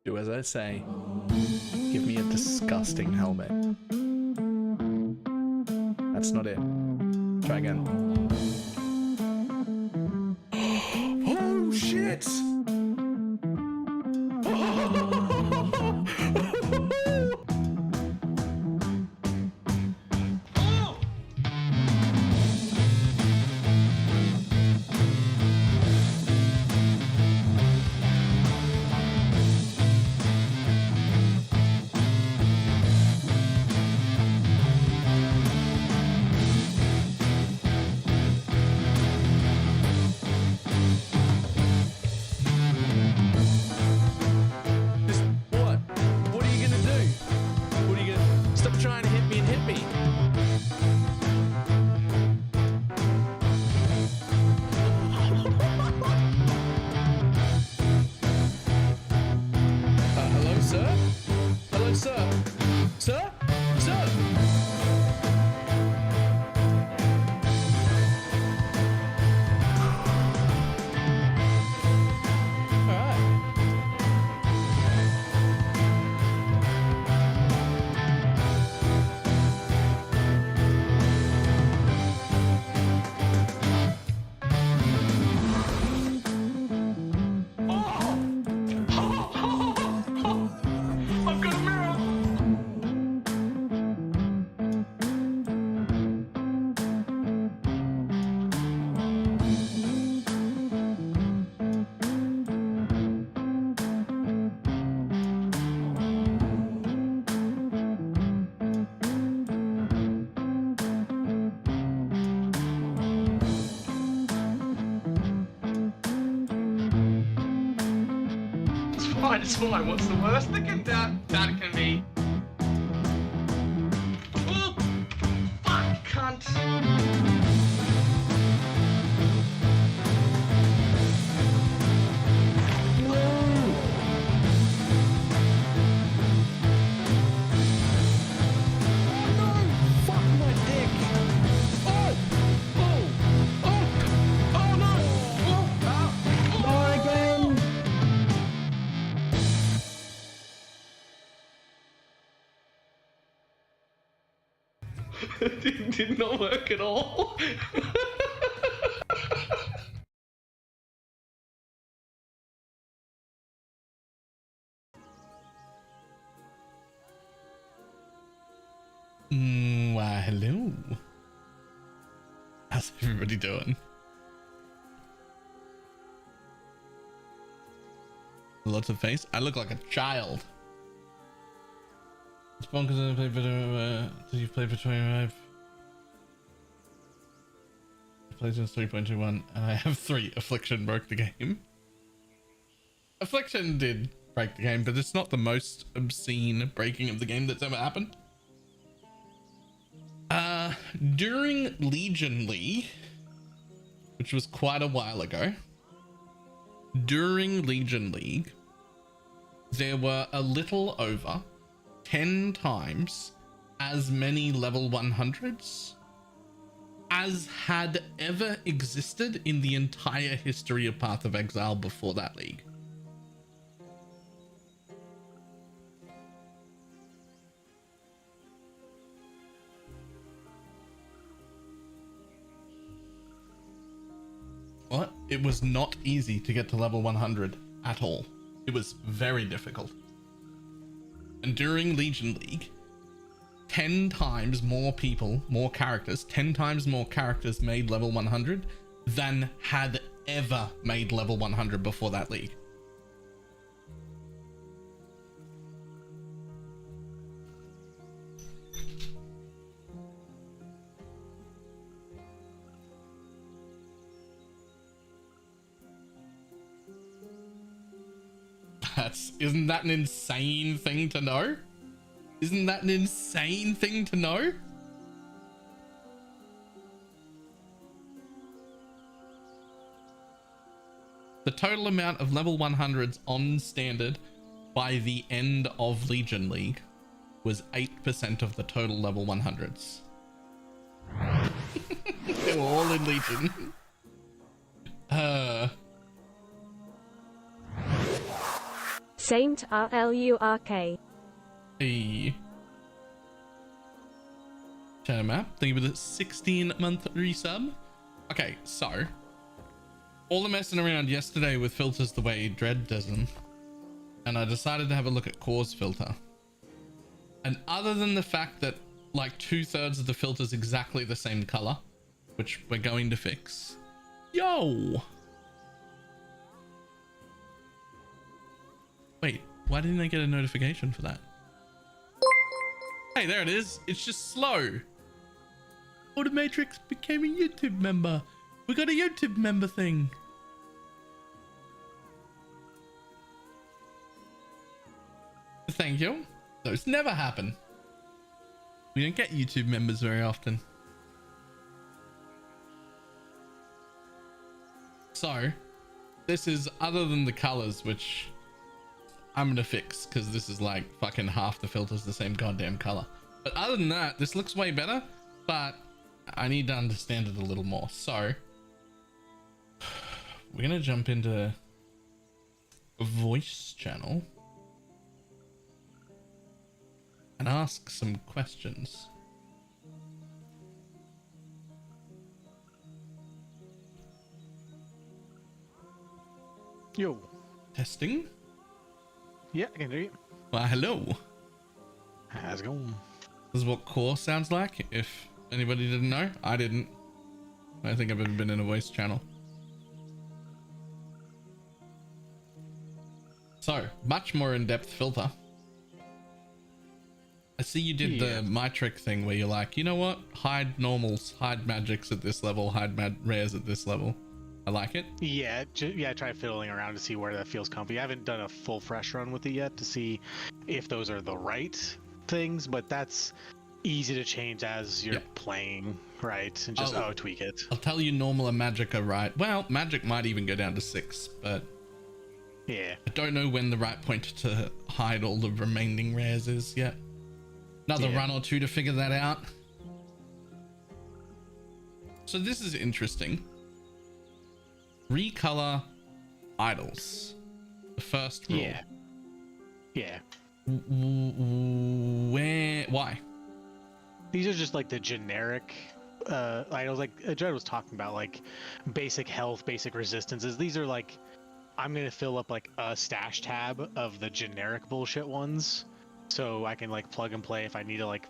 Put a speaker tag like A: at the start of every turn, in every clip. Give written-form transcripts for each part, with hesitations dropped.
A: Do as I say. Give me a disgusting helmet. That's not it. Try again. Oh shit! Trying to hit me and hit me. Hello, sir? Hello, sir? Sir? Sir?
B: It's fine. What's the worst that can be? Oh, fuck, cunt. It did not work at all.
A: Why, hello. How's everybody doing? Lots of face. I look like a child. It's bonkers. I play for did you play for 25? I played since 3.21 and I have 3. Affliction broke the game. Affliction did break the game, but it's not the most obscene breaking of the game that's ever happened. During Legion League, which was quite a while ago, during Legion League, there were a little over 10 times as many level 100s as had ever existed in the entire history of Path of Exile before that league. What? It was not easy to get to level 100 at all. It was very difficult. And during Legion League, 10 times more people, more characters, 10 times more characters made level 100 than had ever made level 100 before that league. Isn't that an insane thing to know? Isn't that an insane thing to know? The total amount of level 100s on standard by the end of Legion League was 8% of the total level 100s. They were all in Legion.
C: Saint RLURK.
A: A channel map. Thank you for the 16-month resub. Okay, so all the messing around yesterday with filters the way Dread does them, and I decided to have a look at Cause filter. And other than the fact that like 2/3 of the filter is exactly the same color, which we're going to fix. Yo! Wait, why didn't I get a notification for that? Hey, there it is. It's just slow. Automatrix became a YouTube member. We got a YouTube member thing. Thank you. Those never happen. We don't get YouTube members very often. So, this is other than the colors, which I'm gonna fix because this is like fucking half the filter's the same goddamn color. But other than that, this looks way better, but I need to understand it a little more. So, we're gonna jump into a voice channel and ask some questions.
D: Yo.
A: Testing.
D: Yeah, I can hear you.
A: Well, hello.
D: How's it going?
A: This is what core sounds like. If anybody didn't know, I didn't. I don't think I've ever been in a voice channel. So, much more in-depth filter. I see you did the my trick thing where you're like, you know what? Hide normals, hide magics at this level, hide rares at this level. I like it.
D: Yeah, try fiddling around to see where that feels comfy. I haven't done a full fresh run with it yet to see if those are the right things, but that's easy to change as you're playing, right? And just tweak it.
A: I'll tell you, normal and magic are right. Well, magic might even go down to 6, but
D: yeah,
A: I don't know when the right point to hide all the remaining rares is yet. Another run or two to figure that out. So this is interesting. Recolor idols. The first rule.
D: Yeah.
A: Why?
D: These are just like the generic idols, like Jared was talking about, like basic health, basic resistances. These are like, I'm gonna fill up like a stash tab of the generic bullshit ones, so I can like plug and play if I need to like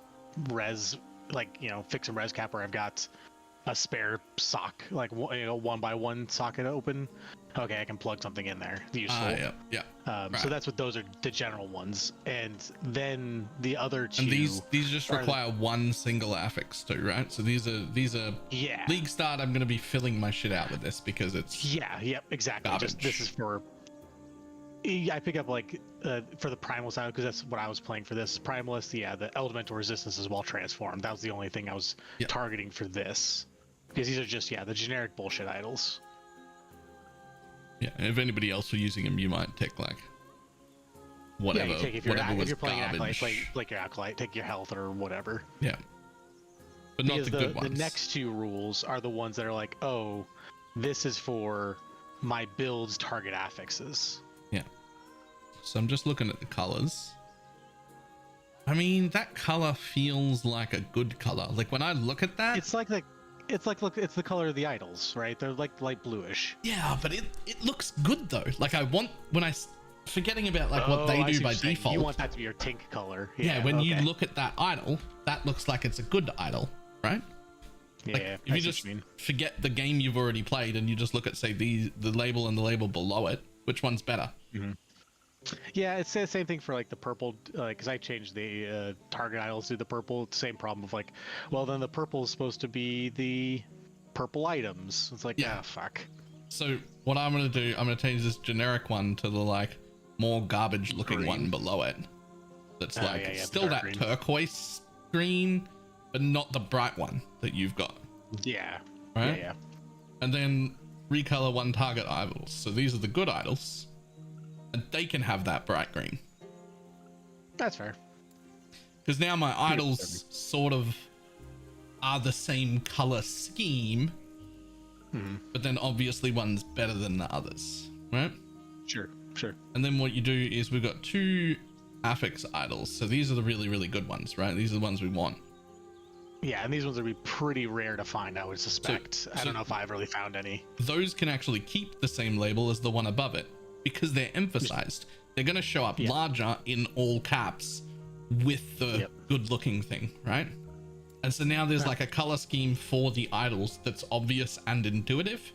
D: res, like, you know, fix a res cap where I've got a spare sock, like, you know, 1x1 socket open. Okay, I can plug something in there. Useful.
A: Yeah. Right.
D: So that's what those are, the general ones, and then the other two.
A: And these just require one single affix too, right? So these are League start. I'm gonna be filling my shit out with this because it's
D: exactly.
A: Garbage.
D: Just this is for. I pick up like for the primal side because that's what I was playing for this primalist. Yeah, the elemental resistance is well transformed. That was the only thing I was targeting for this, because these are just the generic bullshit idols.
A: Yeah, and if anybody else were using them, you might take like whatever.
D: Yeah, if you're playing an acolyte, play your acolyte, take your health or whatever.
A: Yeah, but not the good ones.
D: The next two rules are the ones that are like, oh, this is for my build's target affixes.
A: Yeah. So I'm just looking at the colors. I mean, that color feels like a good color. Like when I look at that,
D: it's the color of the idols, right? They're like light bluish.
A: Yeah, but it looks good though. Like forgetting about like what they do by default.
D: You want that to be your tink color.
A: Yeah, when you look at that idol, that looks like it's a good idol, right?
D: Yeah.
A: Like, if you just forget the game you've already played and you just look at, say, the label and the label below it, which one's better?
D: Mm-hmm. Yeah, it's the same thing for like the purple, because I changed the target idols to the purple. It's the same problem of like, well, then the purple is supposed to be the purple items. It's like, fuck.
A: So what I'm gonna do, I'm gonna change this generic one to the like more garbage looking one below it. That's still that green. Turquoise green, but not the bright one that you've got.
D: Yeah.
A: Right?
D: Yeah.
A: And then recolor one target idols. So these are the good idols. And they can have that bright green.
D: That's fair.
A: Because now my idols sort of are the same color scheme, but then obviously one's better than the others, right?
D: Sure. Sure.
A: And then what you do is we've got 2 affix idols. So these are the really, really good ones, right? These are the ones we want.
D: Yeah, and these ones would be pretty rare to find, I would suspect. I don't know if I've really found any.
A: Those can actually keep the same label as the one above it because they're emphasized. They're going to show up larger in all caps with the good looking thing, right? And so now there's like a color scheme for the idols that's obvious and intuitive.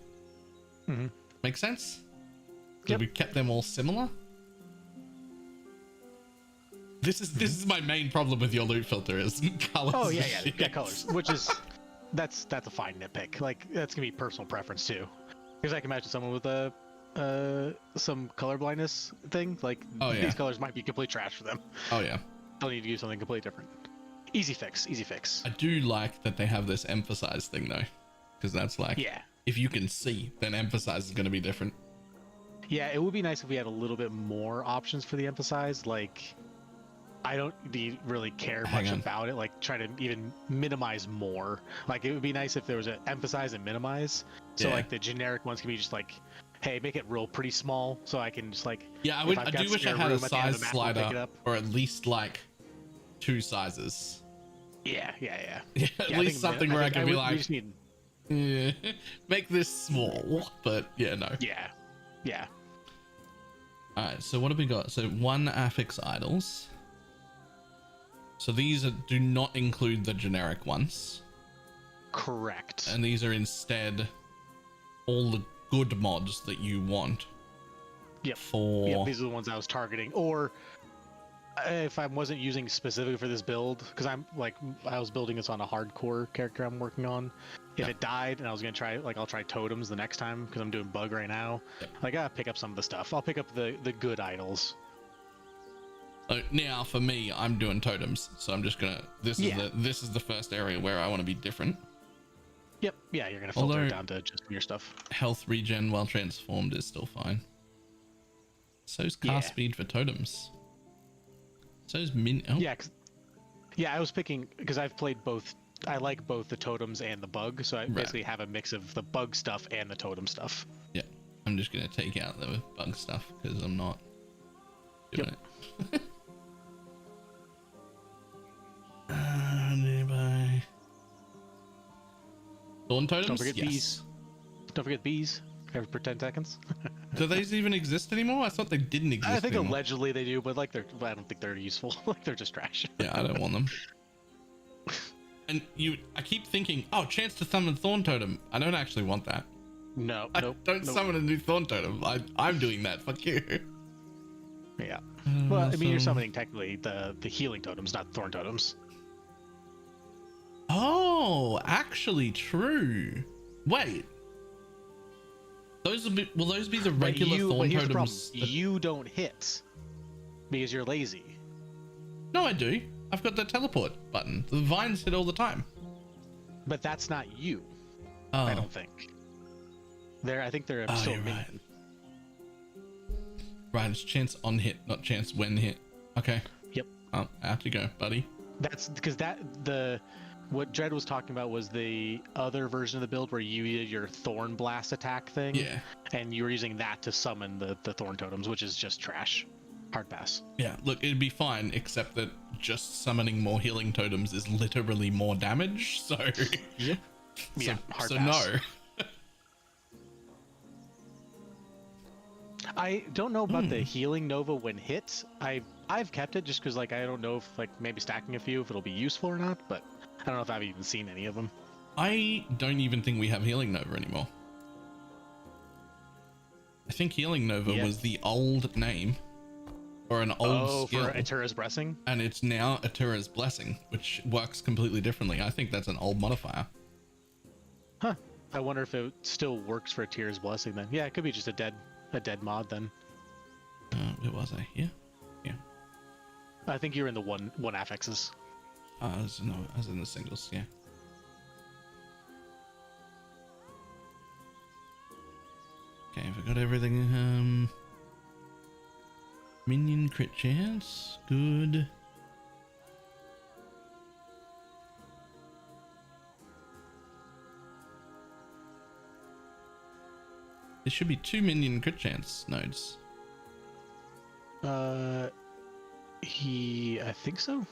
A: Make sense? Yeah, we kept them all similar. This is my main problem with your loot filter is colors.
D: Oh yeah, colors, which is that's a fine nitpick. Like that's gonna be personal preference too, because I can imagine someone with a some color blindness thing. Like these colors might be complete trash for them.
A: Oh yeah,
D: they'll need to do something completely different. Easy fix, easy fix.
A: I do like that they have this emphasize thing though, because that's like if you can see, then emphasize is gonna be different.
D: Yeah, it would be nice if we had a little bit more options for the emphasize. Like, I don't really care much about it. Like, try to even minimize more. Like, it would be nice if there was an emphasize and minimize. So, like, the generic ones can be just like, hey, make it real pretty small, so I can just like.
A: Yeah, I do wish I had a size slider, or at least like 2 sizes.
D: Yeah.
A: At least something where I can be like, make this small. But yeah, no.
D: Yeah.
A: Alright, so what have we got? So 1 affix idols. So these do not include the generic ones.
D: Correct.
A: And these are instead all the good mods that you want.
D: Yep. These are the ones I was targeting. Or if I wasn't using specifically for this build, because I was building this on a hardcore character I'm working on. If it died and I was gonna try, like, I'll try totems the next time because I'm doing bug right now. I gotta pick up some of the stuff. I'll pick up the good idols.
A: Now for me, I'm doing totems, so I'm just gonna. This is the first area where I want to be different.
D: Yep. Yeah, you're gonna filter it down to just your stuff.
A: Health regen while transformed is still fine. So's cast speed for totems. So's min. Oh.
D: Yeah, I was picking because I've played both. I like both the totems and the bug, so I basically have a mix of the bug stuff and the totem stuff. Yeah,
A: I'm just gonna take out the bug stuff because I'm not doing it. Nearby. Thorn totems?
D: Don't forget bees. Don't forget bees. For 10 seconds.
A: Do these even exist anymore? I thought they didn't exist.
D: I think
A: anymore.
D: Allegedly they do, but like I don't think they're useful. Like they're just trash.
A: Yeah, I don't want them. And I keep thinking, oh, chance to summon Thorn Totem. I don't actually want that.
D: No,
A: don't summon a new Thorn Totem. I'm doing that. Fuck you.
D: Yeah. Well, I mean, you're summoning technically the healing totems, not Thorn Totems.
A: Oh, actually true. Wait. Will those be the regular Thorn Totems?
D: You don't hit because you're lazy.
A: No, I do. I've got the teleport button. The vines hit all the time.
D: But that's not you.
A: Oh.
D: I don't think. I think they're still minion.
A: Right, it's chance on hit, not chance when hit. Okay.
D: Yep.
A: Oh, I have to go, buddy.
D: That's because what Dread was talking about was the other version of the build where you did your Thorn Blast attack thing.
A: Yeah.
D: And you were using that to summon the Thorn Totems, which is just trash. Hard pass.
A: Yeah, look, it'd be fine, except that just summoning more healing totems is literally more damage, so...
D: Yeah. Hard
A: so
D: pass.
A: No.
D: I don't know about the healing Nova when hit. I've kept it just because, like, I don't know if, like, maybe stacking a few, if it'll be useful or not, but I don't know if I've even seen any of them.
A: I don't even think we have healing Nova anymore. I think healing Nova was the old name. Or an old skill.
D: For Atura's Blessing?
A: And it's now Atura's Blessing, which works completely differently. I think that's an old modifier.
D: Huh. I wonder if it still works for Atura's Blessing then. Yeah, it could be just a dead mod then.
A: Where was I? Here? Yeah.
D: I think you're in the one affixes.
A: I was in the singles, yeah. Okay, I've got everything. Minion crit chance, good. There should be 2 minion crit chance nodes.
D: I think so.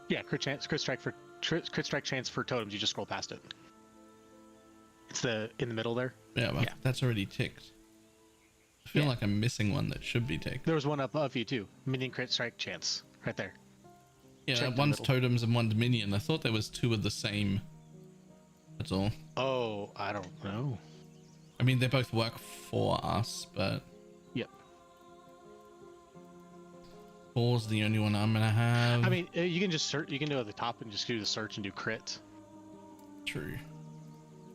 D: Yeah, crit strike chance for totems. You just scroll past it. It's in the middle there.
A: Yeah, well,
D: Yeah.
A: that's already ticked. I feel like I'm missing one that should be ticked.
D: There was one above you too. Minion crit strike chance, right there.
A: Yeah, one's totems and one's minion. I thought there was two of the same. That's all.
D: Oh, I don't know.
A: I mean, they both work for us, but
D: Yep.
A: 4's the only one I'm gonna have.
D: I mean, you can just search. You can do at the top and just do the search and do crit.
A: True.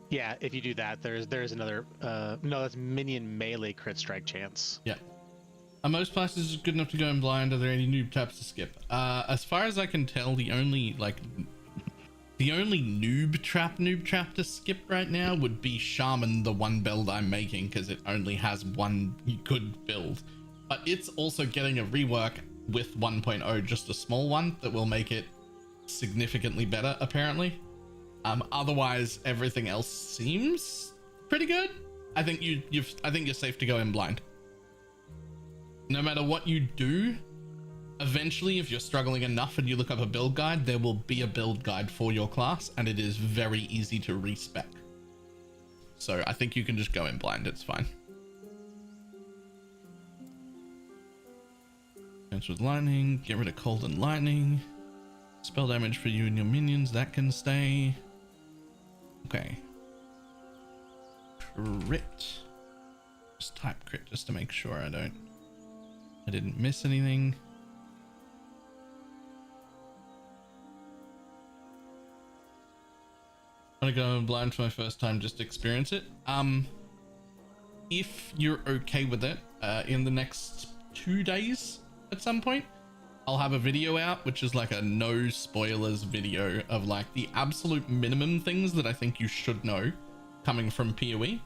D: Yeah, if you do that, there's another. No, that's minion melee crit strike chance.
A: Yeah. Are most classes good enough to go in blind? Are there any noob traps to skip? As far as I can tell, the only noob trap to skip right now would be Shaman, the one build I'm making, because it only has one good build. But it's also getting a rework with 1.0, just a small one that will make it significantly better, apparently. Otherwise, everything else seems pretty good. I think you're safe to go in blind. No matter what you do, eventually, if you're struggling enough and you look up a build guide, there will be a build guide for your class, and it is very easy to respec. So I think you can just go in blind, it's fine. Chance with lightning, get rid of cold and lightning. Spell damage for you and your minions, that can stay. Okay. Crit. Just type crit just to make sure I didn't miss anything. I'm gonna go blind for my first time just to experience it. If you're okay with it, in the next 2 days at some point, I'll have a video out, which is like a no spoilers video of like the absolute minimum things that I think you should know coming from PoE.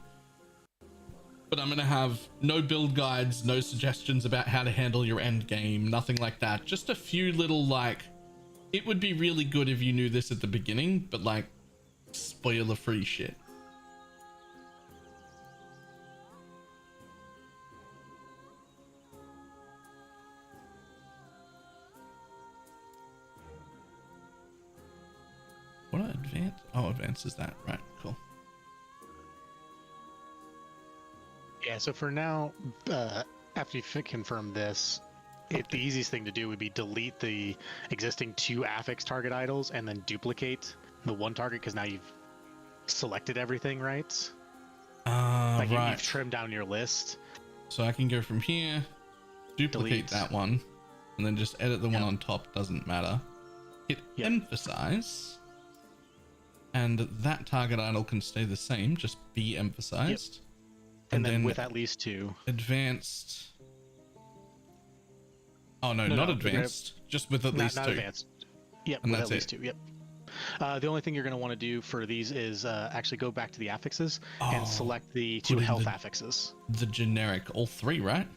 A: But I'm gonna have no build guides, no suggestions about how to handle your end game, nothing like that. Just a few little like, it would be really good if you knew this at the beginning, but like spoiler free shit. What advance? Oh, advance is that, right? Cool.
D: Yeah, so for now, after you confirm this, the easiest thing to do would be delete the existing 2 affix target idols and then duplicate the 1 target, because now you've selected everything, right? Like
A: right.
D: you've trimmed down your list.
A: So I can go from here, duplicate that one, and then just edit the one on top, doesn't matter. Hit emphasize, and that target idol can stay the same, just be emphasized.
D: And then with at least 2.
A: Advanced. Oh no, not advanced. Just with at least 2.
D: Not advanced. Yep,
A: and
D: with
A: that's
D: at least 2. Yep. The only thing you're going to want to do for these is actually go back to the affixes and select the 2 health affixes.
A: The generic, all 3, right?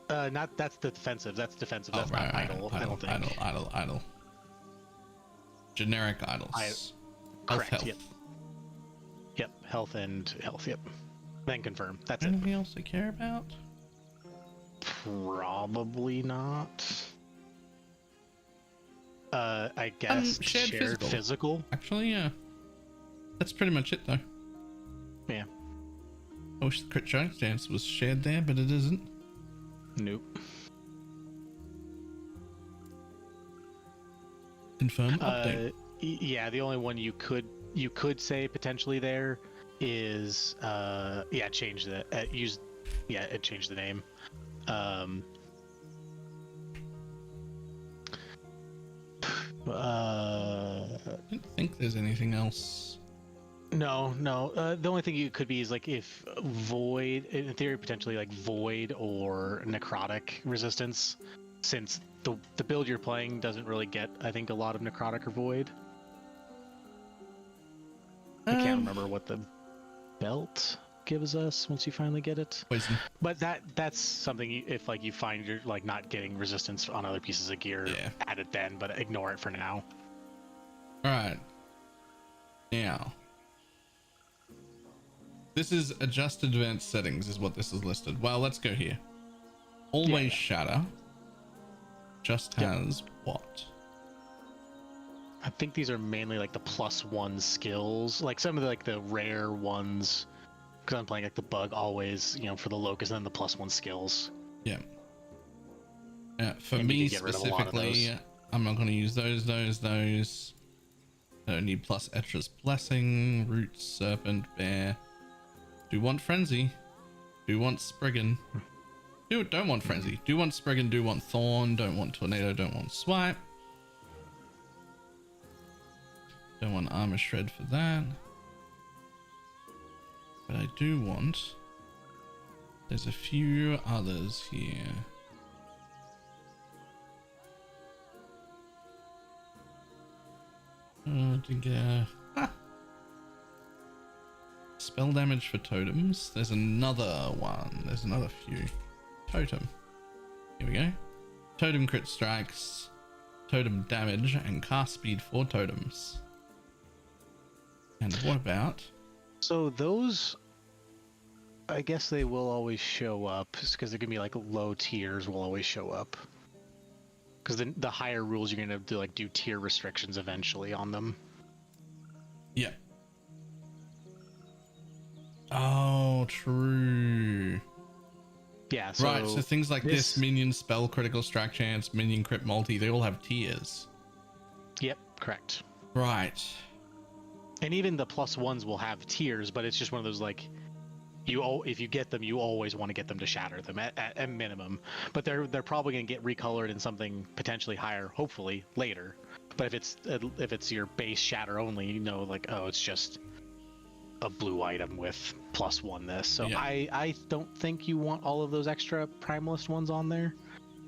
D: That's the defensive. That's defensive. That's not idle. I don't think.
A: Idle. Generic idols.
D: Correct.
A: Health.
D: Yep. Health and health. Yep. Then confirm. That's it.
A: Anything else I care about?
D: Probably not. I guess shared physical.
A: Actually, yeah. That's pretty much it, though.
D: Yeah.
A: I wish the crit strike chance was shared there, but it isn't.
D: Nope.
A: Confirm update.
D: Yeah, the only one you could say potentially there is change the change the name.
A: I don't think there's anything else.
D: No. The only thing you could be is like if void, in theory, potentially like void or necrotic resistance, since the build you're playing doesn't really get, I think, a lot of necrotic or void. I can't remember what the belt gives us once you finally get it.
A: Poison.
D: But that's something if like you find you're like not getting resistance on other pieces of gear, add it then, but ignore it for now.
A: All right. Now, this is adjusted advanced settings is what this is listed. Well, let's go here. Always Shatter just has what?
D: I think these are mainly like the +1 skills, like some of the, like the rare ones, because I'm playing like the bug always, you know, for the locust and then the +1 skills.
A: Yeah. For
D: And you
A: me
D: can get rid of a lot of
A: specifically,
D: those.
A: I'm not going to use those. I don't need plus Etra's Blessing, Root, Serpent, Bear. Do want Frenzy. Do want Spriggan. Don't want Frenzy. Do want Spriggan, do want Thorn, don't want Tornado, don't want Swipe. Don't want Armor Shred for that. But I do want... There's a few others here. Spell damage for totems. There's another one. There's another few. Totem. Here we go. Totem crit strikes, totem damage, and cast speed for totems. And what about?
D: So those, I guess they will always show up, because they're gonna be like low tiers will always show up. Because the higher rules you're gonna have to like do tier restrictions eventually on them.
A: Yeah. Oh, true.
D: Yeah. So
A: Right, so things like this minion spell critical strike chance, minion crit multi, they all have tiers.
D: Yep, correct.
A: Right.
D: And even the +1s will have tiers, but it's just one of those like, if you get them, you always want to get them to shatter them at minimum. But they're probably gonna get recolored in something potentially higher, hopefully later. But if it's your base shatter only, you know, like, oh, it's just a blue item with +1 this. So yeah. I don't think you want all of those extra primalist ones on there.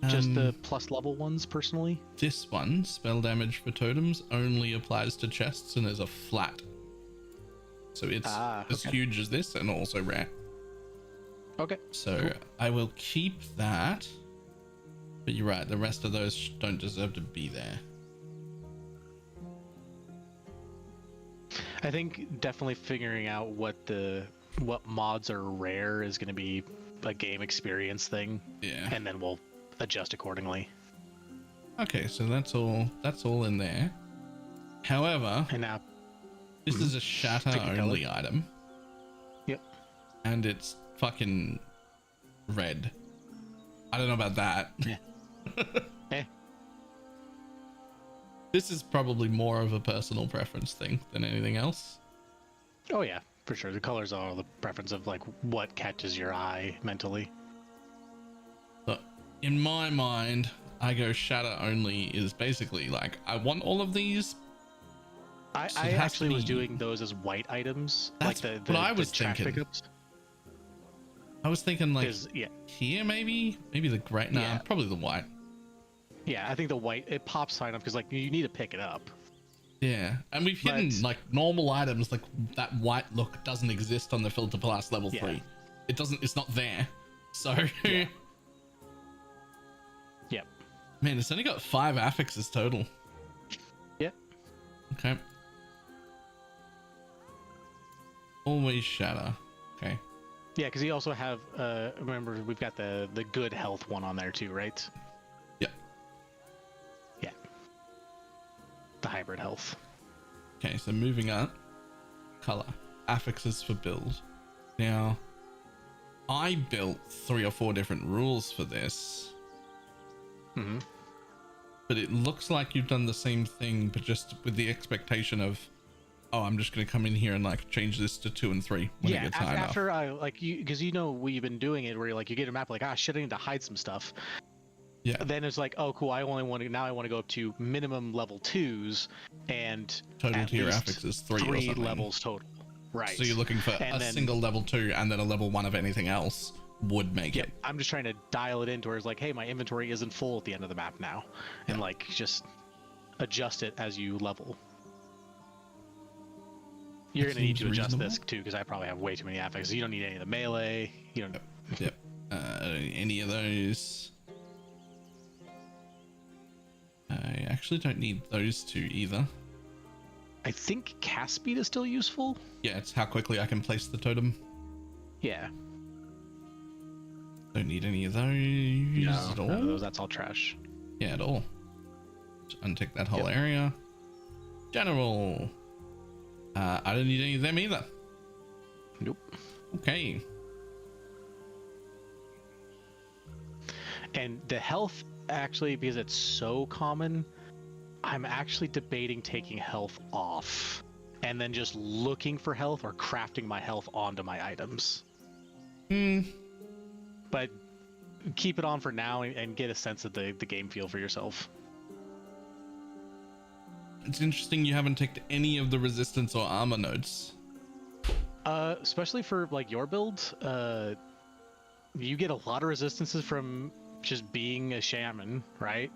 D: Just the plus level ones personally.
A: This one, spell damage for totems, only applies to chests and is a flat. So it's as huge as this and also rare.
D: Okay.
A: So
D: cool.
A: I will keep that. But you're right, the rest of those don't deserve to be there.
D: I think definitely figuring out what mods are rare is going to be a game experience thing.
A: Yeah.
D: And then we'll adjust accordingly.
A: Okay, so that's all in there. However,
D: and now
A: this is a shatter only item.
D: Yep.
A: And it's fucking red. I don't know about that.
D: Yeah. Eh.
A: This is probably more of a personal preference thing than anything else.
D: Oh yeah, for sure. The colors are the preference of like what catches your eye mentally.
A: But in my mind, I go shatter only is basically like I want all of these.
D: I actually was doing those as white items.
A: That's
D: like
A: what I was
D: trash
A: thinking.
D: Pickups.
A: I was thinking like
D: yeah.
A: Here maybe the gray. Nah, yeah. Probably the white.
D: Yeah, I think the white, it pops fine enough because like you need to pick it up.
A: Yeah, and we've hidden like normal items, like that white look doesn't exist on the filter plus level 3. It doesn't. It's not there. So. Yeah.
D: Yep.
A: Man, it's only got 5 affixes total.
D: Yep.
A: Okay. Always shatter. Okay.
D: Yeah, because you also have. Remember, we've got the good health one on there too, right?
A: Yep.
D: Yeah. The hybrid health.
A: Okay, so moving up. Color. Affixes for build. Now, I built 3 or 4 different rules for this.
D: Mm-hmm.
A: But it looks like you've done the same thing, but just with the expectation of, oh, I'm just going to come in here and like change this to 2 and 3 when it gets high enough.
D: After I like you, because you know we've been doing it where like you get a map like shit, I need to hide some stuff.
A: Yeah.
D: Then it's like, oh cool, I want to go up to minimum level 2s and
A: total tier affixes 3 or something.
D: levels total. Right.
A: So you're looking for a single level 2 and then a level 1 of anything else would make it.
D: I'm just trying to dial it in to where it's like, hey, my inventory isn't full at the end of the map now, and like just adjust it as you level. You're gonna need to adjust this too, because I probably have way too many affixes. You don't need any of the melee. You don't.
A: Yep. Any of those. I actually don't need those 2 either.
D: I think cast speed is still useful.
A: Yeah, it's how quickly I can place the totem.
D: Yeah.
A: Don't need any of those
D: No,
A: at all.
D: none of those. That's all trash.
A: Yeah, at all. Just untick that whole
D: Yep.
A: area. General. I don't need any of them either.
D: Nope.
A: Okay.
D: And the health, actually, because it's so common, I'm actually debating taking health off and then just looking for health or crafting my health onto my items. But keep it on for now and get a sense of the game feel for yourself.
A: It's interesting you haven't ticked any of the resistance or armor nodes.
D: Especially for like your build, you get a lot of resistances from just being a shaman, right?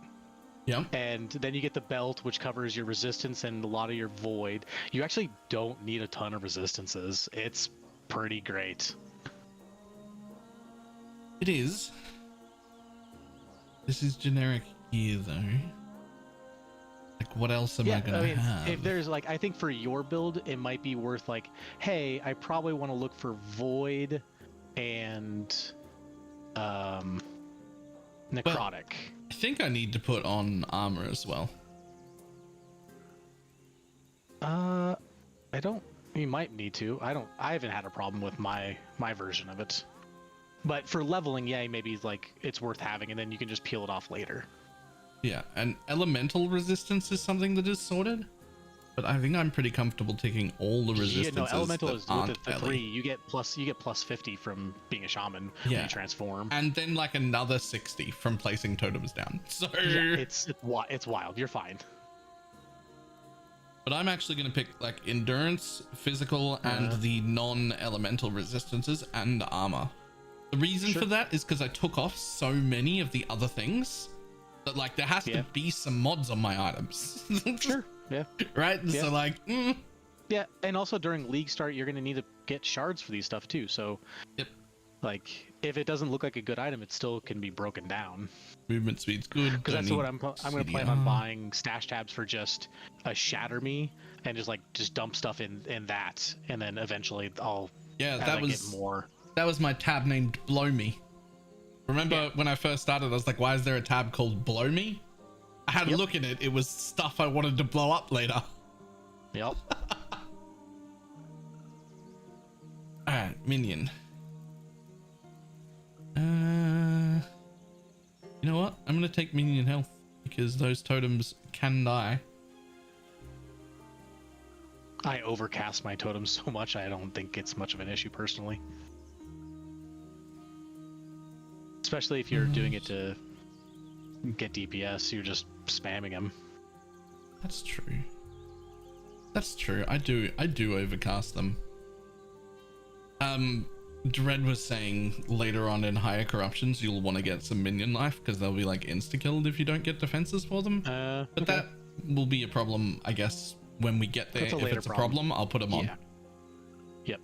A: Yeah.
D: And then you get the belt, which covers your resistance and a lot of your void. You actually don't need a ton of resistances. It's pretty great.
A: It is. This is generic gear though. Like what else am I gonna have?
D: If there's like, I think for your build, it might be worth like, hey, I probably want to look for void and necrotic.
A: I think I need to put on armor as well.
D: I don't. You might need to. I haven't had a problem with my version of it. But for leveling, yeah, maybe like it's worth having, and then you can just peel it off later.
A: Yeah, and elemental resistance is something that is sorted, but I think I'm pretty comfortable taking all the resistances.
D: Yeah, no, elemental
A: that
D: is
A: aren't
D: with the
A: ele.
D: 3. You get plus 50 from being a shaman when you transform.
A: And then like another 60 from placing totems down. So
D: yeah, it's wild. You're fine.
A: But I'm actually going to pick like endurance, physical, and the non-elemental resistances and armor. The reason for that is because I took off so many of the other things that like there has to be some mods on my items.
D: Sure. Yeah.
A: Right. Yeah. So like.
D: Yeah, and also during league start, you're going to need to get shards for these stuff too. So.
A: Yep.
D: Like if it doesn't look like a good item, it still can be broken down.
A: Movement speed's good.
D: Because that's what I'm going to plan on buying stash tabs for just a shatter me and just dump stuff in that, and then eventually I'll
A: that was
D: get more.
A: That was my tab named Blow Me. Remember when I first started, I was like, why is there a tab called Blow Me? I had a look in it. It was stuff I wanted to blow up later.
D: Yep.
A: All right, minion. You know what? I'm gonna take minion health because those totems can die.
D: I overcast my totems so much, I don't think it's much of an issue personally. Especially if you're doing it to get DPS, you're just spamming them.
A: That's true. That's true. I do overcast them. Dread was saying later on in higher corruptions you'll want to get some minion life because they'll be like insta-killed if you don't get defenses for them. But that will be a problem, I guess, when we get there. If it's a problem, I'll put them on.
D: Yep.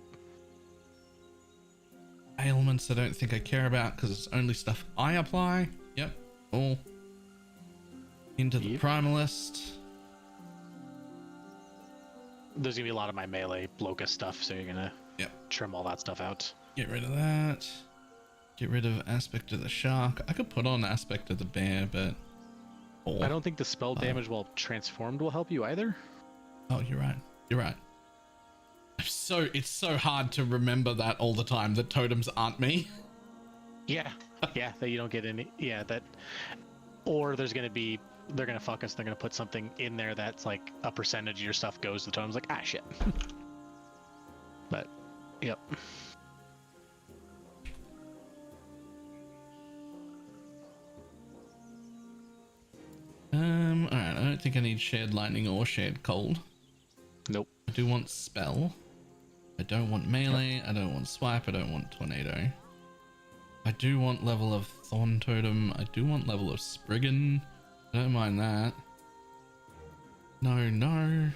A: Ailments I don't think I care about because it's only stuff I apply. Yep. All into the primalist.
D: There's gonna be a lot of my melee locust stuff, so you're gonna trim all that stuff out.
A: Get rid of that. Get rid of aspect of the shark. I could put on aspect of the bear, but
D: I don't think the spell damage while transformed will help you either.
A: Oh, you're right. You're right. It's so hard to remember that all the time that totems aren't me.
D: Yeah. Yeah, that you don't get any. Yeah, that. Or there's gonna be. They're gonna fuck us. They're gonna put something in there that's like a percentage of your stuff goes to totems. Like, ah, shit. But, yep.
A: Alright, I don't think I need shared lightning or shared cold.
D: Nope.
A: I do want spell. I don't want melee. I don't want swipe. I don't want tornado. I do want level of thorn totem. I do want level of spriggan. I don't mind that. No.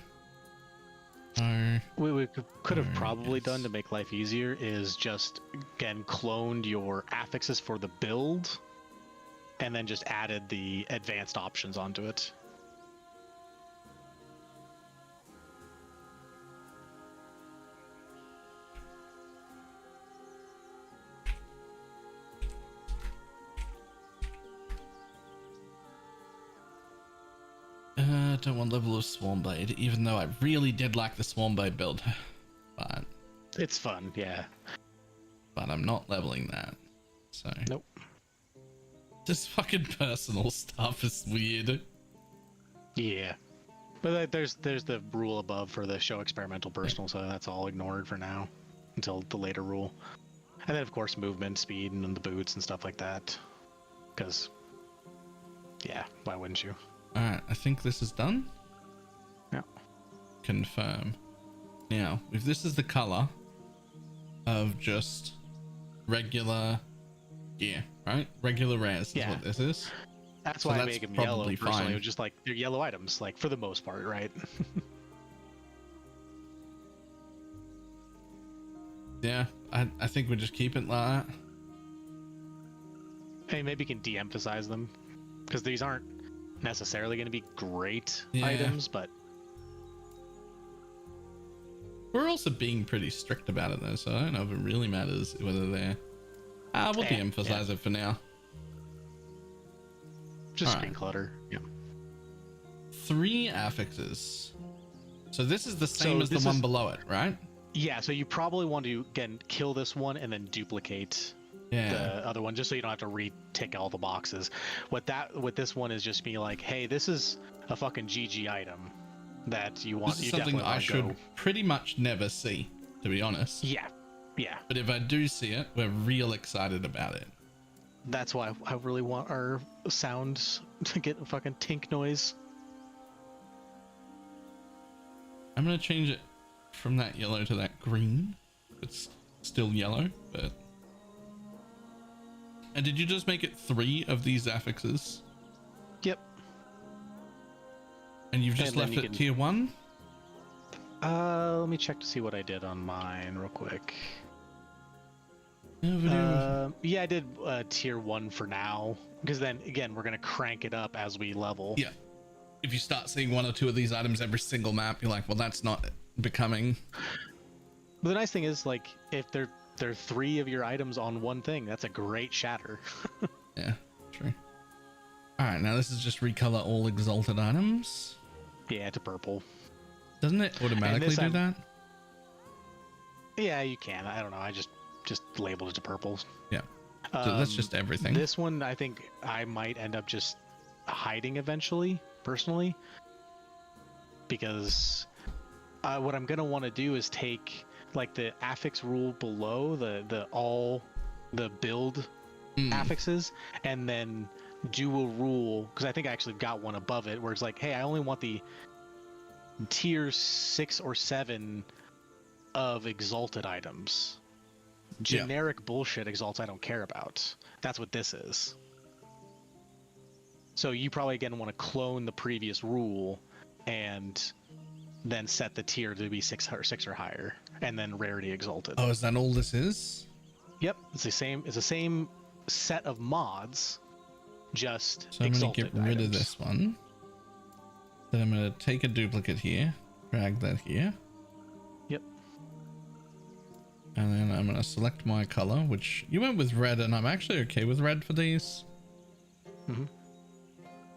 D: What we could have probably done to make life easier is just, again, cloned your affixes for the build and then just added the advanced options onto it.
A: Don't want level of Swarm Blade, even though I really did like the Swarm Blade build. But
D: It's fun, yeah.
A: I'm not leveling that. So
D: Nope.
A: this fucking personal stuff is weird.
D: Yeah. But there's the rule above for the show experimental personal, so that's all ignored for now until the later rule. And then of course movement, speed, and then the boots and stuff like that. Because, yeah, why wouldn't you?
A: Alright, I think this is done.
D: Yeah.
A: Confirm. Now, if this is the color of just regular gear, right? Regular rares is
D: Yeah.
A: what this is.
D: That's
A: So
D: why I
A: that's
D: make them yellow
A: probably
D: personally.
A: fine.
D: It was just like they're yellow items, like for the most part, right?
A: Yeah, I think we just keep it like that.
D: Hey, maybe you can de-emphasize them because these aren't necessarily going to be great
A: Yeah.
D: items, but
A: We're also being pretty strict about it though, so I don't know if it really matters whether they're... we'll
D: Yeah,
A: de-emphasize it for now.
D: just
A: All
D: screen
A: right.
D: clutter. Yeah.
A: 3 affixes. So this is the same
D: So
A: as the
D: this
A: one
D: is-
A: below it, right?
D: Yeah, so you probably want to again kill this one and then duplicate
A: Yeah.
D: the other one, just so you don't have to re-tick all the boxes. What this one is just be like, hey, this is a fucking GG item that you want.
A: This is
D: You
A: something
D: definitely
A: I
D: wanna
A: should
D: go.
A: pretty much never see, to be honest.
D: Yeah, yeah.
A: But if I do see it, we're real excited about it.
D: That's why I really want our sounds to get a fucking tink noise.
A: I'm gonna change it from that yellow to that green. It's still yellow, but... And did you just make it 3 of these affixes?
D: Yep.
A: And you've just
D: And then
A: left
D: you
A: it
D: can-
A: tier 1?
D: Let me check to see what I did on mine real quick.
A: Yeah,
D: Yeah, I did tier 1 for now, because then again we're gonna crank it up as we level.
A: yeah. If you start seeing 1 or 2 of these items every single map, you're like, well, that's not becoming.
D: But the nice thing is, like, if they're 3 of your items on one thing, that's a great shatter.
A: Yeah, true. All right, now this is just recolor all exalted items.
D: Yeah, to purple.
A: Doesn't it automatically
D: this
A: do
D: I'm-
A: that?
D: Yeah, you can. I don't know. I just labeled it to purple.
A: Yeah. So that's just everything.
D: This one, I think I might end up just hiding eventually, personally, because what I'm gonna want to do is take like the affix rule below the build affixes, and then do a rule, because I think I actually got one above it where it's like, hey, I only want the tier 6 or 7 of exalted items. Generic bullshit exalts I don't care about. That's what this is. So you probably again want to clone the previous rule and then set the tier to be 6 or higher, and then rarity exalted.
A: Oh, is that all this is?
D: Yep, it's the same set of mods, just
A: So I'm going to
D: exalted
A: get rid of
D: items.
A: this one. Then I'm going to take a duplicate here, drag that here.
D: Yep.
A: And then I'm going to select my color, which you went with red, and I'm actually okay with red for these.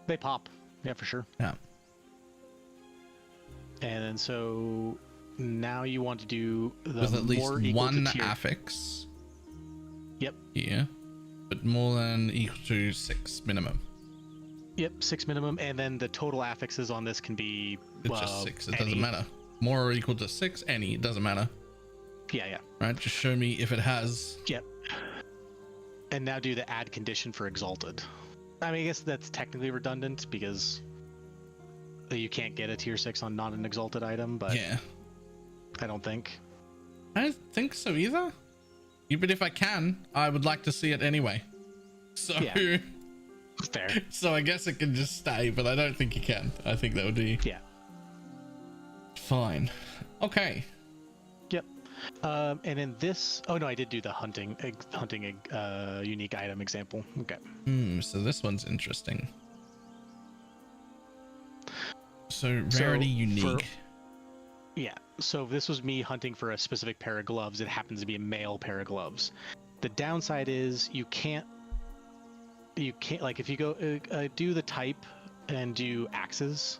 D: They pop. Yeah, for sure.
A: Yeah.
D: And then so now you want to do the
A: With at least
D: more equal
A: one
D: to tier.
A: affix
D: Yep.
A: here, but more than equal to 6 minimum.
D: Yep, 6 minimum, and then the total affixes on this can be
A: It's just 6, it
D: any.
A: doesn't matter. More or equal to 6, any, it doesn't matter.
D: Yeah.
A: Right, just show me if it has...
D: Yep. And now do the add condition for exalted. I mean, I guess that's technically redundant because you can't get a tier 6 on not an exalted item, but
A: Yeah.
D: I don't think.
A: I don't think so either. Yeah, but if I can, I would like to see it anyway. So,
D: Yeah. Fair.
A: so I guess it can just stay, but I don't think you can. I think that would be
D: Yeah.
A: fine. Okay.
D: Yep. And then this. Oh no, I did do the hunting unique item example. Okay.
A: So this one's interesting. So
D: So
A: rarity unique.
D: Yeah. So if this was me hunting for a specific pair of gloves, it happens to be a male pair of gloves. The downside is you can't like if you go do the type and do axes,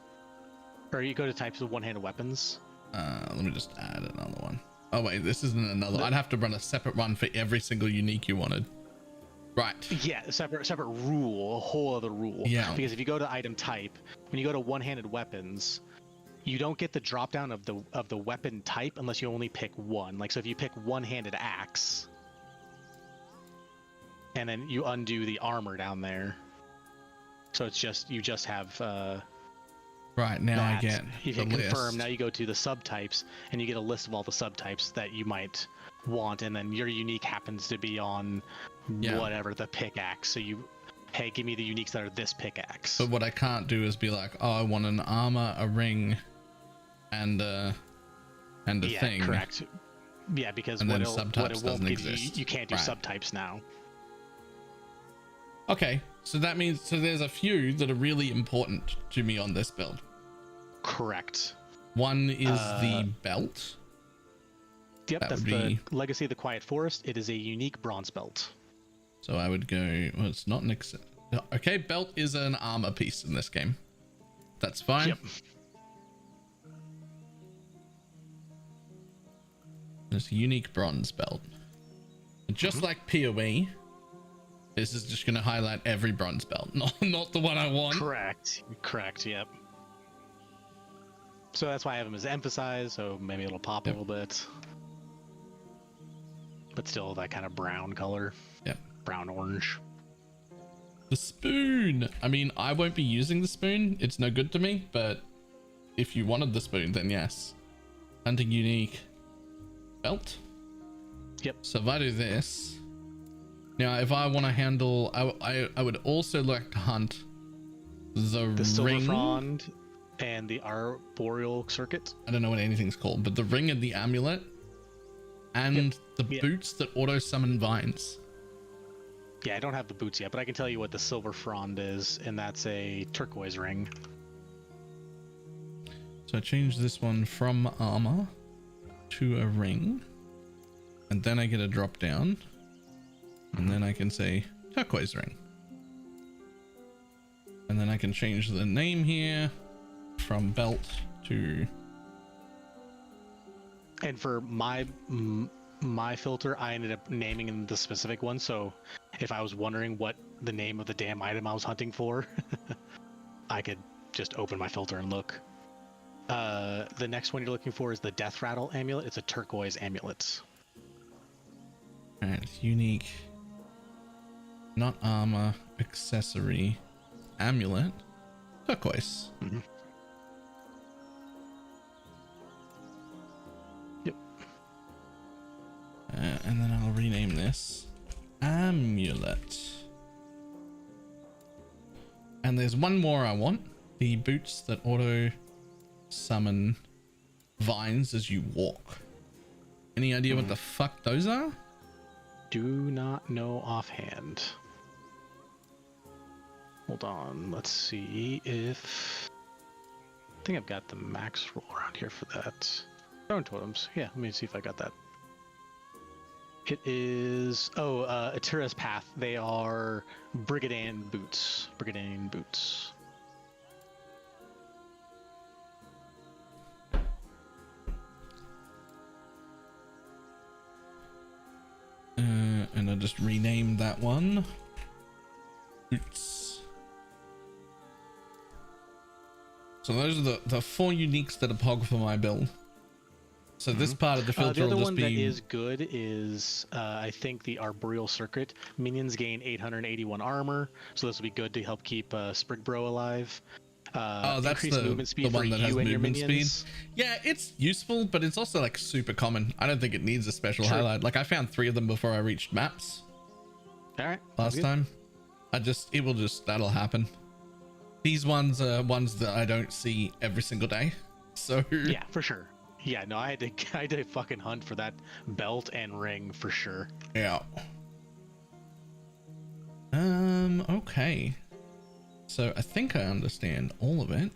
D: Or you go to types of one-handed weapons.
A: Let me just add another one. Oh wait, this isn't another. I'd have to run a separate one for every single unique you wanted. Right.
D: Yeah, separate rule, a whole other rule.
A: Yeah.
D: Because if you go to item type, when you go to one-handed weapons, you don't get the drop down of the weapon type unless you only pick one. Like, so if you pick one-handed axe, and then you undo the armor down there, so it's just you just have
A: right now
D: that.
A: I get
D: You
A: the
D: hit confirm.
A: list.
D: Now you go to the subtypes, and you get a list of all the subtypes that you might want, and then your unique happens to be on whatever the pickaxe. So you, hey, give me the uniques that are this pickaxe.
A: But what I can't do is be like, oh, I want an armor, a ring, and a thing.
D: Correct. Yeah, because
A: And
D: what
A: then
D: it won't
A: subtypes
D: give you,
A: exist.
D: you can't do
A: Right.
D: subtypes now.
A: Okay, so that means there's a few that are really important to me on this build.
D: Correct.
A: One is the belt.
D: Yep,
A: That
D: that's
A: would
D: the
A: be-
D: Legacy of the Quiet Forest. It is a unique bronze belt.
A: So I would go, well, it's not an okay, belt is an armor piece in this game. That's fine.
D: Yep.
A: It's a unique bronze belt. And just like PoE, this is just going to highlight every bronze belt, not the one I want.
D: Correct, yep. So that's why I have them as emphasized, so maybe it'll pop a little bit. But still that kind of brown color.
A: Yep.
D: Brown orange.
A: The spoon. I mean, I won't be using the spoon. It's no good to me, but if you wanted the spoon, then yes. Hunting unique belt.
D: Yep.
A: So if I do this, now if I want to handle, I would also like to hunt the
D: Silver
A: ring.
D: Frond and the Arboreal Circuit.
A: I don't know what anything's called, but the ring and the amulet, and the boots that auto summon vines.
D: Yeah, I don't have the boots yet, but I can tell you what the Silver Frond is, and that's a turquoise ring.
A: So I change this one from armor to a ring, and then I get a drop down, and then I can say turquoise ring, and then I can change the name here from belt to.
D: And for my filter, I ended up naming the specific one, so if I was wondering what the name of the damn item I was hunting for, I could just open my filter and look. The next one you're looking for is the Death Rattle amulet. It's a turquoise amulet.
A: Alright, unique, not armor, accessory, amulet, turquoise.
D: Mm-hmm. Yep.
A: And then I'll rename this amulet. And there's one more I want. The boots that auto summon vines as you walk. Any idea what the fuck those are?
D: Do not know offhand. Hold on, let's see if... I think I've got the max roll around here for that. Throne totems. Yeah, let me see if I got that. It is... Oh, Atira's Path. They are Brigadine boots. Brigadine boots.
A: And I'll just rename that one boots. So those are the four uniques that are pog for my build. So this part of the filter
D: The other
A: will just
D: one
A: be...
D: that is good is, I think, the Arboreal Circuit. Minions gain 881 armor, so this will be good to help keep Sprigbro alive.
A: Oh, that's
D: increased
A: the
D: movement speed
A: one
D: for
A: that
D: you
A: has
D: and your
A: movement speed.
D: minions.
A: Yeah, it's useful, but it's also like super common. I don't think it needs a special highlight. Like I found 3 of them before I reached maps
D: All right.
A: last time. That'll happen. These ones are ones that I don't see every single day. So
D: Yeah, for sure. Yeah, no, I had to fucking hunt for that belt and ring for sure.
A: yeah. Okay. So I think I understand all of it.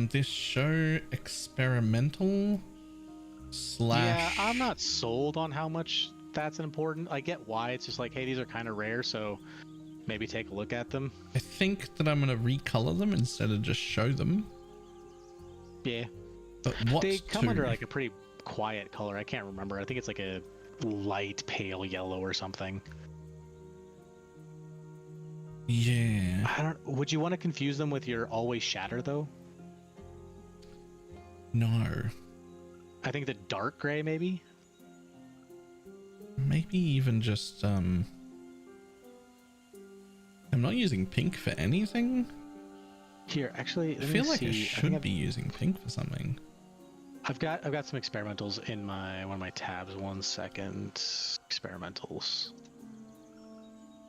A: This show experimental /
D: Yeah, I'm not sold on how much that's important. I get why. It's just like, hey, these are kind of rare, so maybe take a look at them.
A: I think that I'm gonna recolor them instead of just show them.
D: Yeah.
A: But what
D: They come under like a pretty quiet color. I can't remember. I think it's like a light pale yellow or something.
A: Yeah.
D: I don't. Would you want to confuse them with your always shatter though?
A: No.
D: I think the dark gray maybe.
A: Maybe even just I'm not using pink for anything.
D: Here, actually,
A: I feel like I should be using pink for something.
D: I've got some experimentals in one of my tabs. 1 second. Experimentals.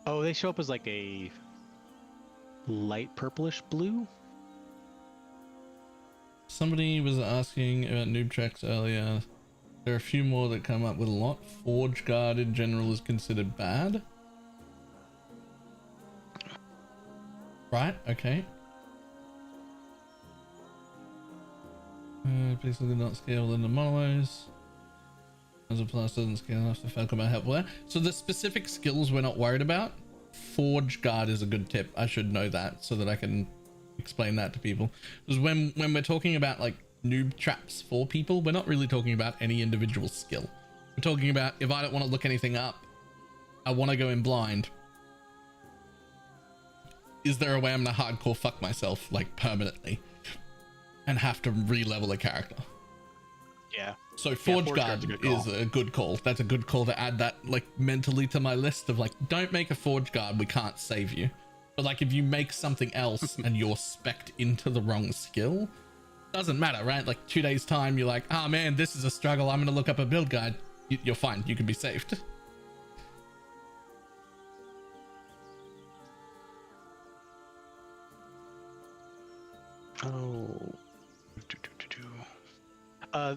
D: Oh, they show up as like a light purplish blue.
A: Somebody was asking about noob tracks earlier. There are a few more that come up with a lot. Forge guard in general is considered bad. Right, okay. Basically not scale in the monos. As a plus doesn't scale enough to fail combat help there. So the specific skills we're not worried about. Forge guard is a good tip. I should know that so that I can explain that to people. Because when we're talking about like noob traps for people, we're not really talking about any individual skill. We're talking about if I don't want to look anything up, I want to go in blind. Is there a way I'm gonna hardcore fuck myself like permanently and have to re-level a character?
D: Yeah.
A: So Forge Guard is a good call. That's a good call to add that like mentally to my list of like, don't make a Forge Guard, we can't save you. But like if you make something else and you're spec'd into the wrong skill, doesn't matter, right? Like 2 days time, you're like, oh man, this is a struggle. I'm gonna look up a build guide. You're fine. You can be saved.
D: Oh.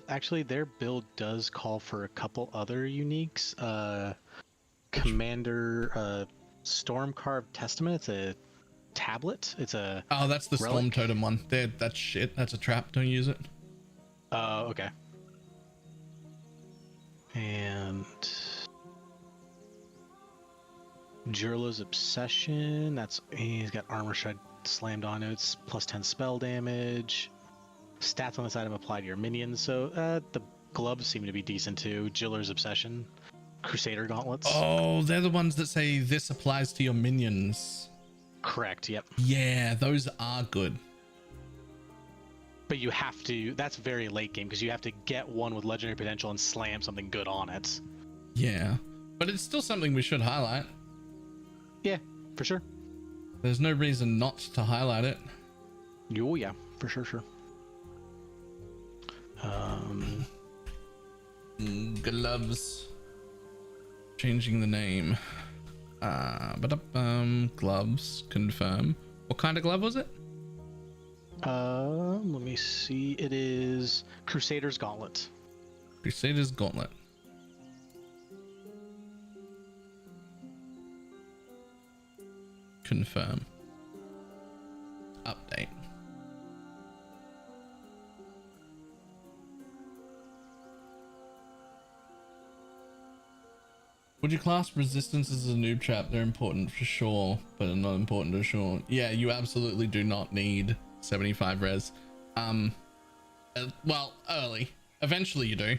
D: Actually, their build does call for a couple other uniques. Commander Storm Carved Testament. It's a tablet. It's a
A: that's the
D: relic.
A: Storm Totem one. That's shit. That's a trap. Don't use it.
D: Okay. And Jurla's Obsession. He's got armor shred slammed on it. It's plus 10 spell damage. Stats on this item apply to your minions. So the gloves seem to be decent too. Jiller's Obsession. Crusader Gauntlets.
A: Oh, they're the ones that say this applies to your minions.
D: Correct, yep.
A: Yeah, those are good.
D: But you have to, that's very late game because you have to get one with legendary potential and slam something good on it.
A: Yeah, but it's still something we should highlight.
D: Yeah, for sure.
A: There's no reason not to highlight it.
D: Oh yeah, for sure.
A: Gloves. Changing the name. Gloves. Confirm. What kind of glove was it?
D: Let me see. It is Crusader's Gauntlet.
A: Crusader's Gauntlet. Confirm. Update. Would you class resistance as a noob trap? They're important for sure, but not important to sure. Yeah, you absolutely do not need 75 res. Well, early. Eventually you do.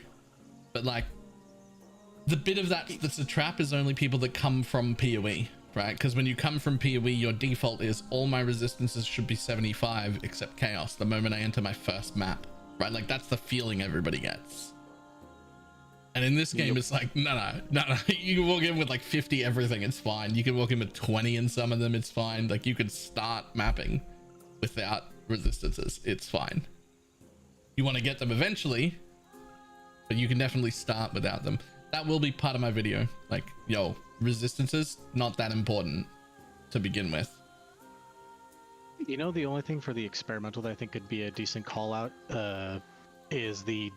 A: But like, the bit of that that's a trap is only people that come from PoE, right? Because when you come from PoE, your default is all my resistances should be 75 except chaos the moment I enter my first map, right? Like that's the feeling everybody gets. And in this game, it's like, no. You can walk in with like 50 everything, it's fine. You can walk in with 20 in some of them, it's fine. Like you could start mapping without resistances, it's fine. You want to get them eventually, but you can definitely start without them. That will be part of my video. Like, yo, resistances, not that important to begin with.
D: You know, the only thing for the experimental that I think could be a decent call out is the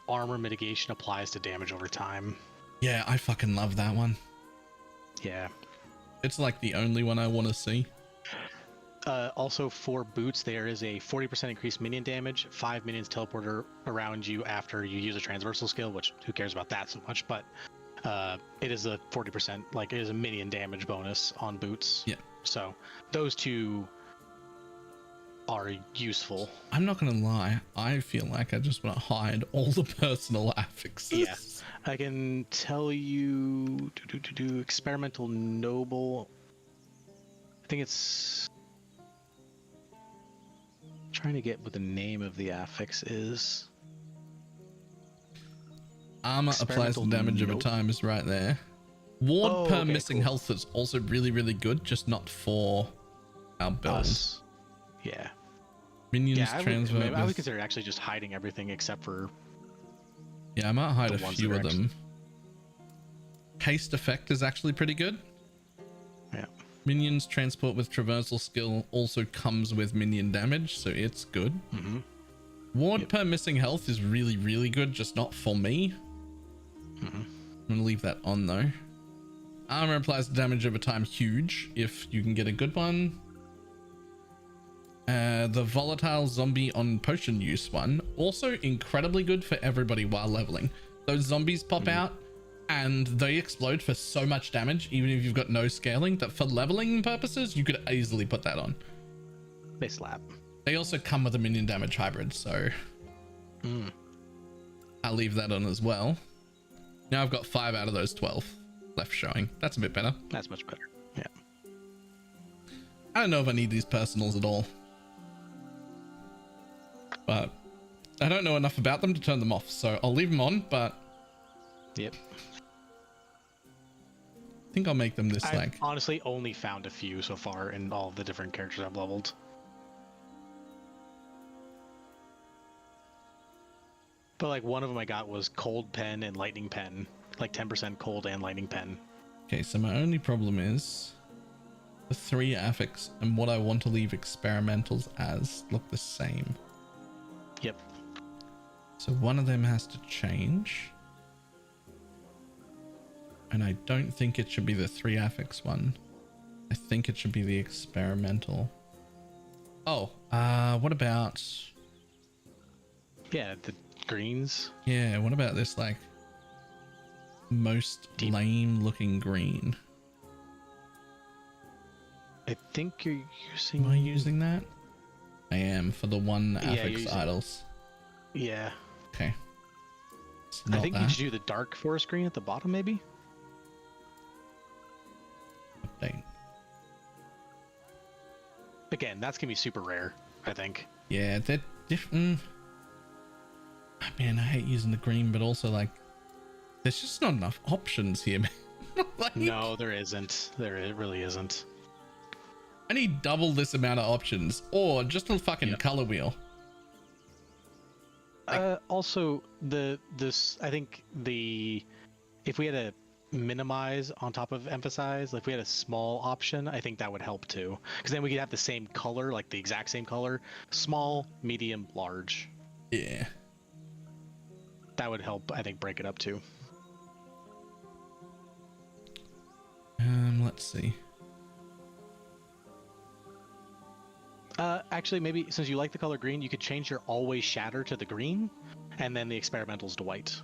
D: armor mitigation applies to damage over time.
A: Yeah, I fucking love that one.
D: Yeah.
A: It's like the only one I want to see.
D: Also for boots, there is a 40% increased minion damage, 5 minions teleport around you after you use a transversal skill, which who cares about that so much, but it is a 40%, like it is a minion damage bonus on boots.
A: Yeah.
D: So those two are useful.
A: I'm not gonna lie, I feel like I just want to hide all the personal affixes.
D: Yeah, I can tell you experimental noble. I think it's trying to get what the name of the affix is.
A: Armor applies the damage over time is right there. Ward per missing health is also really, really good, just not for our build.
D: Yeah.
A: Minions transfer.
D: I would consider actually just hiding everything except for.
A: Yeah, I might hide a few of them. Haste effect is actually pretty good.
D: Yeah.
A: Minions transport with traversal skill also comes with minion damage, so it's good.
D: Mm-hmm.
A: Ward per missing health is really, really good, just not for me.
D: Mm-hmm.
A: I'm gonna leave that on though. Armor applies damage over time, huge if you can get a good one. The volatile zombie on potion use one, also incredibly good for everybody while leveling. Those zombies pop out and they explode for so much damage, even if you've got no scaling, that for leveling purposes, you could easily put that on.
D: They slap.
A: They also come with a minion damage hybrid, so I'll leave that on as well. Now I've got 5 out of those 12 left showing. That's a bit better.
D: That's much better. Yeah.
A: I don't know if I need these personals at all, but I don't know enough about them to turn them off, so I'll leave them on, but
D: yep.
A: I think I'll make them this
D: I've honestly only found a few so far in all of the different characters I've leveled. But like one of them I got was cold pen and lightning pen, like 10% cold and lightning pen.
A: Okay, so my only problem is the 3 affix and what I want to leave experimentals as look the same.
D: Yep.
A: So one of them has to change. And I don't think it should be the 3 affix one. I think it should be the experimental. Oh, what about...
D: Yeah, the greens.
A: Yeah, what about this, like, most lame looking green?
D: I think you're using...
A: Am I using that? I am, for the 1 affix
D: using...
A: idols.
D: Yeah.
A: Okay.
D: I think you should do the dark forest green at the bottom, maybe?
A: Update.
D: Again, that's gonna be super rare, I think.
A: Yeah, they're different. Man, I hate using the green, but also like, there's just not enough options here, man. Like,
D: no, there isn't. It really isn't.
A: I need double this amount of options, or just a fucking color wheel. Like,
D: also, I think if we had a minimize on top of emphasize, like if we had a small option, I think that would help too, because then we could have the same color, like the exact same color, small, medium, large.
A: Yeah,
D: that would help, I think, break it up too.
A: Let's see.
D: Actually, maybe since you like the color green, you could change your always shatter to the green, and then the experimentals to white.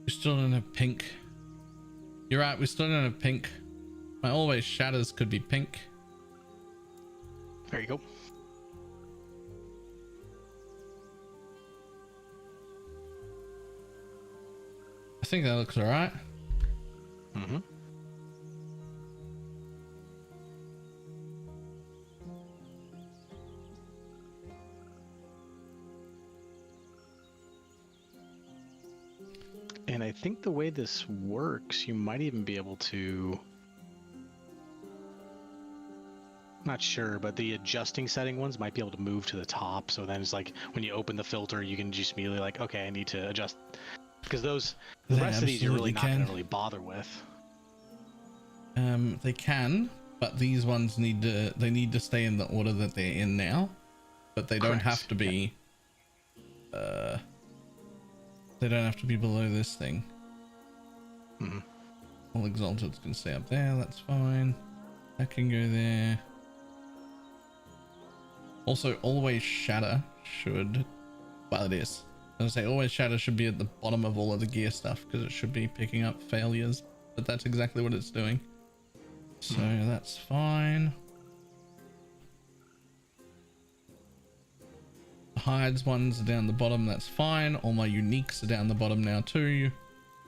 A: We still don't have pink. You're right, we still don't have pink. My always shatters could be pink.
D: There you go.
A: I think that looks alright.
D: Mm-hmm. And I think the way this works, you might even be able to... Not sure, but the adjusting setting ones might be able to move to the top. So then it's like when you open the filter, you can just immediately like, okay, I need to adjust. Because the rest of these you're really not going to really bother with.
A: They can, but these ones need to stay in the order that they're in now. But they don't have to be. They They don't have to be below this thing.
D: Mm-hmm.
A: All exalted can stay up there. That's fine. That can go there. Also, always shatter should, well, it is. I was gonna say always shatter should be at the bottom of all of the gear stuff because it should be picking up failures, but that's exactly what it's doing. So that's fine. Hides ones are down the bottom. That's fine. All my uniques are down the bottom now too,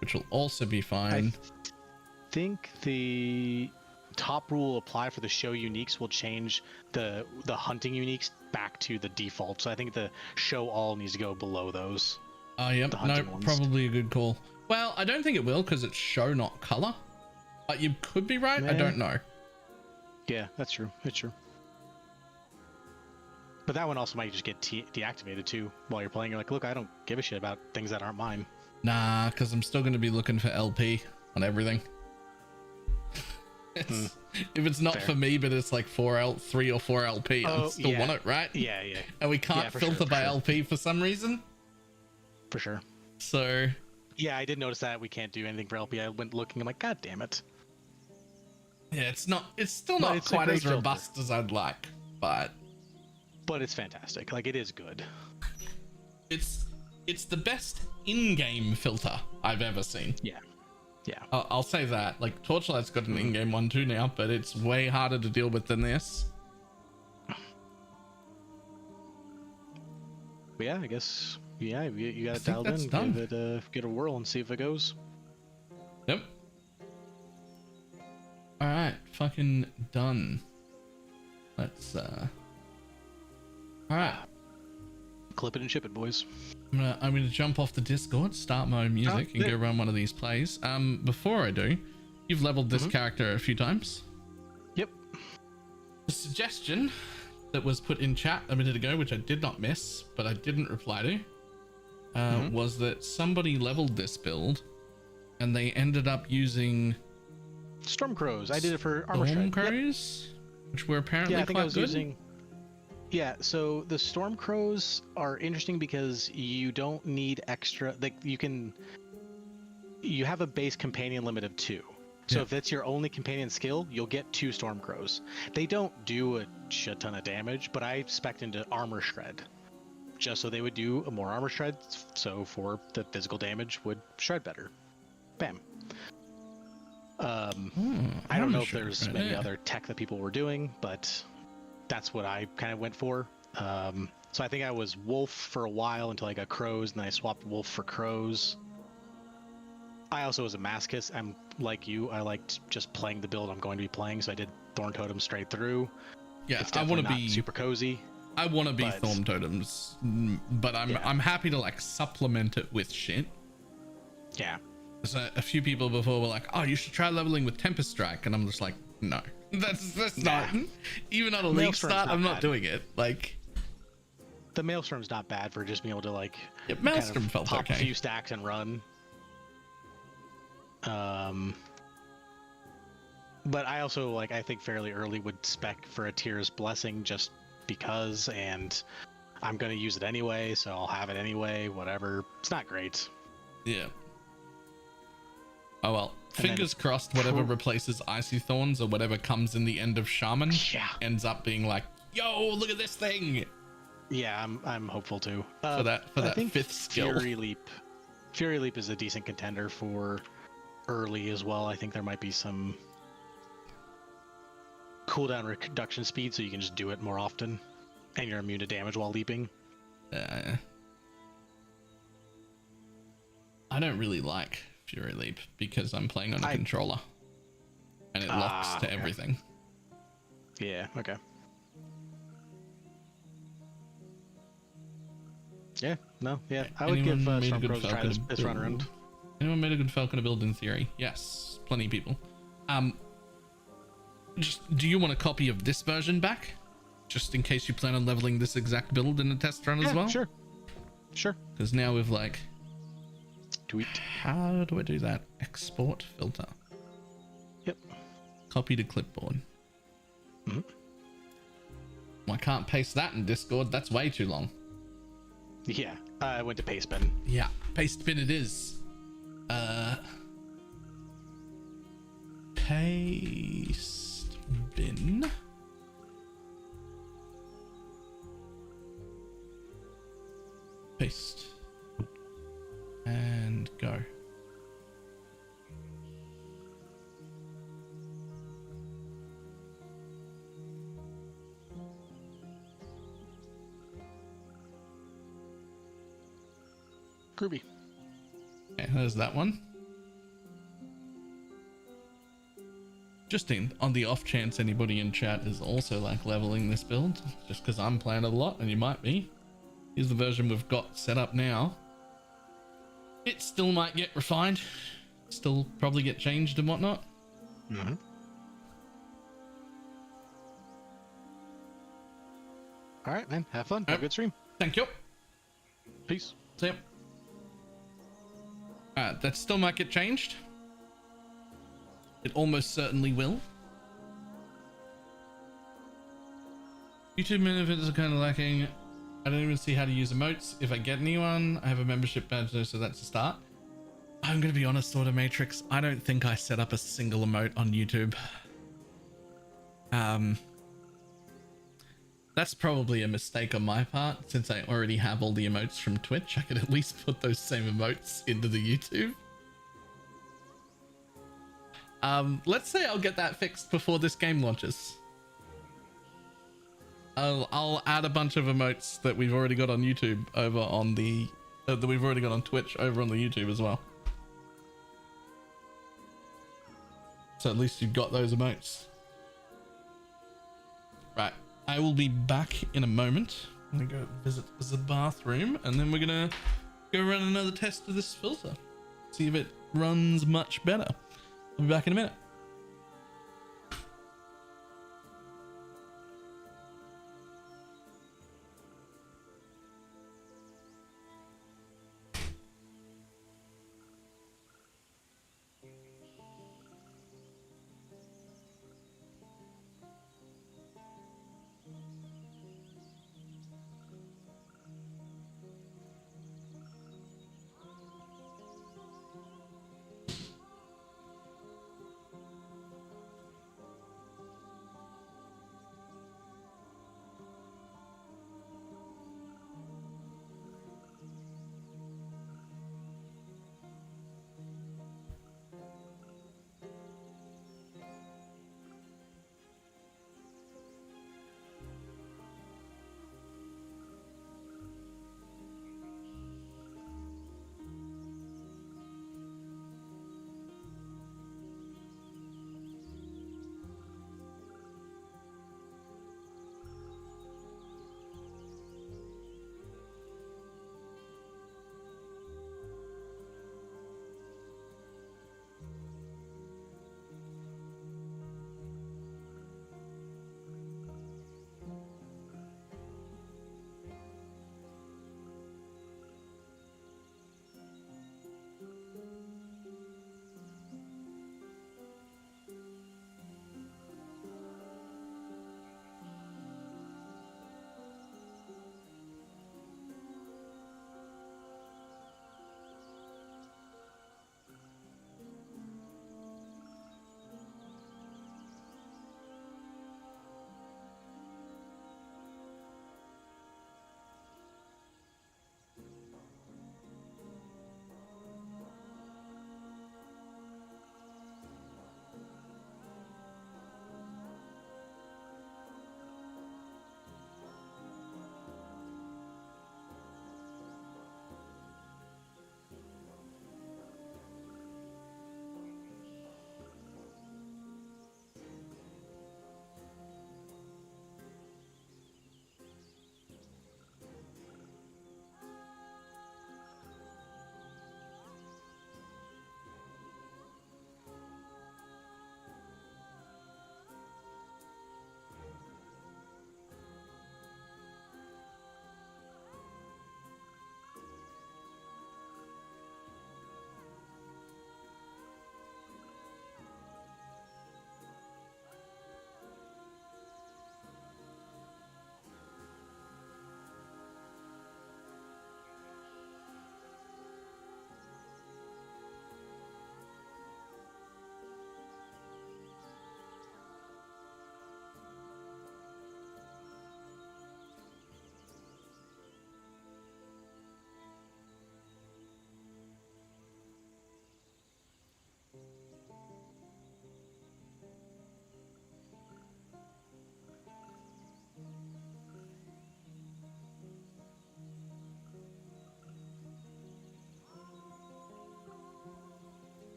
A: which will also be fine.
D: I think the top rule apply for the show uniques will change the hunting uniques back to the default. So I think the show all needs to go below those.
A: Yep. No, probably a good call. Well, I don't think it will because it's show not color. But you could be right. I don't know.
D: Yeah, that's true. It's true. But that one also might just get deactivated too while you're playing. You're like, look, I don't give a shit about things that aren't mine.
A: Nah, because I'm still going to be looking for LP on everything. If it's not for me, but it's like 3 or 4 LP, I still want it, right?
D: Yeah.
A: And we can't filter by LP for some reason.
D: For sure.
A: So.
D: Yeah, I did notice that we can't do anything for LP. I went looking. I'm like, God damn it.
A: Yeah, it's still not quite as robust as I'd like, but
D: it's fantastic. Like, it is good.
A: It's the best in-game filter I've ever seen.
D: Yeah.
A: I'll say that. Like, Torchlight's got an in-game one too now, but it's way harder to deal with than this.
D: But yeah, I guess you got it dialed in.
A: Done.
D: Give it get a whirl and see if it goes.
A: Yep. All right, fucking done. Let's all right.
D: Clip it and ship it, boys.
A: I'm gonna jump off the Discord, start my own music, and go run one of these plays. Before I do, you've leveled this character a few times.
D: Yep.
A: A suggestion that was put in chat a minute ago, which I did not miss, but I didn't reply to, was that somebody leveled this build, and they ended up using
D: Stormcrows. I did it for armor
A: Stormcrows, which were apparently
D: I think I was
A: good.
D: using. Yeah, so the Stormcrows are interesting because you don't need extra. Like, you have a base companion limit of 2. So if that's your only companion skill, you'll get 2 Stormcrows. They don't do a shit ton of damage, but I spec'd into armor shred, just so they would do a more armor shred. So for the physical damage, would shred better. Bam. I don't know if there's many other tech that people were doing, but that's what I kind of went for. So I think I was wolf for a while until I got crows, and then I swapped wolf for crows. I also was a masochist. I'm like you. I liked just playing the build I'm going to be playing, so I did Thorn Totem straight through.
A: Yeah,
D: I want to be super cozy.
A: I want to be Thorn Totems, but I'm happy to like supplement it with shit.
D: Yeah.
A: So a few people before were like, "Oh, you should try leveling with Tempest Strike," and I'm just like, "No, that's not even on a league start. I'm not doing it." Like,
D: the Maelstrom's not bad for just being able to like
A: Maelstrom felt
D: pop
A: okay.
D: a few stacks and run. But I also I think fairly early would spec for a Tyr's Blessing just because, and I'm gonna use it anyway, so I'll have it anyway. Whatever. It's not great.
A: Yeah. Oh well. Fingers crossed. Whatever replaces Icy Thorns or whatever comes in the end of Shaman ends up being like, "Yo, look at this thing."
D: Yeah, I'm hopeful too.
A: For that fifth skill.
D: Fury Leap is a decent contender for early as well. I think there might be some cooldown reduction speed, so you can just do it more often, and you're immune to damage while leaping.
A: I don't really like Fury Leap because I'm playing on a controller, and it locks to everything.
D: Yeah. Okay. Yeah. No. Yeah. I would give Stormcrows a try this run around.
A: Anyone made a good Falconer build in theory? Yes, plenty of people. Just, do you want a copy of this version back, just in case you plan on leveling this exact build in a test run as well?
D: Sure.
A: Because now we've like,
D: tweet.
A: How do I do that? Export filter.
D: Yep.
A: Copy to clipboard. Well, I can't paste that in Discord. That's way too long.
D: Yeah, I went to paste bin.
A: Yeah, paste bin it is. Paste bin. Paste. And go.
D: Groovy.
A: Okay, there's that one. Just on the off chance anybody in chat is also like leveling this build, just because I'm playing it a lot and you might be. Here's the version we've got set up now. It still might get refined, still probably get changed and whatnot.
D: Mm-hmm. All right, man. Have fun. Have a good stream.
A: Thank you.
D: Peace.
A: See ya. That still might get changed. It almost certainly will. YouTube benefits are kind of lacking. I don't even see how to use emotes. If I get anyone, I have a membership badge though, so that's a start. I'm gonna be honest, Automatrix, I don't think I set up a single emote on YouTube. That's probably a mistake on my part, since I already have all the emotes from Twitch. I could at least put those same emotes into the YouTube. Let's say I'll get that fixed before this game launches. I'll add a bunch of emotes that we've already got on YouTube over on the that we've already got on Twitch over on the YouTube as well. So at least you've got those emotes. Right, I will be back in a moment. I'm gonna go visit the bathroom, and then we're gonna go run another test of this filter, see if it runs much better. I'll be back in a minute.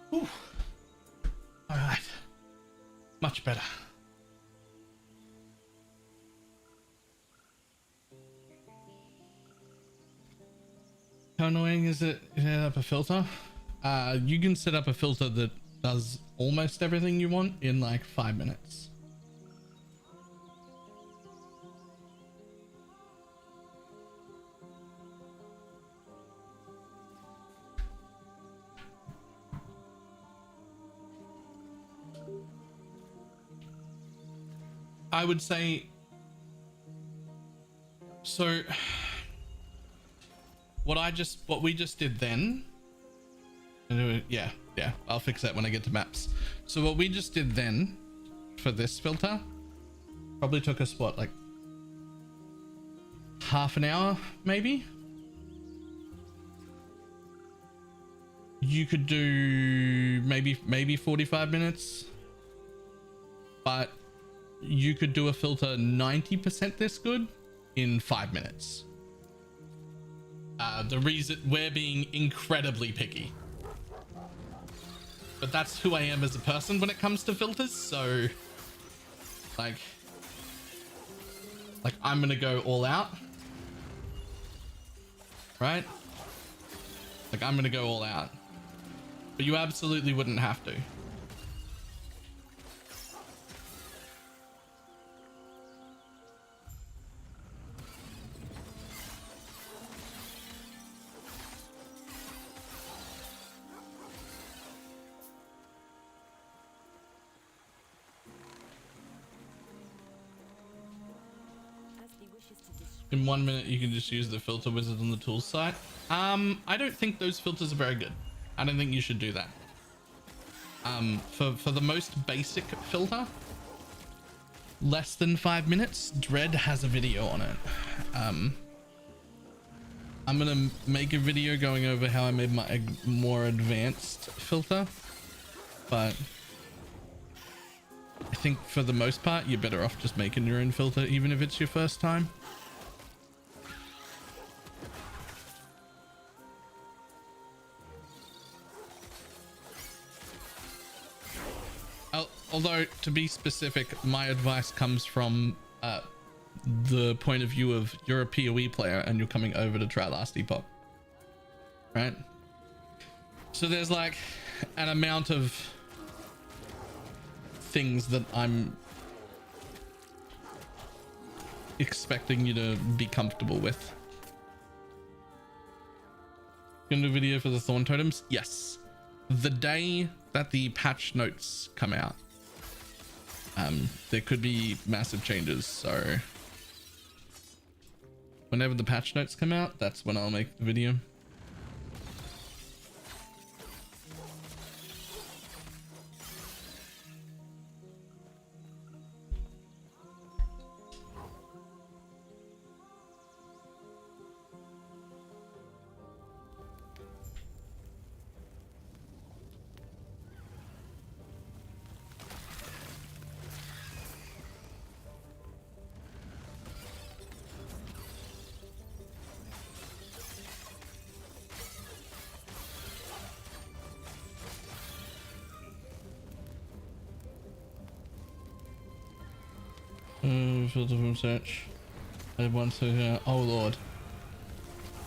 A: Whew. All right. Much better. How annoying is it to set up a filter? You can set up a filter that does almost everything you want in like 5 minutes. I would say, so what we just did then, yeah, I'll fix that when I get to maps. So what we just did then for this filter probably took us what, like half an hour maybe. You could do maybe 45 minutes, but you could do a filter 90% this good in 5 minutes. The reason we're being incredibly picky, but that's who I am as a person when it comes to filters. So like I'm gonna go all out, right? Like I'm gonna go all out, but you absolutely wouldn't have to. In 1 minute, you can just use the filter wizard on the tools site. I don't think those filters are very good. I don't think you should do that. For the most basic filter, less than 5 minutes, Dread has a video on it. I'm gonna make a video going over how I made my more advanced filter, but I think for the most part, you're better off just making your own filter, even if it's your first time. Although, to be specific, my advice comes from the point of view of you're a PoE player and you're coming over to try Last Epoch, right? So there's like an amount of things that I'm expecting you to be comfortable with. Gonna do a video for the Thorn Totems? Yes. The day that the patch notes come out, there could be massive changes, so whenever the patch notes come out, that's when I'll make the video. Filter from search. I want to. Oh lord.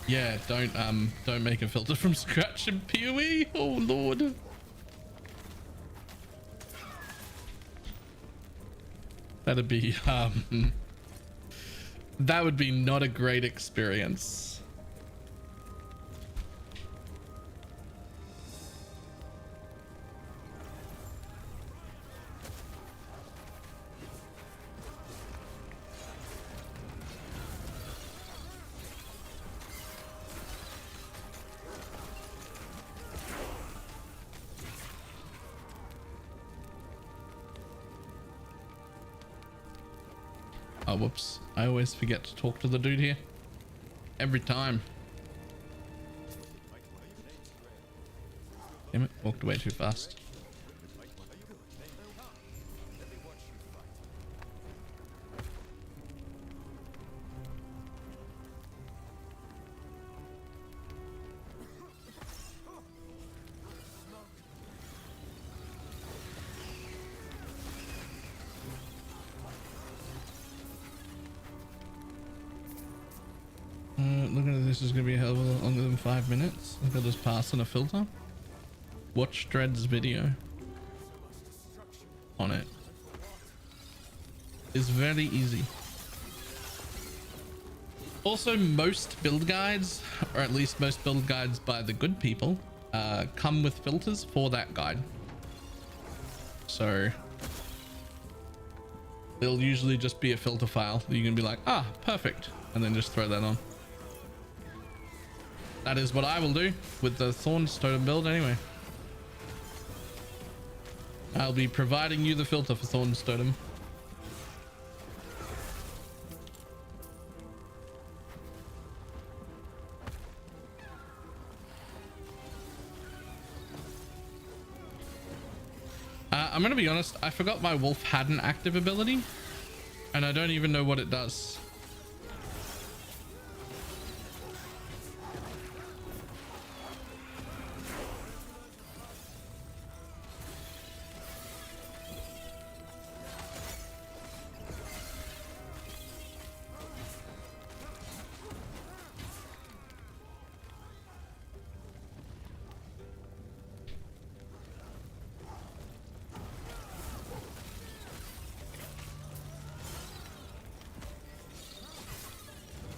A: Yeah, don't make a filter from scratch in PoE. Oh lord. That'd be that would be not a great experience. Oh, whoops. I always forget to talk to the dude here. Every time. Damn it, walked away too fast. looking at this is going to be a hell of a lot longer than 5 minutes. Look at this pass on a filter. Watch Dread's video on it. It's very easy. Also, most build guides, or at least most build guides by the good people, come with filters for that guide. So there'll usually just be a filter file that you can be like, ah, perfect, and then just throw that on. That is what I will do with the Thorns Totem build anyway. I'll be providing you the filter for Thorns Totem. I'm gonna be honest, I forgot my wolf had an active ability and I don't even know what it does.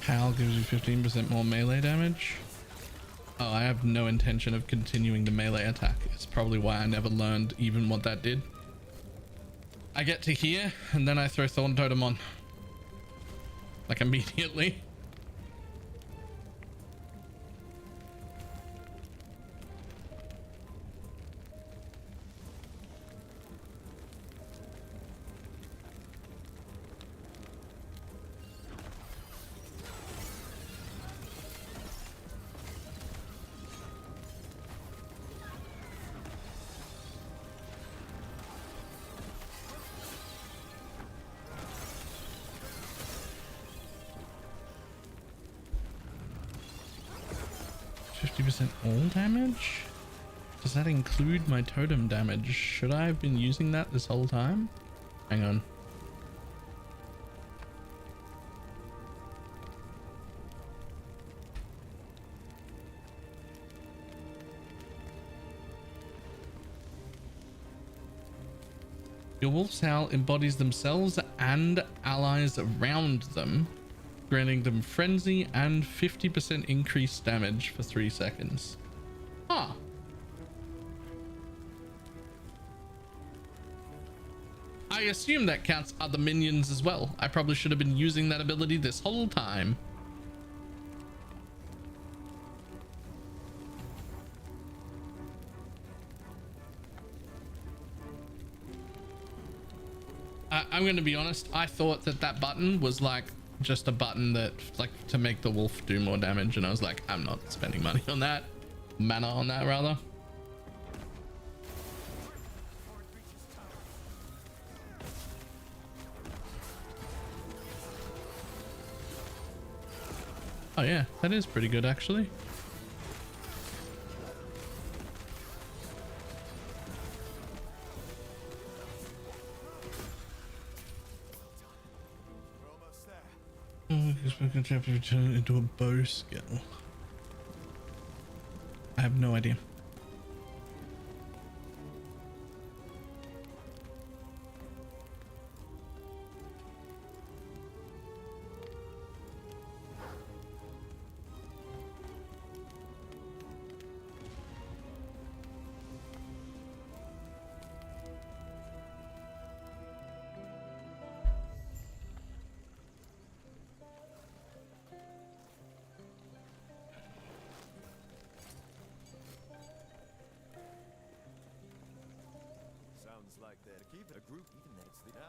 A: Hal gives you 15% more melee damage. Oh, I have no intention of continuing the melee attack. It's probably why I never learned even what that did. I get to here and then I throw Thorn Totem on. Like immediately. All damage? Does that include my totem damage? Should I have been using that this whole time? Hang on. Your wolf's howl embodies themselves and allies around them, granting them frenzy and 50% increased damage for 3 seconds. Huh. I assume that counts other minions as well. I probably should have been using that ability this whole time. I'm going to be honest. I thought that that button was like just a button that like to make the wolf do more damage, and I was like, I'm not spending money on that, mana on that rather. Oh yeah, that is pretty good actually. Into a bow skill. I have no idea.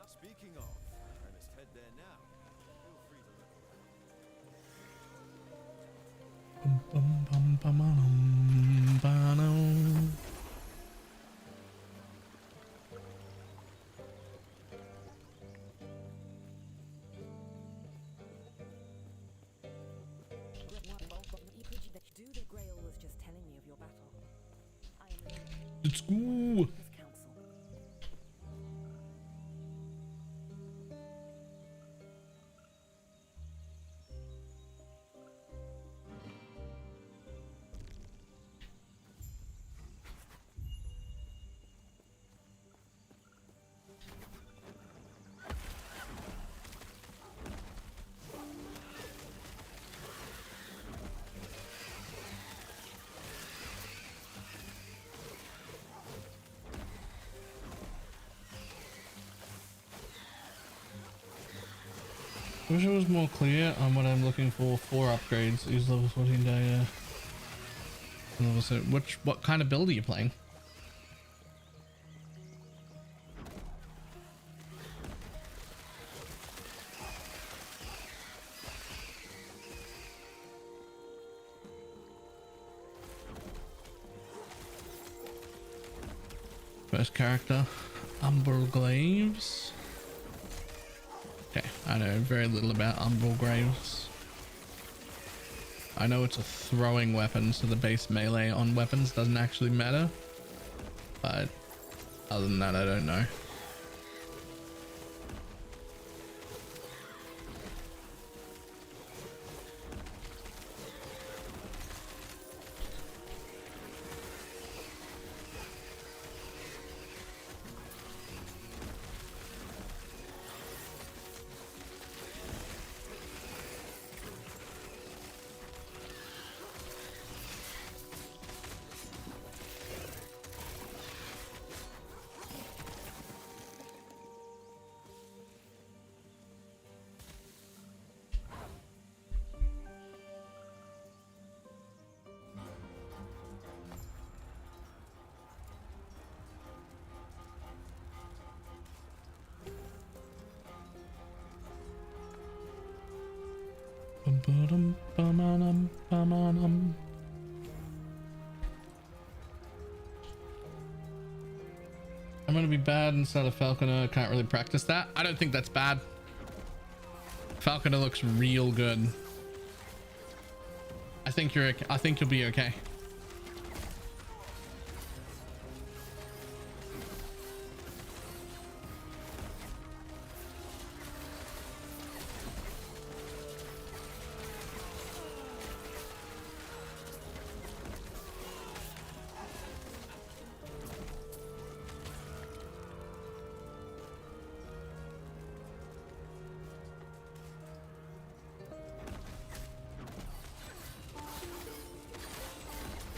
E: Speaking of, I must head there now. Feel free to
F: do the Grail was just telling me of your battle.
A: Let's go. I wish it was more clear on what I'm looking for upgrades. Use level 14 data. So what kind of build are you playing? First character, Umbral Glaives. Okay, I know very little about Umbral Graves. I know it's a throwing weapon, so the base melee on weapons doesn't actually matter. But other than that, I don't know. I'm gonna be bad instead of Falconer. Can't really practice that. I don't think that's bad. Falconer looks real good. I think you're okay. I think you'll be okay.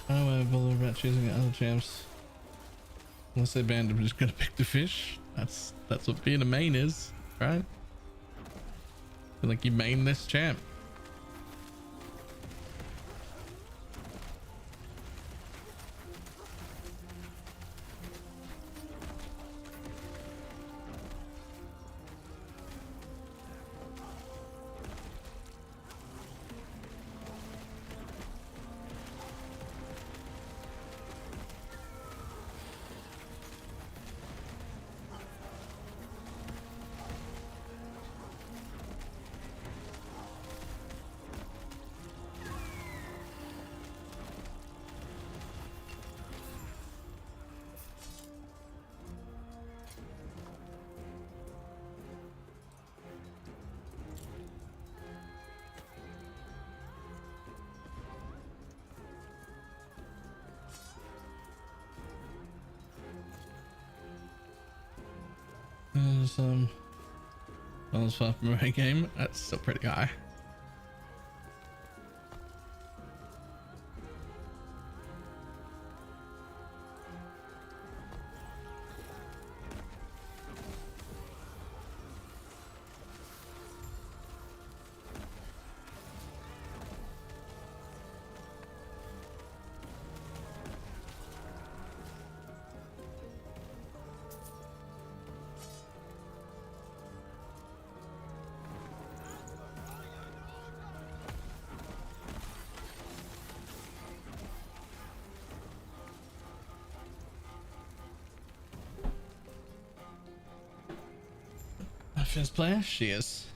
A: I don't know why about choosing other champs. Unless they banned, I'm just gonna pick the fish. That's what being a main is, right? Feel like you main this champ. That was far from my game. That's still pretty high. First player, she is.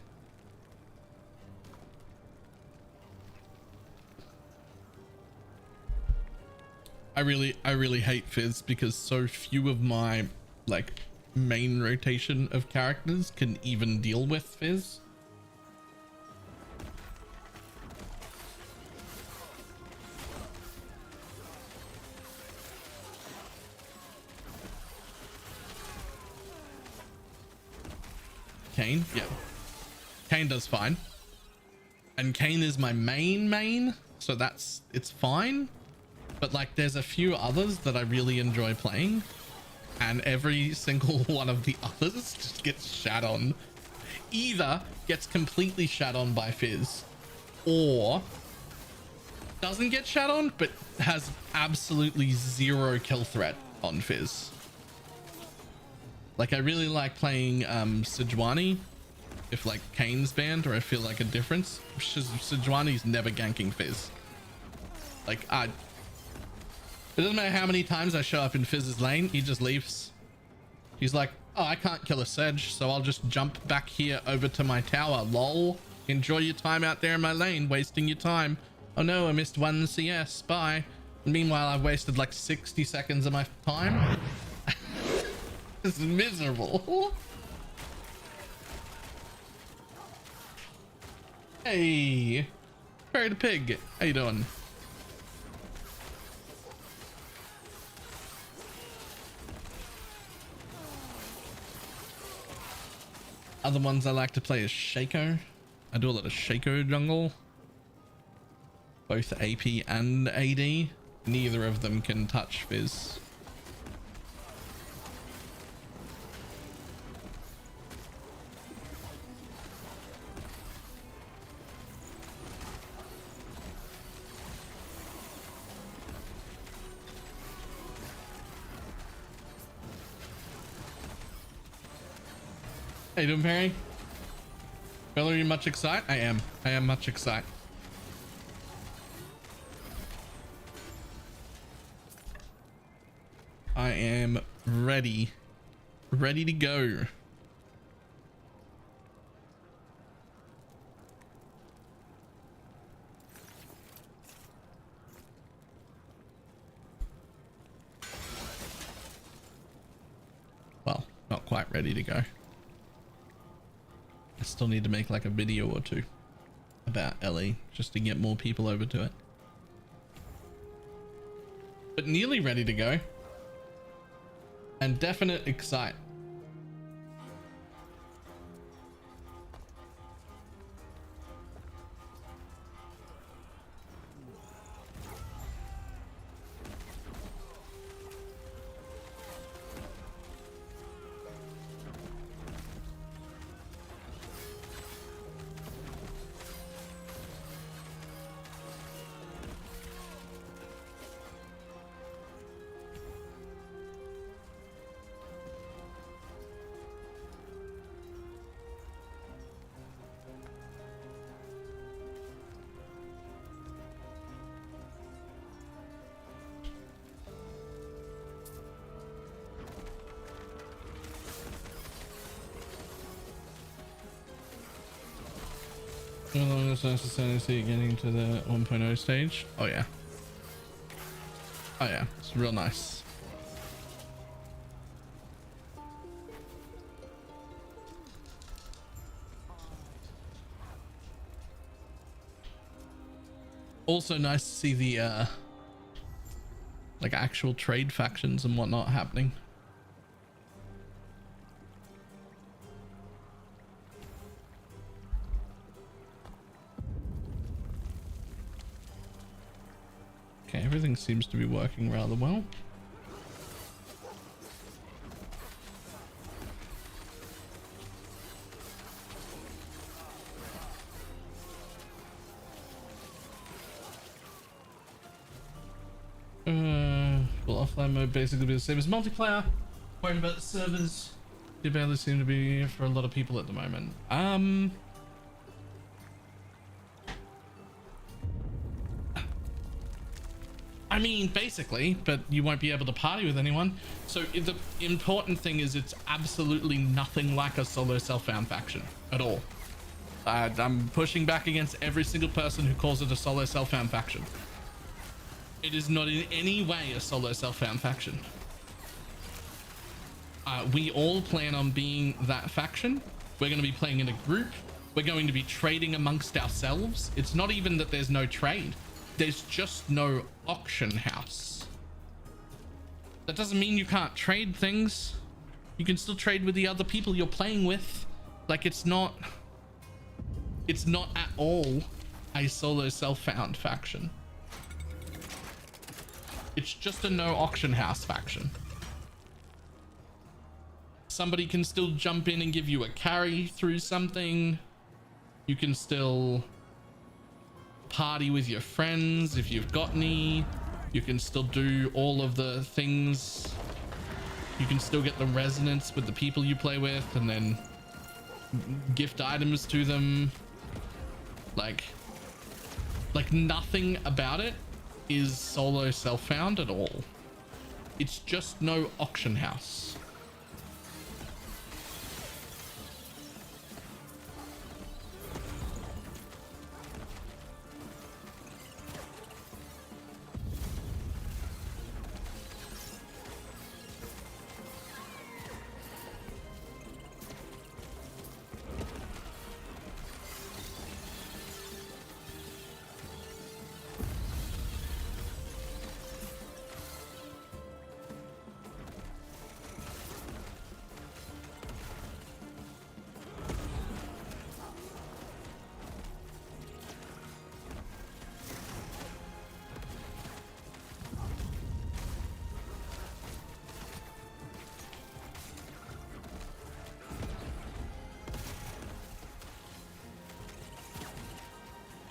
A: I really hate Fizz because so few of my like main rotation of characters can even deal with Fizz. Kane, yeah. Kane does fine. And Kane is my main, so it's fine. But like there's a few others that I really enjoy playing, and every single one of the others just gets shat on either gets completely shat on by Fizz, or doesn't get shat on but has absolutely zero kill threat on Fizz. Like, I really like playing Sejuani if like Kane's banned, or I feel like a difference. Sejuani's never ganking Fizz. Like, it doesn't matter how many times I show up in Fizz's lane, he just leaves. He's like, oh, I can't kill a Sedge, so I'll just jump back here over to my tower. Lol. Enjoy your time out there in my lane, wasting your time. Oh no, I missed 1 CS. Bye. And meanwhile, I've wasted like 60 seconds of my time. It's miserable. Hey, Barry the Pig, how you doing? Other ones I like to play is Shaco. I do a lot of Shaco jungle. Both AP and AD. Neither of them can touch Fizz. How you doing, Perry? Bill, are you much excited? I am much excited. I am ready to go. Well, not quite ready to go. I still need to make like a video or two about Ellie just to get more people over to it. But nearly ready to go. And definite excite. No longer necessarily see it getting to the 1.0 stage. Oh yeah. Oh yeah, it's real nice. Also nice to see the like actual trade factions and whatnot happening. Okay, everything seems to be working rather well. Well, offline mode basically be the same as multiplayer. Worried about the servers. They barely seem to be for a lot of people at the moment. I mean, basically, but you won't be able to party with anyone. So the important thing is it's absolutely nothing like a solo self-found faction at all. I'm pushing back against every single person who calls it a solo self-found faction. It is not in any way a solo self-found faction. We all plan on being that faction. We're going to be playing in a group. We're going to be trading amongst ourselves. It's not even that there's no trade. There's just no auction house. That doesn't mean you can't trade things. You can still trade with the other people you're playing with. Like, it's not at all a solo self-found faction. It's just a no auction house faction. somebody can still jump in and give you a carry through something. You can still party with your friends if you've got any. You can still do all of the things. You can still get the resonance with the people you play with and then gift items to them. Like nothing about it is solo self-found at all. It's just no auction house.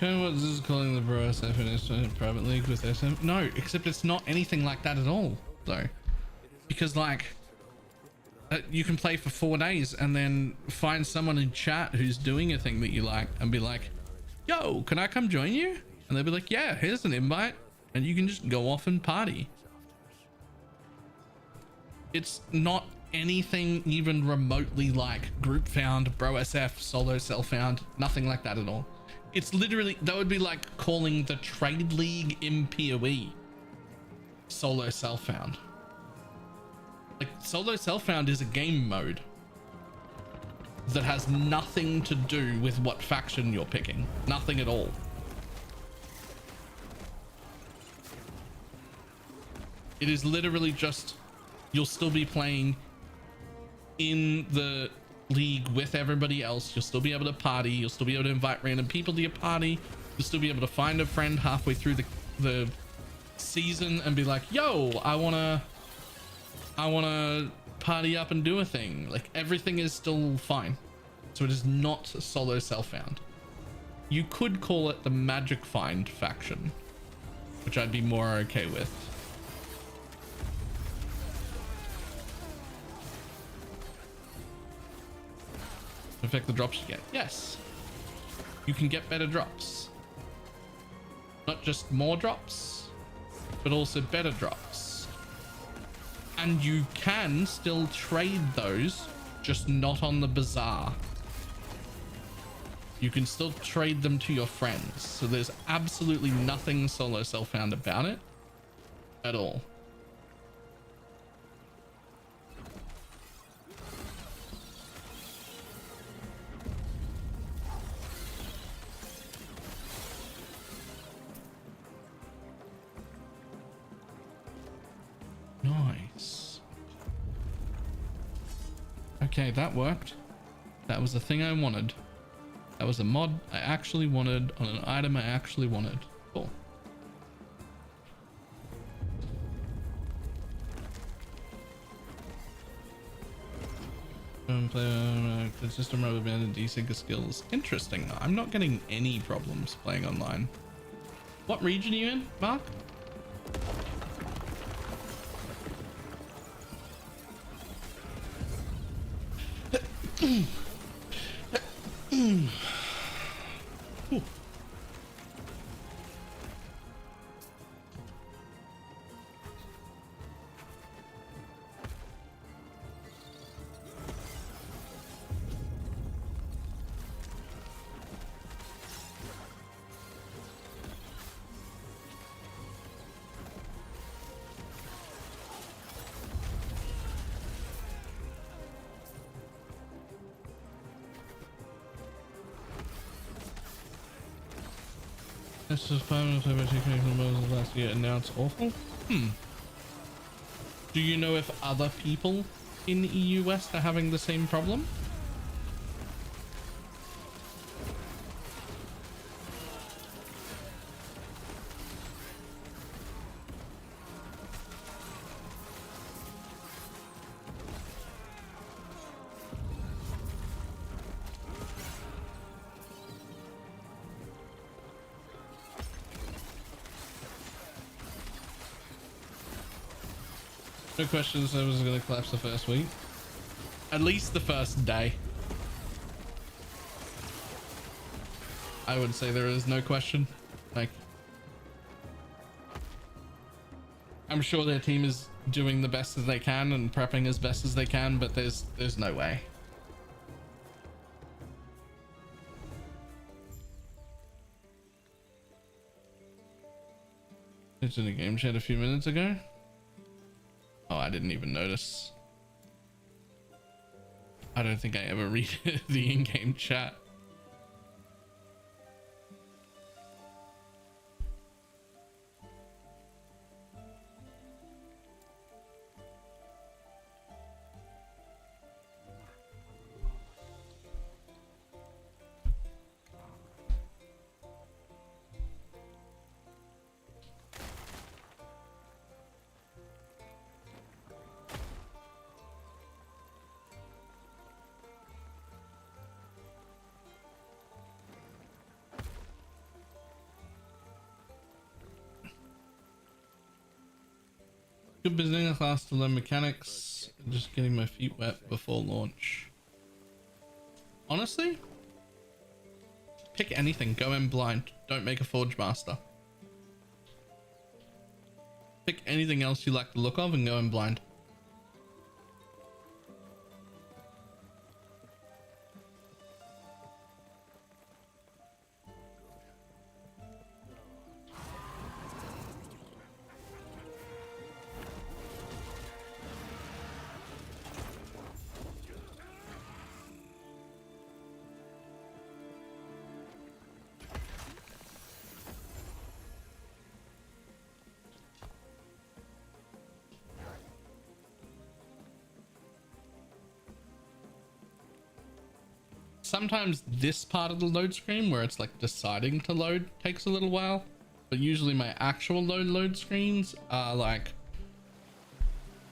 A: What this is calling the Bro SF in a private league with SM? No, except it's not anything like that at all, though. Because like, you can play for 4 days and then find someone in chat who's doing a thing that you like and be like, yo, can I come join you? And they'll be like, yeah, here's an invite. And you can just go off and party. It's not anything even remotely like group found, Bro SF, solo self found, nothing like that at all. It's literally, that would be like calling the trade league in PoE solo self found. Like solo self found is a game mode that has nothing to do with what faction you're picking. Nothing at all. It is literally just, you'll still be playing in the league with everybody else. You'll still be able to party. You'll still be able to invite random people to your party. You'll still be able to find a friend halfway through the season and be like, yo, I wanna party up and do a thing. Like everything is still fine. So it is not solo self-found. You could call it the Magic Find faction, which I'd be more okay with. Affect the drops you get. Yes, you can get better drops, not just more drops, but also better drops, and you can still trade those, just not on the bazaar. You can still trade them to your friends, so there's absolutely nothing solo self-found about it at all. Nice. Okay, that worked. That was the thing I wanted. That was a mod I actually wanted on an item I actually wanted. Cool. The system rubber band and desync skills. Interesting. I'm not getting any problems playing online. What region are you in, Mark? Ooh. This is 5 minutes from last year and now it's awful. Do you know if other people in EU West are having the same problem? No question, the servers are going to collapse the first week. At least the first day. I would say there is no question. Like, I'm sure their team is doing the best as they can and prepping as best as they can, but there's no way. It's in a game chat a few minutes ago. Oh, I didn't even notice. I don't think I ever read the in-game chat. Good beginner class to learn mechanics. Just getting my feet wet before launch. Honestly, pick anything. Go in blind. Don't make a forge master. Pick anything else you like the look of and go in blind. Sometimes this part of the load screen where it's like deciding to load takes a little while, but usually my actual load screens are like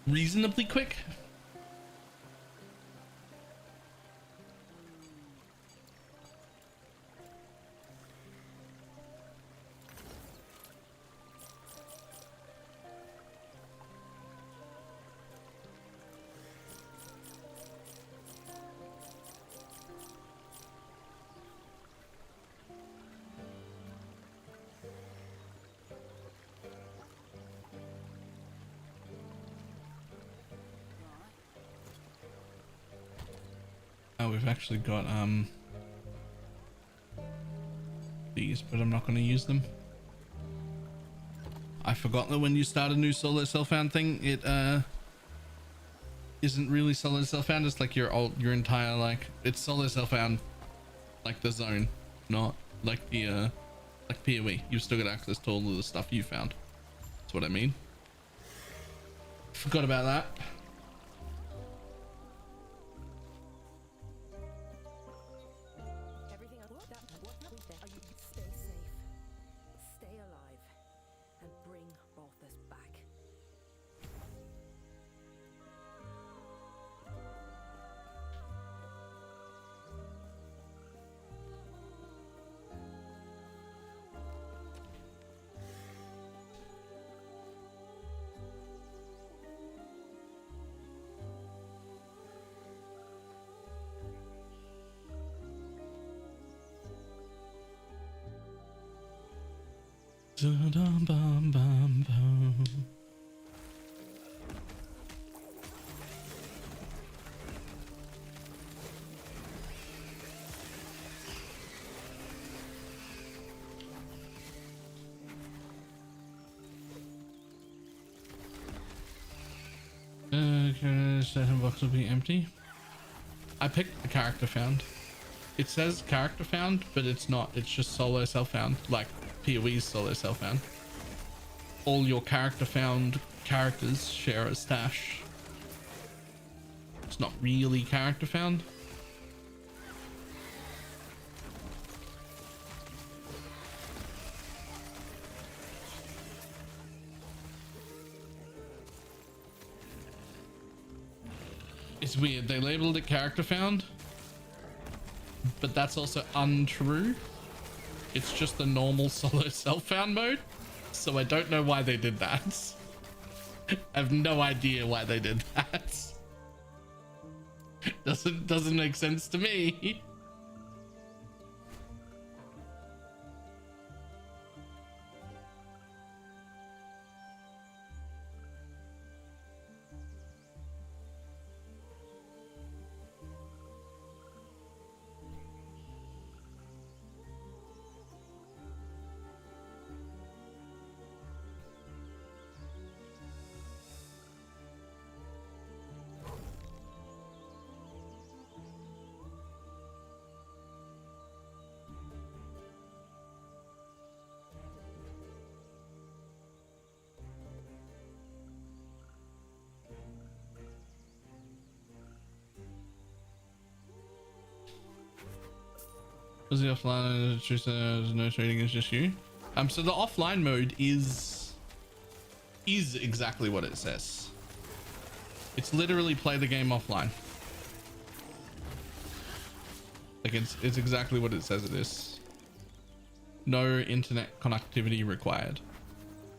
A: reasonably quick. Oh, we've actually got these, but I'm not going to use them. I forgot that when you start a new solo self-found thing, it isn't really solo self-found. It's like your entire, like, it's solo self-found like the zone, not like the like PoE. You've still got access to all of the stuff you found. That's what I mean. Forgot about that.
F: Stay safe, stay alive, and bring Balthus back.
A: Second box will be empty. I picked the character found. It says character found, but it's not. It's just solo self found, like PoE's solo self found. All your character found characters share a stash. It's not really character found. It's weird. They labeled it character found, but that's also untrue. It's just the normal solo self found mode. So I don't know why they did that. I have no idea why they did that. Doesn't make sense to me. Was the offline says no trading is just you? So the offline mode is exactly what it says. It's literally play the game offline. Like it's exactly what it says it is. No internet connectivity required.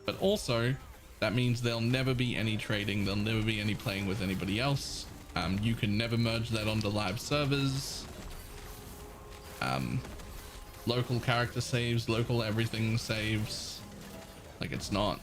A: But also that means there'll never be any trading, there'll never be any playing with anybody else. You can never merge that onto live servers. Local character saves, local everything saves. Like it's not.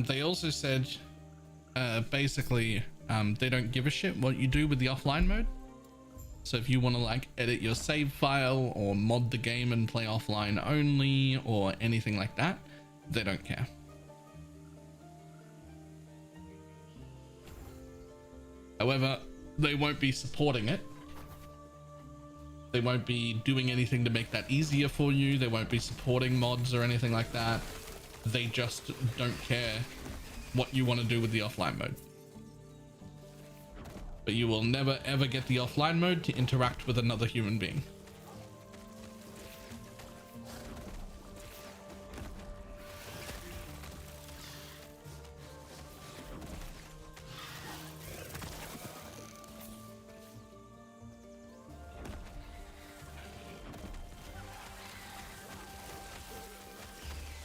A: They also said basically they don't give a shit what you do with the offline mode. So if you want to like edit your save file or mod the game and play offline only or anything like that, they don't care. However, they won't be supporting it. They won't be doing anything to make that easier for you. They won't be supporting mods or anything like that. They just don't care what you want to do with the offline mode. But you will never ever get the offline mode to interact with another human being.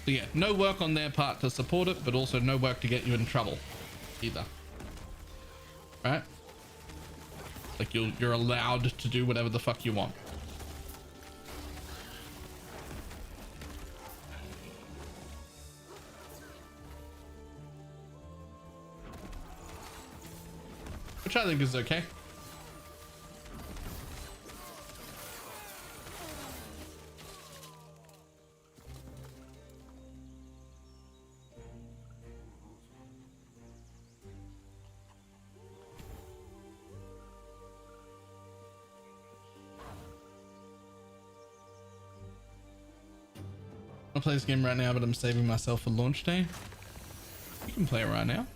A: So yeah, no work on their part to support it, but also no work to get you in trouble either. Right? Like you're allowed to do whatever the fuck you want. Which I think is okay. I'll play this game right now, but I'm saving myself for launch day. You can play it right now.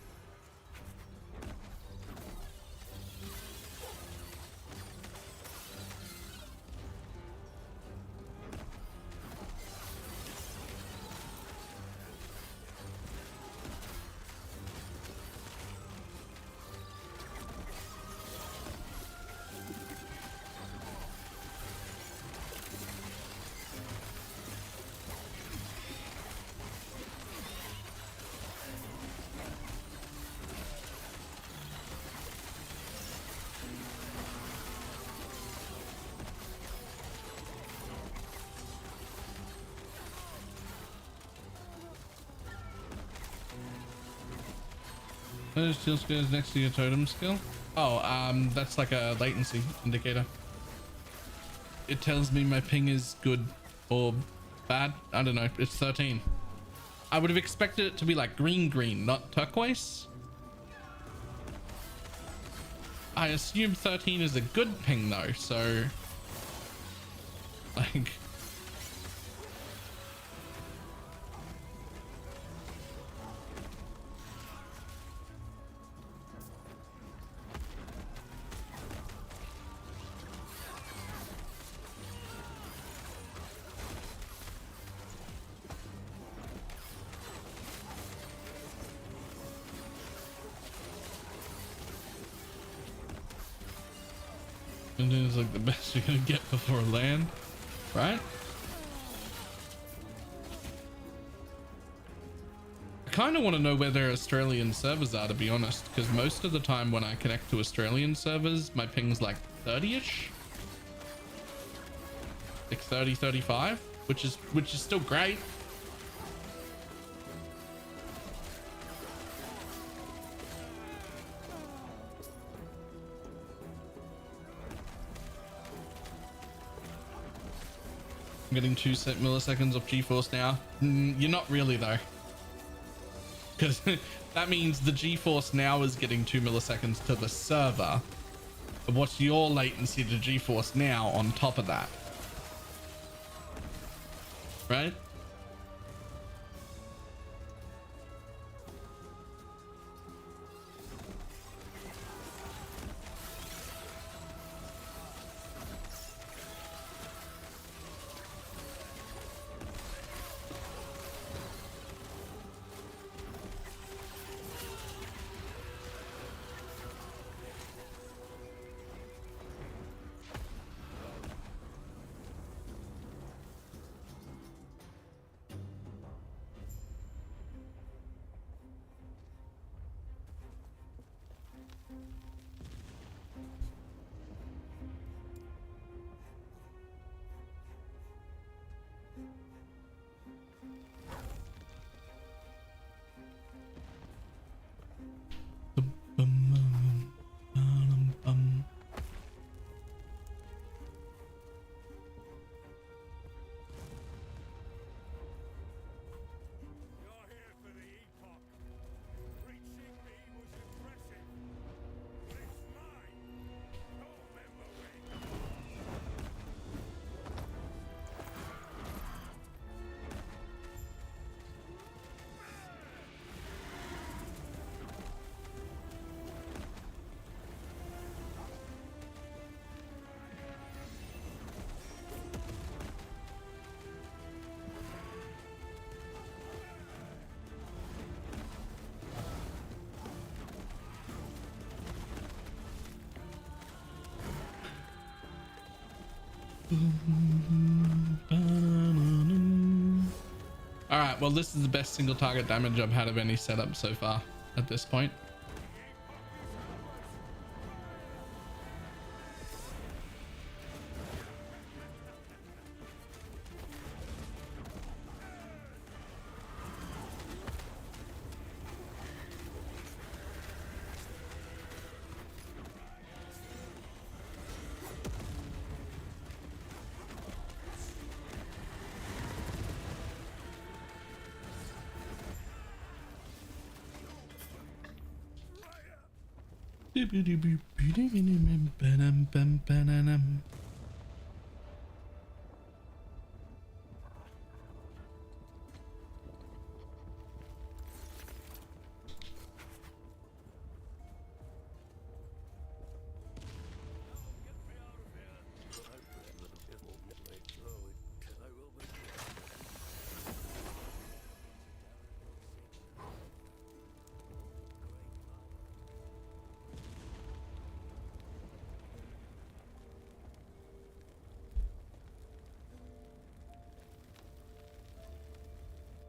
A: Those skill squares next to your totem skill. Oh, that's like a latency indicator. It tells me my ping is good or bad. I don't know. It's 13. I would have expected it to be like green, not turquoise. I assume 13 is a good ping though, so like And then it's like the best you're gonna get before land, right? I kind of want to know where their Australian servers are, to be honest, because most of the time when I connect to Australian servers, my ping's like 30-ish, like 30, 35, which is still great. I'm getting 2 milliseconds of GeForce now. You're not really though, because that means the GeForce now is getting 2 milliseconds to the server. But what's your latency to GeForce now on top of that? Right?
E: You're here for the epoch. Reaching me was impressive. But it's mine. No member wing.
A: All right, well, this is the best single target damage I've had of any setup so far at this point.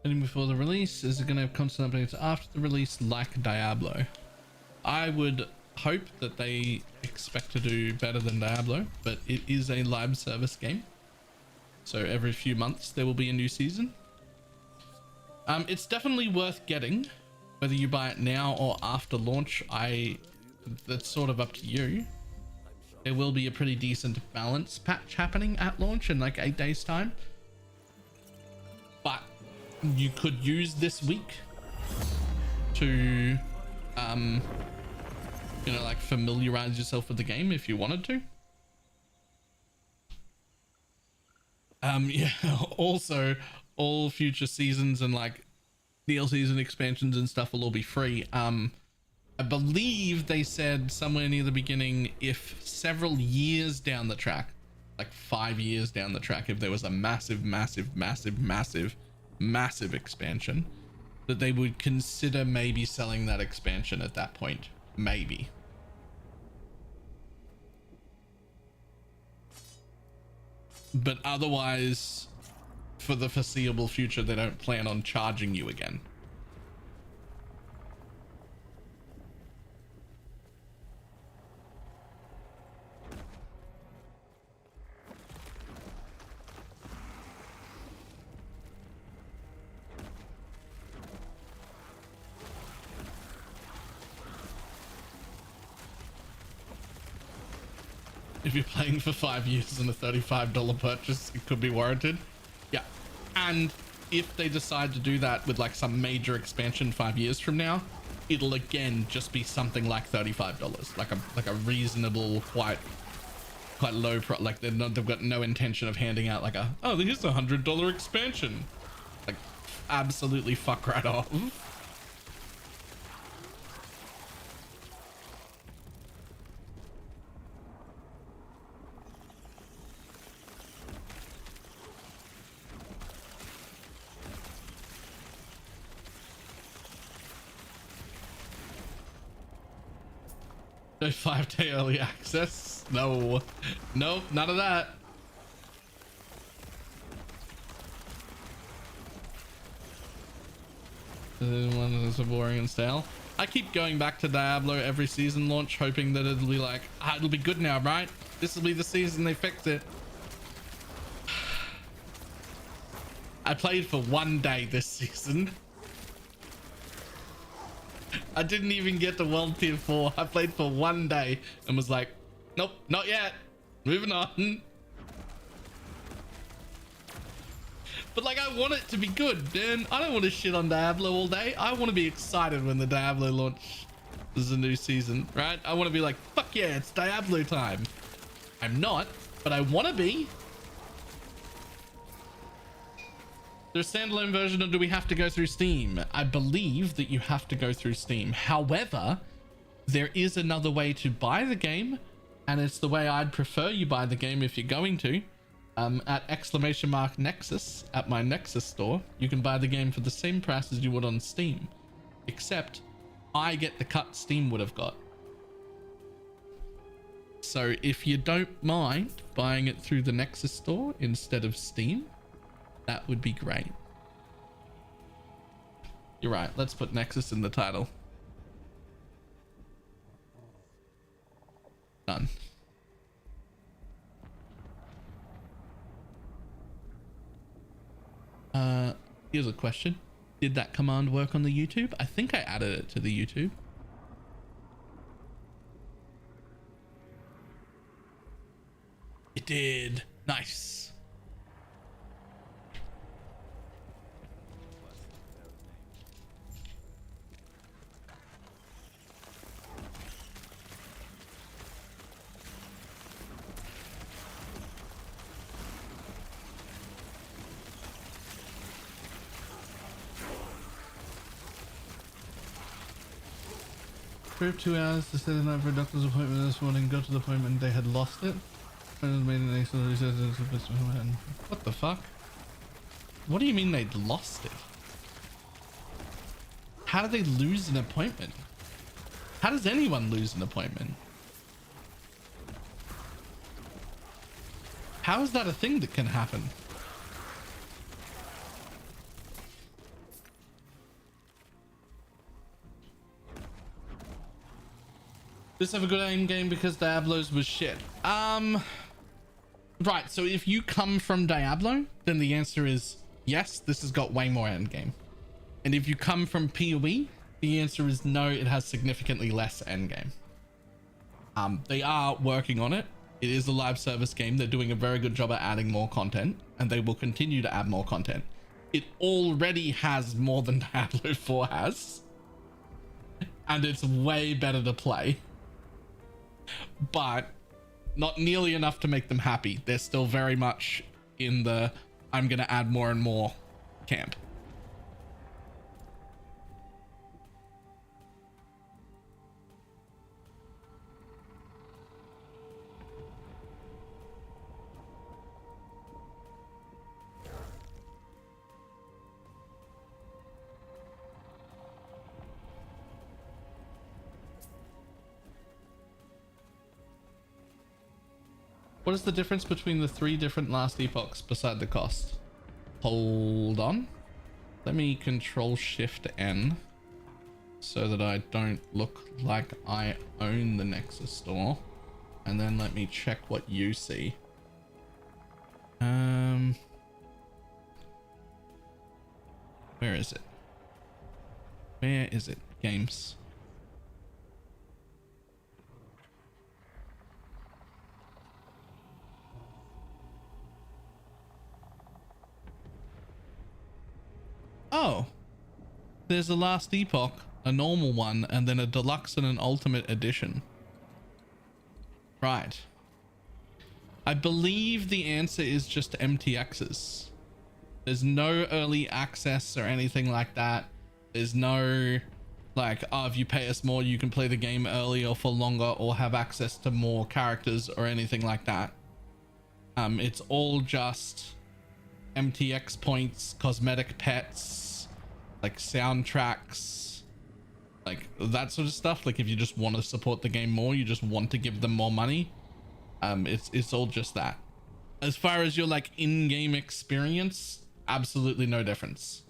A: And before the release, is it going to have constant updates after the release like Diablo? I would hope that they expect to do better than Diablo, but it is a live service game. So every few months there will be a new season. It's definitely worth getting, whether you buy it now or after launch. That's sort of up to you. There will be a pretty decent balance patch happening at launch in like 8 days time. But you could use this week to you know, like familiarize yourself with the game if you wanted to. Yeah, also all future seasons and like DLCs and expansions and stuff will all be free. I believe they said somewhere near the beginning, if several years down the track, like 5 years down the track, if there was a massive expansion, that they would consider maybe selling that expansion at that point. Maybe. but otherwise, for the foreseeable future, they don't plan on charging you again. If you're playing for 5 years and a $35 purchase, it could be warranted. Yeah. And if they decide to do that with like some major expansion 5 years from now, it'll again just be something like $35, like a reasonable, quite low like they've got no intention of handing out like oh, here's a $100 expansion. Like, absolutely fuck right off. No 5-day early access. No, nope, none of that. One is so boring and stale. I keep going back to Diablo every season launch, hoping that it'll be like, it'll be good now, right? This will be the season they fix it. I played for 1 day this season. I didn't even get to World Tier 4. I played for 1 day and was like, nope, not yet. Moving on. But like, I want it to be good, man. I don't want to shit on Diablo all day. I want to be excited when the Diablo launch is a new season, right? I want to be like, fuck yeah, it's Diablo time. I'm not, but I want to be. There's a standalone version, or do we have to go through Steam? I believe that you have to go through Steam. However, there is another way to buy the game, and it's the way I'd prefer you buy the game if you're going to. At !Nexus, at my Nexus store, you can buy the game for the same price as you would on Steam, except I get the cut Steam would have got. So if you don't mind buying it through the Nexus store instead of Steam, that would be great. You're right. Let's put Nexus in the title. Done. Here's a question. Did that command work on the YouTube? I think I added it to the YouTube. It did. Nice. Drove 2 hours to set in for a doctor's appointment this morning. Got to the appointment, they had lost it. What the fuck? What do you mean they'd lost it? How do they lose an appointment? How does anyone lose an appointment? How is that a thing that can happen? Just have a good end game because Diablo's was shit. Right, so if you come from Diablo, then the answer is yes, this has got way more end game. And if you come from PoE, the answer is no, it has significantly less end game. They are working on it. It is a live service game. They're doing a very good job at adding more content, and they will continue to add more content. It already has more than Diablo 4 has, and it's way better to play. But not nearly enough to make them happy. They're still very much in the I'm gonna add more and more camp. What is the difference between the 3 different last epochs beside the cost? Hold on. Let me control shift N so that I don't look like I own the Nexus store. And then let me check what you see. Where is it? Where is it? Games. Oh, there's a last epoch, a normal one, and then a deluxe and an ultimate edition. Right. I believe the answer is just MTXs. There's no early access or anything like that. There's no like, oh, if you pay us more, you can play the game early or for longer or have access to more characters or anything like that. It's all just MTX points, cosmetic pets, like soundtracks, like that sort of stuff. Like if you just want to support the game more, you just want to give them more money. It's all just that. As far as your like in-game experience, absolutely no difference.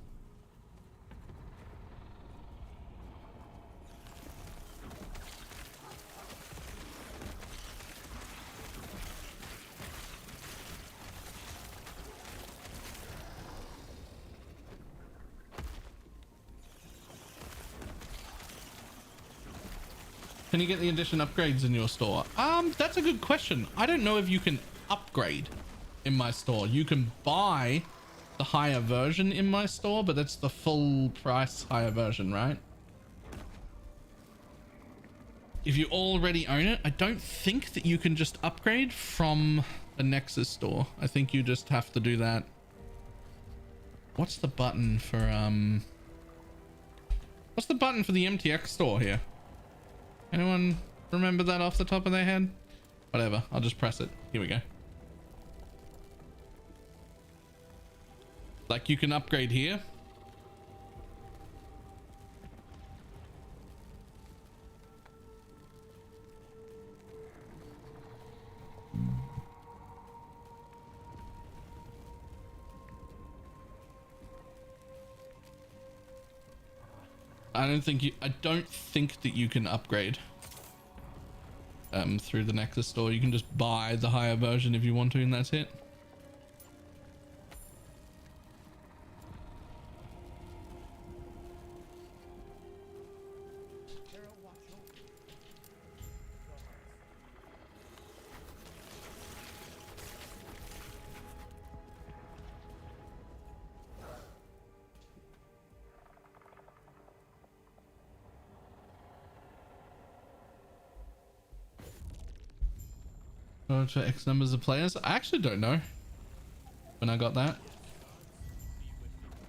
A: Can you get the edition upgrades in your store? That's a good question. I don't know if you can upgrade in my store. You can buy the higher version in my store, but that's the full price higher version, right? If you already own it, I don't think that you can just upgrade from the Nexus store. I think you just have to do that. What's the button for what's the button for the MTX store here? Anyone remember that off the top of their head? Whatever, I'll just press it. Here we go. Like you can upgrade here. I don't think that you can upgrade through the Nexus store. You can just buy the higher version if you want to, and that's it. To X numbers of players. I actually don't know when I got that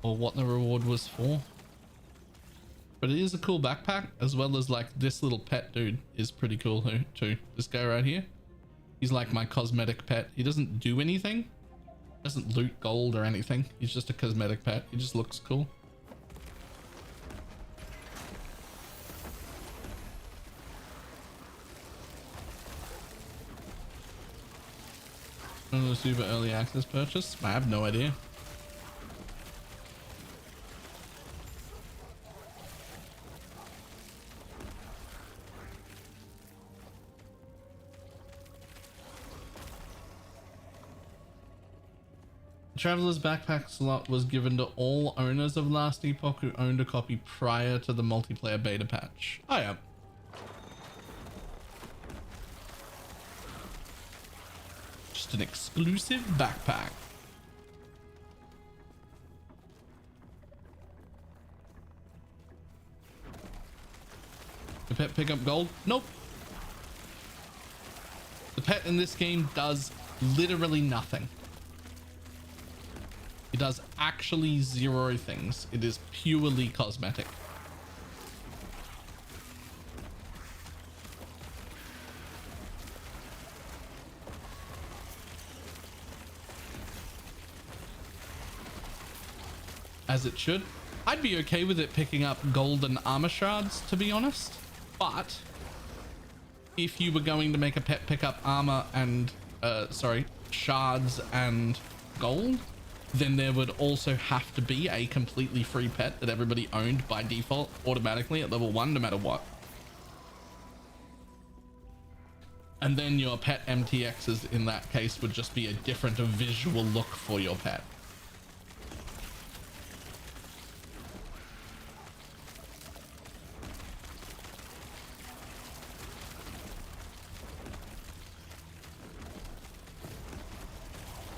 A: or what the reward was for, but it is a cool backpack, as well as like this little pet dude is pretty cool too. This guy right here, he's like my cosmetic pet. He doesn't do anything, doesn't loot gold or anything. He's just a cosmetic pet. He just looks cool. Another super early access purchase? I have no idea. The Traveler's Backpack slot was given to all owners of Last Epoch who owned a copy prior to the multiplayer beta patch. Oh yeah. An exclusive backpack. The pet pick up gold? Nope. The pet in this game does literally nothing. It does actually 0 things. It is purely cosmetic. As it should. I'd be okay with it picking up golden armor shards, to be honest, but if you were going to make a pet pick up armor and sorry, shards and gold, then there would also have to be a completely free pet that everybody owned by default automatically at level 1 no matter what. And then your pet MTXs in that case would just be a different visual look for your pet.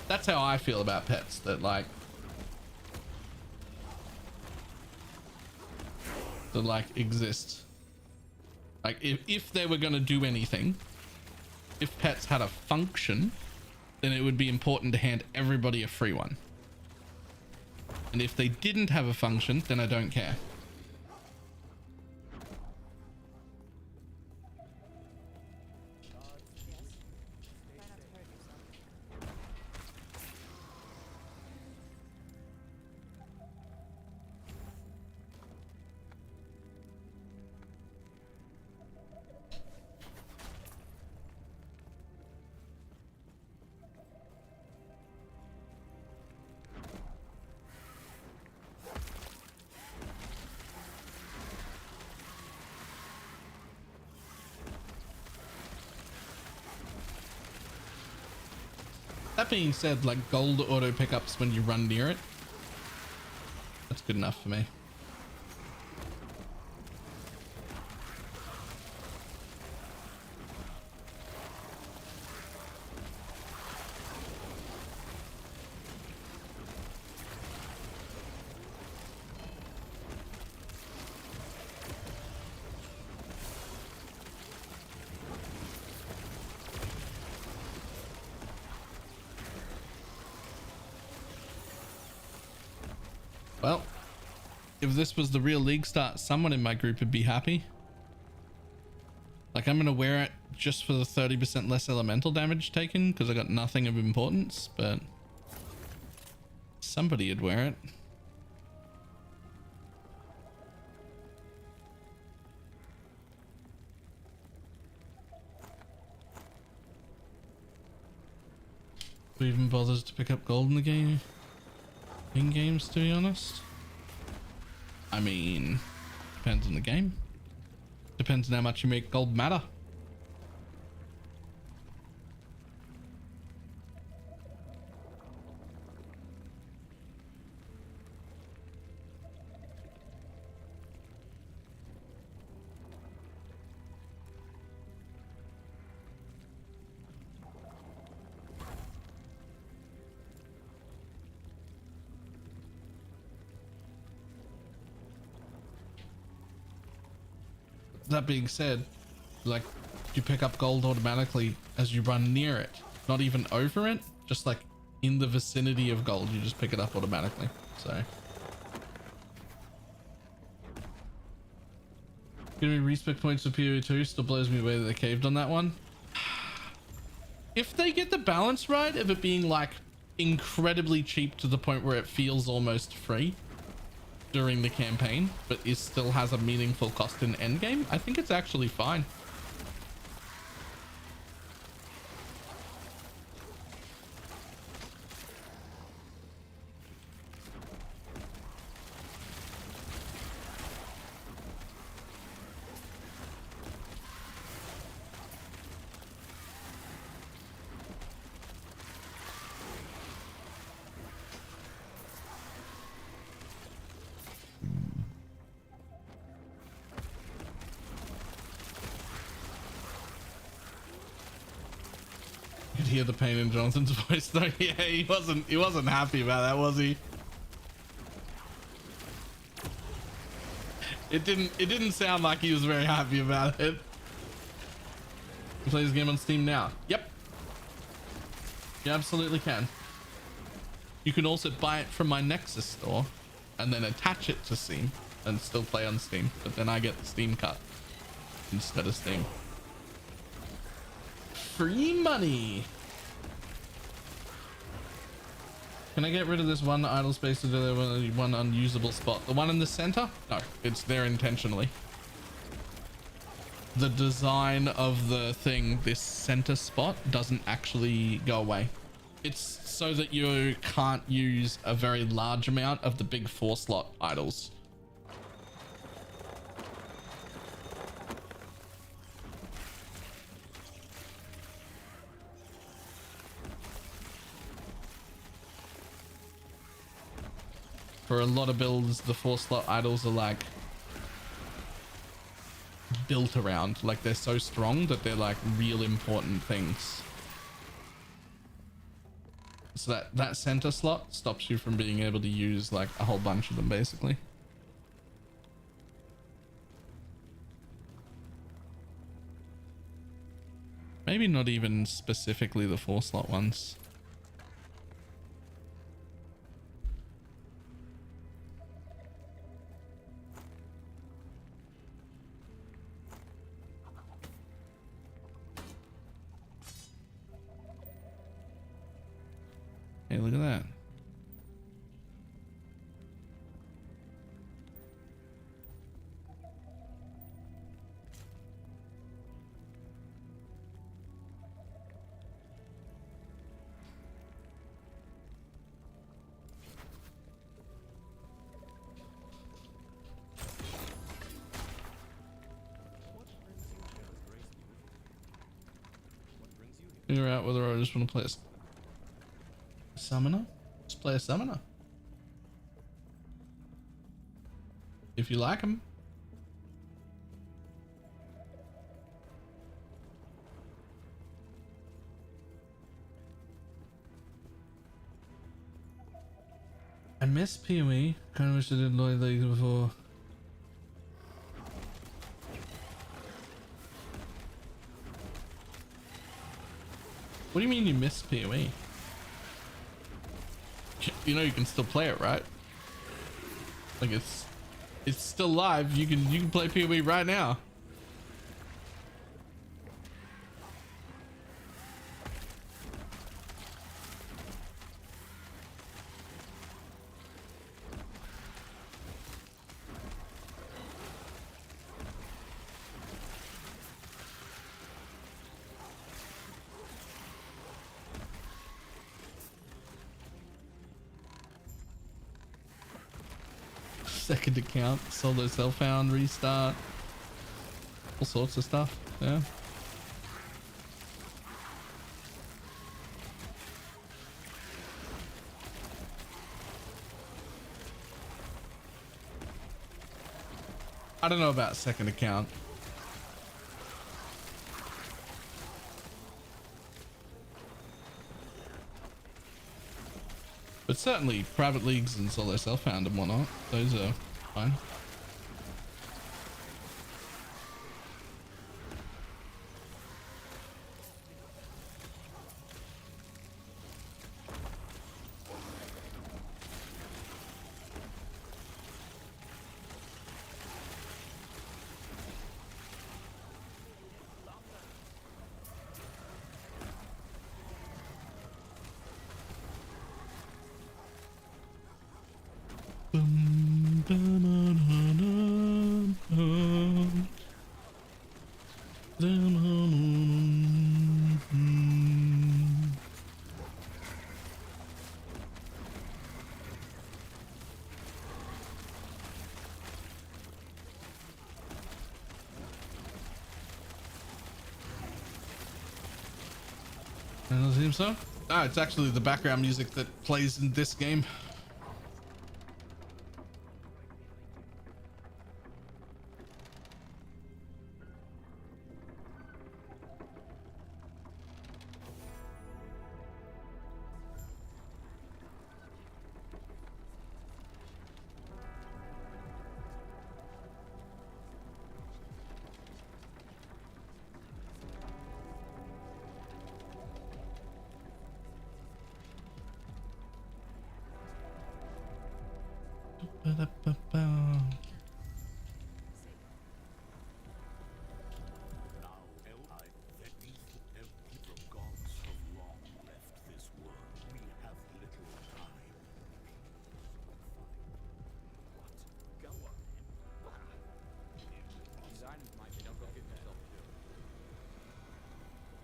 A: That's how I feel about pets that like exist. Like if they were going to do anything, if pets had a function, then it would be important to hand everybody a free one. And if they didn't have a function, then I don't care. That being said, like gold auto pickups when you run near it, that's good enough for me. Well, if this was the real league start, someone in my group would be happy. Like, I'm gonna wear it just for the 30% less elemental damage taken because I got nothing of importance, but somebody would wear it. Who even bothers to pick up gold in the game? In games, to be honest. I mean, depends on the game. Depends on how much you make gold matter. That being said, like, you pick up gold automatically as you run near it, not even over it, just like in the vicinity of gold, you just pick it up automatically. So giving me respec points for PO2 still blows me away that they caved on that one. If they get the balance right of it being like incredibly cheap to the point where it feels almost free during the campaign, but it still has a meaningful cost in endgame, I think it's actually fine. Hear the pain in Johnson's voice though. Yeah, he wasn't happy about that, was he? It didn't sound like he was very happy about it. You play this game on Steam now? Yep. You absolutely can. You can also buy it from my Nexus store and then attach it to Steam and still play on Steam, but then I get the Steam cut instead of Steam. Free money. Can I get rid of this one idle space to do one unusable spot? The one in the center? No, it's there intentionally. the design of the thing, this center spot doesn't actually go away. It's so that you can't use a very large amount of the big 4-slot idols. For a lot of builds, the 4-slot idols are like built around, like they're so strong that they're like real important things. So that center slot stops you from being able to use like a whole bunch of them basically. Maybe not even specifically the 4-slot ones. Hey, look at that. Figure out whether I just want to play a summoner. Just play a summoner. If you like them. I miss PoE. Kind of wish I did Lloyd League before. What do you mean you miss PoE? You know you can still play it, right? Like it's still live. You can play PoE right now. Second account, solo self-found, restart, all sorts of stuff. Yeah. I don't know about second account. But certainly private leagues and solo self-found and whatnot, those are fine. Doesn't seem so. Ah, it's actually the background music that plays in this game.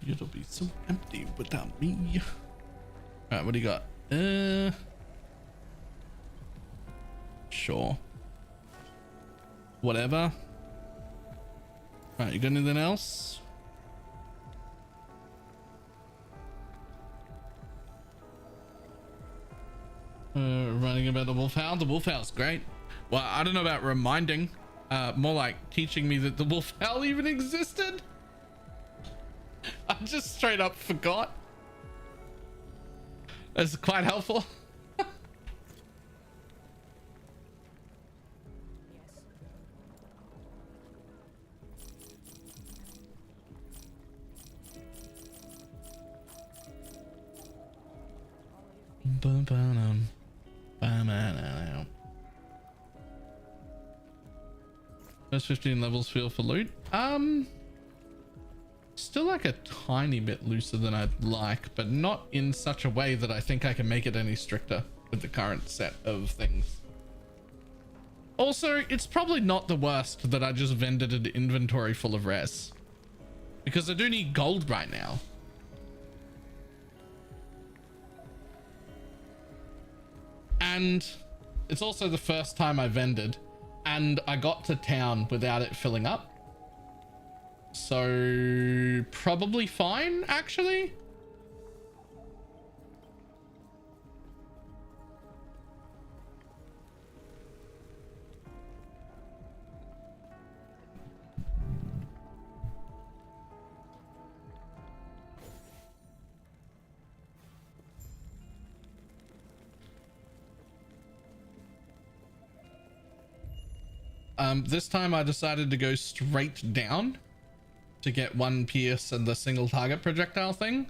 A: It'll be so empty without me. All right, what do you got? Sure. Whatever. All right, you got anything else? Reminding about the wolf howl. The wolf howl's great. Well, I don't know about reminding. More like teaching me that the wolf howl even existed. I just straight up forgot. That's quite helpful. First 15 levels feel for loot. Still like a tiny bit looser than I'd like, but not in such a way that I think I can make it any stricter with the current set of things. Also, it's probably not the worst that I just vended an inventory full of res, because I do need gold right now. And it's also the first time I vended, and I got to town without it filling up. So probably fine, actually. This time I decided to go straight down to get one pierce and the single target projectile thing,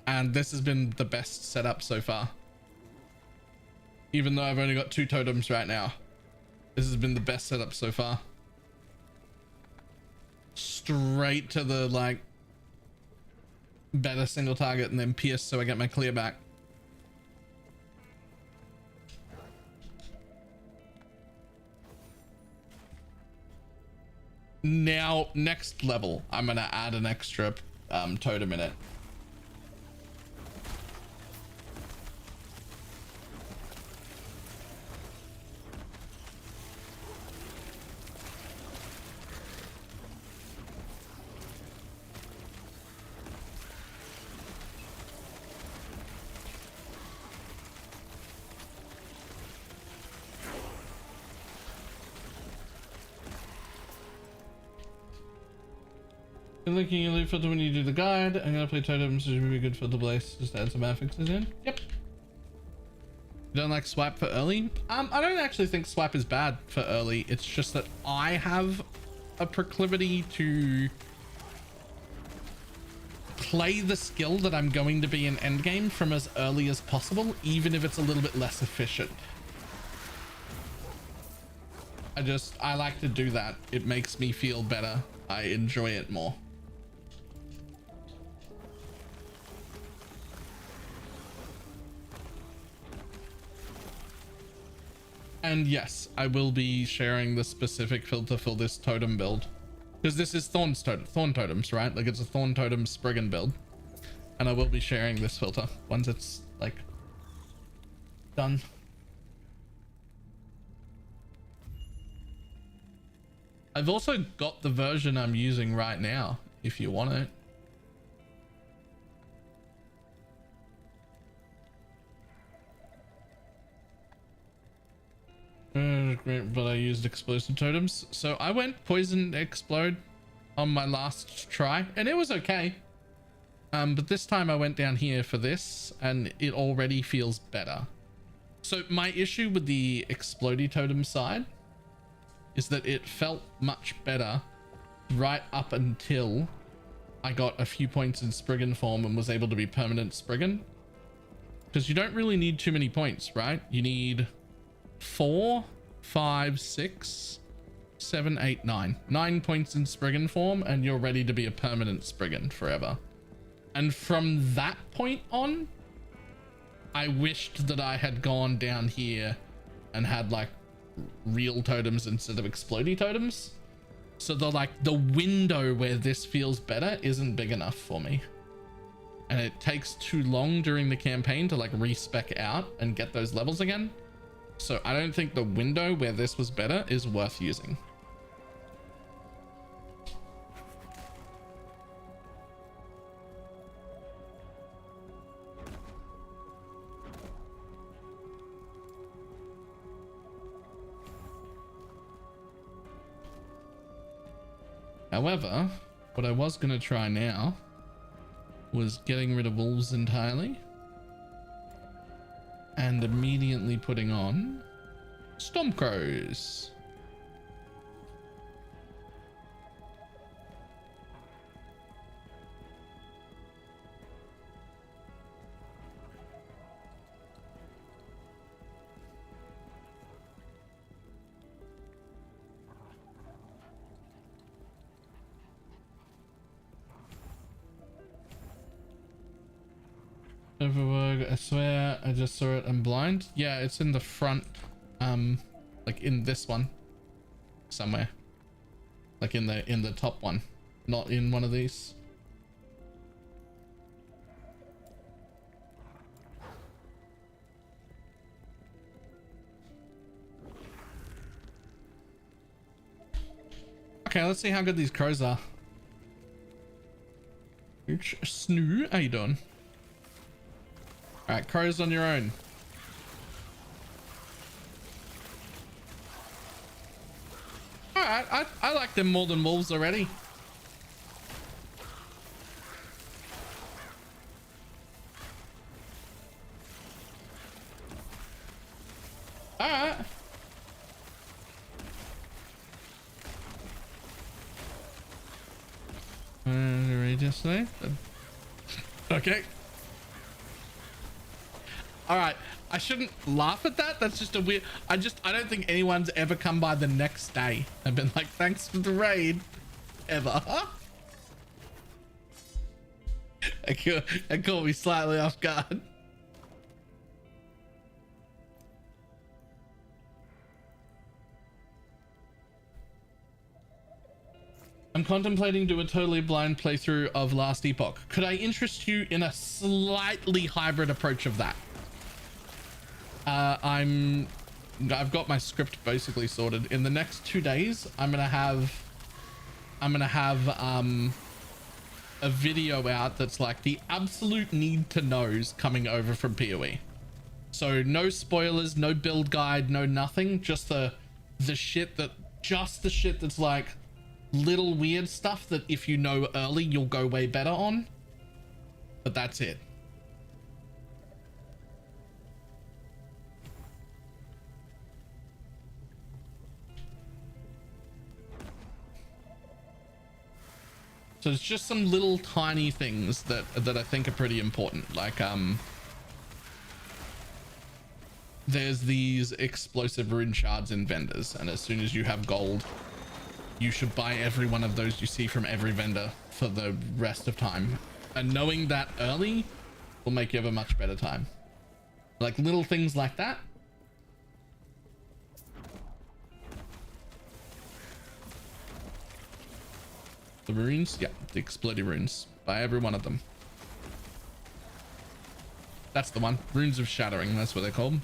A: and this has been the best setup so far. Even though I've only got 2 totems right now, this has been the best setup so far. Straight to the like better single target and then pierce so I get my clear back. Now, next level, I'm gonna add an extra totem in it. Looking at loot filter when you do the guide. I'm gonna play totems, which would be good for the place. Just add some affixes in. Yep. You don't like swipe for early? I don't actually think swipe is bad for early. It's just that I have a proclivity to play the skill that I'm going to be in endgame from as early as possible, even if it's a little bit less efficient. I like to do that. It makes me feel better. I enjoy it more. And yes, I will be sharing the specific filter for this totem build, because this is thorn totems, right? Like it's a thorn totem Spriggan build, and I will be sharing this filter once it's like done. I've also got the version I'm using right now if you want it. Great, but I used explosive totems. So I went poison explode on my last try and it was okay. But this time I went down here for this and it already feels better. So my issue with the explodey totem side is that it felt much better right up until I got a few points in Spriggan form and was able to be permanent Spriggan. Because you don't really need too many points, right? You need 4, 5, 6, 7, 8, 9. 9 points in Spriggan form and you're ready to be a permanent Spriggan forever. And from that point on, I wished that I had gone down here and had like real totems instead of explodey totems. So the window where this feels better isn't big enough for me. and it takes too long during the campaign to like respec out and get those levels again. So I don't think the window where this was better is worth using. However, what I was going to try now was getting rid of wolves entirely and immediately putting on Stormcrows. Overwork, I swear I just saw it. I'm blind. Yeah, it's in the front, like in this one somewhere, like in the top one, not in one of these. Okay, let's see how good these crows are. Snoo, how you doing? All right, crows on your own. All right, I like them more than wolves already. All right. Yesterday. Okay. All right, I shouldn't laugh at that. That's just a weird. I don't think anyone's ever come by the next day and been like, "Thanks for the raid," ever. It caught me slightly off guard. I'm contemplating doing a totally blind playthrough of Last Epoch. Could I interest you in a slightly hybrid approach of that? I've got my script basically sorted. In the next 2 days, I'm gonna have a video out that's like the absolute need to knows coming over from PoE. So no spoilers, no build guide, no nothing. Just the shit that's like little weird stuff that if you know early, you'll go way better on. But that's it. So it's just some little tiny things that I think are pretty important. Like, there's these explosive rune shards in vendors, and as soon as you have gold, you should buy every one of those you see from every vendor for the rest of time. And knowing that early will make you have a much better time. Like little things like that. The runes? Yeah, the exploding runes. Buy every one of them. That's the one. Runes of Shattering, that's what they're called.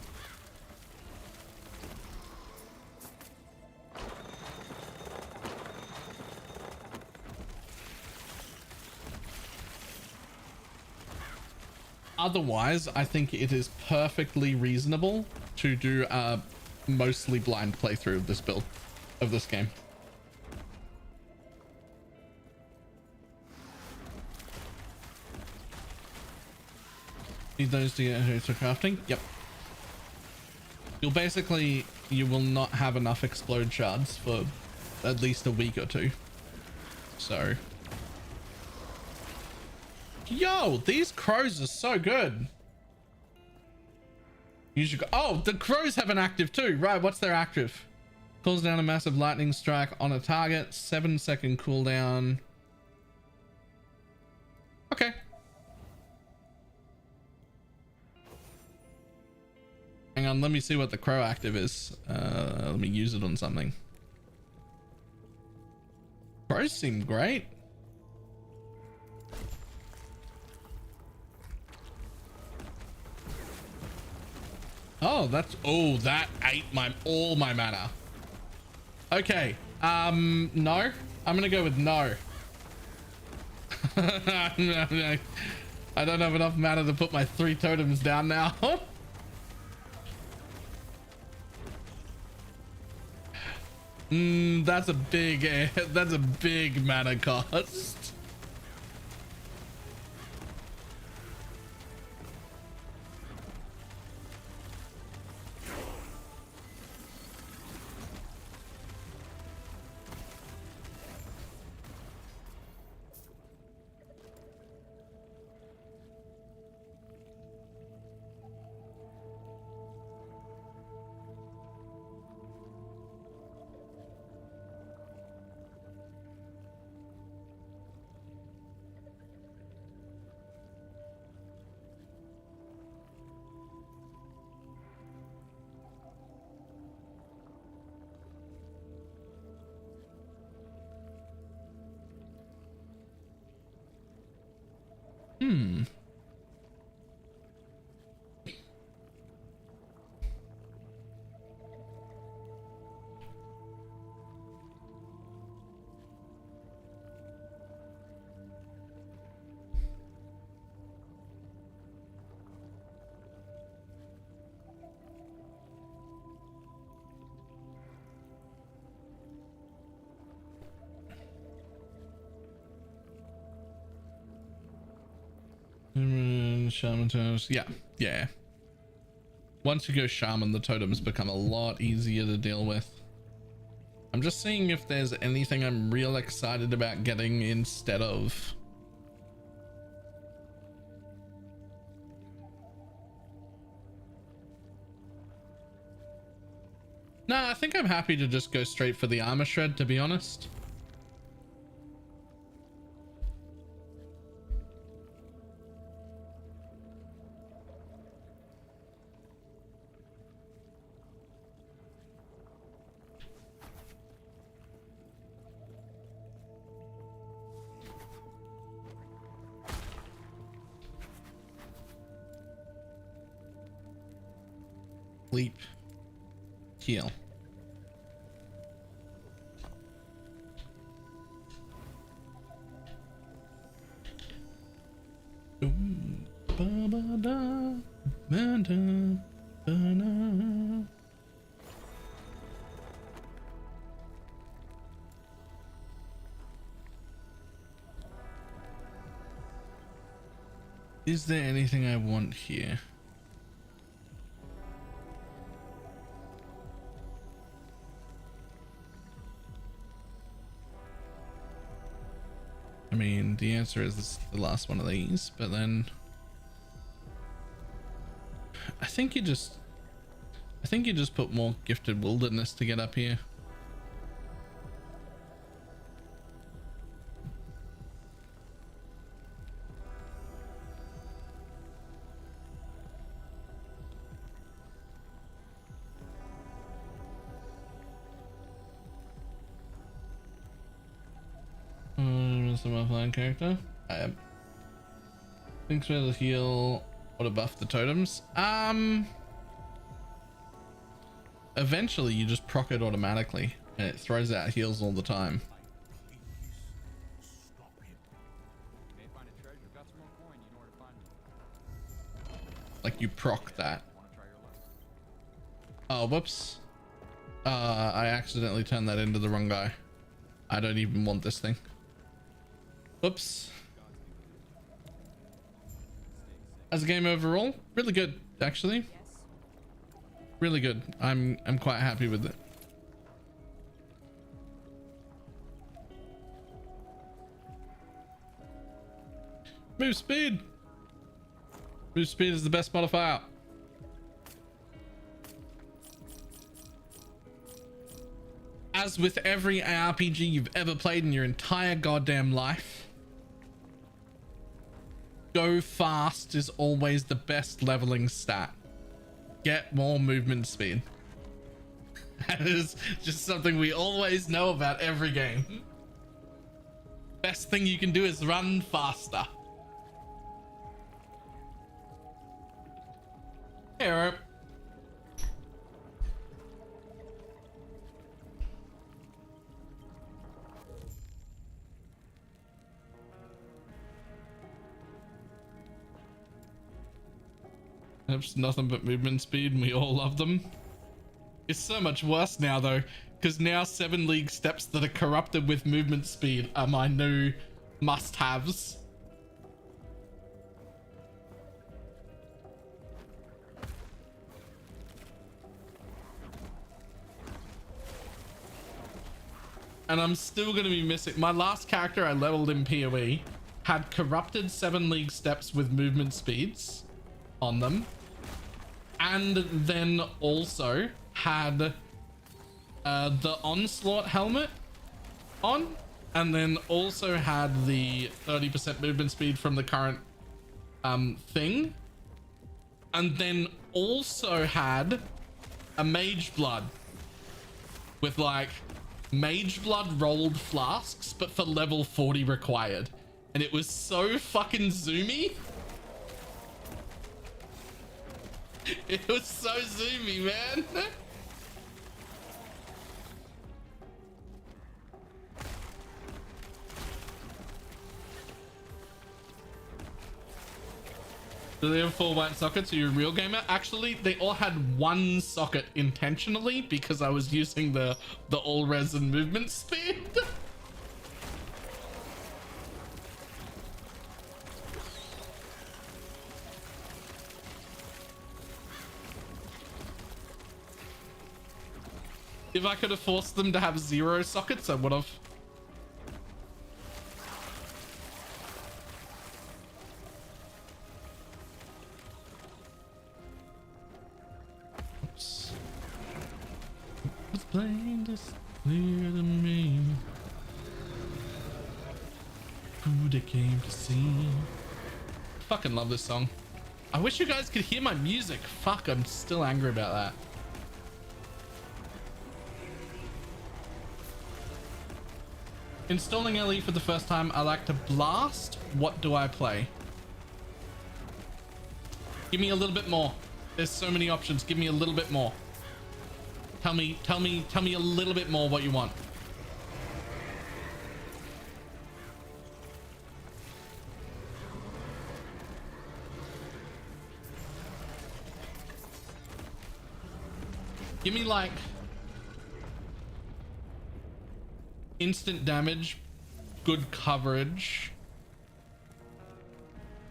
A: Otherwise, I think it is perfectly reasonable to do a mostly blind playthrough of this build, of this game. Need those to get into crafting? Yep. You will not have enough explode shards for at least a week or two. So. Yo, these crows are so good. You should go. Oh, the crows have an active too. Right, what's their active? Calls down a massive lightning strike on a target. 7-second cooldown. Okay. Hang on, let me see what the crow active is. Let me use it on something. Crows seem great. Oh, that ate all my mana. Okay. No. I'm gonna go with no. I don't have enough mana to put my 3 totems down now. That's a big mana cost. Shaman totems. Yeah. Once you go shaman, the totems become a lot easier to deal with. I'm just seeing if there's anything I'm real excited about getting instead of. Nah, I think I'm happy to just go straight for the armor shred, to be honest. Leap. Heal. Is there anything I want here? I mean, the answer is this is the last one of these, but then I think you just put more gifted wilderness to get up here. My offline character. I am. Thinks we'll heal or to buff the totems. Eventually you just proc it automatically and it throws out heals all the time. Like you proc that. Oh, whoops. I accidentally turned that into the wrong guy. I don't even want this thing. Whoops. As a game overall, really good, actually. Really good. I'm quite happy with it. Move speed. Move speed is the best modifier. As with every ARPG you've ever played in your entire goddamn life, go fast is always the best leveling stat. Get more movement speed. That is just something we always know about every game. Best thing you can do is run faster. Hey, It's nothing but movement speed and we all love them. It's so much worse now though, because now 7 league steps that are corrupted with movement speed are my new must-haves. And I'm still going to be missing. My last character I leveled in PoE had corrupted 7 league steps with movement speeds on them. And then also had the onslaught helmet on. And then also had the 30% movement speed from the current thing. And then also had a mage blood with like mage blood rolled flasks, but for level 40 required. And it was so fucking zoomy. It was so zoomy, man. Do they have 4 white sockets? Are you a real gamer? Actually, they all had 1 socket intentionally because I was using the all resin movement speed. If I could have forced them to have 0 sockets, I would have. Oops. It's plain to clear to me who they came to see. Fucking love this song. I wish you guys could hear my music. Fuck, I'm still angry about that. Installing LE for the first time, I like to blast. What do I play? Give me a little bit more. There's so many options. Give me a little bit more. Tell me a little bit more what you want. Give me like instant damage, good coverage.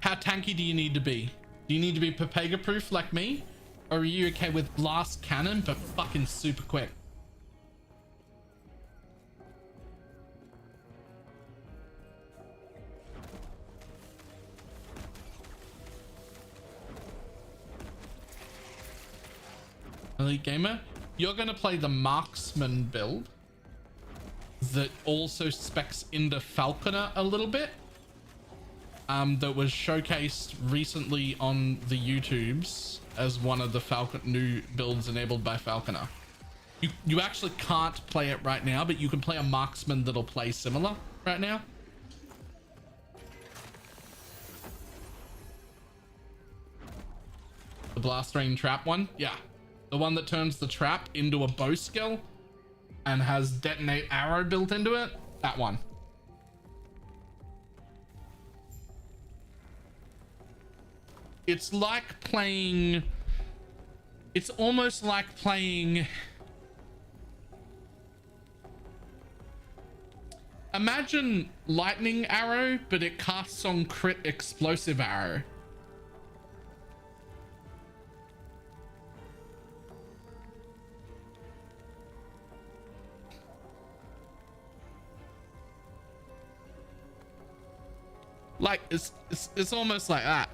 A: How tanky do you need to be? Do you need to be Papega proof like me? Or are you okay with blast cannon but fucking super quick? Elite gamer, you're gonna play the marksman build that also specs into Falconer a little bit, that was showcased recently on the YouTubes as one of the new builds enabled by Falconer. You actually can't play it right now, but you can play a marksman that'll play similar right now. The blast rain trap one, yeah, the one that turns the trap into a bow skill and has detonate arrow built into it, that one. It's like playing, it's almost like playing, imagine lightning arrow, but it casts on crit explosive arrow. Like it's almost like that.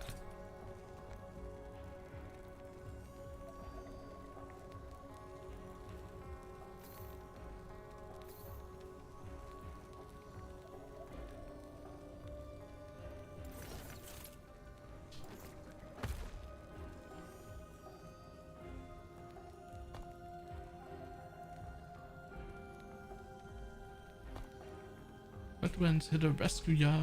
A: But when's here to rescue ya?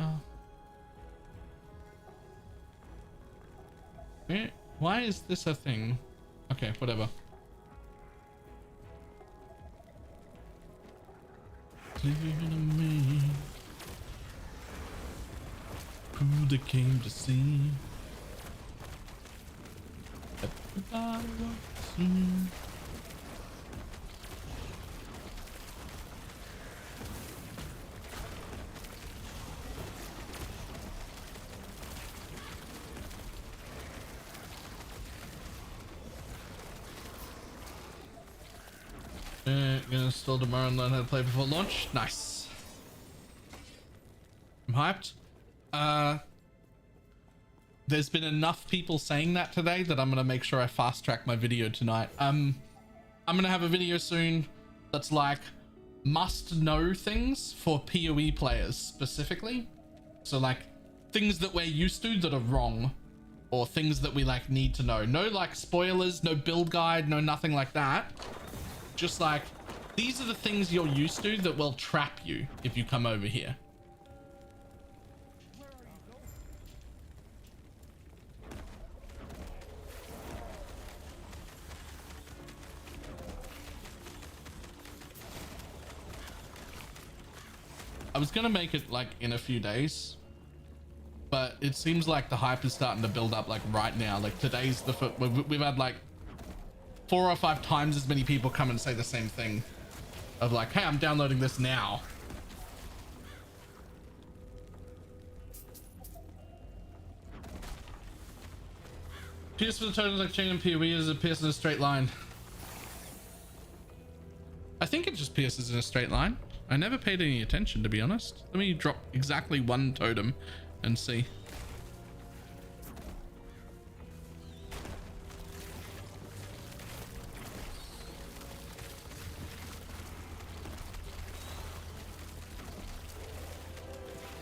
A: Eh, why is this a thing? Okay, whatever. Clear to me who they came to see. Gonna install tomorrow and learn how to play before launch. Nice. I'm hyped. There's been enough people saying that today that I'm gonna make sure I fast track my video tonight. I'm gonna have a video soon that's like must know things for PoE players specifically. So like things that we're used to that are wrong, or things that we like need to know. No like spoilers, no build guide, no nothing like that. Just like, these are the things you're used to that will trap you if you come over here. I was gonna make it like in a few days, but it seems like the hype is starting to build up like right now. Like today's the we've had like 4 or 5 times as many people come and say the same thing of like, hey, I'm downloading this now. Pierce for the total like chain and PoE is a pierce in a straight line. I think it just pierces in a straight line. I never paid any attention, to be honest. Let me drop exactly 1 totem and see.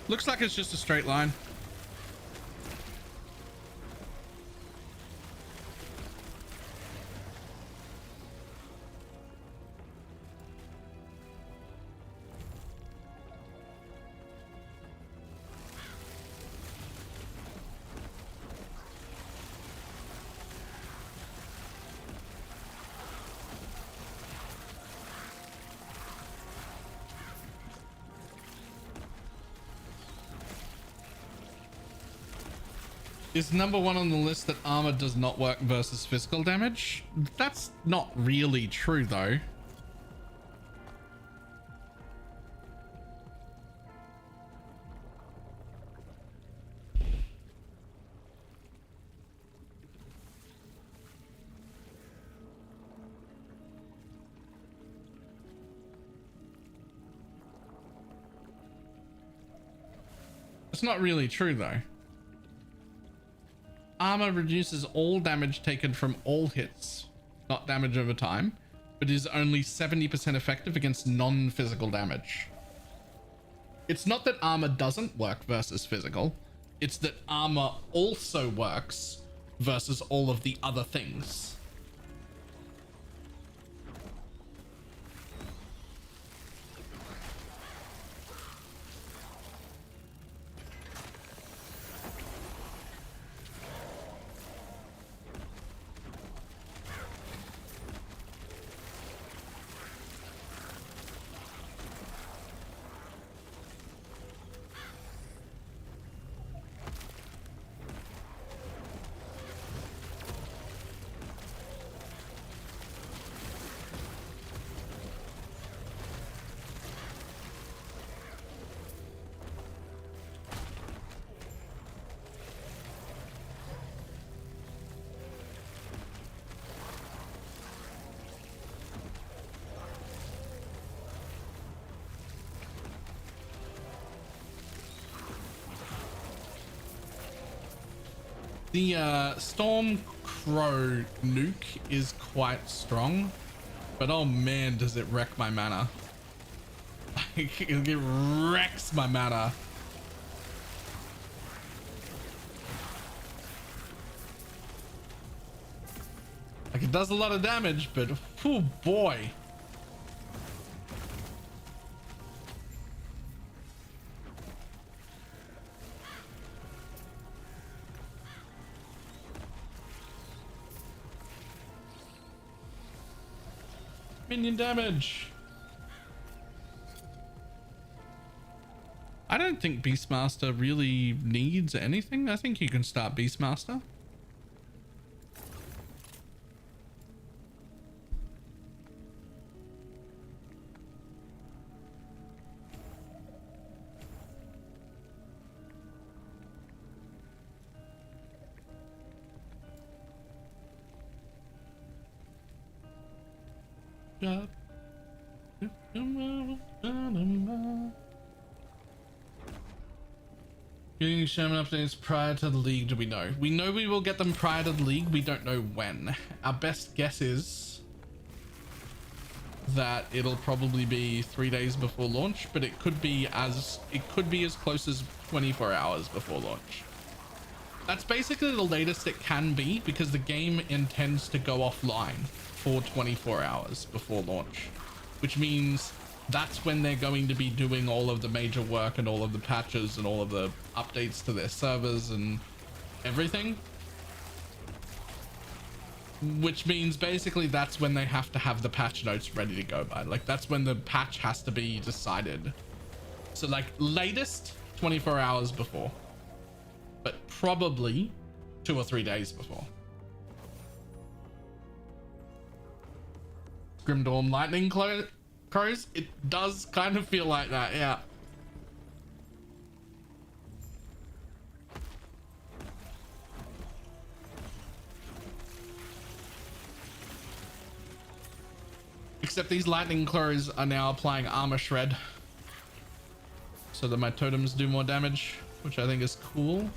A: Looks like it's just a straight line. Is number 1 on the list that armor does not work versus physical damage? That's not really true though. It's not really true though. Armor reduces all damage taken from all hits, not damage over time, but is only 70% effective against non-physical damage. It's not that armor doesn't work versus physical, it's that armor also works versus all of the other things. The Storm Crow nuke is quite strong, but oh man, does it wreck my mana. It wrecks my mana. Like it does a lot of damage, but oh boy. Minion damage. I don't think Beastmaster really needs anything. I think you can start Beastmaster. Getting Shaman updates prior to the league, do we know? We know we will get them prior to the league, we don't know when. Our best guess is that it'll probably be 3 days before launch, but it could be as close as 24 hours before launch. That's basically the latest it can be because the game intends to go offline for 24 hours before launch, which means that's when they're going to be doing all of the major work and all of the patches and all of the updates to their servers and everything. Which means basically that's when they have to have the patch notes ready to go by. Like that's when the patch has to be decided. So like latest 24 hours before, but probably 2 or 3 days before. Grimdawn lightning crows. It does kind of feel like that, yeah. Except these lightning crows are now applying armor shred so that my totems do more damage, which I think is cool.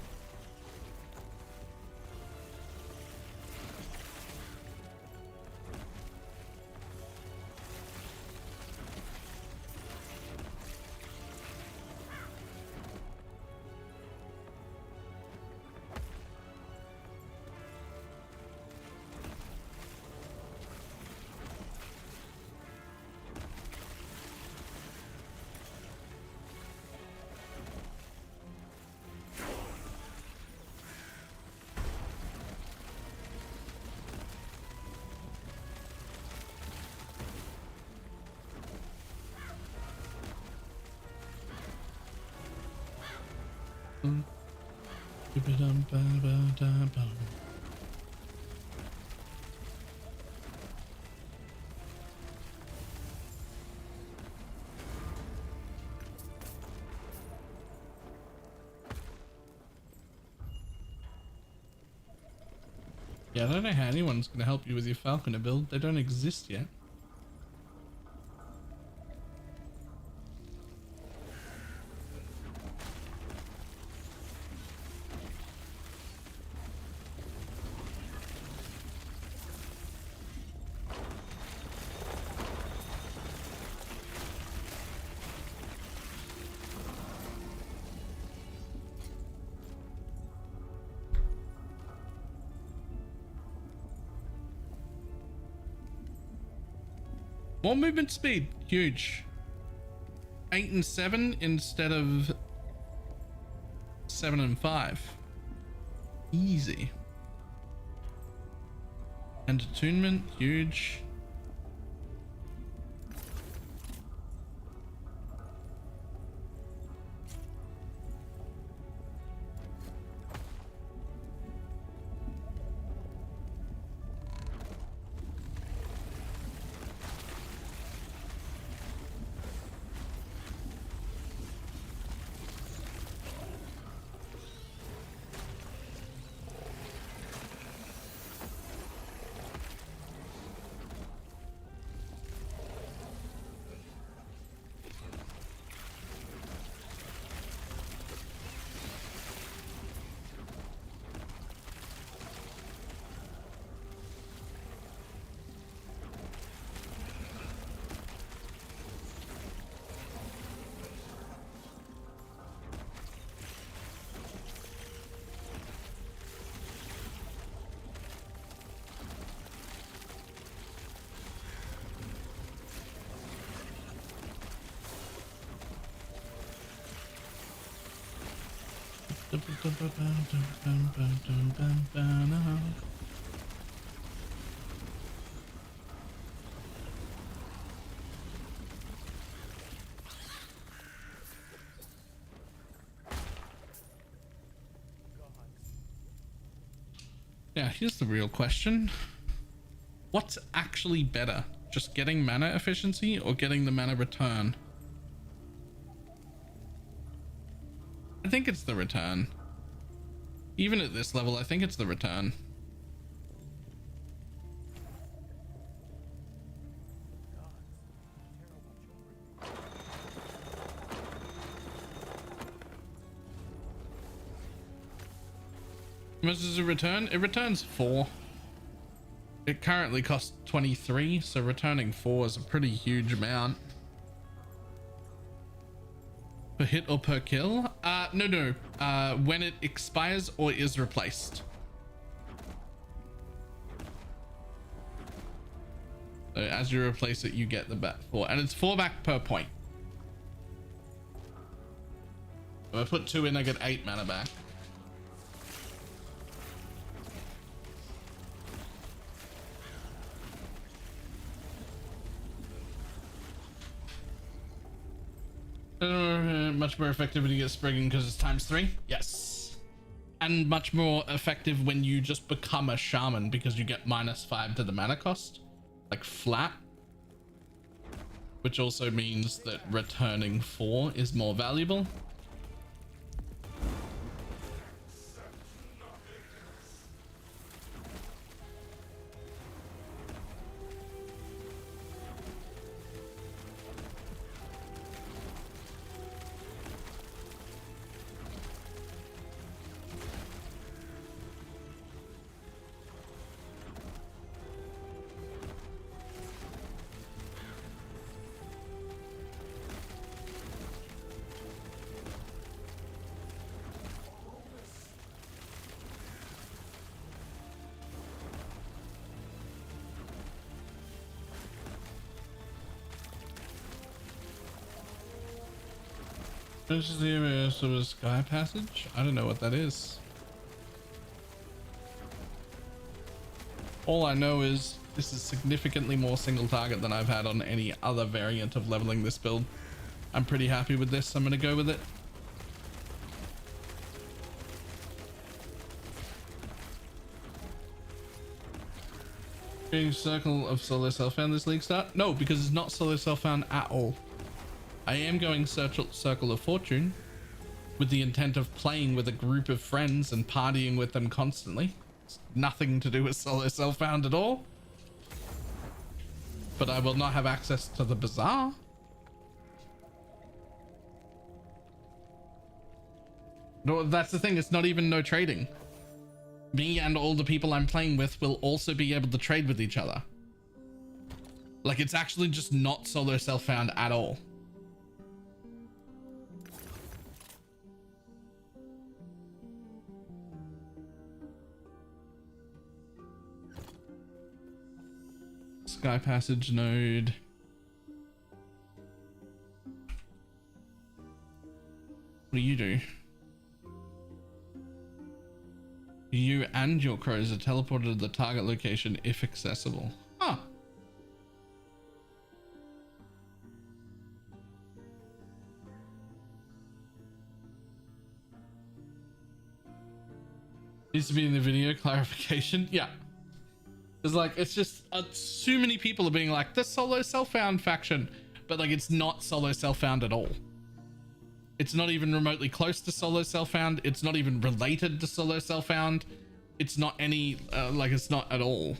A: Yeah, I don't know how anyone's going to help you with your Falconer build. They don't exist yet. More movement speed, huge. 8 and 7 instead of 7 and 5. Easy. And attunement, huge. Yeah, here's the real question. What's actually better? Just getting mana efficiency or getting the mana return? I think it's the return. Even at this level, I think it's the return. How much does it return? It returns 4. It currently costs 23, so returning 4 is a pretty huge amount. Per hit or per kill? No. When it expires or is replaced. So as you replace it, you get the back 4, and it's 4 back per point. If I put 2 in, I get 8 mana back. Much more effective when you get Spriggan because it's ×3. Yes. And much more effective when you just become a shaman because you get -5 to the mana cost. Like flat. Which also means that returning 4 is more valuable. This is the sort of sky passage. I don't know what that is. All I know is this is significantly more single target than I've had on any other variant of leveling this build. I'm pretty happy with this. I'm gonna go with it. Being circle of solo self-found this league start? No, because it's not solo self-found at all. I am going Circle of Fortune with the intent of playing with a group of friends and partying with them constantly. It's nothing to do with solo self-found at all. But I will not have access to the bazaar. No, that's the thing. It's not even no trading. Me and all the people I'm playing with will also be able to trade with each other. Like, it's actually just not solo self-found at all. Sky Passage node. What do you do? You and your crows are teleported to the target location if accessible. Huh. Needs to be in the video clarification. Yeah. It's like, it's just too many people are being like the solo self-found faction, but like it's not solo self-found at all. It's not even remotely close to solo self-found. It's not even related to solo self-found. It's not any like it's not at all.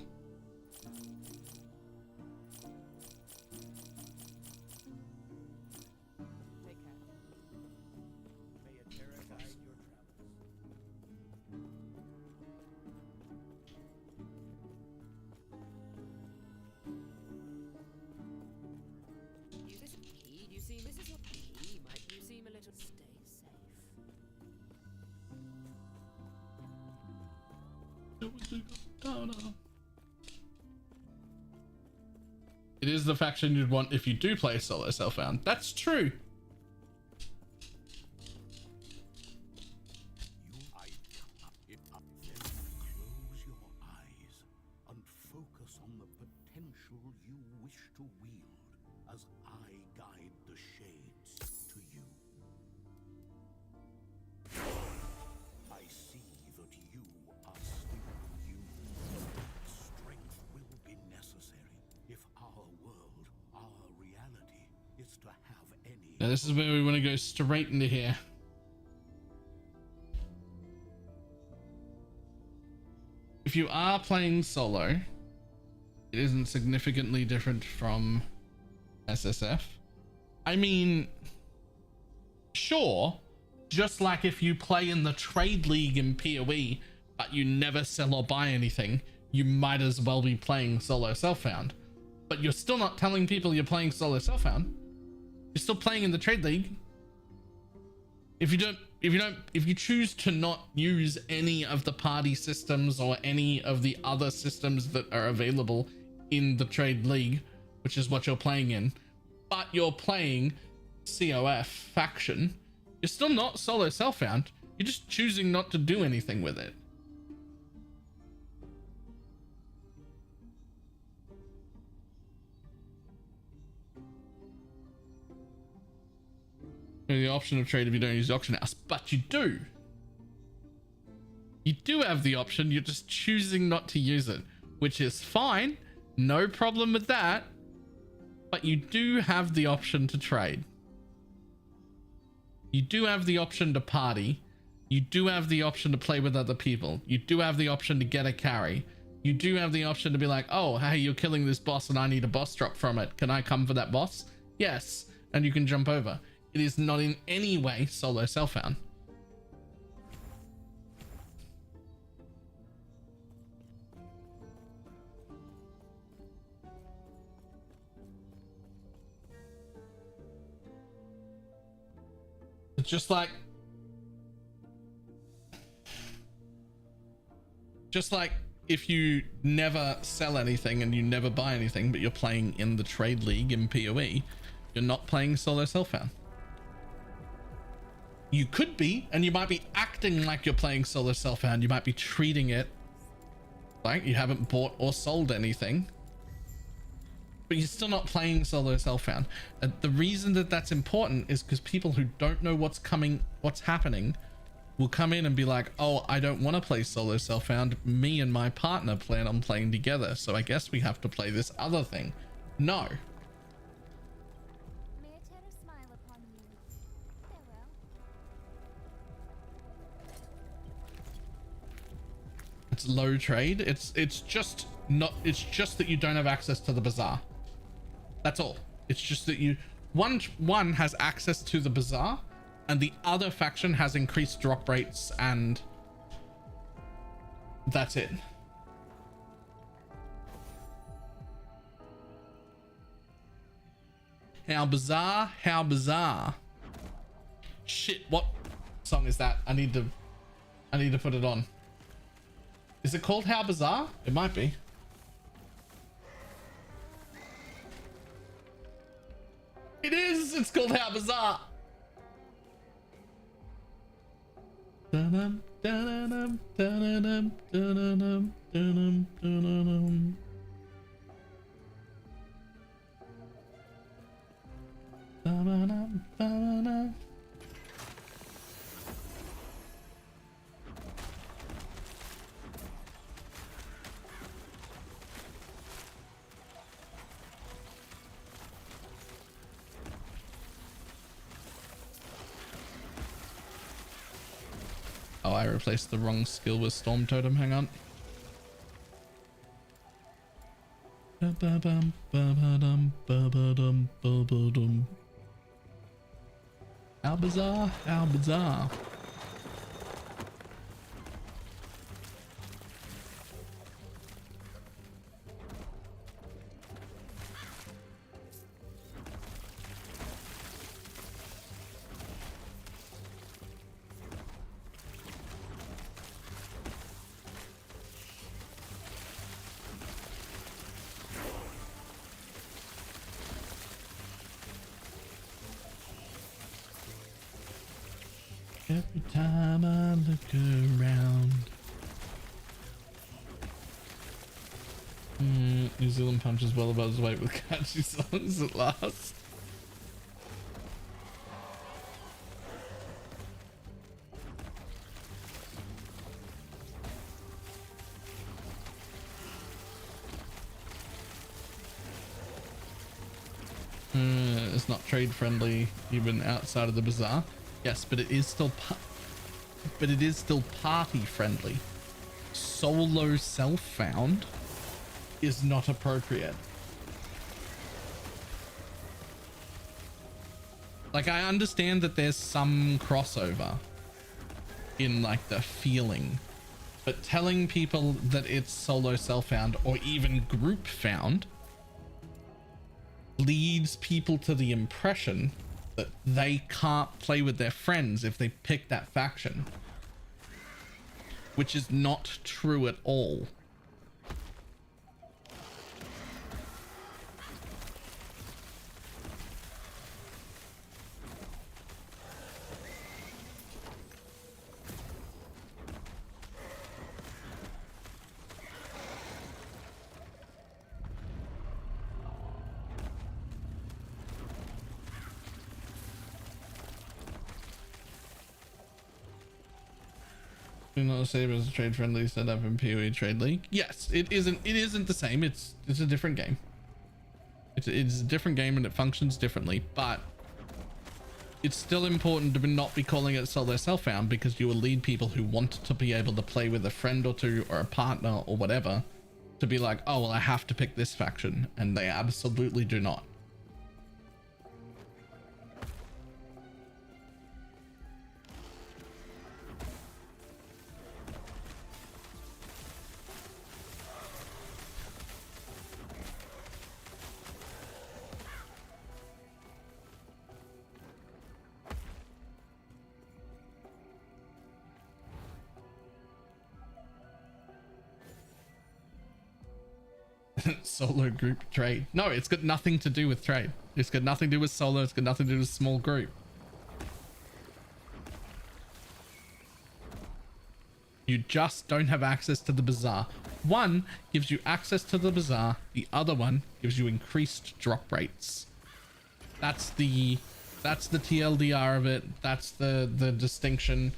A: It is the faction you'd want if you do play solo self-found. That's true.
E: Close your eyes and focus on the potential you wish to wield as I guide the shades to you. I see that you are still you. Strength will be necessary if our world, our reality, is to have any.
A: Now this is where we want to go straight into here. If you are playing solo, it isn't significantly different from SSF. I mean, sure, just like if you play in the trade league in PoE, but you never sell or buy anything, you might as well be playing solo self-found. But you're still not telling people you're playing solo self-found. You're still playing in the trade league. If you choose to not use any of the party systems or any of the other systems that are available in the trade league, which is what you're playing in, but you're playing COF faction, you're still not solo self-found. You're just choosing not to do anything with it. The option of trade if you don't use the auction house, but you do. You do have the option, you're just choosing not to use it, which is fine. No problem with that. But you do have the option to trade. You do have the option to party. You do have the option to play with other people. You do have the option to get a carry. You do have the option to be like, oh, hey, you're killing this boss and I need a boss drop from it. Can I come for that boss? Yes. And you can jump over. It is not in any way solo self-found. It's just like if you never sell anything and you never buy anything, but you're playing in the trade league in PoE, you're not playing solo self-found. You could be, and you might be acting like you're playing solo self-found. You might be treating it like you haven't bought or sold anything, but you're still not playing solo self-found. The reason that that's important is because people who don't know what's happening will come in and be like, oh, I don't want to play solo self-found. Me and my partner plan on playing together, so I guess we have to play this other thing. No.
G: May a terror smile upon you. Farewell.
A: It's low trade. It's just that you don't have access to the bazaar. That's all. It's just that one has access to the bazaar and the other faction has increased drop rates, and that's it. How bizarre, how bizarre. Shit, what song is that? I need to put it on. Is it called How Bizarre? It might be. It is! It's called How Bizarre! Dun-dum, dun-dum, dun-dum, dun-dum, dun-dum, dun-dum. Ba-ba-dum, ba-ba-dum. Oh, I replaced the wrong skill with Storm Totem. Hang on. Ba-ba-dum, ba-ba-dum, ba-ba-dum, ba-ba-dum. How bizarre, how bizarre. Every time I look around. New Zealand punches well above his weight with catchy songs at last. It's not trade friendly even outside of the bazaar. Yes, but it is still party friendly. Solo self-found is not appropriate. Like, I understand that there's some crossover in like the feeling But telling people that it's solo self-found or even group found leads people to the impression that they can't play with their friends if they pick that faction, which is not true at all. Do not say it was a trade friendly setup in PoE Trade League. Yes, it isn't. It isn't the same. It's a different game. It's a different game and it functions differently. But it's still important to not be calling it solo self-found, because you will lead people who want to be able to play with a friend or two or a partner or whatever to be like, oh well, I have to pick this faction, and they absolutely do not. Solo group trade. No, it's got nothing to do with trade. It's got nothing to do with solo. It's got nothing to do with small group. You just don't have access to the bazaar. One gives you access to the bazaar. The other one gives you increased drop rates. That's the TLDR of it. That's the distinction.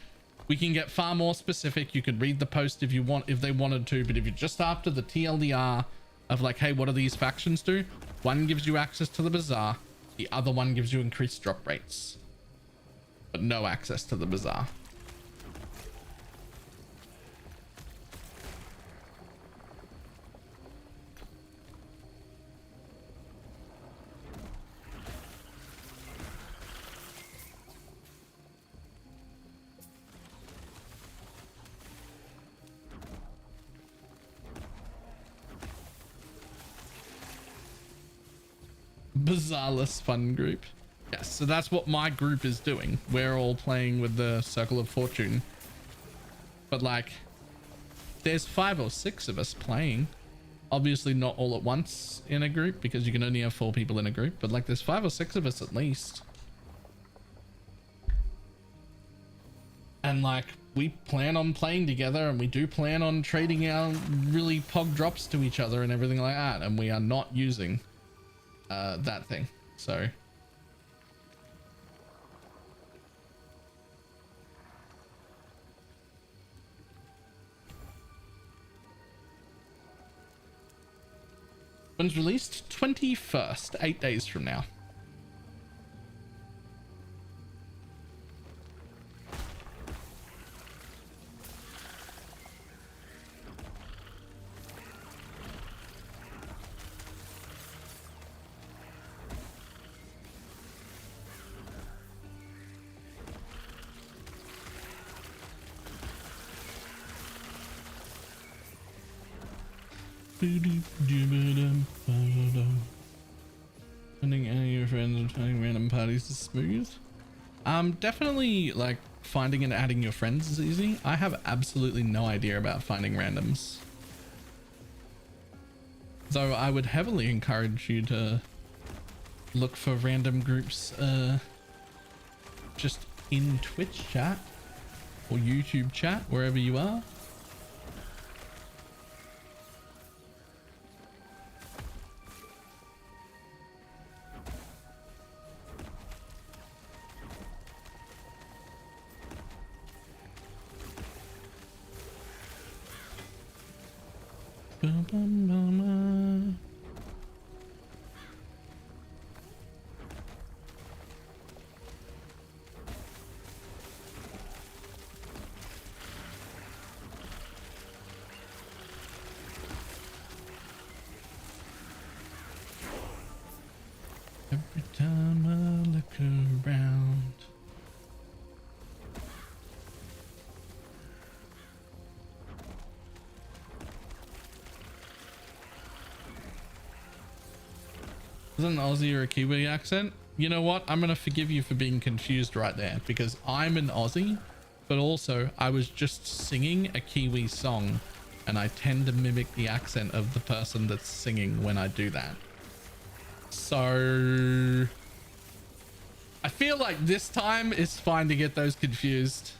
A: We can get far more specific. You could read the post if you want, if they wanted to, but if you're just after the TLDR of like, hey, what do these factions do? One gives you access to the bazaar. The other one gives you increased drop rates, but no access to the bazaar. Bazaarless fun group. Yes, so that's what my group is doing. We're all playing with the Circle of Fortune, but like there's 5 or 6 of us playing, obviously not all at once in a group because you can only have 4 people in a group, but like there's 5 or 6 of us at least, and like we plan on playing together, and we do plan on trading our really pog drops to each other and everything like that, and we are not using that thing. So when's released? 21st, 8 days from now. Finding any of your friends and finding random parties is smooth. Definitely like finding and adding your friends is easy. I have absolutely no idea about finding randoms, though I would heavily encourage you to look for random groups just in Twitch chat or YouTube chat, wherever you are. Every time I look around, Is it an Aussie or a Kiwi accent? You know what? I'm gonna forgive you for being confused right there, because I'm an Aussie, but also I was just singing a Kiwi song, and I tend to mimic the accent of the person that's singing when I do that. So I feel like this time it's fine to get those confused.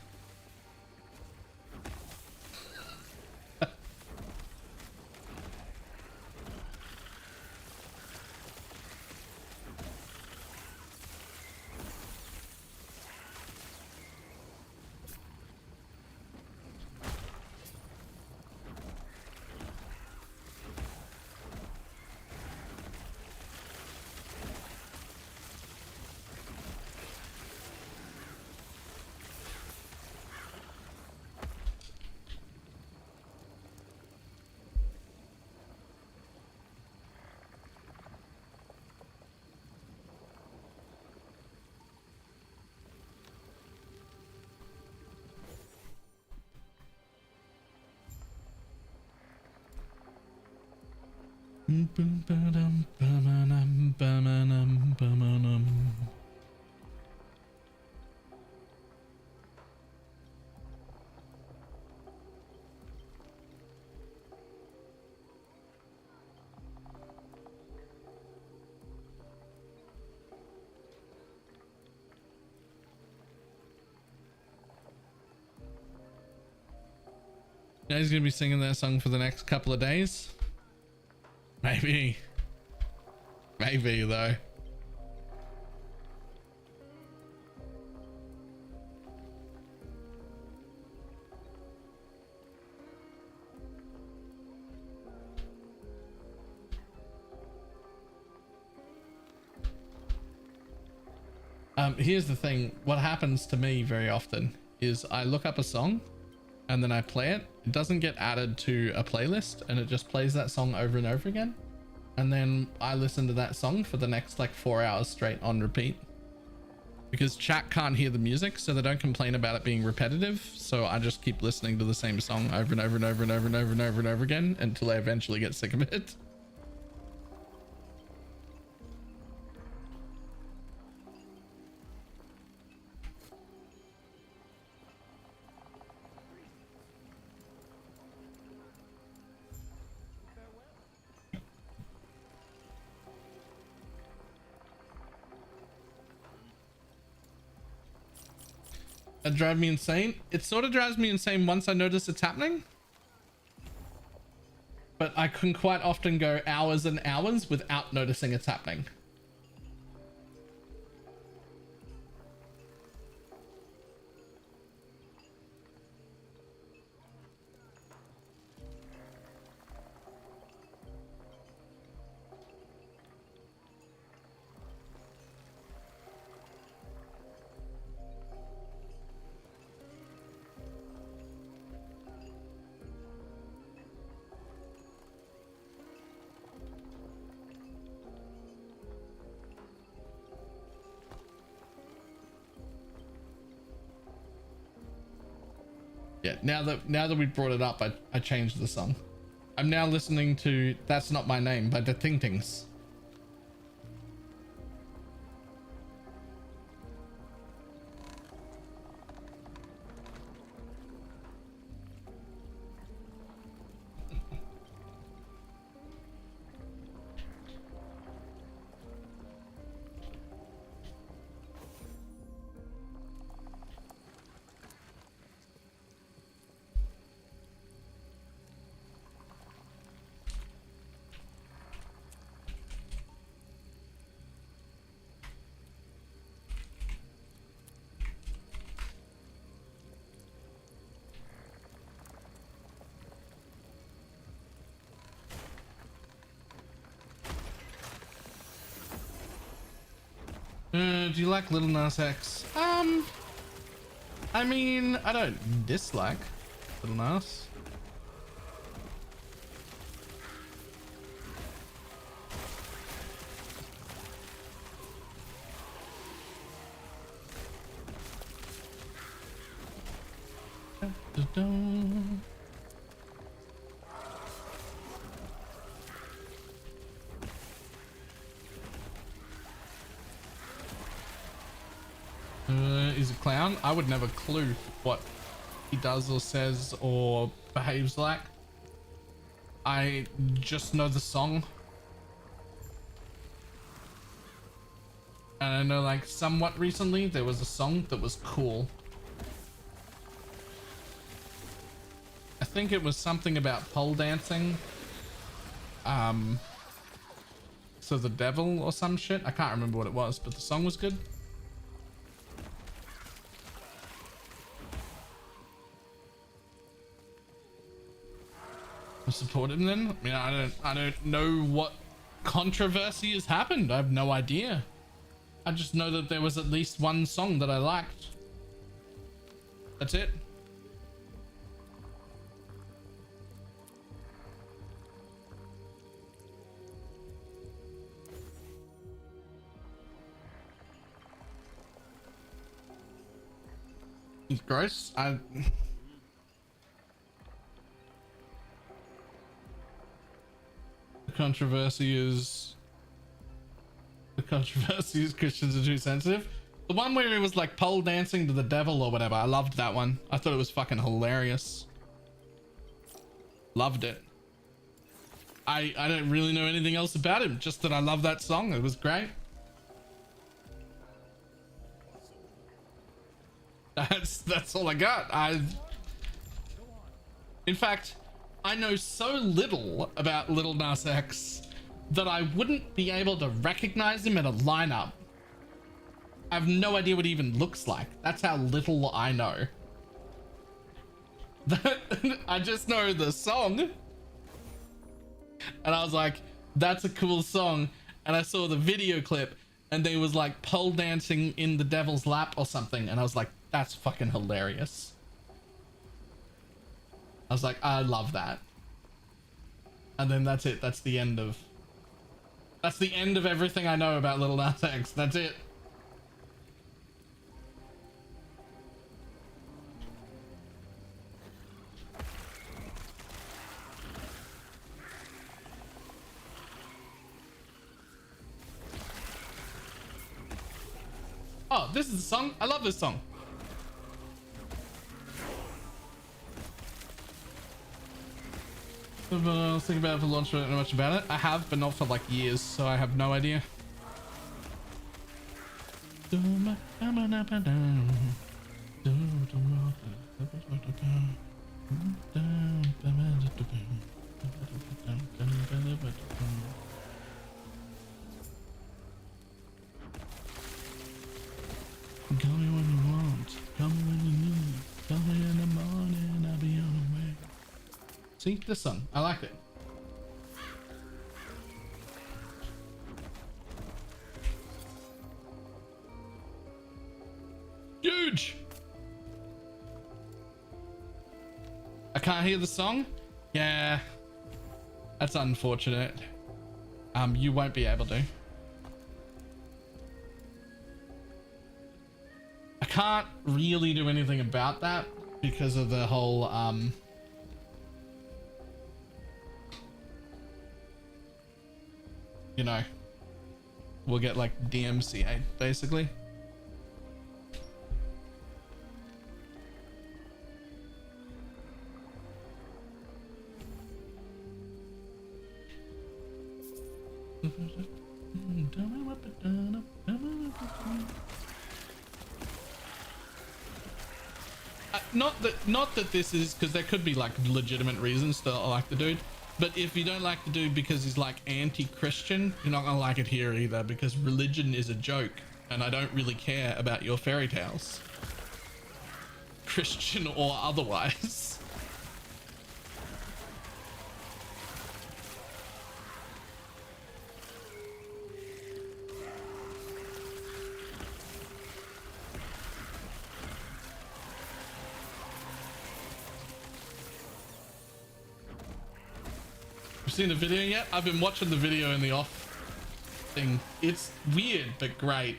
A: Yeah, he's gonna be singing that song for the next couple of days. Maybe though. Here's the thing. What happens to me very often is I look up a song and then I play it. It doesn't get added to a playlist, and it just plays that song over and over again. And then I listen to that song for the next like 4 hours straight on repeat, because chat can't hear the music, so they don't complain about it being repetitive. So I just keep listening to the same song over and over and over and over and over and over and over again until I eventually get sick of it. That drive me insane. It sort of drives me insane once I notice it's happening, but I can quite often go hours and hours without noticing it's happening. Yeah, now that we brought it up, I changed the song. I'm now listening to That's Not My Name by the Ting Tings. Do you like Little Nas X? I mean, I don't dislike Little Nas. I would never clue what he does or says or behaves like. I just know the song. And I know like somewhat recently there was a song that was cool. I think it was something about pole dancing. So the devil or some shit. I can't remember what it was, but the song was good. I support him then. I mean, I don't know what controversy has happened. I have no idea. I just know that there was at least one song that I liked. That's it. It's gross. The controversy is Christians are too sensitive. The one where it was like pole dancing to the devil or whatever. I loved that one. I thought it was fucking hilarious. Loved it. I don't really know anything else about him, just that I love that song. It was great. That's all I got. In fact, I know so little about Lil Nas X that I wouldn't be able to recognize him in a lineup. I have no idea what he even looks like. That's how little I know. I just know the song. And I was like, that's a cool song. And I saw the video clip and they was like pole dancing in the devil's lap or something. And I was like, that's fucking hilarious. I was like, I love that. And then that's it. That's the end of everything I know about Lil Nas X. That's it. Oh, this is the song. I love this song. I was thinking about it for launch, but I don't know much about it. I have, but not for like years, so I have no idea. Call me when you want, call me when you need, call me in the morning, I'll be on the way. See, this song, I like it. Huge! I can't hear the song? Yeah, that's unfortunate. You won't be able to. I can't really do anything about that because of the whole you know, we'll get like DMCA basically. Not that this is, because there could be like legitimate reasons to like the dude, but if you don't like the dude because he's like anti-Christian, you're not gonna like it here either, because religion is a joke and I don't really care about your fairy tales, Christian or otherwise. Seen the video yet? I've been watching the video in the off thing. It's weird but great.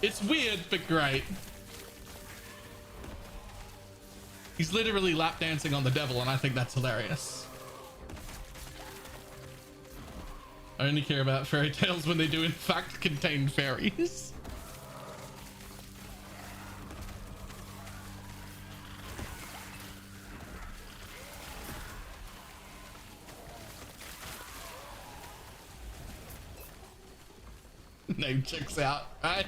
A: It's weird but great. He's literally lap dancing on the devil and I think that's hilarious. I only care about fairy tales when they do in fact contain fairies. Name checks out, right?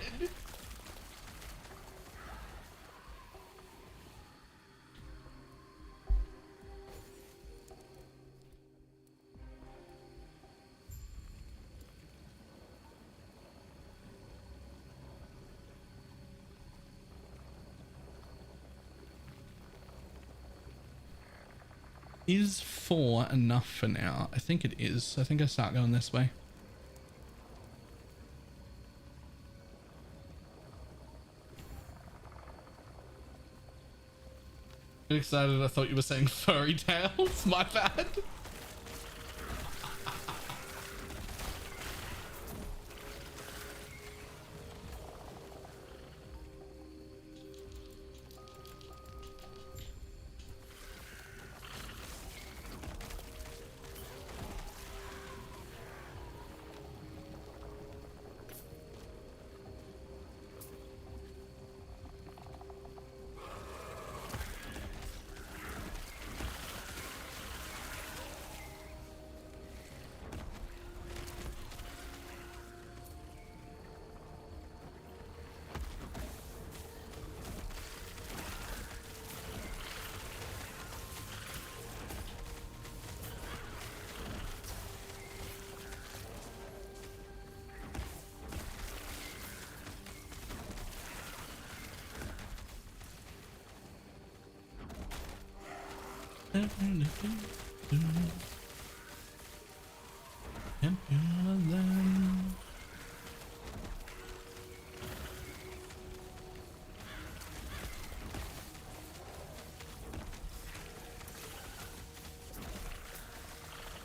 A: Is 4 enough for now? I think it is. I think I start going this way. Get excited. I thought you were saying furry tales. My bad.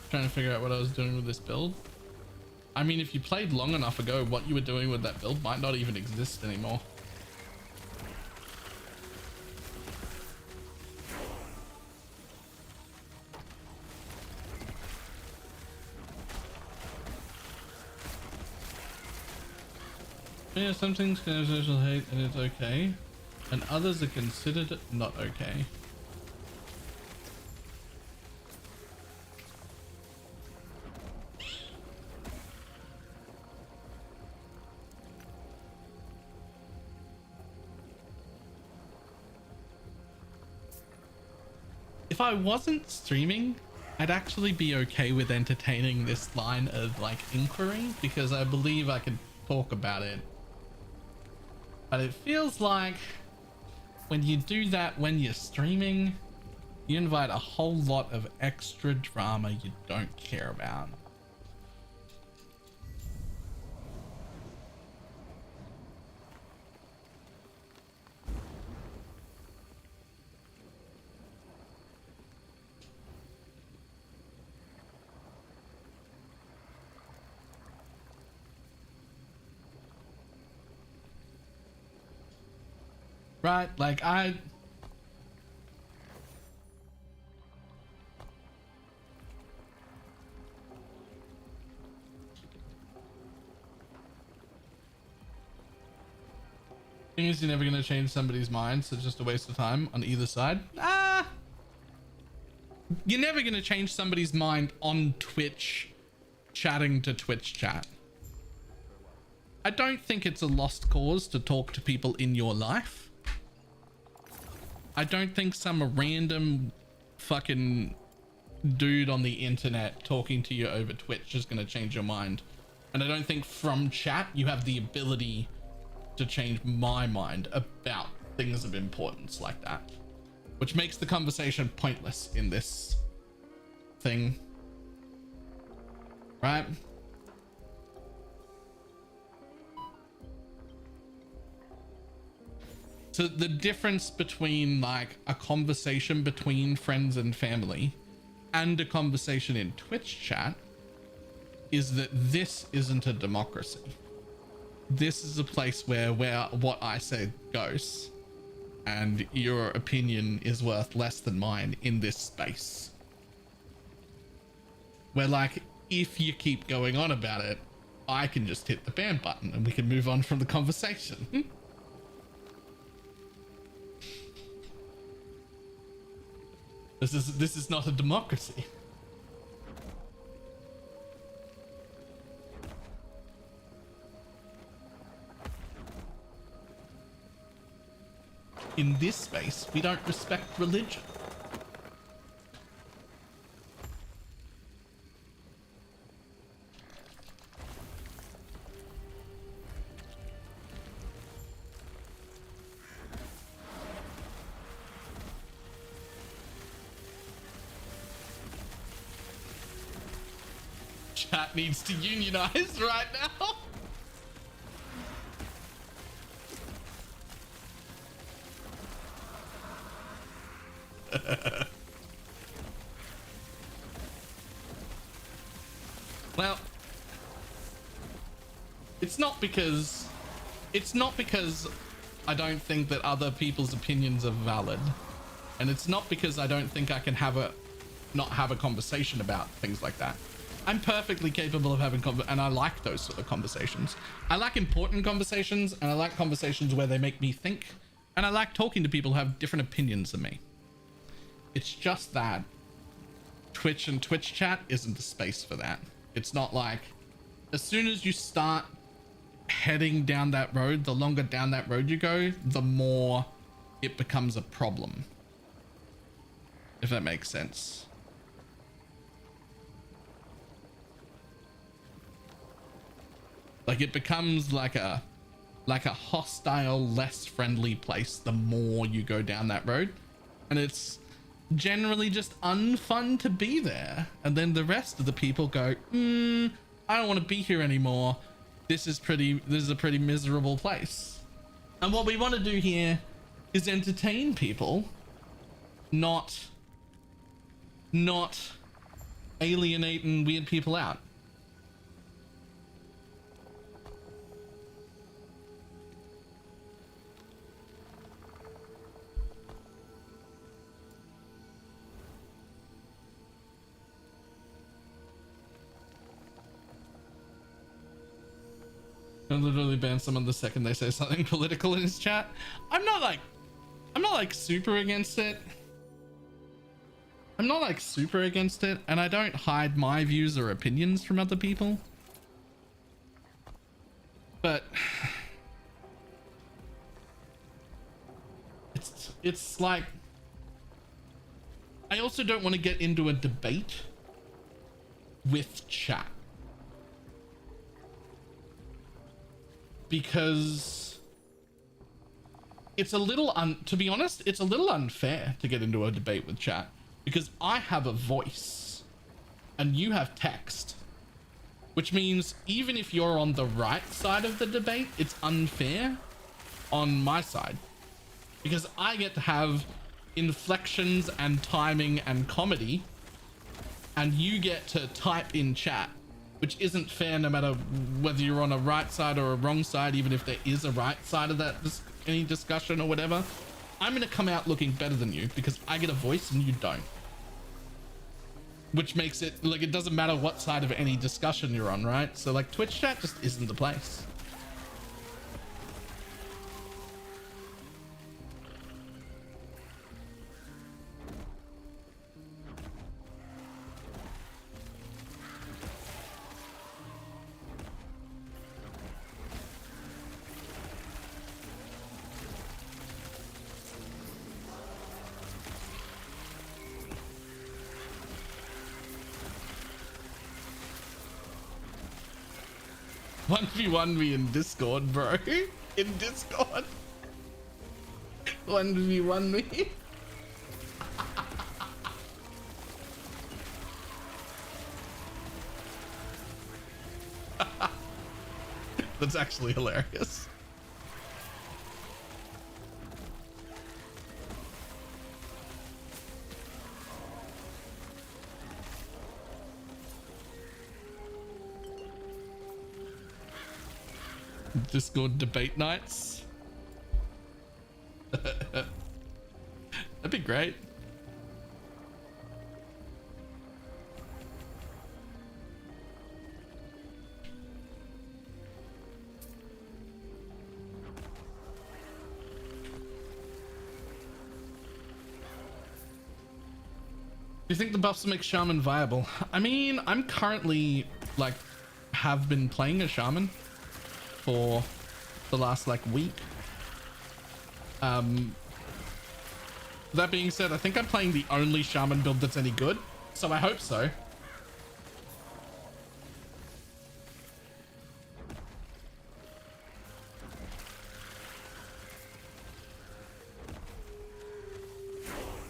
A: Trying to figure out what I was doing with this build. I mean, if you played long enough ago, what you were doing with that build might not even exist anymore. Yeah, some things can have social hate and it's okay, and others are considered not okay. If I wasn't streaming, I'd actually be okay with entertaining this line of like inquiry because I believe I could talk about it. But it feels like when you do that when you're streaming, you invite a whole lot of extra drama you don't care about. Right, like thing is, you're never gonna change somebody's mind, so it's just a waste of time on either side. You're never gonna change somebody's mind on Twitch, chatting to Twitch chat. I don't think it's a lost cause to talk to people in your life. I don't think some random fucking dude on the internet talking to you over Twitch is going to change your mind. And I don't think from chat you have the ability to change my mind about things of importance like that, which makes the conversation pointless in this thing, right? So the difference between like a conversation between friends and family and a conversation in Twitch chat is that this isn't a democracy. This is a place where what I say goes, and your opinion is worth less than mine in this space. Where like, if you keep going on about it, I can just hit the ban button and we can move on from the conversation. This is not a democracy. in this space, we don't respect religion. Chat needs to unionize right now. Well, it's not because I don't think that other people's opinions are valid, and it's not because I don't think I can not have a conversation about things like that. I'm perfectly capable of having and I like those sort of conversations. I like important conversations, and I like conversations where they make me think, and I like talking to people who have different opinions than me. It's just that Twitch and Twitch chat isn't the space for that. It's not like, as soon as you start heading down that road, the longer down that road you go, the more it becomes a problem. If that makes sense. Like, it becomes like a hostile, less friendly place the more you go down that road. And it's generally just unfun to be there. And then the rest of the people go, I don't want to be here anymore. This is a pretty miserable place. And what we want to do here is entertain people, not alienate and weird people out. I'll literally ban someone the second they say something political in his chat. I'm not like super against it. I'm not like super against it, and I don't hide my views or opinions from other people. But it's like, I also don't want to get into a debate with chat. Because it's a little to be honest, it's a little unfair to get into a debate with chat, because I have a voice and you have text, which means even if you're on the right side of the debate, it's unfair on my side, because I get to have inflections and timing and comedy, and you get to type in chat, which isn't fair no matter whether you're on a right side or a wrong side. Even if there is a right side of that, any discussion or whatever, I'm going to come out looking better than you because I get a voice and you don't. Which makes it like, it doesn't matter what side of any discussion you're on, right? So like, Twitch chat just isn't the place. One v one me in Discord, bro. In Discord. 1v1 me. That's actually hilarious. Discord debate nights. That'd be great. Do you think the buffs will make Shaman viable? I mean, I'm currently like have been playing a Shaman for the last like week. That being said, I think I'm playing the only shaman build that's any good, so I hope so.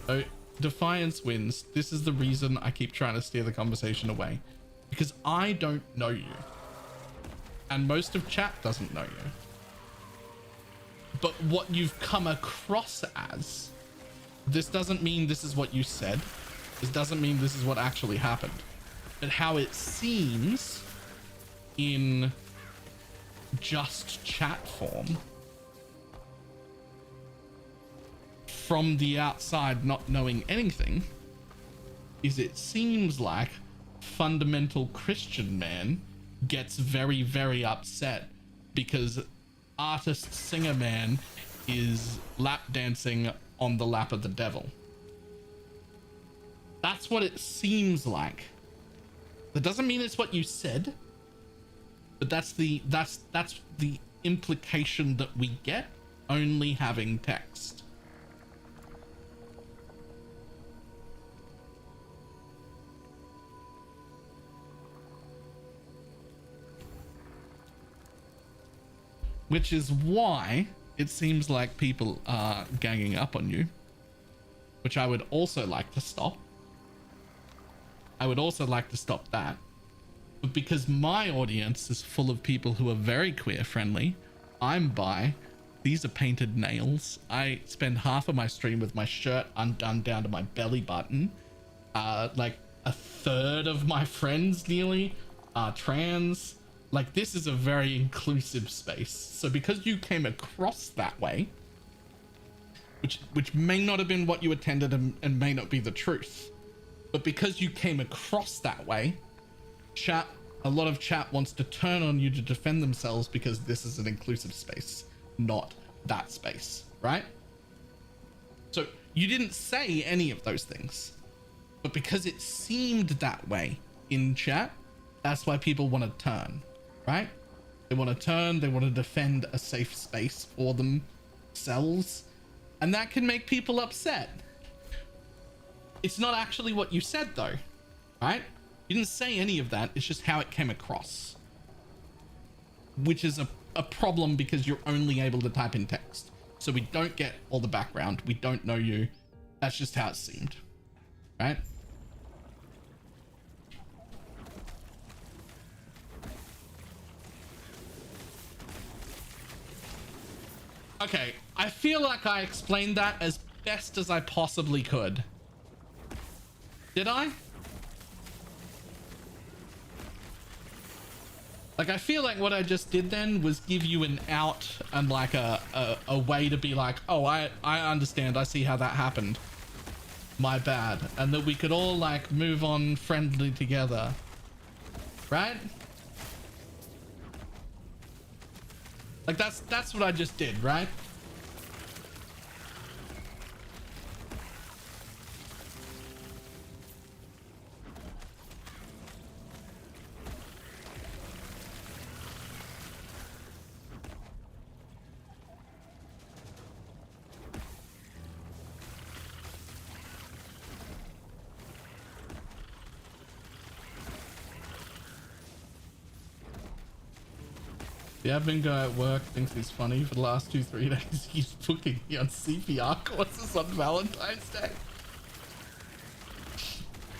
A: So, Defiance wins. This is the reason I keep trying to steer the conversation away. Because I don't know you. And most of chat doesn't know you. But what you've come across as, this doesn't mean this is what you said. This doesn't mean this is what actually happened. But how it seems in just chat form, from the outside not knowing anything, is it seems like fundamental Christian man gets very, very upset because artist singer man is lap dancing on the lap of the devil. That's what it seems like. That doesn't mean it's what you said, but that's the implication that we get only having text. Which is why it seems like people are ganging up on you, which I would also like to stop. I would also like to stop that. But because my audience is full of people who are very queer friendly, I'm bi, these are painted nails. I spend half of my stream with my shirt undone down to my belly button. Like a third of my friends nearly are trans. Like, this is a very inclusive space. So because you came across that way, which may not have been what you attended and may not be the truth, but because you came across that way, a lot of chat wants to turn on you to defend themselves because this is an inclusive space, not that space, right? So you didn't say any of those things, but because it seemed that way in chat, that's why people want to turn. Right? They want to turn, they want to defend a safe space for themselves, and that can make people upset. It's not actually what you said though, right? You didn't say any of that, it's just how it came across. Which is a problem because you're only able to type in text. So we don't get all the background, we don't know you. That's just how it seemed, right? Okay, I feel like I explained that as best as I possibly could. Did I? Like, I feel like what I just did then was give you an out and like a way to be like, oh, I understand. I see how that happened. My bad. And that we could all like move on friendly together. Right? Like that's what I just did, right? The admin guy at work thinks he's funny. For the last 2-3 days, he's booking me on CPR courses on Valentine's Day.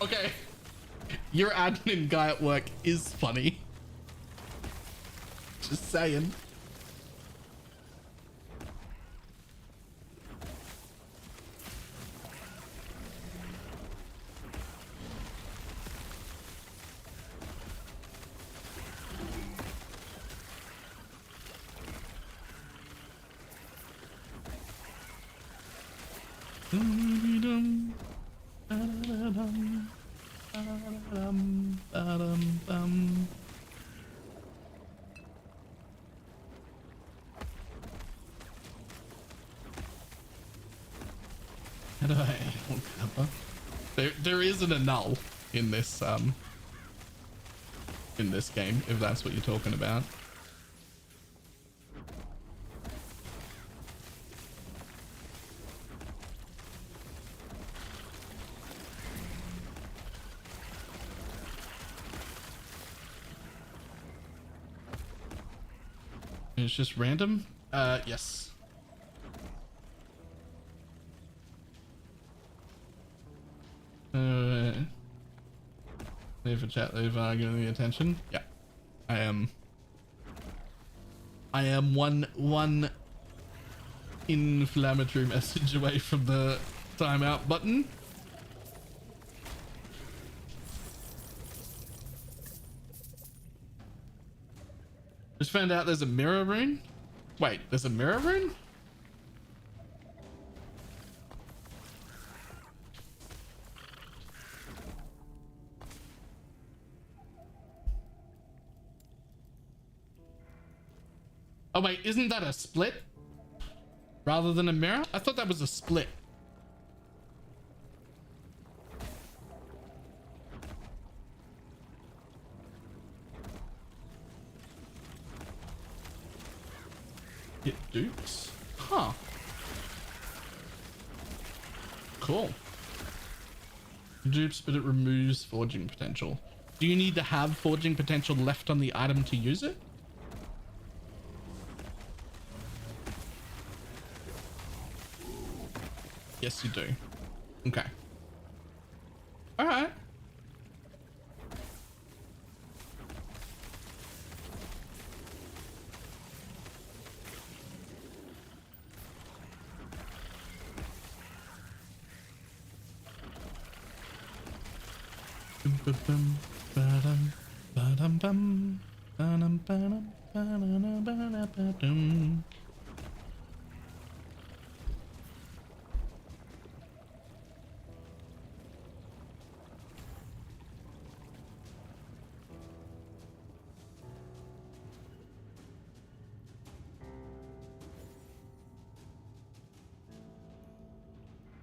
A: Okay, your admin guy at work is funny. Just saying. How do I there isn't a null in this game, if that's what you're talking about. It's just random. Yes. Leave a chat, leave giving me attention. Yeah. I am one inflammatory message away from the timeout button. Just found out there's a mirror rune. Wait, there's a mirror rune? Oh wait, isn't that a split rather than a mirror? I thought that was a split. It dupes? Huh. Cool. Dupes, but it removes forging potential. Do you need to have forging potential left on the item to use it? Yes, you do. Okay. All right.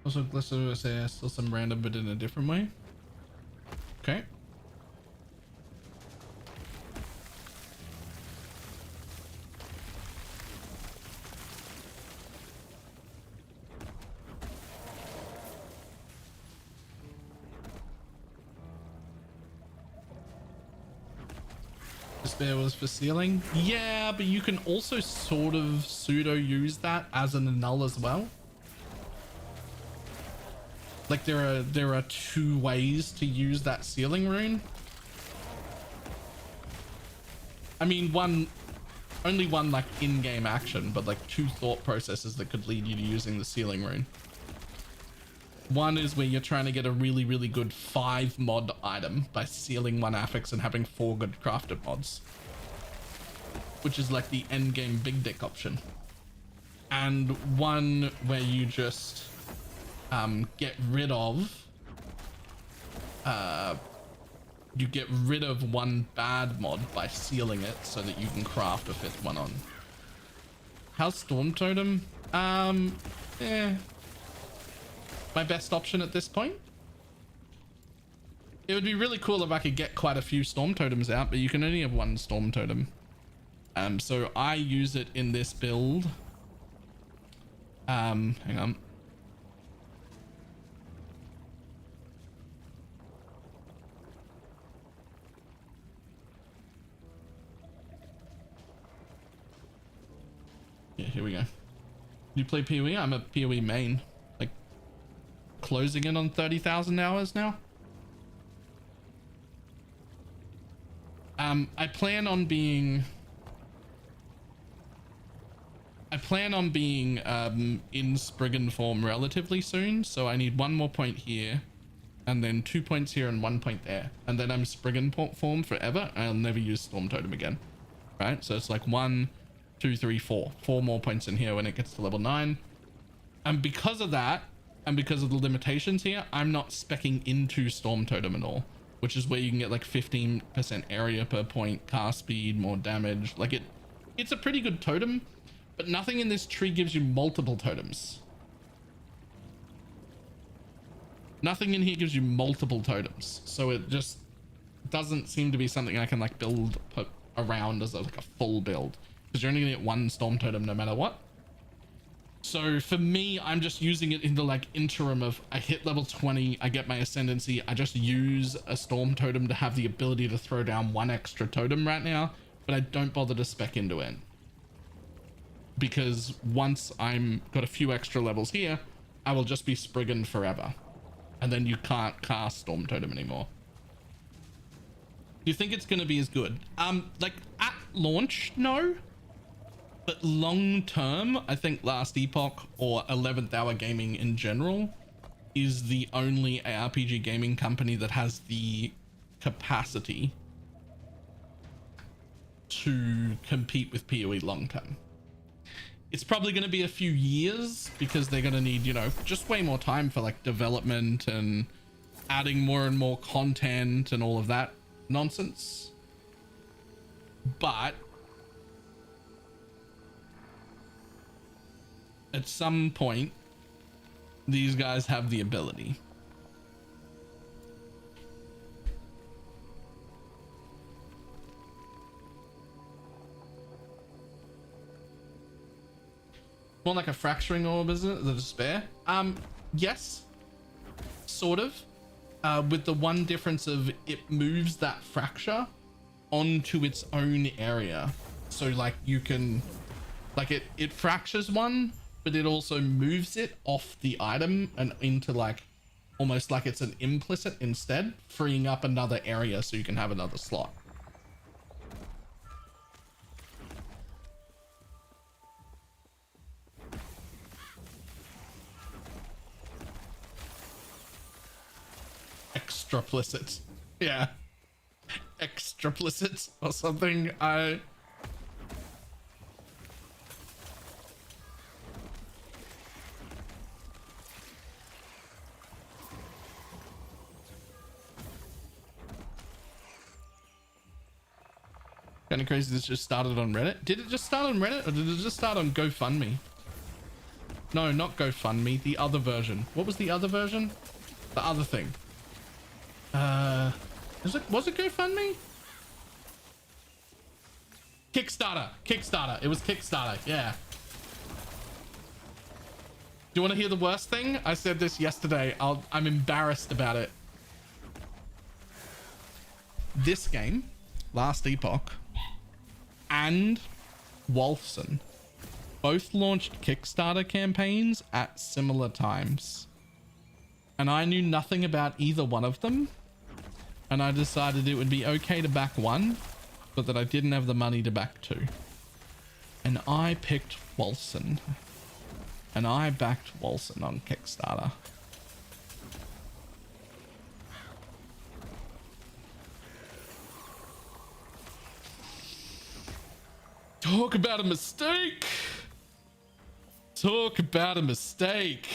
A: Also, Glister SAS, still some random, but in a different way. Okay. Despair was for sealing. Yeah, but you can also sort of pseudo use that as an annul as well. Like there are two ways to use that sealing rune. I mean, only one like in-game action, but like two thought processes that could lead you to using the sealing rune. One is where you're trying to get a really, really good 5 mod item by sealing one affix and having 4 good crafted mods, which is like the end game big dick option. And one where you just get rid of one bad mod by sealing it so that you can craft a 5th one on. How's Storm Totem? My best option at this point. It would be really cool if I could get quite a few Storm Totems out, but you can only have 1 Storm Totem. So I use it in this build. Hang on. Yeah, here we go. You play PoE? I'm a PoE main. Like, closing in on 30,000 hours now. I plan on being in Spriggan form relatively soon, so I need 1 more point here, and then 2 points here and 1 point there, and then I'm Spriggan form forever. I'll never use Storm Totem again, right? So it's like 1, 2, 3, 4 more points in here when it gets to level 9. And because of that, and because of the limitations here, I'm not speccing into Storm Totem at all, which is where you can get like 15% area per point, cast speed, more damage. Like it's a pretty good totem, but nothing in this tree gives you multiple totems. Nothing in here gives you multiple totems, so it just doesn't seem to be something I can like build around as like a full build, because you're only gonna get 1 Storm Totem no matter what. So for me, I'm just using it in the like interim of I hit level 20, I get my ascendancy, I just use a Storm Totem to have the ability to throw down 1 extra totem right now, but I don't bother to spec into it. because once I'm got a few extra levels here, I will just be Spriggan forever. And then you can't cast Storm Totem anymore. Do you think it's going to be as good? Like at launch, no. But long term, I think Last Epoch or 11th Hour Gaming in general is the only ARPG gaming company that has the capacity to compete with PoE long term. It's probably going to be a few years because they're going to need, you know, just way more time for like development and adding more and more content and all of that nonsense. But at some point, these guys have the ability. More like a fracturing orb, isn't it? The despair. Yes, sort of. With the one difference of it moves that fracture onto its own area. So like you can, like it fractures one, but it also moves it off the item and into like, almost like it's an implicit instead, freeing up another area so you can have another slot. Extraplicit. Yeah. Extraplicit or something. I... Kind of crazy this just started on Reddit. Did it just start on Reddit or did it just start on GoFundMe? No, not GoFundMe. The other version. What was the other version? The other thing. Was it GoFundMe? Kickstarter. It was Kickstarter. Yeah. Do you want to hear the worst thing? I said this yesterday. I'm embarrassed about it. This game, Last Epoch, and Wolfson both launched Kickstarter campaigns at similar times. And I knew nothing about either one of them. And I decided it would be okay to back one, but that I didn't have the money to back two. And I picked Wolfson. And I backed Wolfson on Kickstarter. Talk about a mistake. Talk about a mistake.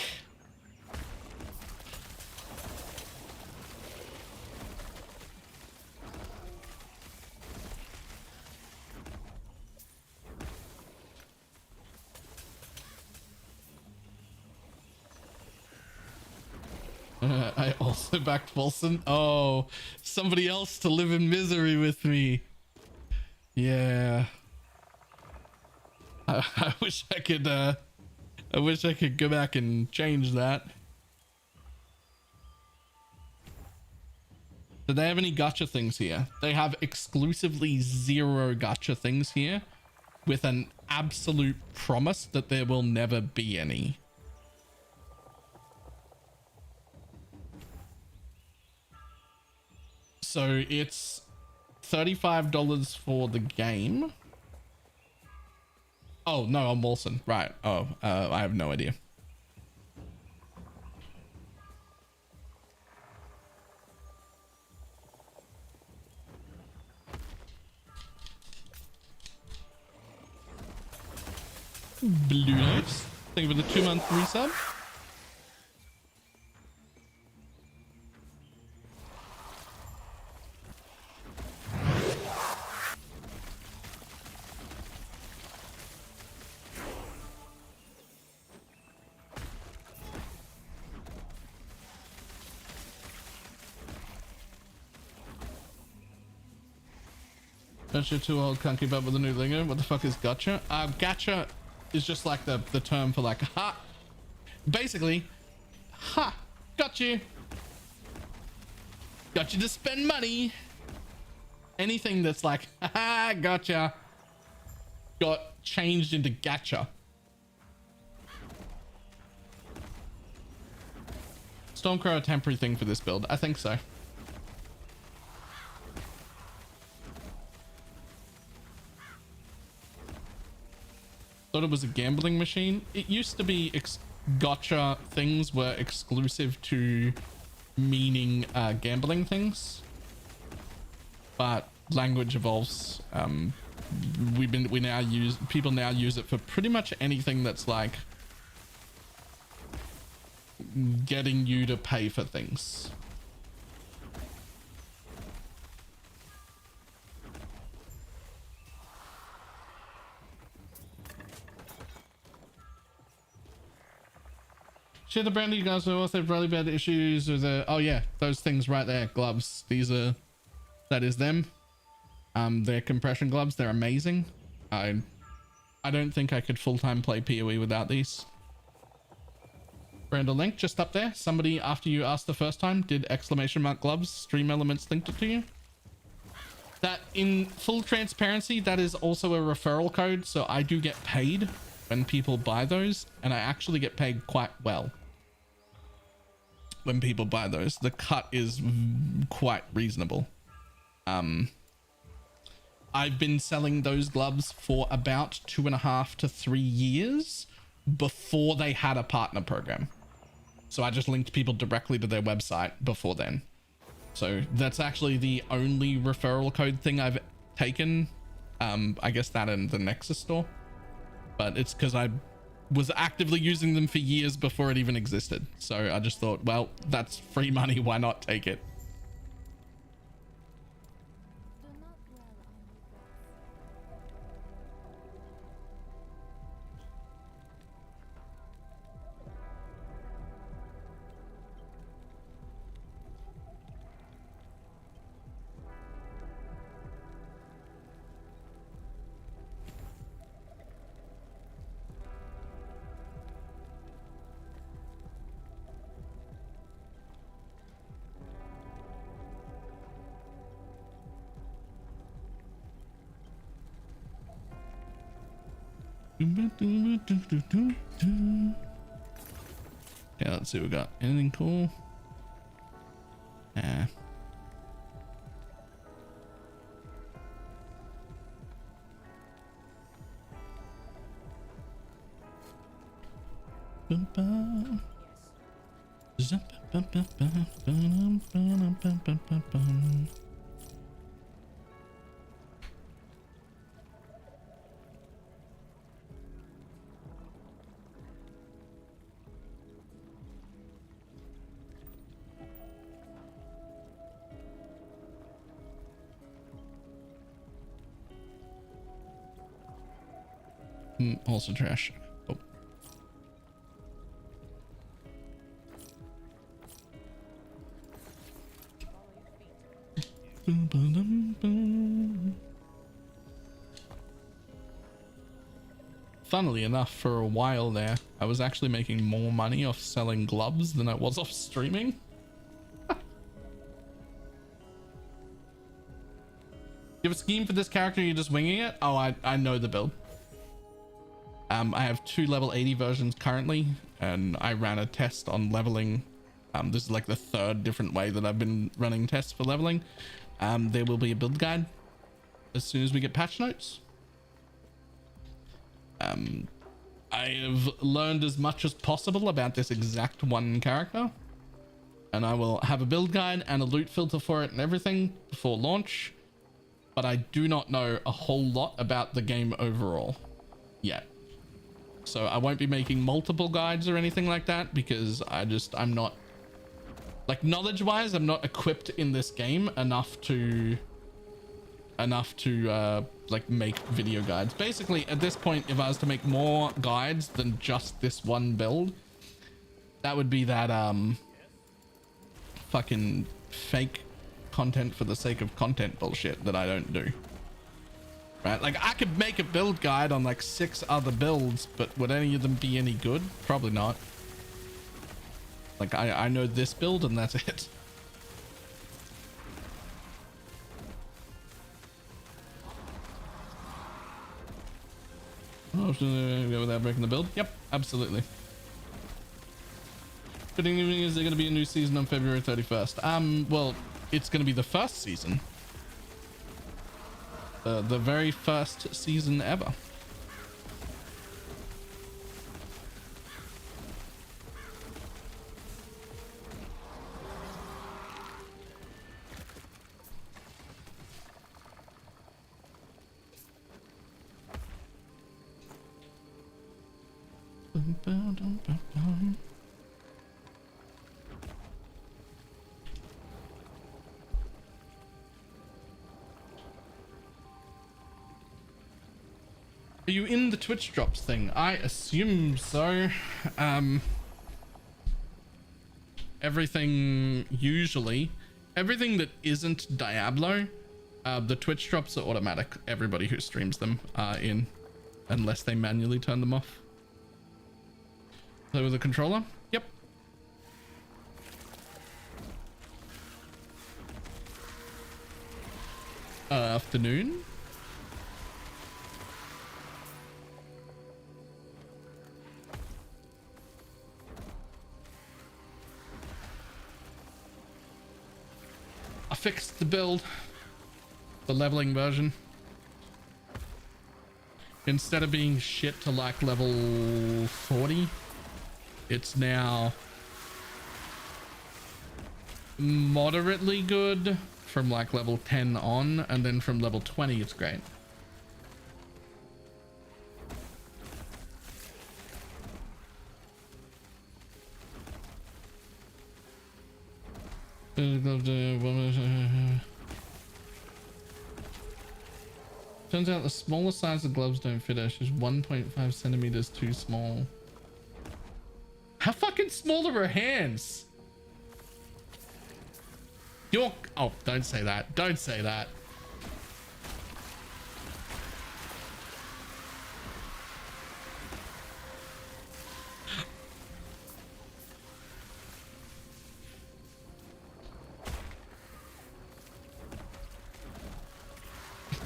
A: I also backed Wilson. Oh, somebody else to live in misery with me. Yeah. I wish I could, I wish I could go back and change that. Do they have any gacha things here? They have exclusively 0 gacha things here with an absolute promise that there will never be any. So it's $35 for the game. Oh, no, I'm Wilson. Right. Oh, I have no idea. Blue Knives. Thank you for the 2-month resub. Gacha too old, can't keep up with the new lingo. What the fuck is gacha? Gacha is just like the term for like, ha! Basically, ha! Got you! Got you to spend money! Anything that's like, ha! Gotcha! Got changed into gacha. Stormcrow a temporary thing for this build? I think so. Thought it was a gambling machine. It used to be gotcha things were exclusive to meaning gambling things, but language evolves. People now use it for pretty much anything that's like getting you to pay for things. Share the brand, you guys will also have really bad issues with the, oh yeah, those things right there, gloves. These are, that is them. They're compression gloves. They're amazing. I don't think I could full-time play PoE without these. Brand, a link just up there. Somebody after you asked the first time did exclamation mark gloves. Stream Elements linked it to you. That, in full transparency, that is also a referral code, so I do get paid when people buy those, and I actually get paid quite well when people buy those. The cut is quite reasonable. I've been selling those gloves for about 2.5 to 3 years before they had a partner program. So I just linked people directly to their website before then. So that's actually the only referral code thing I've taken. I guess that in the Nexus store, but it's because I was actively using them for years before it even existed. So I just thought, well, that's free money. Why not take it?
G: Do not dwell on
A: Yeah, let's see what we got. Anything cool? Yeah. Also trash. Oh. Funnily enough, for a while there, I was actually making more money off selling gloves than I was off streaming. You have a scheme for this character, you're just winging it? Oh, I know the build. I have 2 level 80 versions currently, and I ran a test on leveling. This is like the 3rd different way that I've been running tests for leveling. There will be a build guide as soon as we get patch notes. I have learned as much as possible about this exact one character, and I will have a build guide and a loot filter for it and everything before launch, but I do not know a whole lot about the game overall yet. So I won't be making multiple guides or anything like that, because I'm not, like, knowledge wise, I'm not equipped in this game enough to like make video guides. Basically at this point, if I was to make more guides than just this one build, that would be that fucking fake content for the sake of content bullshit that I don't do. Right, like I could make a build guide on like 6 other builds, but would any of them be any good? Probably not. Like I know this build and that's it. Oh, should I go without breaking the build? Yep, absolutely. Fitting evening, is there going to be a new season on February 31st? Well, it's going to be the first season. The very first season ever. Are you in the Twitch drops thing? I assume so. Everything that isn't Diablo, the Twitch drops are automatic. Everybody who streams them are in, unless they manually turn them off. So with the controller? Yep. Afternoon? I fixed the build, the leveling version. Instead of being shit to like level 40, it's now moderately good from like level 10 on, and then from level 20 it's great. Turns out the smaller size of gloves don't fit her. She's 1.5 centimeters too small. How fucking small are her hands? Oh, don't say that. Don't say that.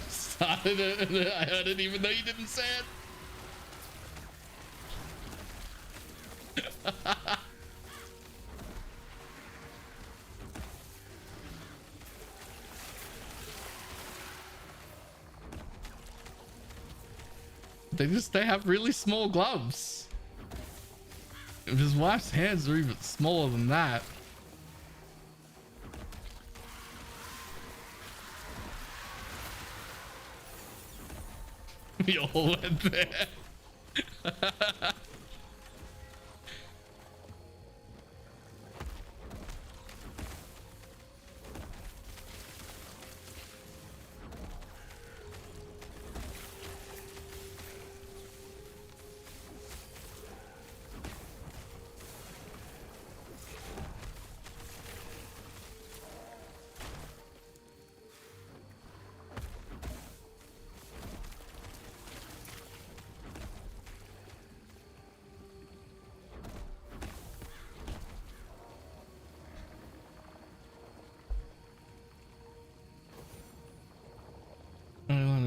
A: Started it. I heard it even though you didn't say it. They have really small gloves. If his wife's hands are even smaller than that. We all went there.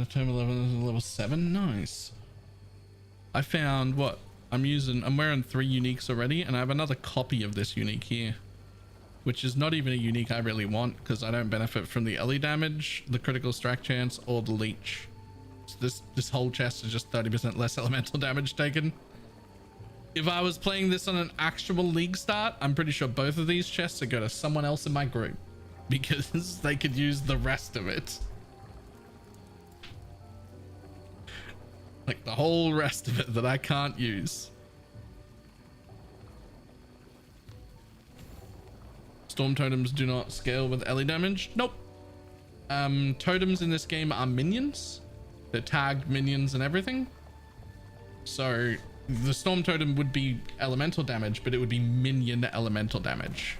A: Term 11 is level 7. Nice. I found what I'm wearing 3 uniques already, and I have another copy of this unique here, which is not even a unique I really want because I don't benefit from the LE damage, the critical strike chance, or the leech. So this whole chest is just 30% less elemental damage taken. If I was playing this on an actual league start, I'm pretty sure both of these chests would go to someone else in my group because they could use the rest of it. Like the whole rest of it that I can't use. Storm totems do not scale with LE damage. Nope. Totems in this game are minions. They're tagged minions and everything. So the storm totem would be elemental damage, but it would be minion elemental damage.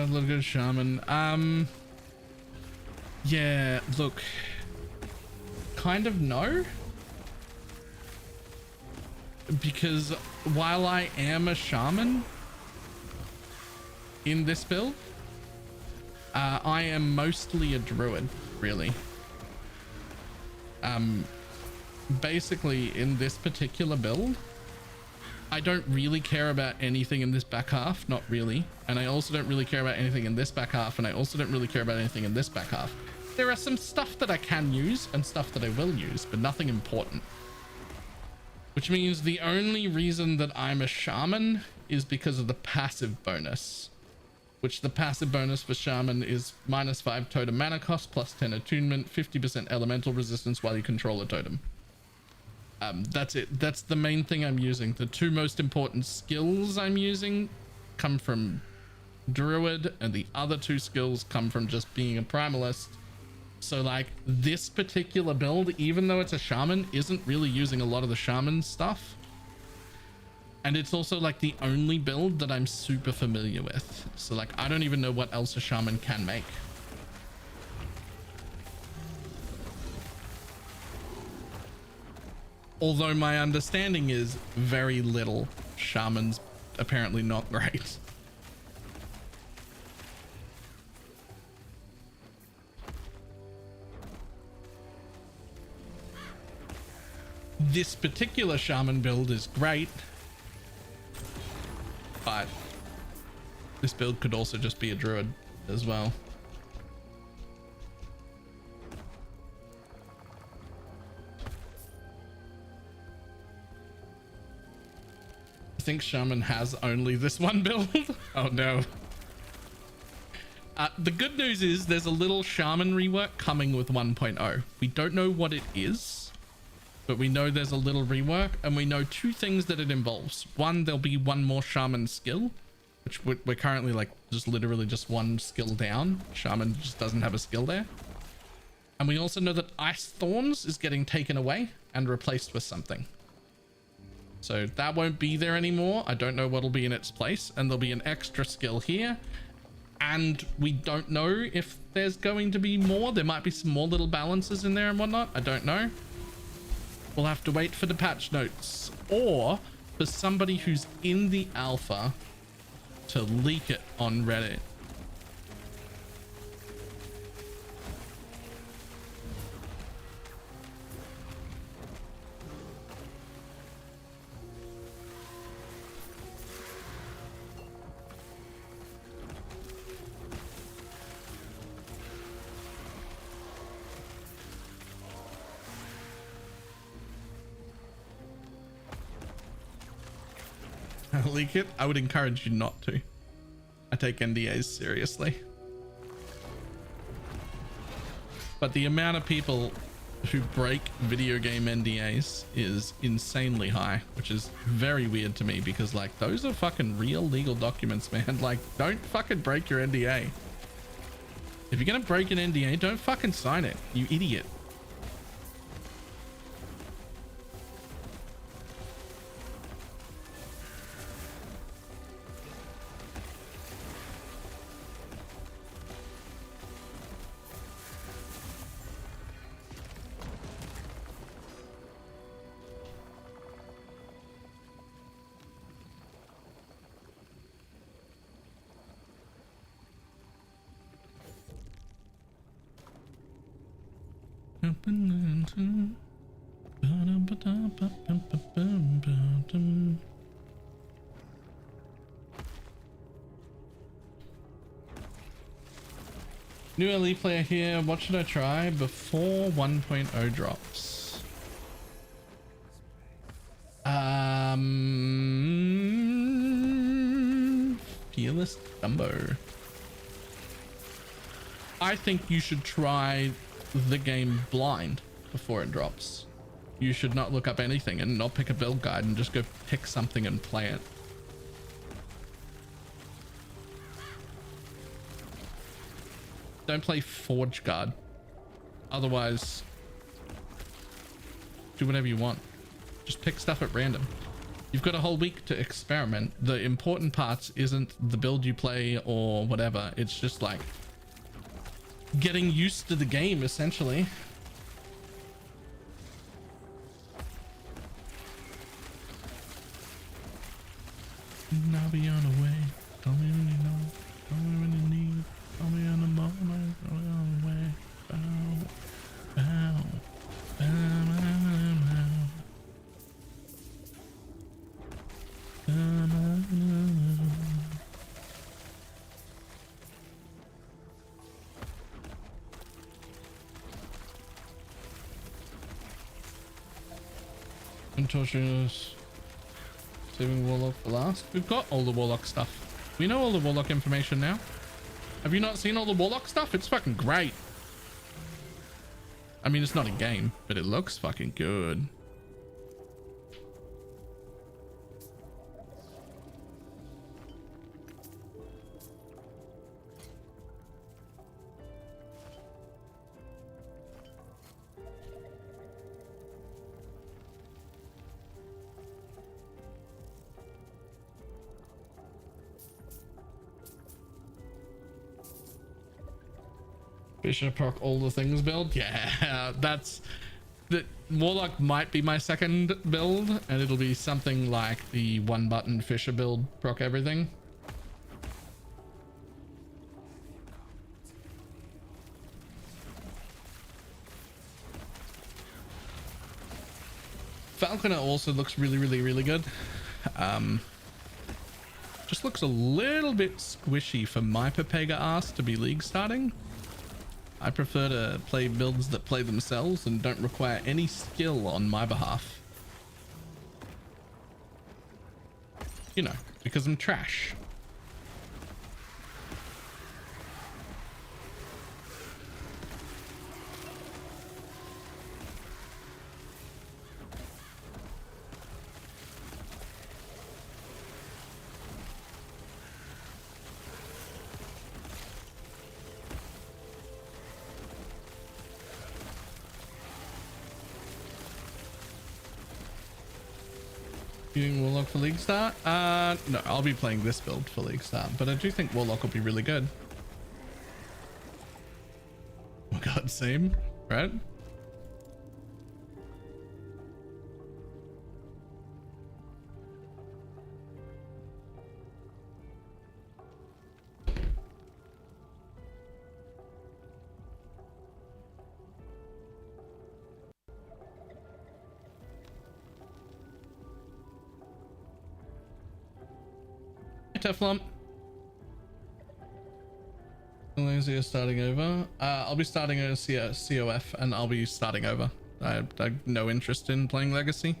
A: Look at shaman. Yeah, look, kind of no, because while I am a shaman in this build, I am mostly a druid, really. Basically in this particular build, I don't really care about anything in this back half, not really. And I also don't really care about anything in this back half, and I also don't really care about anything in this back half. There are some stuff that I can use and stuff that I will use, but nothing important. Which means the only reason that I'm a shaman is because of the passive bonus. Which the passive bonus for shaman is -5 totem mana cost, +10 attunement, 50% elemental resistance while you control a totem. That's it. That's the main thing I'm using. The two most important skills I'm using come from druid, and the other two skills come from just being a primalist. So like this particular build, even though it's a shaman, isn't really using a lot of the shaman stuff. And it's also like the only build that I'm super familiar with. So like I don't even know what else a shaman can make. Although my understanding is very little. Shaman's apparently not great. This particular shaman build is great, but this build could also just be a druid as well. I think shaman has only this one build. Oh no. The good news is there's a little shaman rework coming with 1.0. We don't know what it is, but we know there's a little rework, and we know two things that it involves. One, there'll be one more shaman skill, which we're currently like just literally just one skill down. Shaman just doesn't have a skill there. And we also know that Ice Thorns is getting taken away and replaced with something. So that won't be there anymore. I don't know what'll be in its place, and there'll be an extra skill here. And we don't know if there's going to be more. There might be some more little balances in there and whatnot. I don't know. We'll have to wait for the patch notes, or for somebody who's in the alpha to leak it on Reddit. Leak it? I would encourage you not to. I take NDAs seriously. But the amount of people who break video game NDAs is insanely high, which is very weird to me, because like those are fucking real legal documents, man. Like, don't fucking break your NDA. If you're gonna break an NDA, don't fucking sign it, you idiot. New LE player here. What should I try before 1.0 drops? Fearless Dumbo. I think you should try the game blind before it drops. you should not look up anything and not pick a build guide and just go pick something and play it. Don't play Forge Guard. Otherwise, do whatever you want. Just pick stuff at random. You've got a whole week to experiment. The important parts isn't the build you play or whatever. It's just like getting used to the game, essentially. I'll be on the way. Tell me when you know. Tell me when you need. Tell me on the moment. Tell me on the way. Bow. Bow. Bow. Contortionist. Saving Warlock for last. We've got all the Warlock stuff. We know all the Warlock information now. Have you not seen all the Warlock stuff? It's fucking great. I mean, it's not a game, but it looks fucking good. Fisher proc all the things build. Yeah, that's the Warlock might be my second build, and it'll be something like the one button Fisher build, proc everything. Falconer also looks really good. Just looks a little bit squishy for my Pepega ass to be league starting. I prefer to play builds that play themselves and don't require any skill on my behalf. You know, because I'm trash. Doing Warlock for League Start? No, I'll be playing this build for League Start, but I do think Warlock will be really good. Oh god, same, right? Teflon. Lazy is starting over. I'll be starting a COF and I'll be starting over. I have no interest in playing Legacy.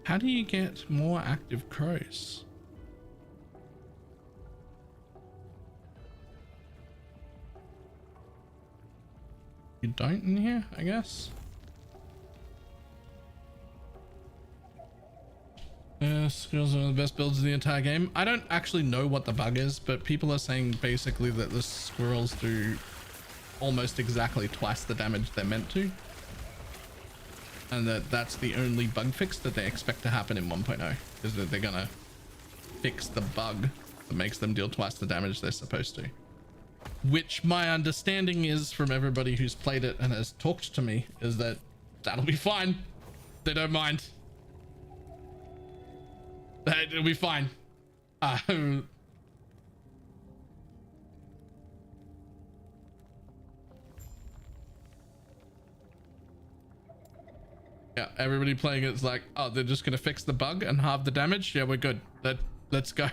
A: How do you get more active crows? You don't in here, I guess. Squirrels are one of the best builds in the entire game. I don't actually know what the bug is, but people are saying basically that the squirrels do almost exactly twice the damage they're meant to. And that's the only bug fix that they expect to happen in 1.0, is that they're gonna fix the bug that makes them deal twice the damage they're supposed to. Which my understanding is from everybody who's played it and has talked to me is that that'll be fine. They don't mind. It'll be fine. Yeah, everybody playing it's like, oh, they're just gonna fix the bug and halve the damage. Yeah, we're good. Let's go.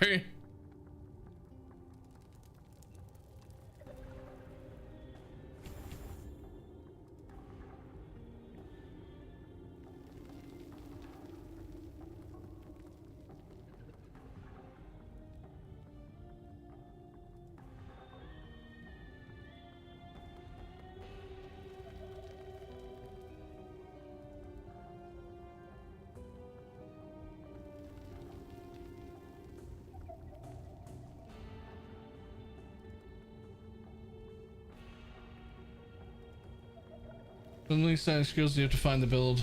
A: Suddenly starting skills, you have to find the build.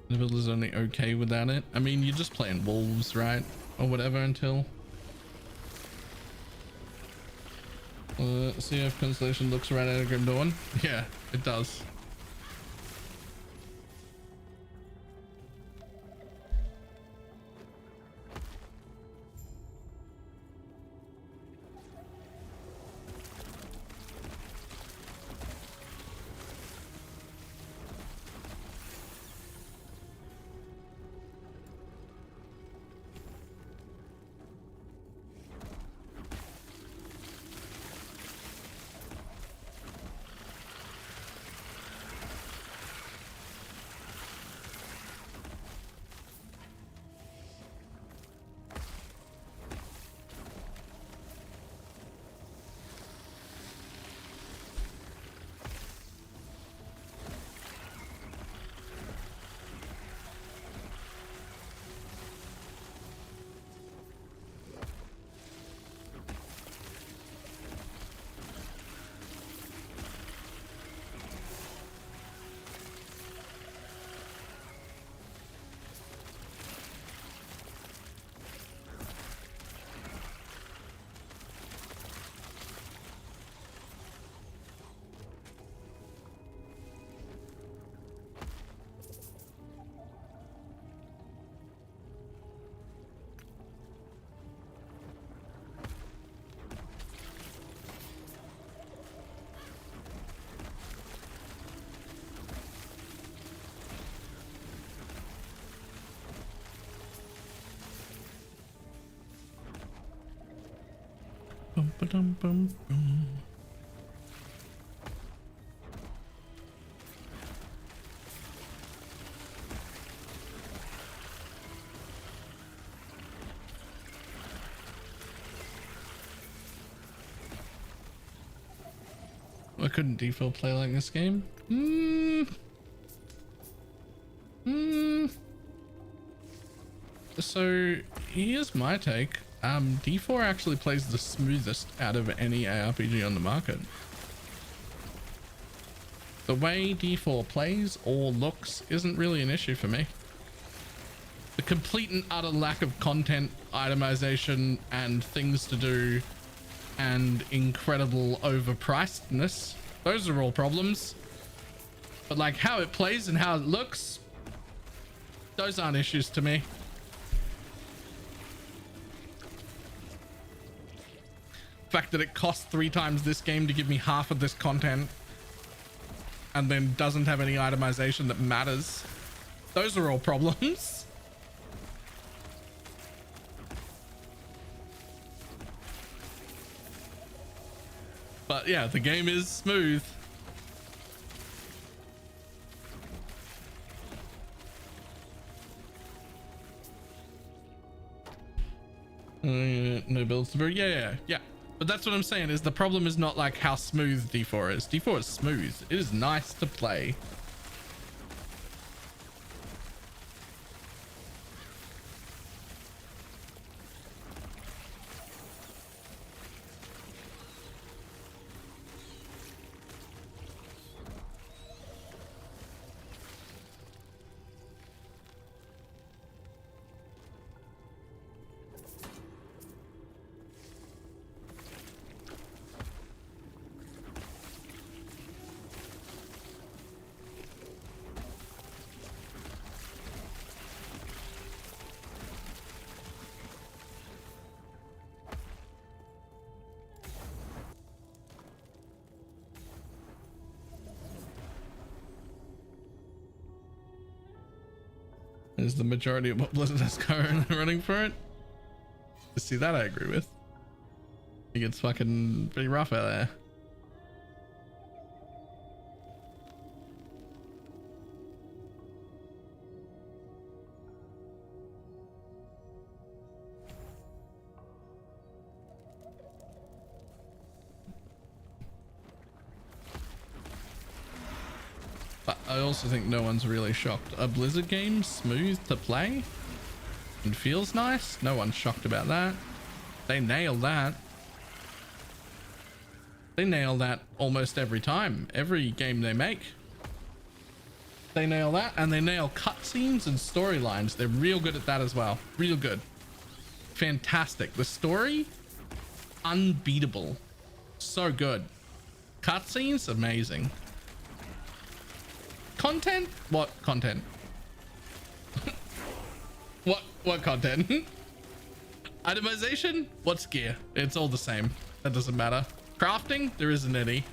A: The build is only okay without it. I mean, you're just playing wolves, right? Or whatever until... see if constellation looks right at a Grim Dawn. Yeah, it does. Bum, ba-dum, bum, bum. Why couldn't default play like this game? So here's my take. D4 actually plays the smoothest out of any ARPG on the market. The way D4 plays or looks isn't really an issue for me. The complete and utter lack of content, itemization, and things to do, and incredible overpricedness, those are all problems. But like how it plays and how it looks, those aren't issues to me. The fact that it costs 3 times this game to give me half of this content and then doesn't have any itemization that matters, those are all problems. But yeah, the game is smooth. No builds to brew. Yeah. But that's what I'm saying, is the problem is not like how smooth D4 is. D4 is smooth. It is nice to play. is the majority of what Blizzard has currently running for it. See, that I agree with. I think it's fucking pretty rough out there. But I also think no one's really shocked. A Blizzard game smooth to play and feels nice. No one's shocked about that. They nail that. They nail that almost every time. Every game they make. They nail that, and they nail cutscenes and storylines. They're real good at that as well. Real good. Fantastic. The story, unbeatable. So good. Cutscenes, amazing. Content? What content? What content? Itemization? What's gear? It's all the same. That doesn't matter. Crafting? There isn't any.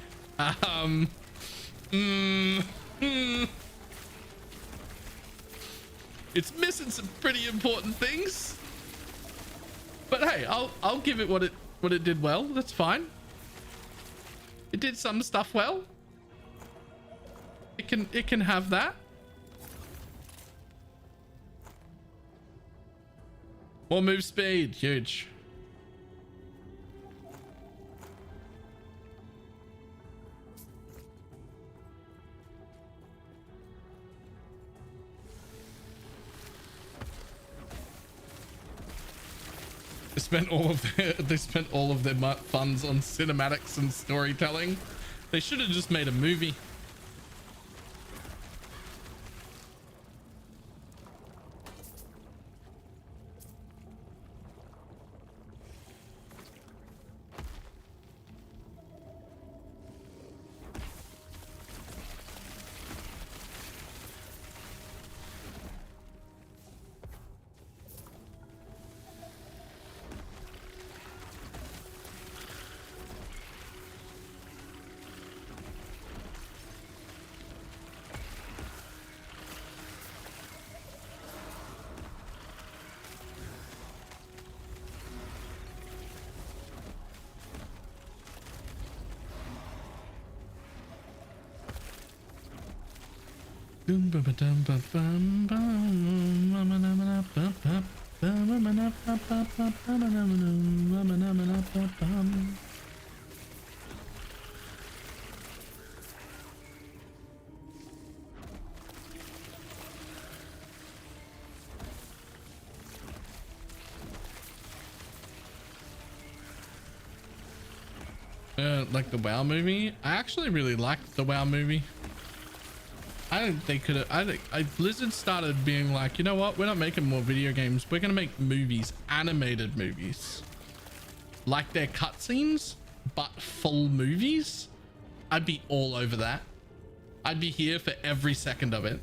A: It's missing some pretty important things. But hey, I'll give it what it did well. That's fine. It did some stuff well. It can have that. More move speed, huge. They spent all of their funds on cinematics and storytelling. They should have just made a movie. Like the WoW movie. I actually really liked the WoW movie. I don't think they could have. Blizzard started being like, you know what? We're not making more video games. We're gonna make movies, animated movies, like their cutscenes, but full movies. I'd be all over that. I'd be here for every second of it.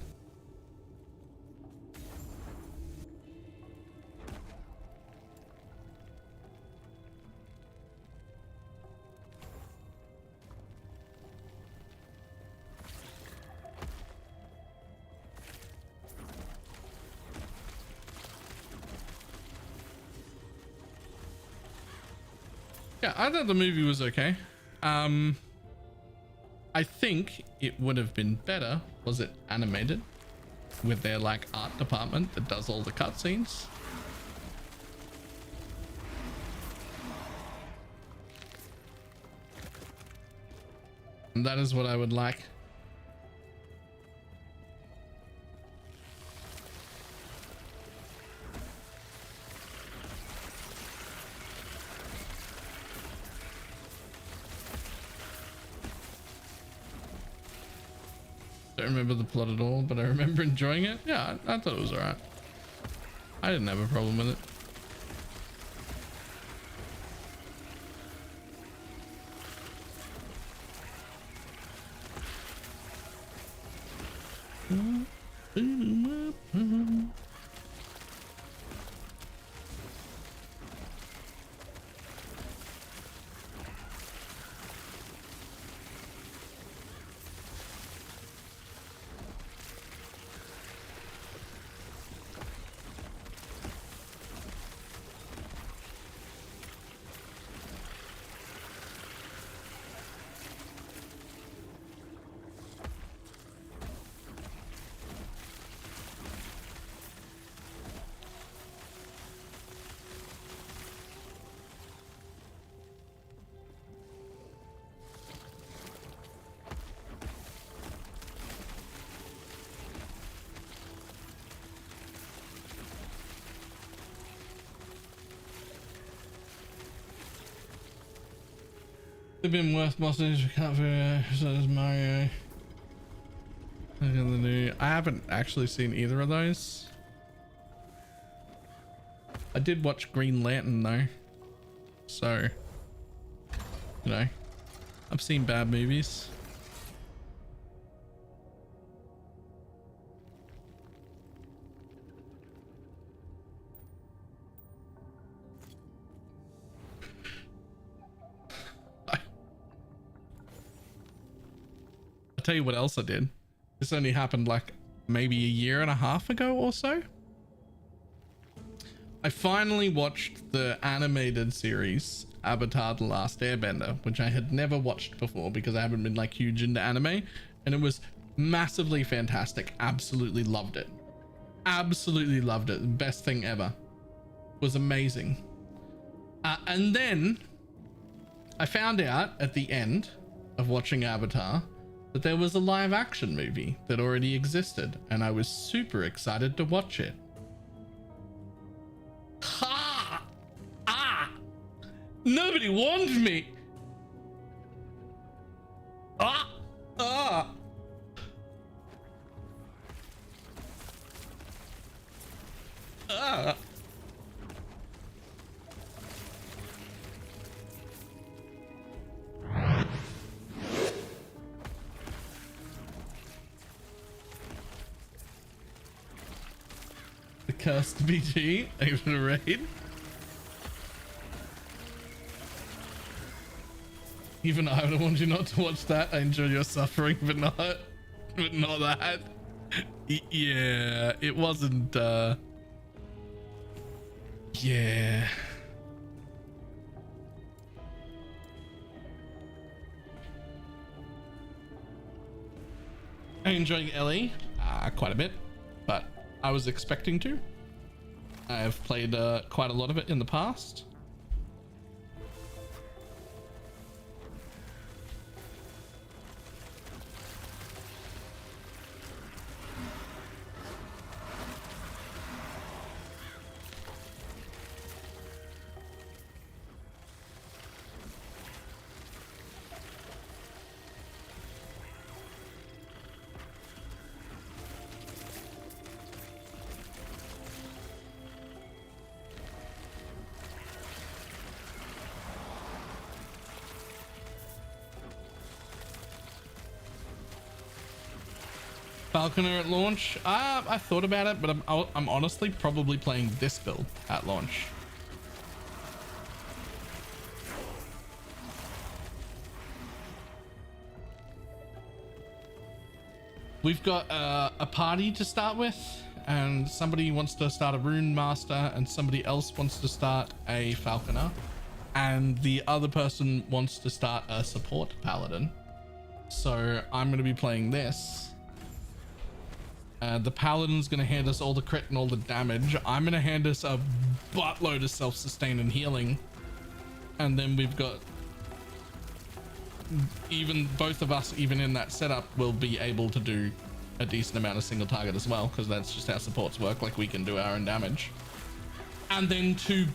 A: Yeah, I thought the movie was okay. I think it would have been better was it animated with their like art department that does all the cutscenes. And that is what I would like. Don't remember the plot at all, but I remember enjoying it. Yeah, I thought it was alright. I didn't have a problem with it. They've been worth more since we can't versus Mario. Look at the new. I haven't actually seen either of those. I did watch Green Lantern though, so you know, I've seen bad movies. I'll tell you what else I did. This only happened like maybe a year and a half ago or so. I finally watched the animated series Avatar: The Last Airbender, which I had never watched before because I haven't been like huge into anime, and it was massively fantastic. Absolutely loved it. Absolutely loved it. Best thing ever. Was amazing. And then I found out at the end of watching Avatar that there was a live action movie that already existed, and I was super excited to watch it. Ha! Ah! Nobody warned me! Ah! Ah! Ah! The cursed BG, thanks for the raid. Even I would want you not to watch that. I enjoy your suffering, but not that. Yeah, it wasn't, yeah. I'm enjoying Ellie, quite a bit, but I was expecting to. I have played quite a lot of it in the past. Falconer at launch? I thought about it, but I'm honestly probably playing this build at launch. We've got a party to start with, and somebody wants to start a Rune Master, and somebody else wants to start a Falconer, and the other person wants to start a support Paladin. So I'm going to be playing this. The Paladin's going to hand us all the crit and all the damage. I'm going to hand us a buttload of self-sustain and healing. And then we've got... even both of us, even in that setup, will be able to do a decent amount of single target as well, because that's just how supports work. Like, we can do our own damage. And then 2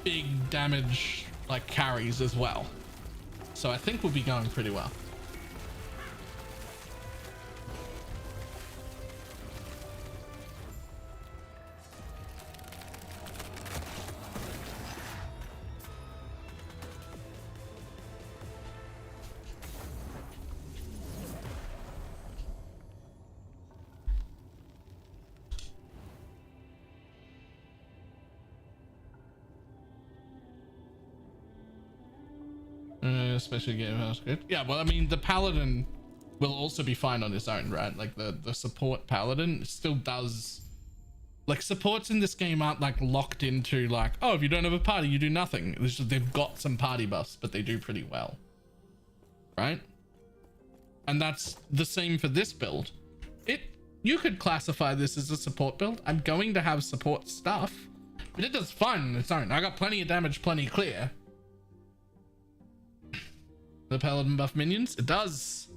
A: big damage, like, carries as well. So I think we'll be going pretty well. Especially game house good. Yeah, well, I mean, the Paladin will also be fine on its own, right? Like the support Paladin still does, like, supports in this game aren't like locked into like, oh, if you don't have a party, you do nothing. It's just, they've got some party buffs, but they do pretty well, right? And that's the same for this build. You could classify this as a support build. I'm going to have support stuff, but it does fine on its own. I got plenty of damage, plenty clear. The Paladin buff minions? It does.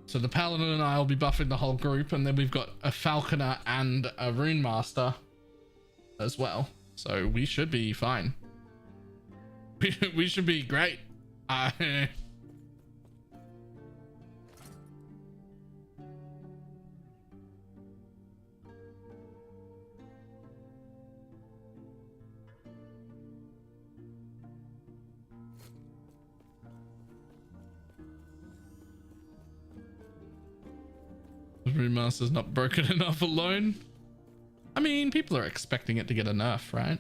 A: So the Paladin and I will be buffing the whole group, and then we've got a Falconer and a Rune Master as well. So we should be fine. We should be great. The remaster's not broken enough alone. I mean, people are expecting it to get a nerf, right?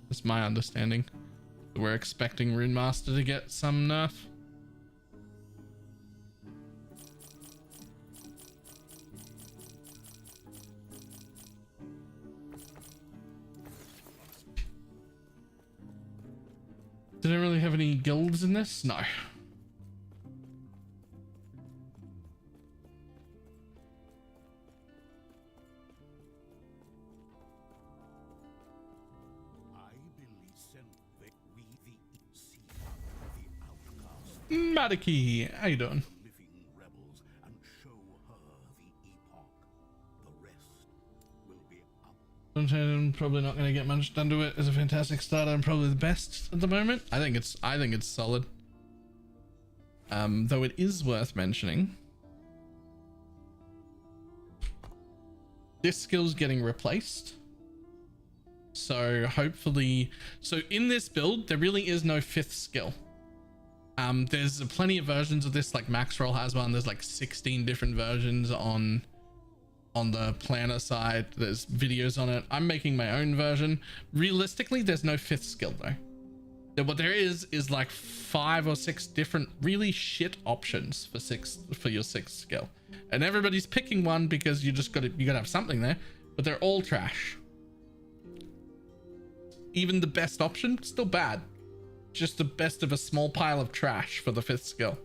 A: That's my understanding. We're expecting Rune Master to get some nerf. Did I really have any guilds in this? No. Madaki, how you doing?
E: Living rebels and show her the epoch. The rest will be up.
A: I'm probably not going to get much done to it. It's a fantastic starter and probably the best at the moment. I think it's solid. Though it is worth mentioning, this skill's getting replaced. So hopefully, in this build, there really is no 5th skill. There's plenty of versions of this, like Maxroll has one. There's like 16 different versions on the planner side. There's videos on it. I'm making my own version. Realistically, there's no 5th skill though. What there is like 5 or 6 different really shit options for your 6th skill, and everybody's picking one because you gotta have something there, but they're all trash. Even the best option, still bad. Just the best of a small pile of trash for the 5th skill.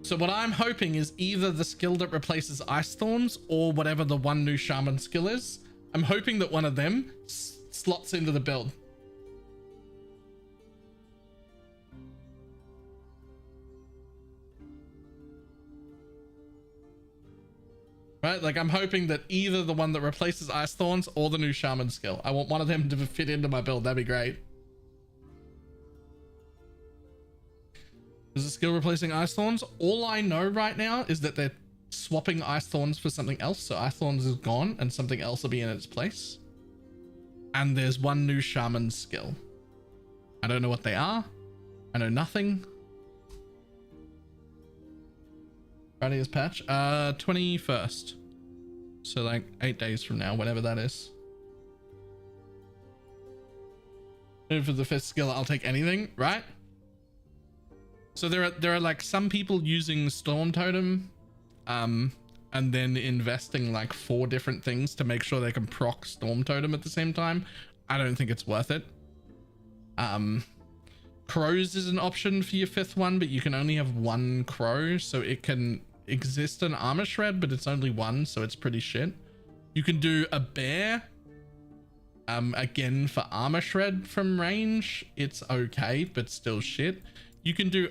A: So what I'm hoping is either the skill that replaces Ice Thorns or whatever the one new Shaman skill is. I'm hoping that one of them slots into the build. Right, like I'm hoping that either the one that replaces Ice Thorns or the new Shaman skill. I want one of them to fit into my build. That'd be great. Is the skill replacing Ice Thorns? All I know right now is that they're swapping Ice Thorns for something else. So Ice Thorns is gone and something else will be in its place. And there's one new Shaman skill. I don't know what they are. I know nothing. Friday's patch? 21st. So like 8 days from now, whatever that is. And for the 5th skill, I'll take anything, right? So there are like some people using Storm Totem, and then investing like 4 different things to make sure they can proc Storm Totem at the same time. I don't think it's worth it. Crows is an option for your 5th one, but you can only have 1 crow, so it can exist an armor shred, but it's only 1, so it's pretty shit. You can do a bear, again for armor shred from range. It's okay, but still shit. You can do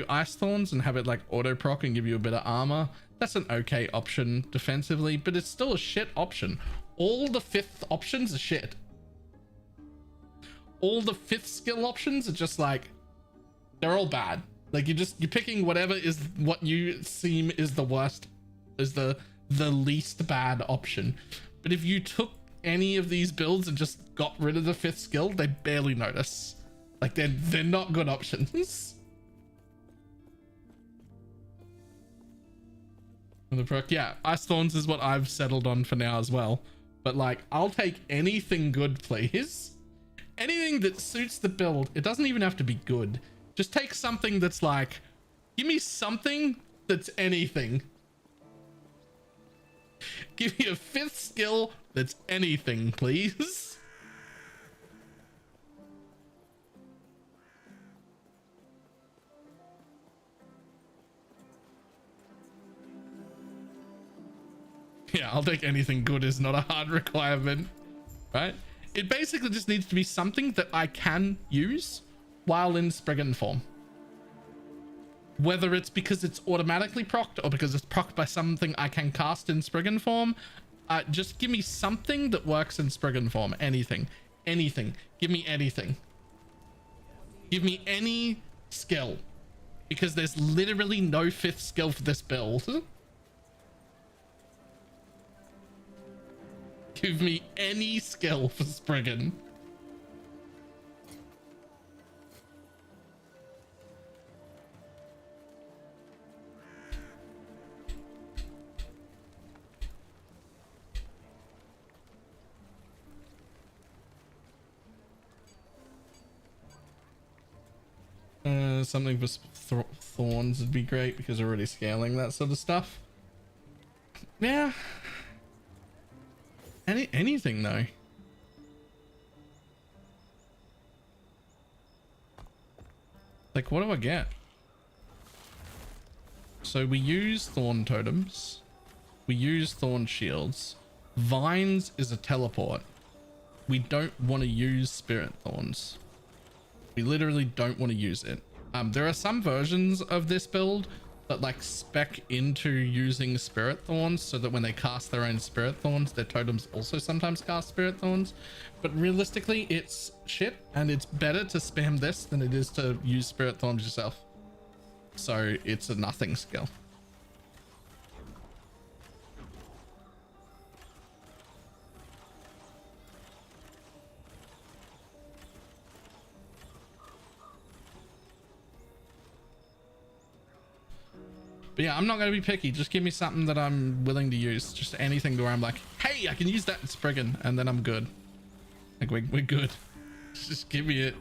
A: Ice Thorns and have it like auto proc and give you a bit of armor. That's an okay option defensively, but it's still a shit option. All the 5th options are shit. All the 5th skill options are just like, they're all bad. Like you're picking whatever is what you seem is the worst, is the least bad option. But if you took any of these builds and just got rid of the 5th skill, they barely notice. Like they're not good options. The proc, yeah, Ice Thorns is what I've settled on for now as well. But like, I'll take anything good, please. Anything that suits the build. It doesn't even have to be good. Just take something that's like, give me something that's anything. Give me a 5th skill that's anything, please. Yeah, I'll take anything good is not a hard requirement, right? It basically just needs to be something that I can use while in Spriggan form. Whether it's because it's automatically procced or because it's procced by something I can cast in Spriggan form, just give me something that works in Spriggan form. Anything. Anything. Give me anything. Give me any skill, because there's literally no fifth skill for this build. Give me any skill for Spriggan. Something for thorns would be great because we're already scaling that sort of stuff. Yeah. Anything though. Like, what do I get? So we use thorn totems. We use thorn shields. Vines is a teleport. We don't want to use spirit thorns. We literally don't want to use it. There are some versions of this build that like spec into using spirit thorns so that when they cast their own spirit thorns, their totems also sometimes cast spirit thorns. But realistically, it's shit, and it's better to spam this than it is to use spirit thorns yourself. So it's a nothing skill. But yeah, I'm not going to be picky. Just give me something that I'm willing to use. Just anything where I'm like, hey, I can use that in Spriggan, and then I'm good. Like, we're good. Just give me it.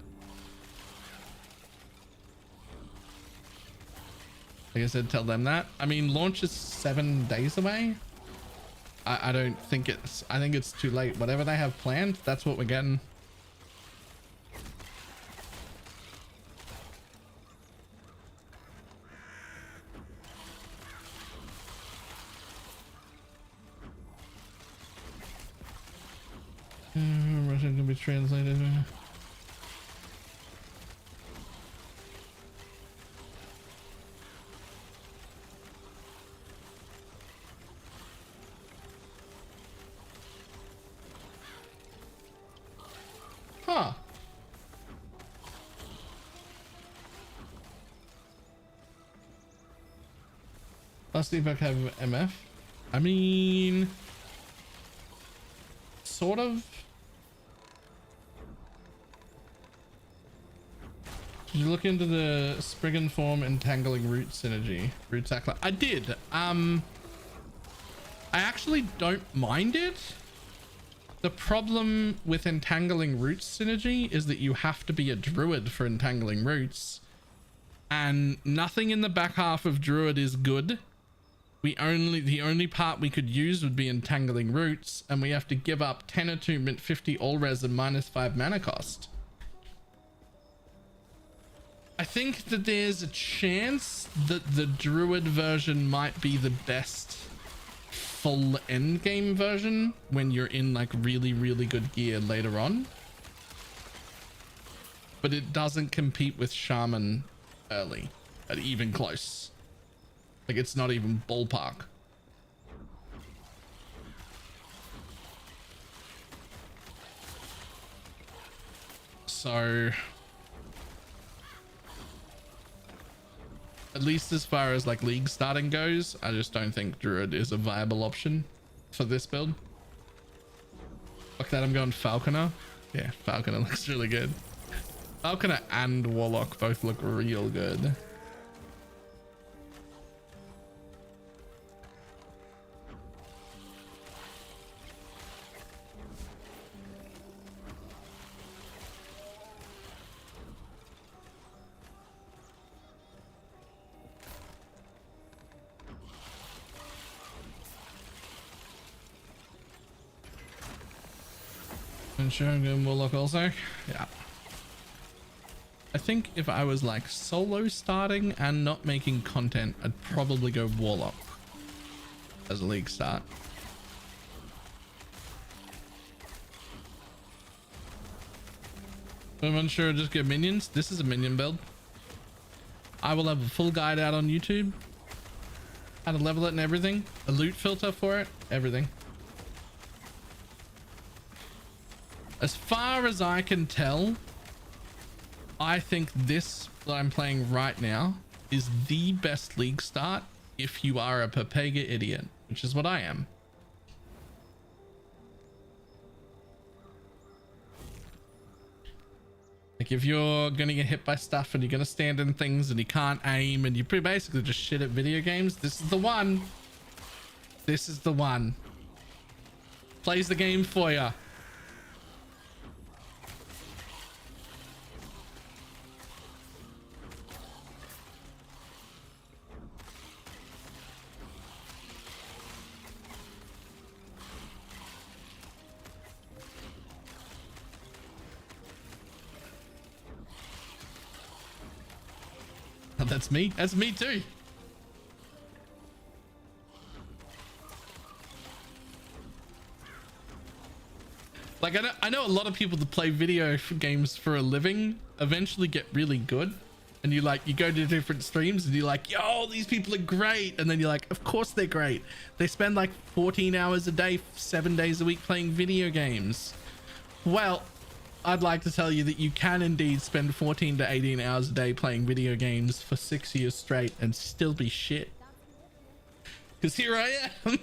A: Like I said, tell them that. I mean, launch is 7 days away. I don't think it's... I think it's too late. Whatever they have planned, that's what we're getting. Russian can be translated. Huh. Last feedback have MF. I mean, sort of. Did you look into the Spriggan form entangling root synergy? Root tackler. I did. I actually don't mind it. The problem with entangling roots synergy is that you have to be a druid for entangling roots, and nothing in the back half of druid is good. The only part we could use would be entangling roots, and we have to give up 10 attunement, 50 all res, and -5 mana cost. I think that there's a chance that the druid version might be the best full end game version when you're in like really good gear later on, but it doesn't compete with shaman early at even close. Like, it's not even ballpark. So at least as far as like league starting goes, I just don't think druid is a viable option for this build. Fuck that, I'm going falconer. Yeah, falconer looks really good. Falconer and warlock both look real good. And sure, I'm going warlock also. Yeah. I think if I was like solo starting and not making content, I'd probably go warlock as a league start. I'm unsure, just get minions. This is a minion build. I will have a full guide out on YouTube. How to level it and everything. A loot filter for it. Everything. As far as I can tell, I think this that I'm playing right now is the best league start if you are a Pepega idiot, which is what I am. Like if you're gonna get hit by stuff and you're gonna stand in things and you can't aim and you're pretty basically just shit at video games, this is the one. This is the one. Plays the game for ya. Oh, that's me. That's me too. Like I know a lot of people that play video games for a living eventually get really good, and you go to different streams and you're like, yo, these people are great, and then you're like, of course they're great. They spend like 14 hours a day, 7 days a week playing video games. Well, I'd like to tell you that you can indeed spend 14 to 18 hours a day playing video games for 6 years straight and still be shit. Because here I am.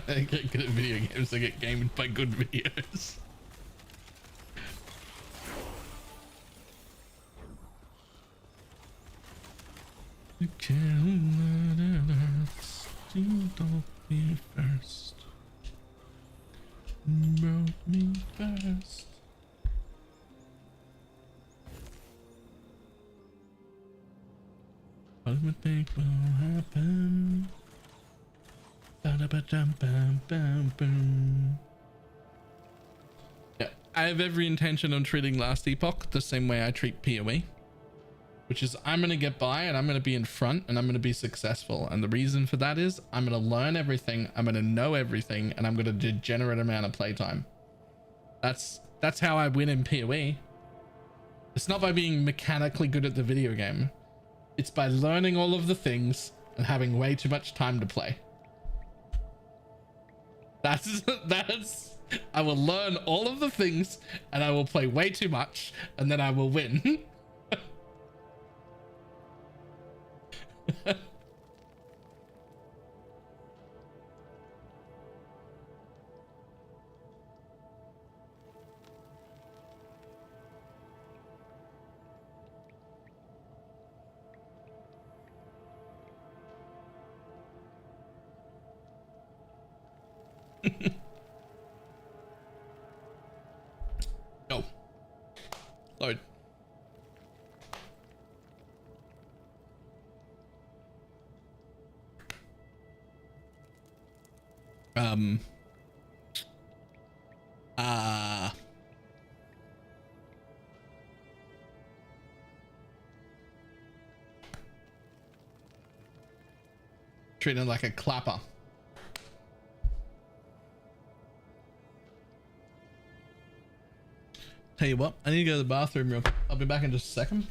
A: I get good at video games. I get gamed by good videos. You can't don't me first. Broke me first. What would think will happen? Yeah, I have every intention on treating Last Epoch the same way I treat PoE, which is I'm going to get by and I'm going to be in front and I'm going to be successful. And the reason for that is I'm going to learn everything, I'm going to know everything, and I'm going to degenerate amount of playtime. That's how I win in PoE. It's not by being mechanically good at the video game. It's by learning all of the things and having way too much time to play. That's I will learn all of the things and I will play way too much and then I will win. Go. Load. Treat it like a clapper. Tell you what, I need to go to the bathroom real quick. I'll be back in just a second.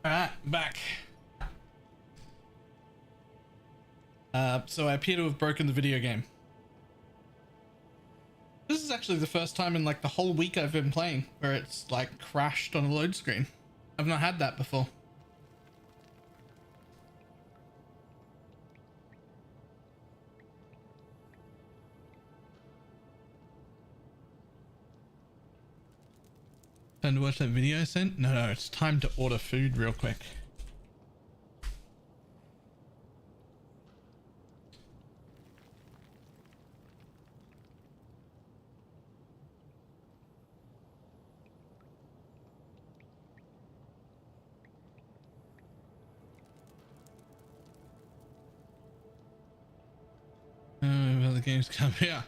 A: Alright, back. So I appear to have broken the video game. This is actually the first time in like the whole week I've been playing where it's like crashed on a load screen. I've not had that before. Time to watch that video I sent? No, it's time to order food real quick. Well, the game's come. Yeah,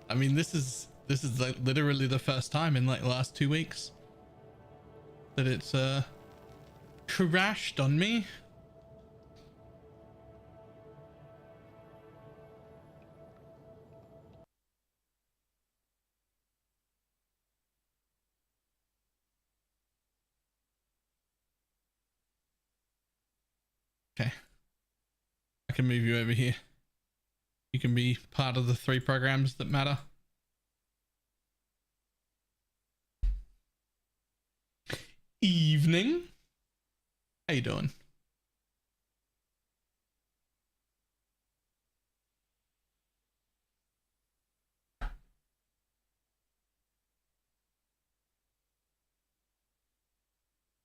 A: I mean this is like literally the first time in like the last 2 weeks that it's crashed on me. Okay, I can move you over here. You can be part of the 3 programs that matter. Evening. How you doing?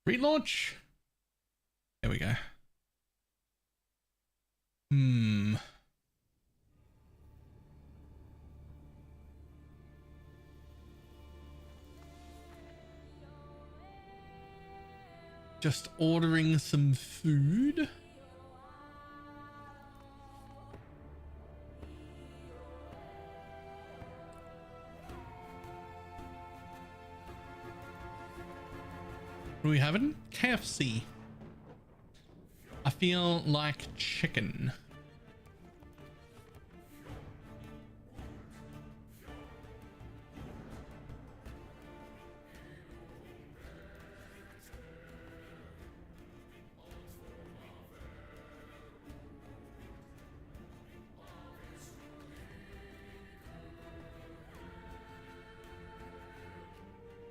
A: Relaunch. There we go. Just ordering some food. What are we having? KFC. I feel like chicken.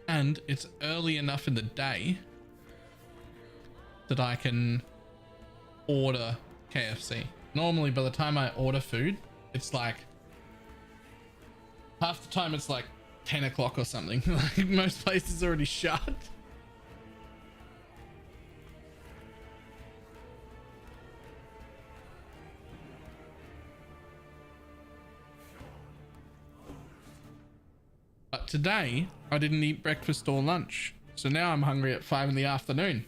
A: And it's early enough in the day that I can order KFC. Normally by the time I order food, it's like half the time it's like 10 o'clock or something. Like most places already shut. But today I didn't eat breakfast or lunch. So now I'm hungry at 5 in the afternoon.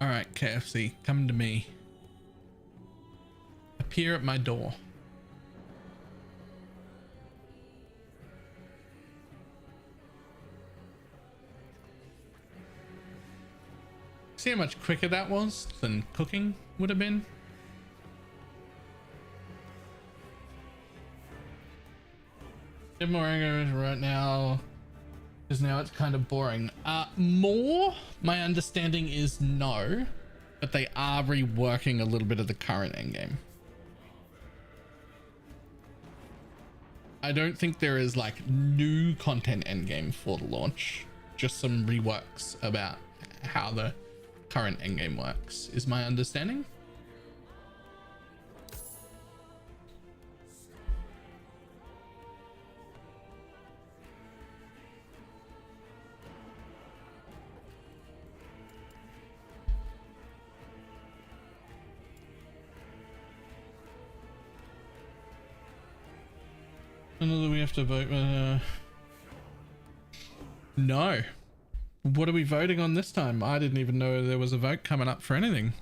A: All right, KFC, come to me. Appear at my door. See how much quicker that was than cooking would have been? Bit more anger right now. Because now it's kind of boring. More, my understanding is no, but they are reworking a little bit of the current endgame. I don't think there is like new content endgame for the launch, just some reworks about how the current endgame works, is my understanding. Another we have to vote. No. What are we voting on this time? I didn't even know there was a vote coming up for anything.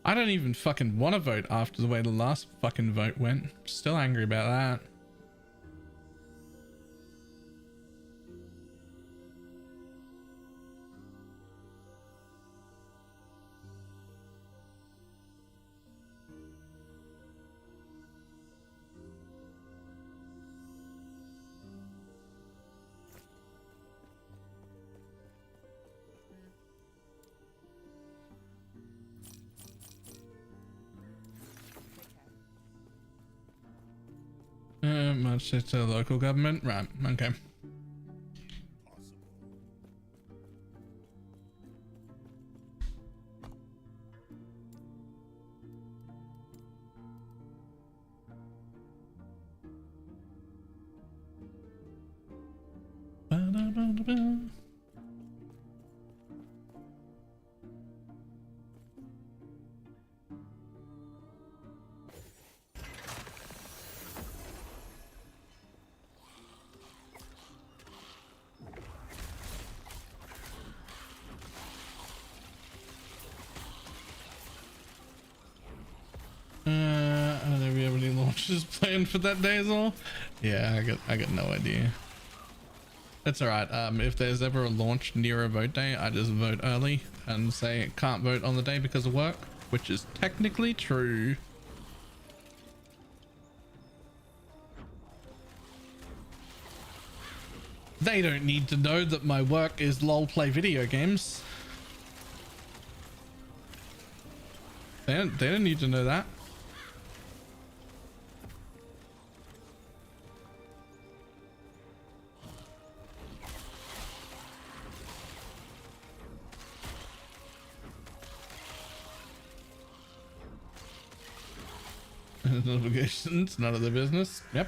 A: I don't even fucking want to vote after the way the last fucking vote went. Still angry about that. Much it's a local government, right? Okay. Ba-da-ba-da-ba. Are there any launches planned for that day as well? Yeah, I got no idea. That's all right. If there's ever a launch near a vote day, I just vote early and say can't vote on the day because of work, which is technically true. They don't need to know that my work is lol play video games. They don't need to know that. Notifications, none of their business. Yep.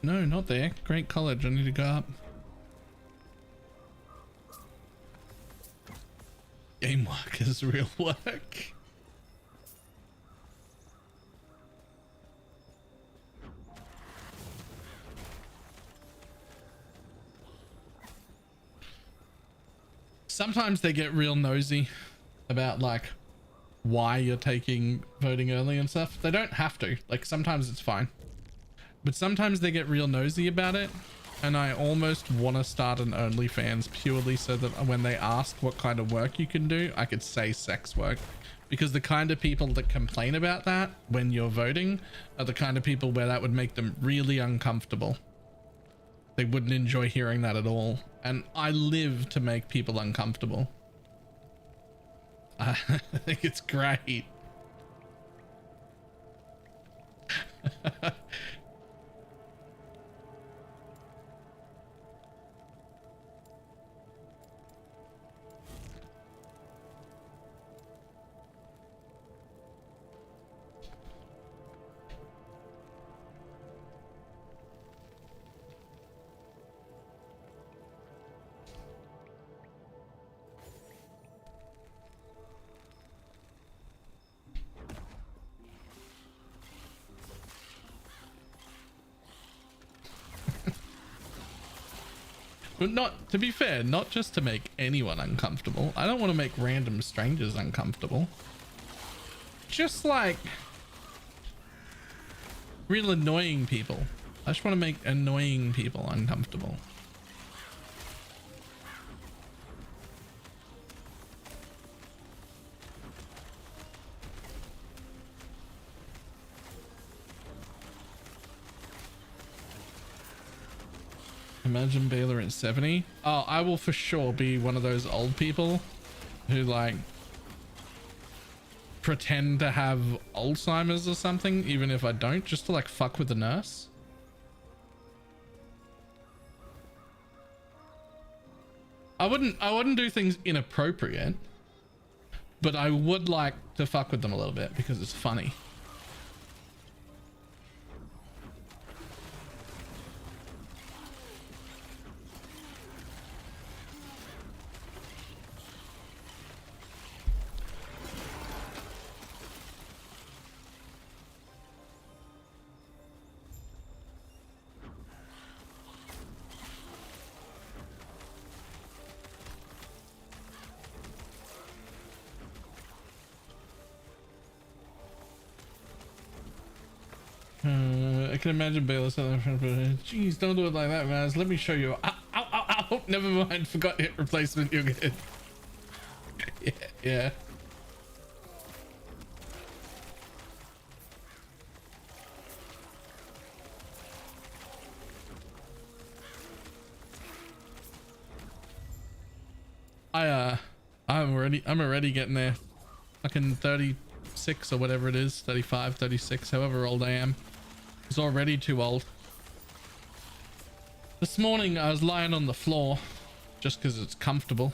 A: No, not there. Great college. I need to go up. Game work is real work. Sometimes they get real nosy about like why you're taking voting early and stuff. They don't have to. Like sometimes it's fine. But sometimes they get real nosy about it, and I almost want to start an OnlyFans purely so that when they ask what kind of work you can do, I could say sex work. Because the kind of people that complain about that when you're voting are the kind of people where that would make them really uncomfortable. They wouldn't enjoy hearing that at all. And I live to make people uncomfortable. I think it's great. But not, to be fair, not just to make anyone uncomfortable. I don't want to make random strangers uncomfortable. Just like real annoying people. I just want to make annoying people uncomfortable. Imagine Baylor at 70. Oh, I will for sure be one of those old people who like pretend to have Alzheimer's or something, even if I don't, just to like fuck with the nurse. I wouldn't do things inappropriate, but I would like to fuck with them a little bit because it's funny. I can imagine Baylor saying, "Jeez, don't do it like that, man. Let me show you." Ow, ow, ow, ow. Never mind. Forgot hit replacement. You're good. Yeah, yeah. I'm already getting there. Fucking 36 or whatever it is, 35, 36, however old I am. It's already too old. This morning I was lying on the floor just because it's comfortable.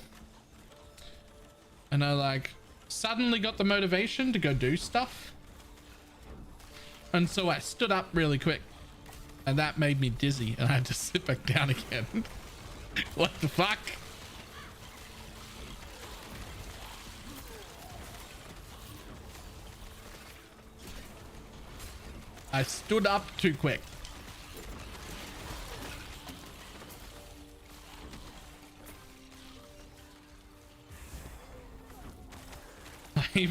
A: And I like suddenly got the motivation to go do stuff. And so I stood up really quick and that made me dizzy and I had to sit back down again. What the fuck? I stood up too quick. I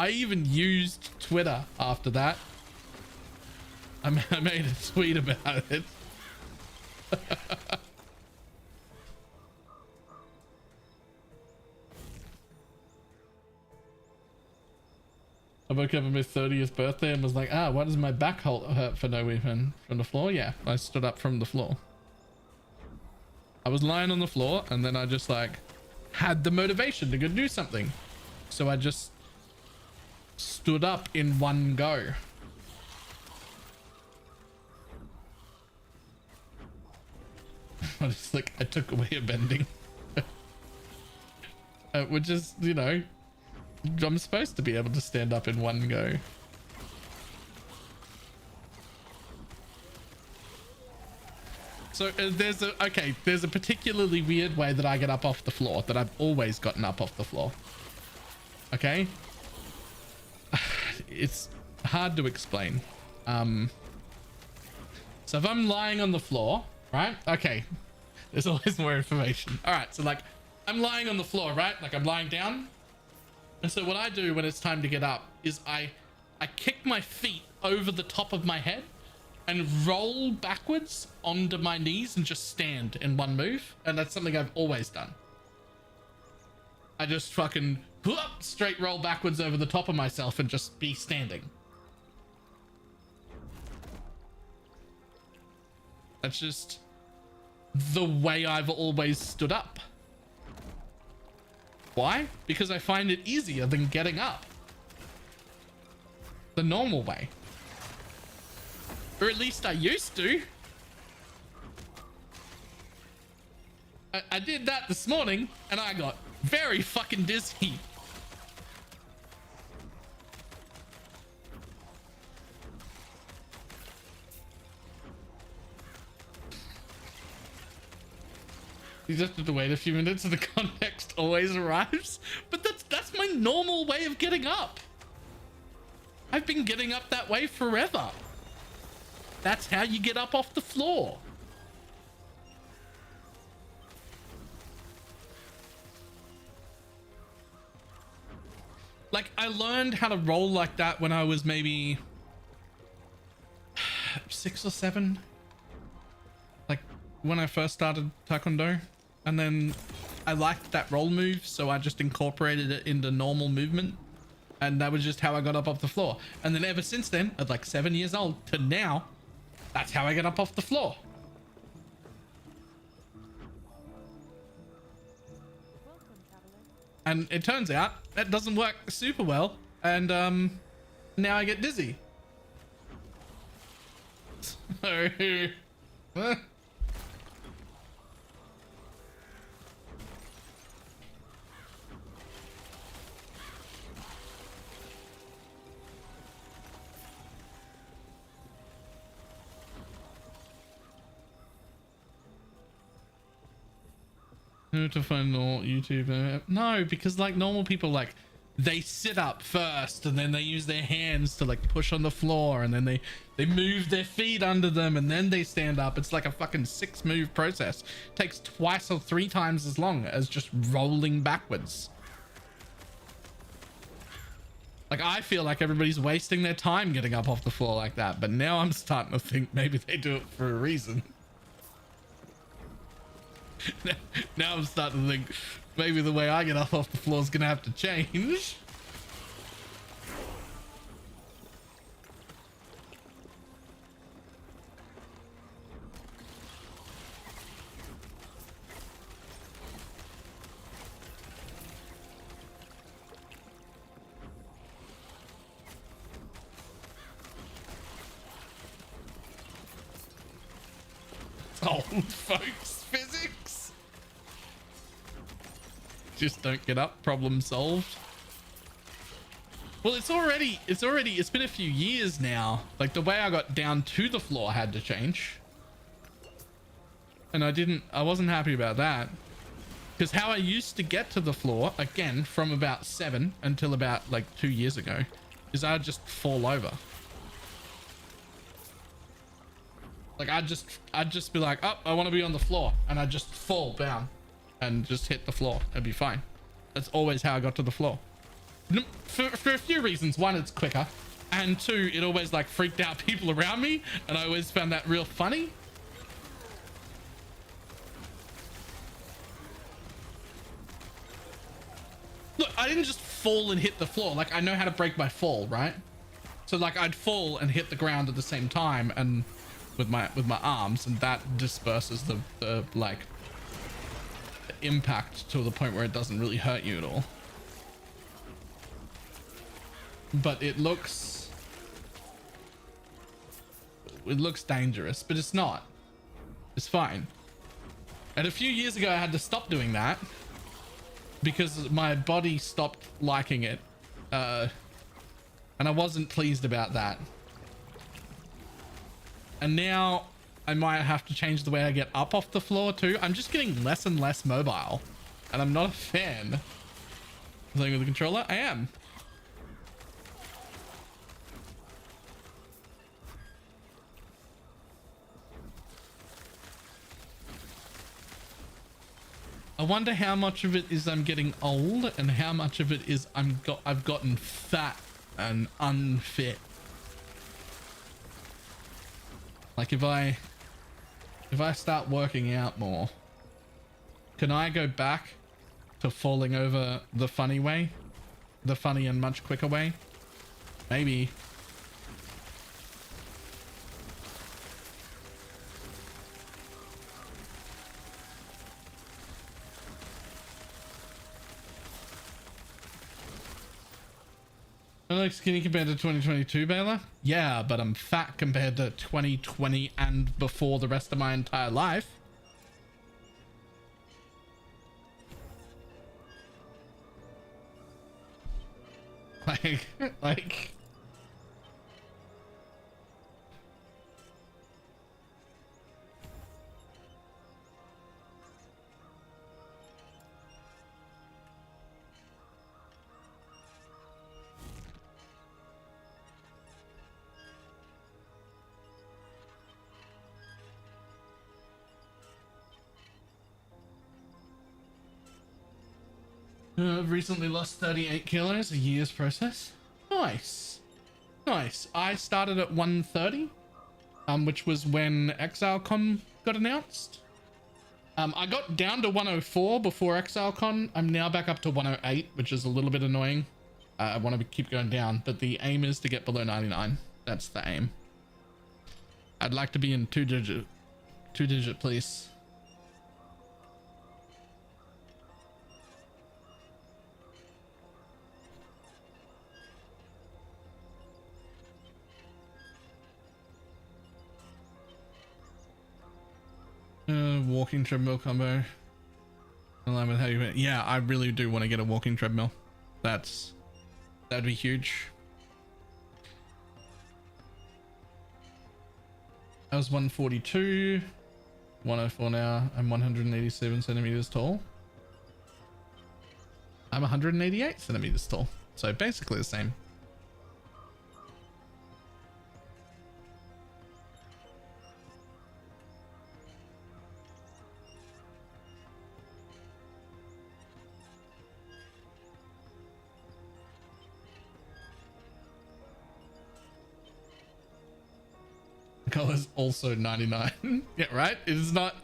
A: even used Twitter after that. I made a tweet about it. I woke up on my 30th birthday and was like, why does my back hurt for no reason? From the floor? Yeah, I stood up from the floor. I was lying on the floor and then I just like had the motivation to go do something. So I just stood up in one go. It's like I took away a bending. Which is, you know, I'm supposed to be able to stand up in one go. So there's a particularly weird way that I get up off the floor that I've always gotten up off the floor. Okay. It's hard to explain. So if I'm lying on the floor, right? Okay. There's always more information. All right. So like I'm lying on the floor, right? Like I'm lying down. And so what I do when it's time to get up is I kick my feet over the top of my head and roll backwards onto my knees and just stand in one move. And that's something I've always done. I just fucking straight roll backwards over the top of myself and just be standing. That's just the way I've always stood up. Why? Because I find it easier than getting up. The normal way. Or at least I used to. I did that this morning and I got very fucking dizzy. You just have to wait a few minutes and the context always arrives. But that's my normal way of getting up. I've been getting up that way forever. That's how you get up off the floor. Like I learned how to roll like that when I was maybe 6 or 7. Like when I first started Taekwondo. And then I liked that roll move, so I just incorporated it into normal movement. And that was just how I got up off the floor. And then ever since then, at like 7 years old to now, that's how I get up off the floor. And it turns out that doesn't work super well. And now I get dizzy. So, to find normal YouTube. No, because like normal people, like they sit up first and then they use their hands to like push on the floor and then they move their feet under them and then they stand up. It's like a fucking 6-move process. It takes twice or 3 times as long as just rolling backwards. Like, I feel like everybody's wasting their time getting up off the floor like that, but now I'm starting to think maybe they do it for a reason. Now I'm starting to think maybe the way I get up off the floor is gonna have to change. Old folks physics. Just don't get up, problem solved. Well, it's been a few years now. Like, the way I got down to the floor had to change. And I wasn't happy about that. Because how I used to get to the floor, again, from about 7 until about like 2 years ago, is I'd just fall over. Like, I'd just be like, oh, I want to be on the floor. And I'd just fall down and just hit the floor. It'd be fine. That's always how I got to the floor. For a few reasons. One, it's quicker. And two, it always like freaked out people around me. And I always found that real funny. Look, I didn't just fall and hit the floor. Like, I know how to break my fall, right? So like, I'd fall and hit the ground at the same time and with my arms, and that disperses the like impact to the point where it doesn't really hurt you at all. But it looks dangerous, but it's not. It's fine. And a few years ago I had to stop doing that because my body stopped liking it, and I wasn't pleased about that. And now I might have to change the way I get up off the floor too. I'm just getting less and less mobile, and I'm not a fan. Playing with the controller? I am. I wonder how much of it is I'm getting old and how much of it is I've gotten fat and unfit. Like, if I start working out more, can I go back to falling over the funny way? The funny and much quicker way? Maybe. I look skinny compared to 2022, Baylor. Yeah, but I'm fat compared to 2020 and before the rest of my entire life. Like. I've recently lost 38 kilos, a year's process. Nice. Nice. I started at 130, which was when ExileCon got announced. I got down to 104 before ExileCon. I'm now back up to 108, which is a little bit annoying. I want to keep going down, but the aim is to get below 99. That's the aim. I'd like to be in two digit, please. Walking treadmill combo in line with how you. Yeah, I really do want to get a walking treadmill. That'd be huge. I was 142, 104 now. I'm 187 centimeters tall. I'm 188 centimeters tall, so basically the same. scale is also 99. Yeah, right? It is not.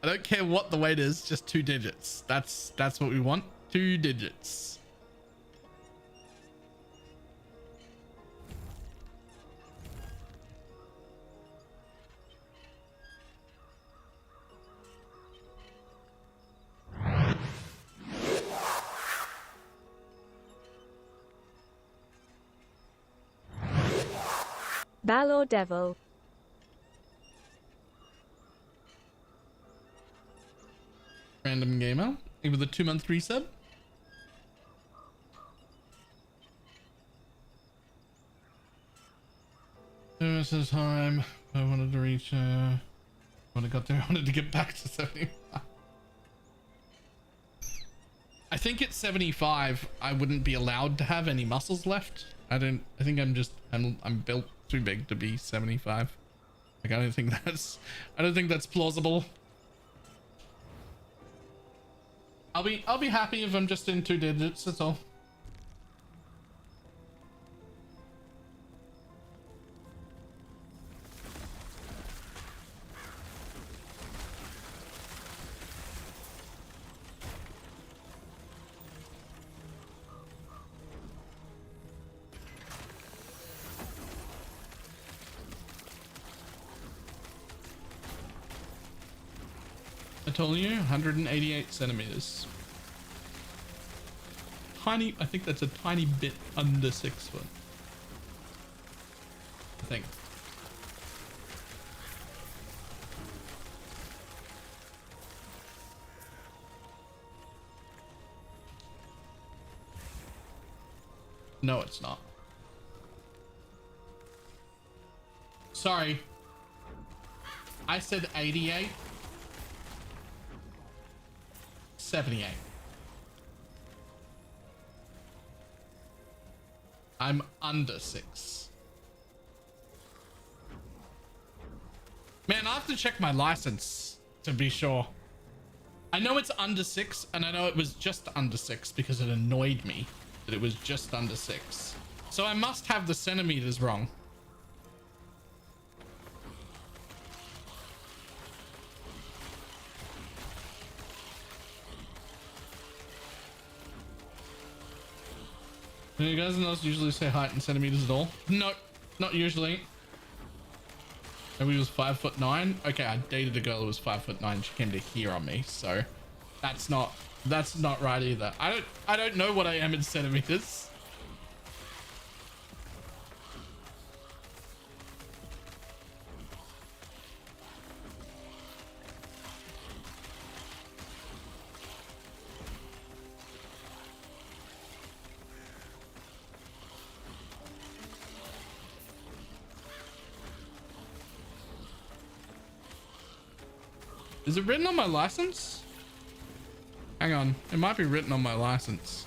A: I don't care what the weight is, just 2 digits. That's what we want. 2 digits.
C: Balor Devil.
A: Random gamer with a 2-month resub. This is time. I wanted to reach. When I got there, I wanted to get back to 75. I think at 75, I wouldn't be allowed to have any muscles left. I think I'm built too big to be 75. Like, I don't think that's plausible. I'll be happy if I'm just in 2 digits, that's all. I told you, 188 centimeters. Tiny, I think that's a tiny bit under 6 foot. I think. No, it's not. Sorry. I said 88. 78. I'm under 6. Man, I have to check my license to be sure. I know it's under 6, and I know it was just under 6 because it annoyed me that it was just under 6. So I must have the centimeters wrong. You guys not usually say height in centimeters at all? No, not usually. Maybe he was 5'9". Okay, I dated a girl who was 5'9". She came to here on me, so that's not right either. I don't know what I am in centimeters. Is it written on my license? Hang on, it might be written on my license.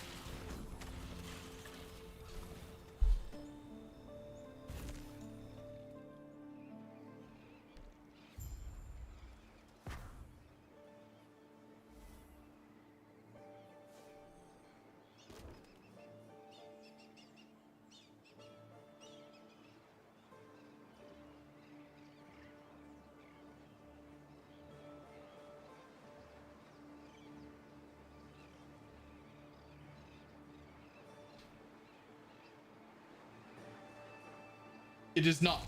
A: It is not.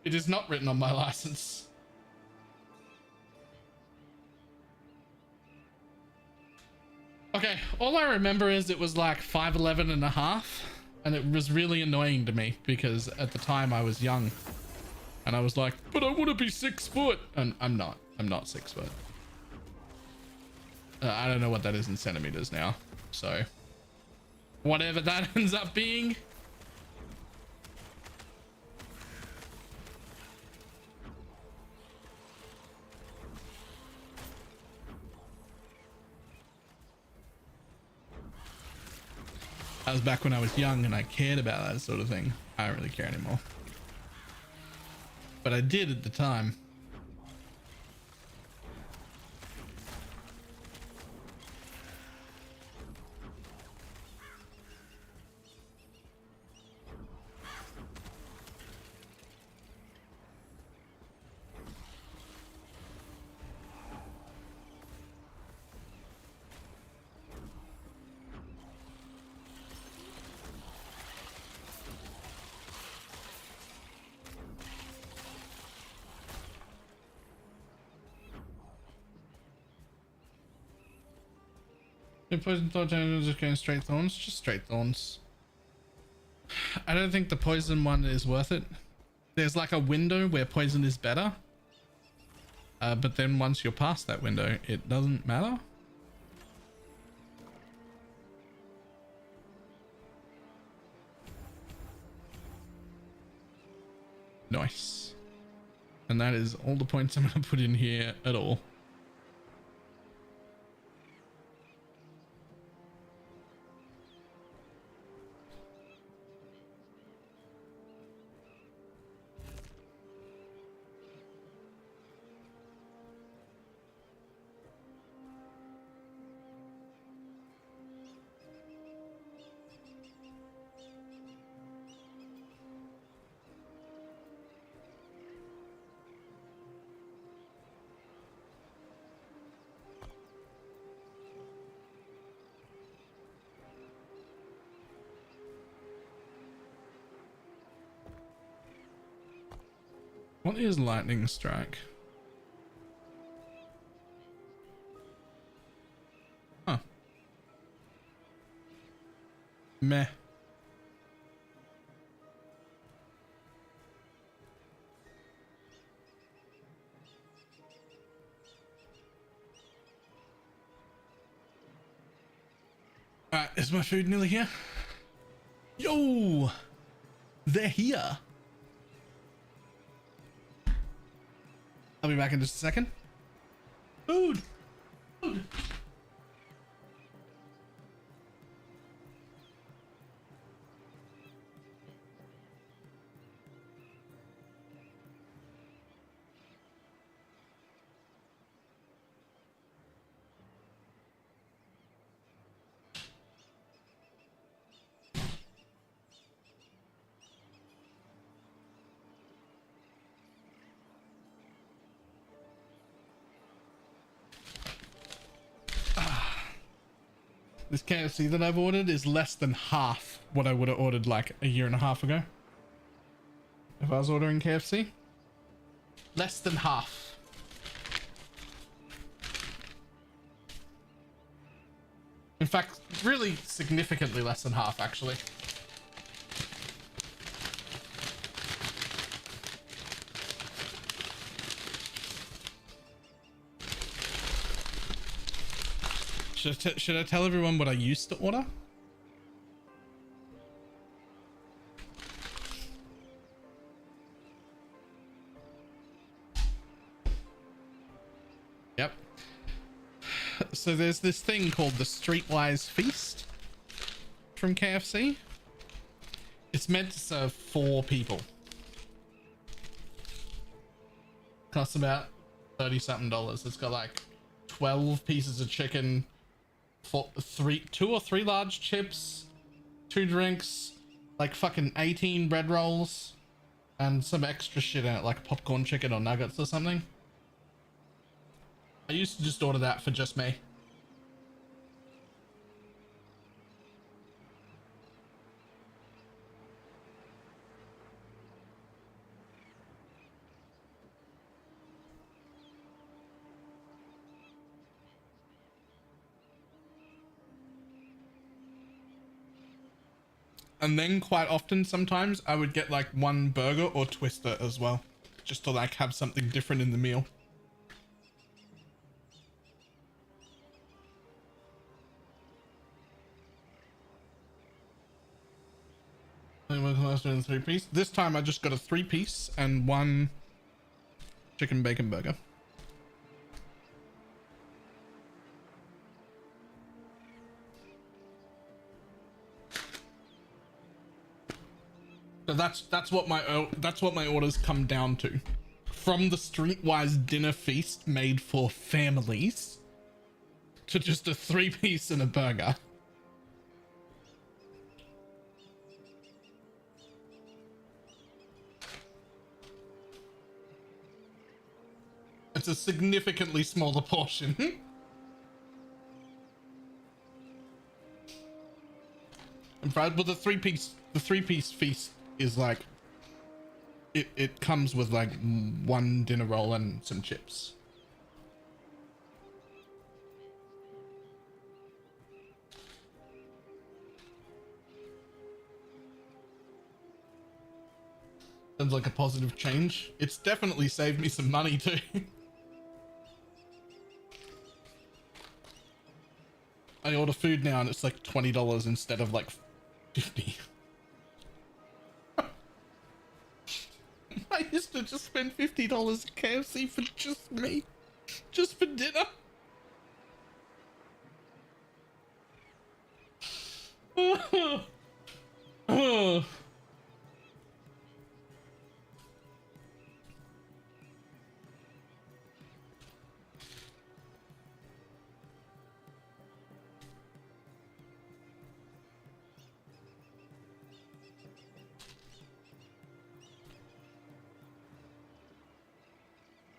A: It is not written on my license. Okay, all I remember is it was like 5'11" and a half, and it was really annoying to me because at the time I was young and I was like, but I want to be 6 foot, and I'm not 6 foot. I don't know what that is in centimeters now, so whatever that ends up being. That was back when I was young and I cared about that sort of thing. I don't really care anymore. But I did at the time. If poison thought just going straight thorns, just straight thorns. I don't think the poison one is worth it. There's like a window where poison is better. But then once you're past that window, it doesn't matter. Nice. And that is all the points I'm going to put in here at all. What is lightning strike? Huh. Meh. Alright, is my food nearly here? Yo! They're here! I'll be back in just a second. Food! Food! This KFC that I've ordered is less than half what I would have ordered like a year and a half ago. If I was ordering KFC. Less than half. In fact, really significantly less than half, actually. Should I tell everyone what I used to order? Yep. So there's this thing called the Streetwise Feast from KFC. It's meant to serve 4 people. Costs about $30-something. It's got like 12 pieces of chicken, 2 or 3 large chips, 2 drinks, like fucking 18 bread rolls, and some extra shit in it, like popcorn chicken or nuggets or something. I used to just order that for just me. And then quite often, sometimes I would get like 1 burger or twister as well, just to like have something different in the meal. Doing 3-piece. This time I just got a 3-piece and 1 chicken bacon burger. So that's what my orders come down to. From the Streetwise dinner feast made for families to just a 3-piece and a burger. It's a significantly smaller portion. In fact, but the 3-piece feast is like it comes with like 1 dinner roll and some chips. as like a positive change. It's definitely saved me some money too. I order food now and it's like $20 instead of like 50. I used to just spend $50 at KFC for just me, just for dinner.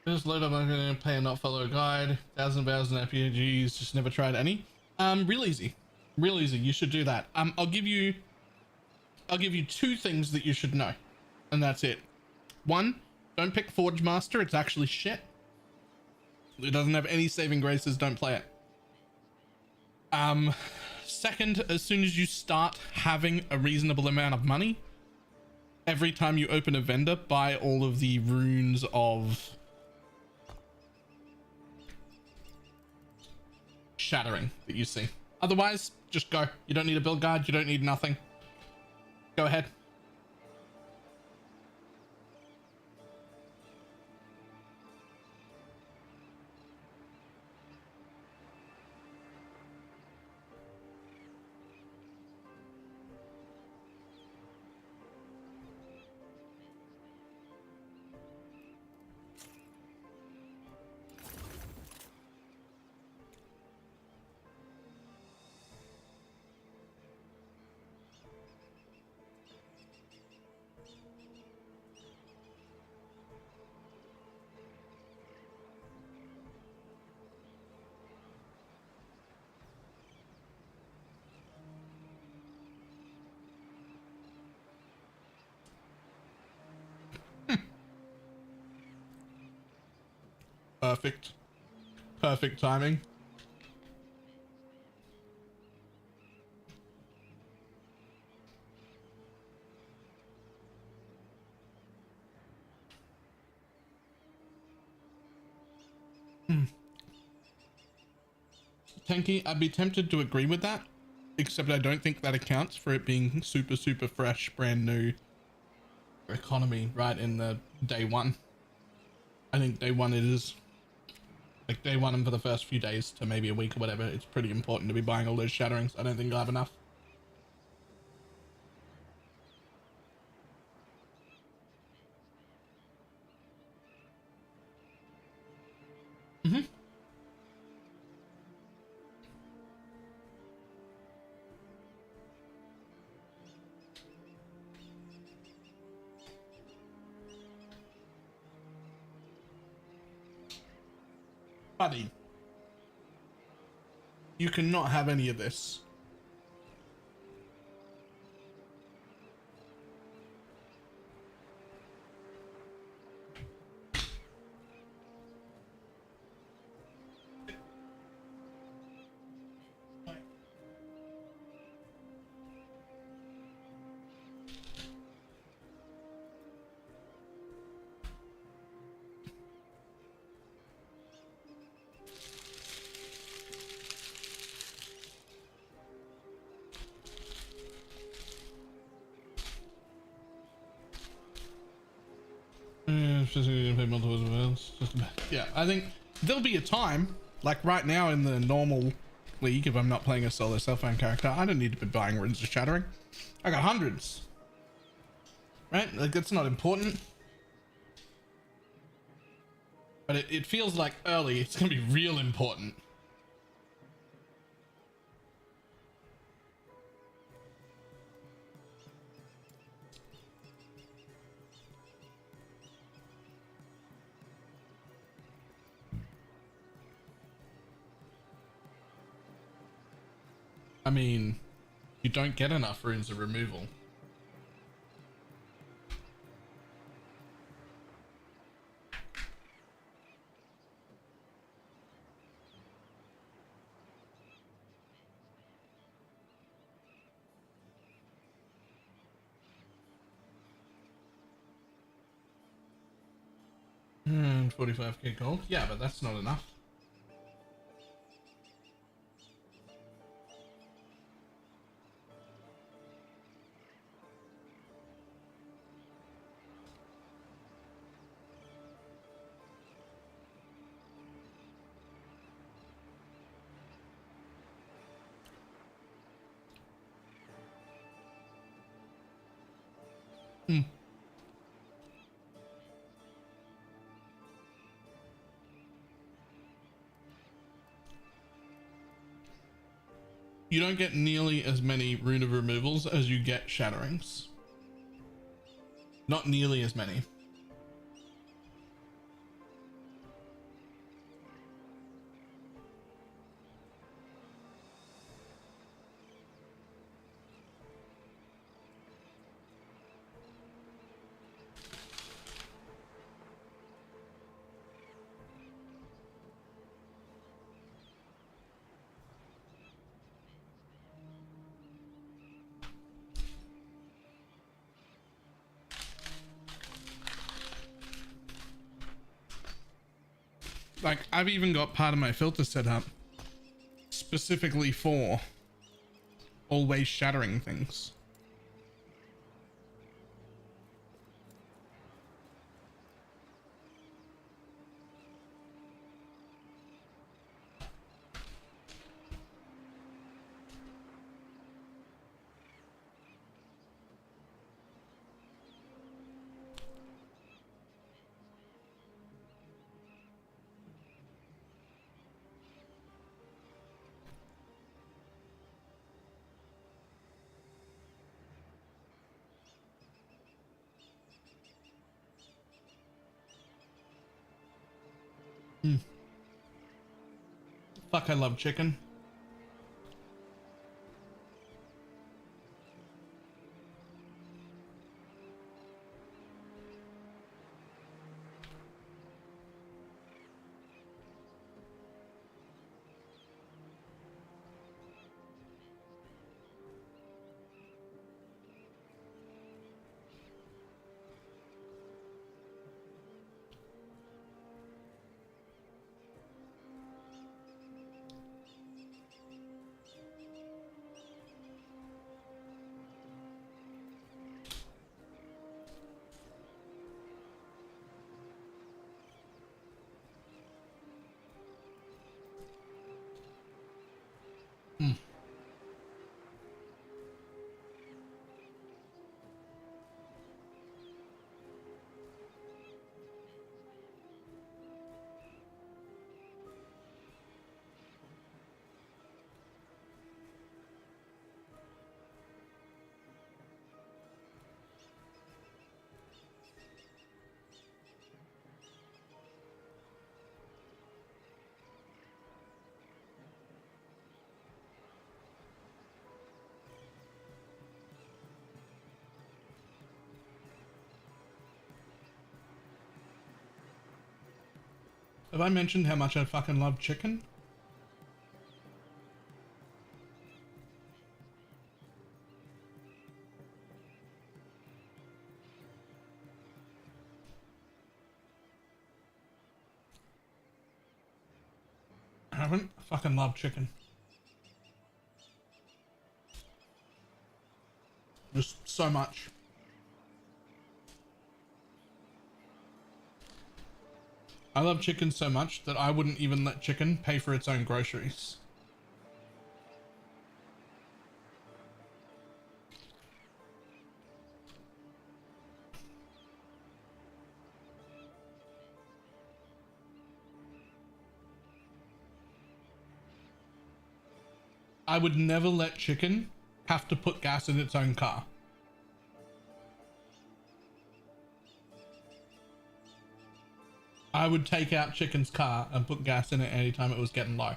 A: Just load up, I'm gonna pay and not follow a guide. 1,000 hours in RPGs, just never tried any. Real easy. Real easy. You should do that. I'll give you two things that you should know. And that's it. One, don't pick Forge Master, it's actually shit. It doesn't have any saving graces, don't play it. Second, as soon as you start having a reasonable amount of money, every time you open a vendor, buy all of the runes of shattering that you see. Otherwise, just go. You don't need a build guide, you don't need nothing. Go ahead. Perfect. Perfect timing. Tanky, I'd be tempted to agree with that, except I don't think that accounts for it being super, super fresh, brand new economy right in the day one. I think day one it is. Like day one and for the first few days to maybe a week or whatever, it's pretty important to be buying all those shatterings. I don't think you'll have enough. Mm-hmm. Buddy, you cannot have any of this. Yeah, I think there'll be a time, like right now in the normal league, if I'm not playing a solo self-owned character, I don't need to be buying runes of shattering. I got hundreds. Right? Like, that's not important. But it feels like early, it's gonna be real important. I mean, you don't get enough runes of removal. And 45k gold. Yeah, but that's not enough. Hmm. You don't get nearly as many rune of removals as you get shatterings. Not nearly as many. Like, I've even got part of my filter set up specifically for always shattering things. Fuck, I love chicken. Have I mentioned how much I fucking love chicken? I haven't. I fucking love chicken. Just so much. I love chicken so much that I wouldn't even let chicken pay for its own groceries. I would never let chicken have to put gas in its own car. I would take out chicken's car and put gas in it anytime it was getting low.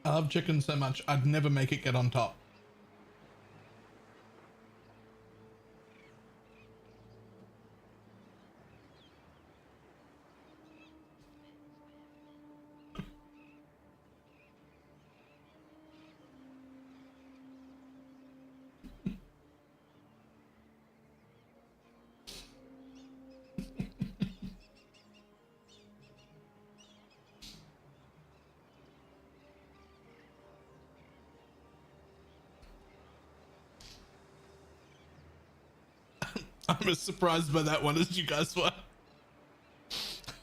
A: I love chicken so much, I'd never make it get on top. I'm as surprised by that one as you guys were.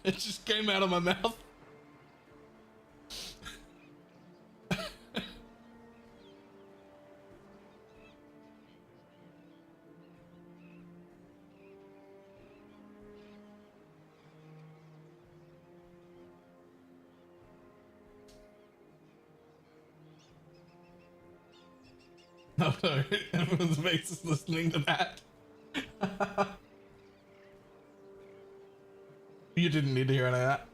A: It just came out of my mouth. No, no, everyone's face is listening to that. You didn't need to hear any of that.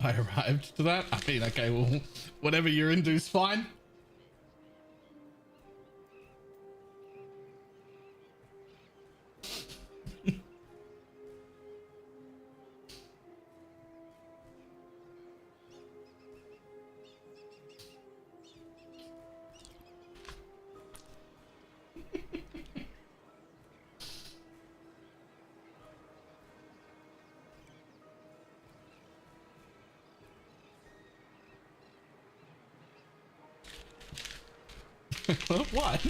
A: I arrived to that. I mean, okay, well, whatever you're into is fine. What?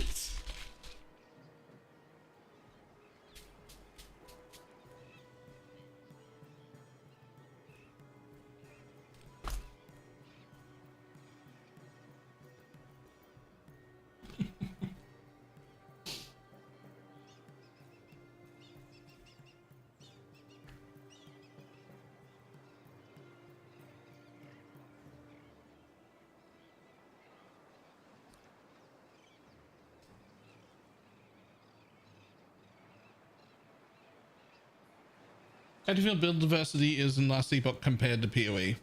A: How do you feel build diversity is in last epoch compared to PoE?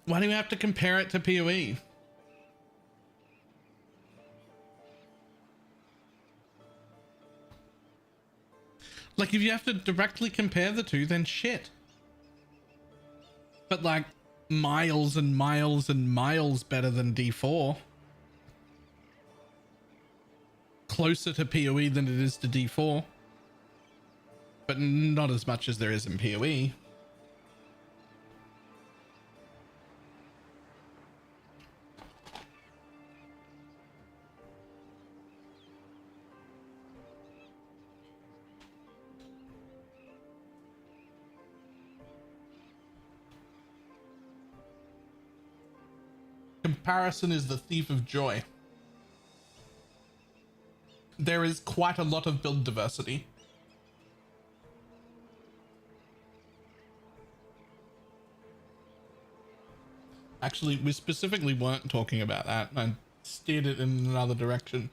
A: Why do you have to compare it to PoE? Like, if you have to directly compare the two, then shit. But like, miles and miles and miles better than D4. Closer to PoE than it is to D4. But not as much as there is in PoE. Comparison is the thief of joy. There is quite a lot of build diversity. Actually, we specifically weren't talking about that. I steered it in another direction.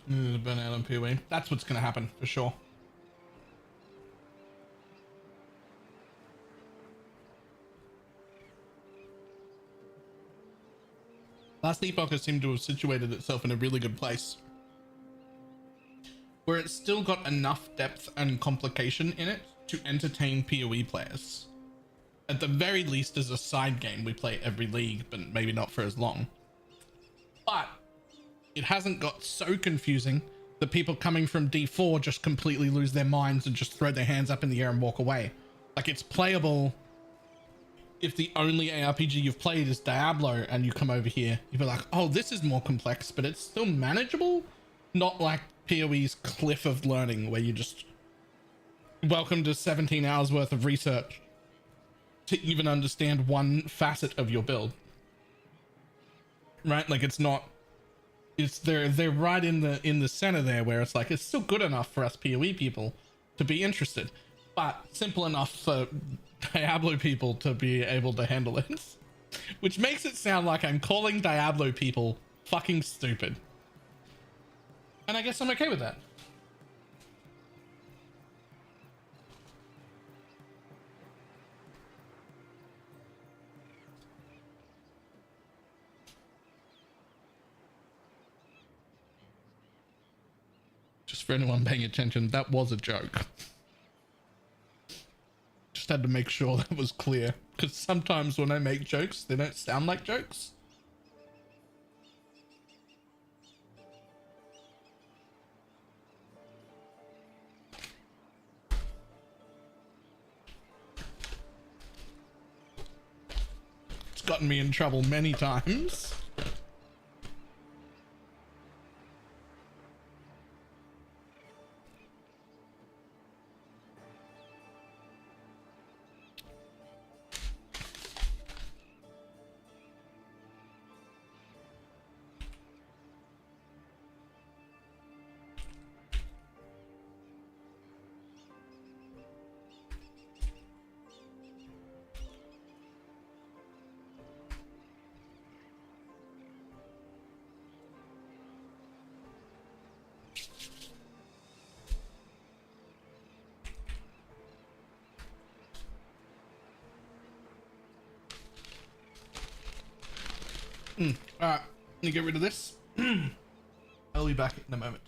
A: Burn out on PoE. That's what's going to happen for sure. Last Epoch seemed to have situated itself in a really good place, where it's still got enough depth and complication in it to entertain PoE players. At the very least, as a side game we play every league, but maybe not for as long. But it hasn't got so confusing that people coming from D4 just completely lose their minds and just throw their hands up in the air and walk away. Like, it's playable if the only ARPG you've played is Diablo and you come over here, you'd be like, oh, this is more complex, but it's still manageable. Not like PoE's cliff of learning where you just welcome to 17 hours worth of research to even understand one facet of your build, right? Like, it's not, it's they're right in the center there where it's like, it's still good enough for us PoE people to be interested, but simple enough for Diablo people to be able to handle it, which makes it sound like I'm calling Diablo people fucking stupid, and I guess I'm okay with that. Just for anyone paying attention, that was a joke. Just had to make sure that was clear, because sometimes when I make jokes, they don't sound like jokes. It's gotten me in trouble many times. Alright, let me get rid of this. I'll be back in a moment.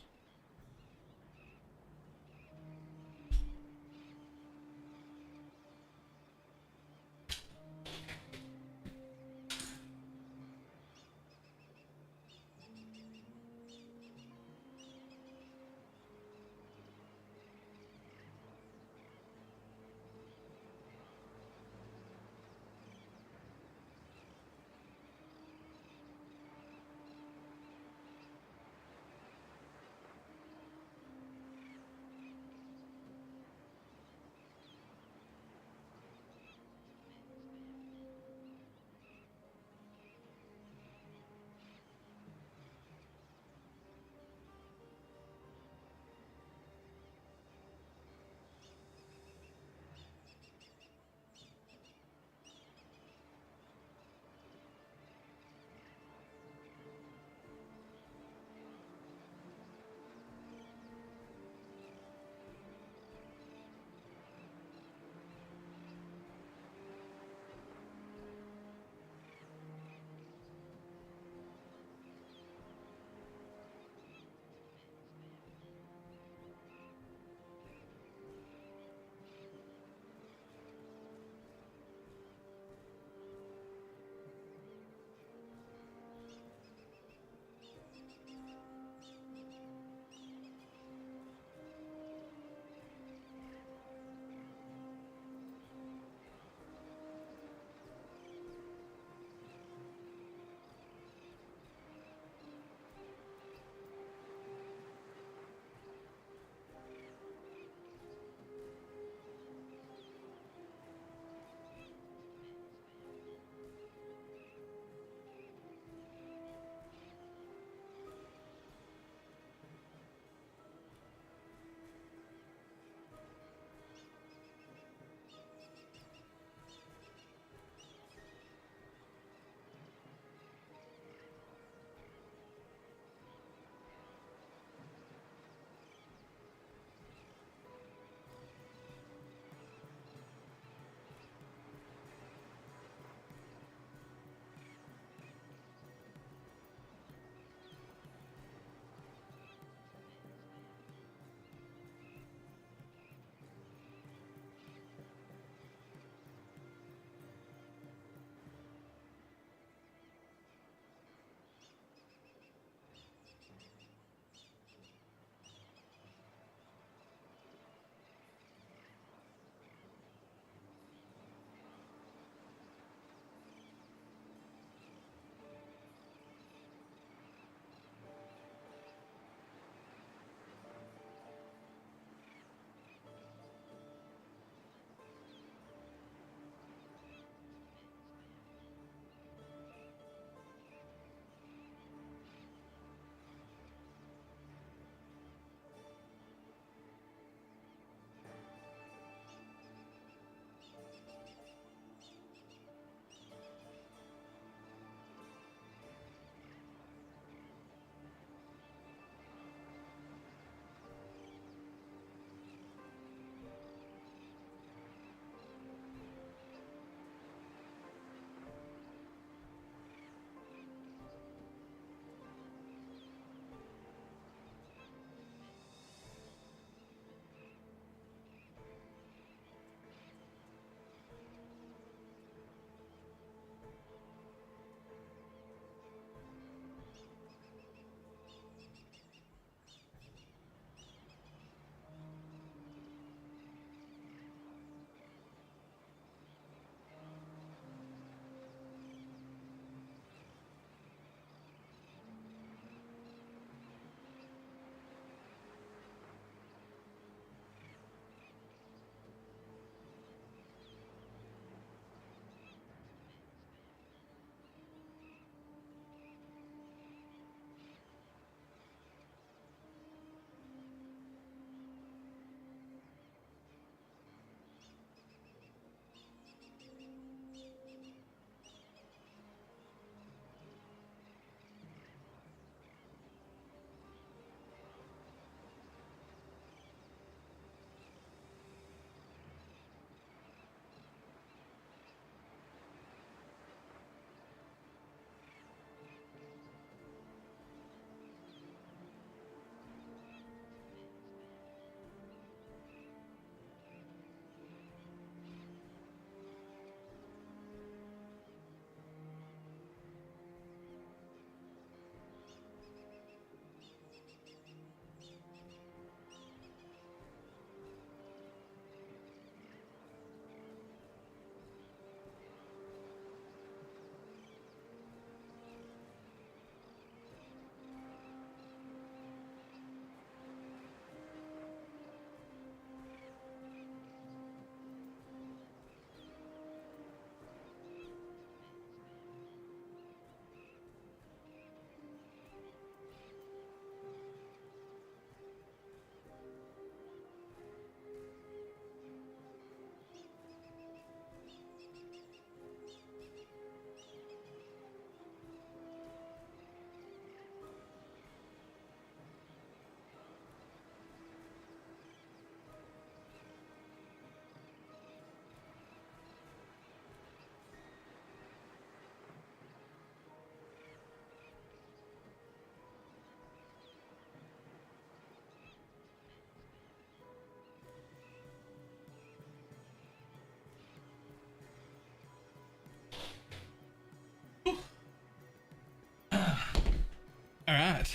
A: All right.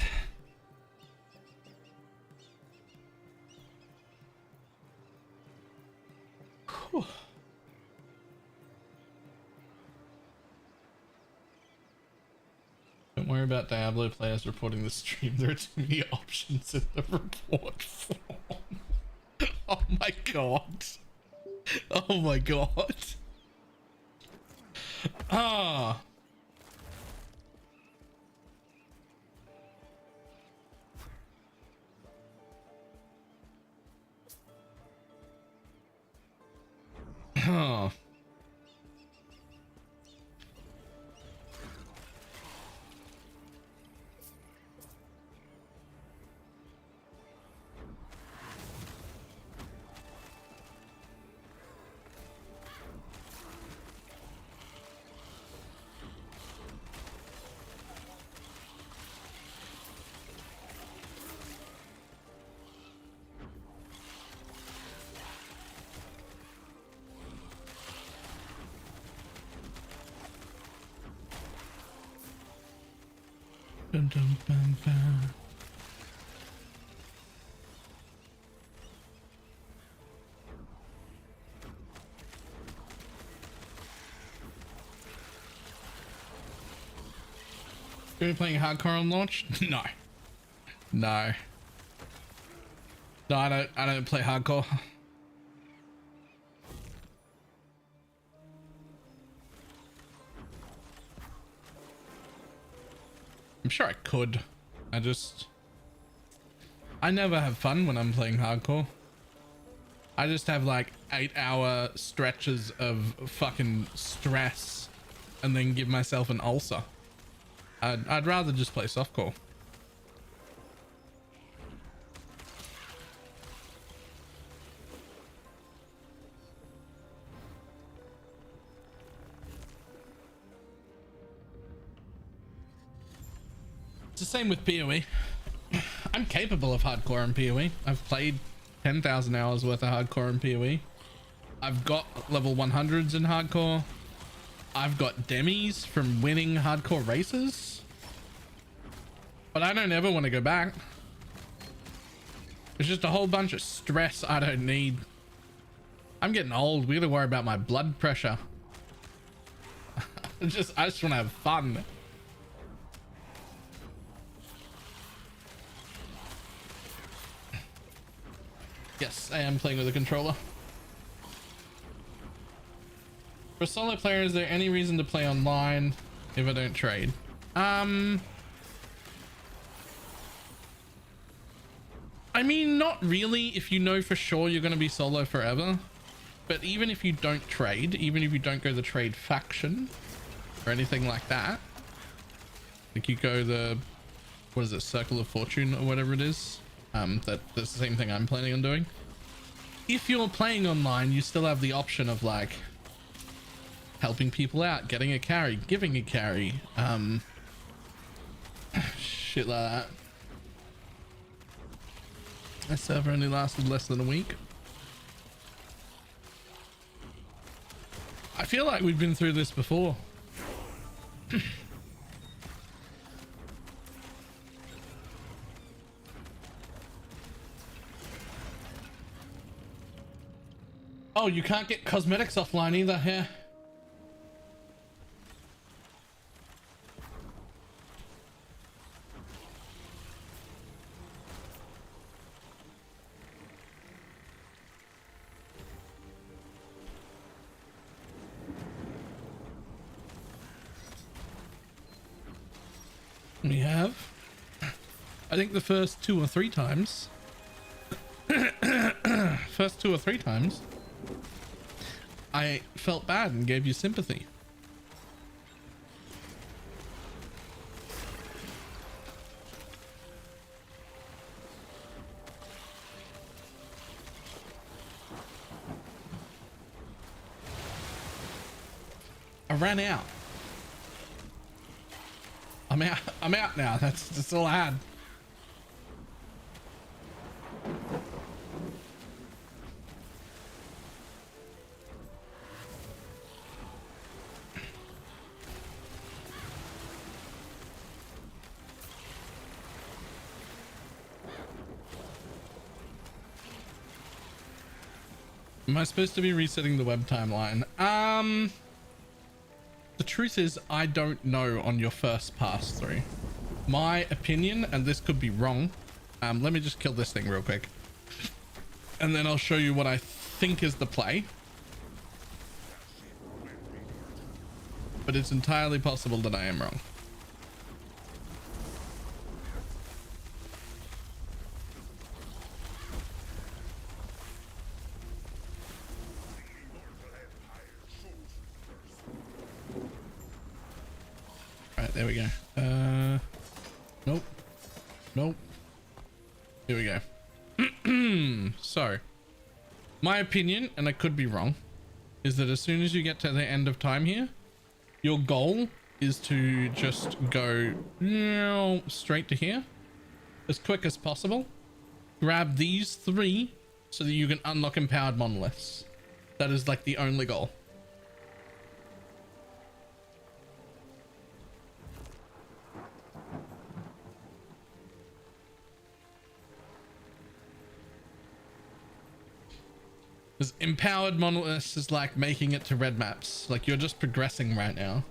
A: Whew. Don't worry about Diablo players reporting the stream. There are too many options in the report form. Oh my god. Oh my god. Ah. Oh. Dun, dun, dun, dun. Are you playing hardcore on launch? No. No. No, I don't play hardcore. I'm sure I could. I never have fun when I'm playing hardcore. I just have like 8-hour stretches of fucking stress and then give myself an ulcer. I'd rather just play softcore. It's the same with PoE. I'm capable of hardcore in PoE. I've played 10,000 hours worth of hardcore in PoE. I've got level 100s in hardcore. I've got demis from winning hardcore races. But I don't ever want to go back. It's just a whole bunch of stress I don't need. I'm getting old. We gotta worry about my blood pressure. I just want to have fun. Yes, I am playing with a controller. For solo player, is there any reason to play online if I don't trade? I mean, not really if you know for sure you're going to be solo forever. But even if you don't trade, even if you don't go the trade faction or anything like that, like you go the, what is it, Circle of Fortune or whatever it is, that's the same thing I'm planning on doing. If you're playing online, you still have the option of like helping people out, getting a carry, giving a carry, shit like that. My server only lasted less than a week. I feel like we've been through this before. Oh, you can't get cosmetics offline either, yeah. We have, I think the first 2 or 3 times, I felt bad and gave you sympathy. I ran out. I'm out now. That's all I had. Am I supposed to be resetting the web timeline? The truth is, I don't know on your first pass through. My opinion, and this could be wrong. Let me just kill this thing real quick. And then I'll show you what I think is the play. But it's entirely possible that I am wrong. Right, there we go. Nope. Nope. Here we go. So, my opinion, and I could be wrong, is that as soon as you get to the end of time here, your goal is to just go straight to here as quick as possible. Grab these 3 so that you can unlock empowered monoliths. That is like the only goal. Because empowered monoliths is like making it to red maps. Like, you're just progressing right now.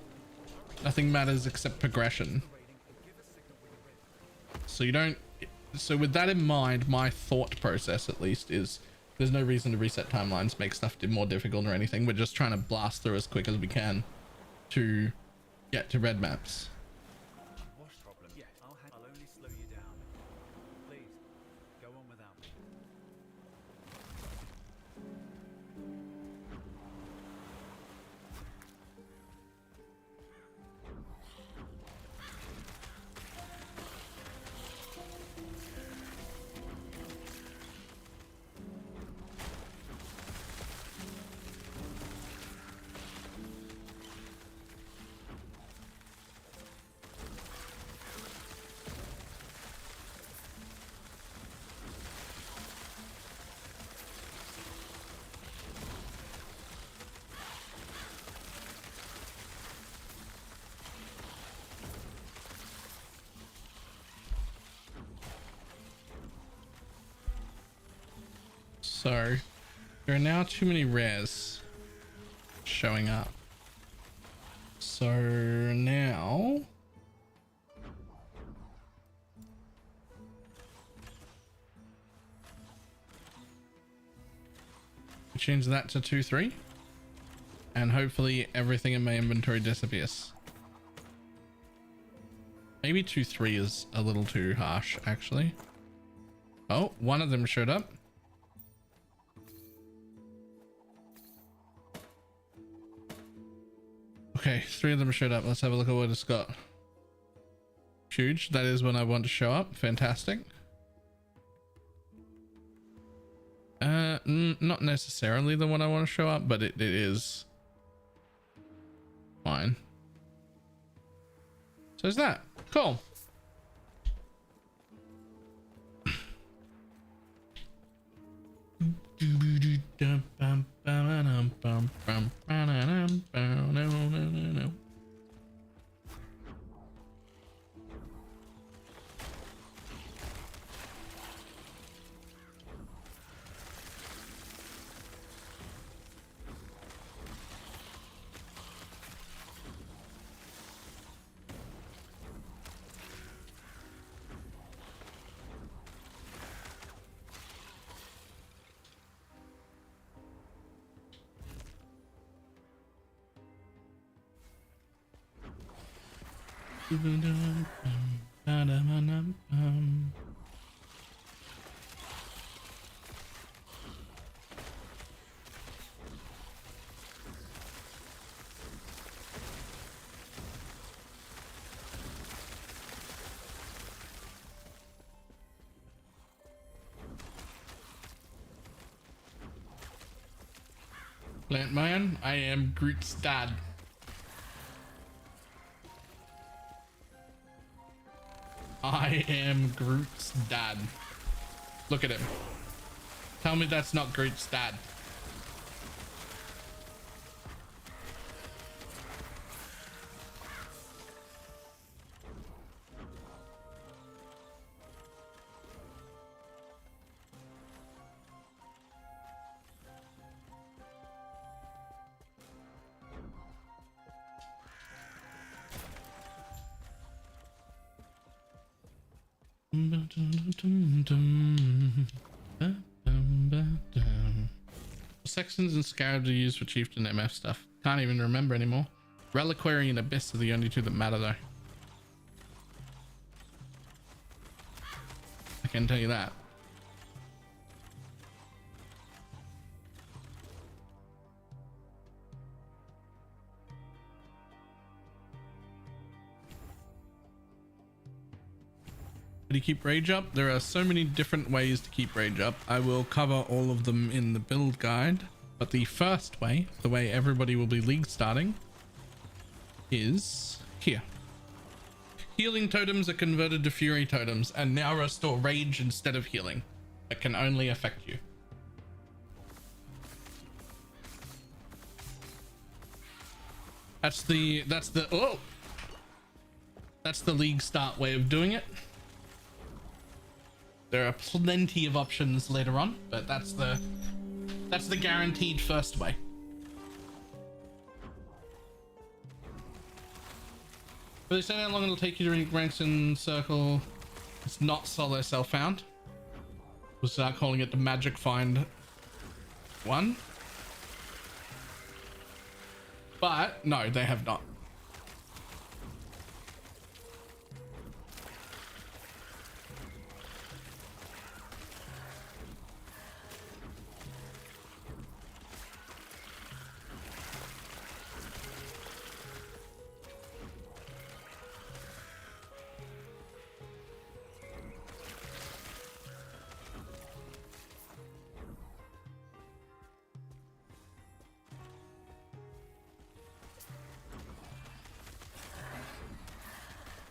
A: Nothing matters except progression. So you don't... So with that in mind, my thought process at least is there's no reason to reset timelines, make stuff more difficult or anything. We're just trying to blast through as quick as we can to get to red maps.
H: I'll only slow you down. Please, go on without me.
A: So there are now too many rares showing up. So now we change that to 2-3 and hopefully everything in my inventory disappears. Maybe 2-3 is a little too harsh actually. Oh, one of them showed up. Okay, 3 of them showed up. Let's have a look at what it's got. Huge. That is when I want to show up. Fantastic. Not necessarily the one I want to show up, but it is fine. So is that cool? Plant man, I am Groot's dad. I am Groot's dad. Look at him. Tell me that's not Groot's dad. Dum, dum. Ba, bum, ba, dum. Sextons and scarabs are used for chieftain MF stuff. Can't even remember anymore. Reliquary and Abyss are the only two that matter though. I can tell you that. How do you keep rage up? There are so many different ways to keep rage up. I will cover all of them in the build guide, but the first way, the way everybody will be league starting, is here. Healing totems are converted to fury totems and now restore rage instead of healing. It can only affect you. That's the league start way of doing it. There are plenty of options later on, but that's the guaranteed first way. But they say how long it'll take you to rank ranks in circle. It's not solo self-found. We'll start calling it the magic find one. But no, they have not.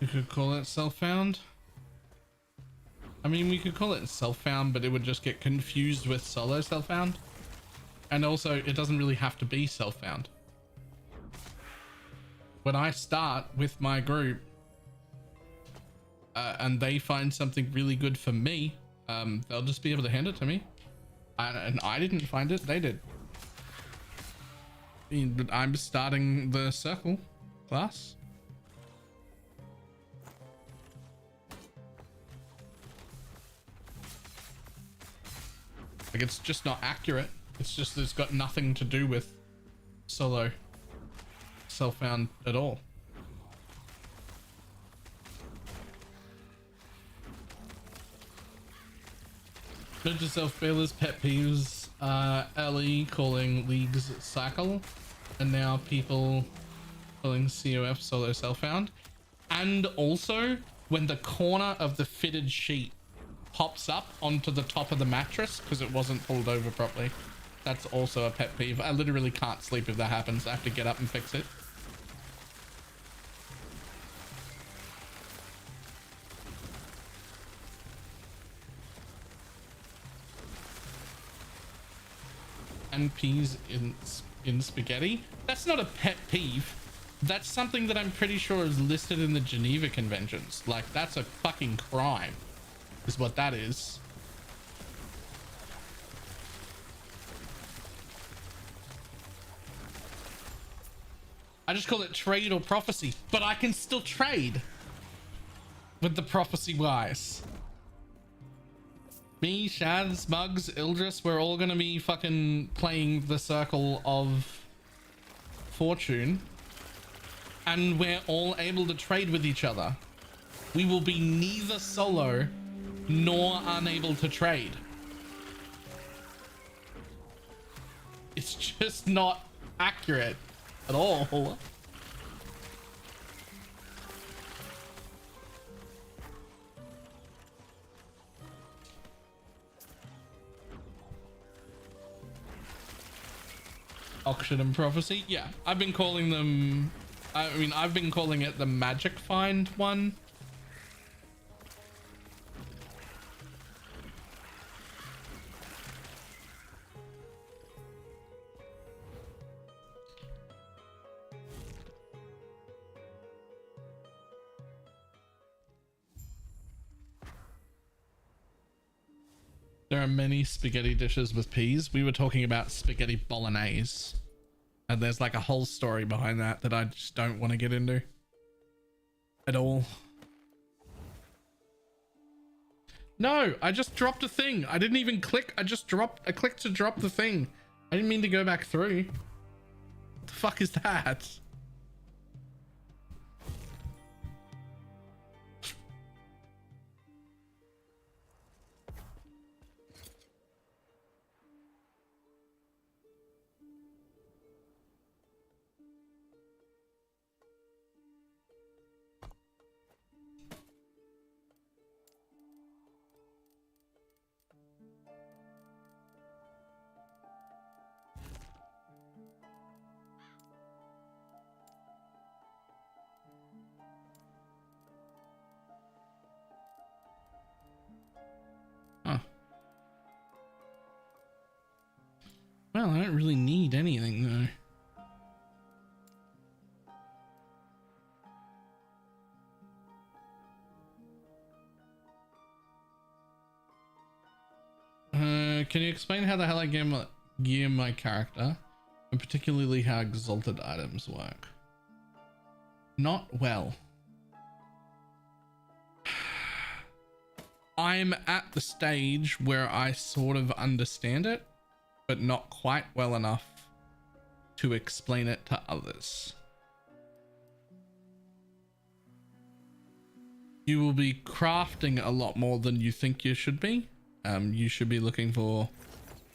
A: We could call it self-found. I mean, we could call it self-found, but it would just get confused with solo self-found. And also, it doesn't really have to be self-found. When I start with my group, and they find something really good for me, they'll just be able to hand it to me. And I didn't find it, they did. I'm starting the circle class. Like, it's just not accurate. It's got nothing to do with solo self-found at all. Note to self, Baylor's pet peeves, Ellie calling leagues cycle, and now people calling COF solo self-found. And also when the corner of the fitted sheet pops up onto the top of the mattress because it wasn't pulled over properly. That's also a pet peeve. I literally can't sleep if that happens. I have to get up and fix it. And peas in spaghetti. That's not a pet peeve. That's something that I'm pretty sure is listed in the Geneva Conventions. Like, that's a fucking crime. Is what that is. I just call it trade or prophecy, but I can still trade with the prophecy wise. Me, Shad, Smugs, Ildris, we're all gonna be fucking playing the Circle of Fortune, and we're all able to trade with each other. We will be neither solo nor unable to trade. It's just not accurate at all. Auction and prophecy. Yeah, I've been calling them, I mean, I've been calling it the magic find one. There are many spaghetti dishes with peas. We were talking about spaghetti bolognese. And there's like a whole story behind that that I just don't want to get into at all. No, I just dropped a thing. I didn't even click. I clicked to drop the thing. I didn't mean to go back through. What the fuck is that? Huh. Well, I don't really need anything though. Can you explain how the hell I gear my character, and particularly how exalted items work? Not well. I'm at the stage where I sort of understand it, but not quite well enough to explain it to others. You will be crafting a lot more than you think you should be. You should be looking for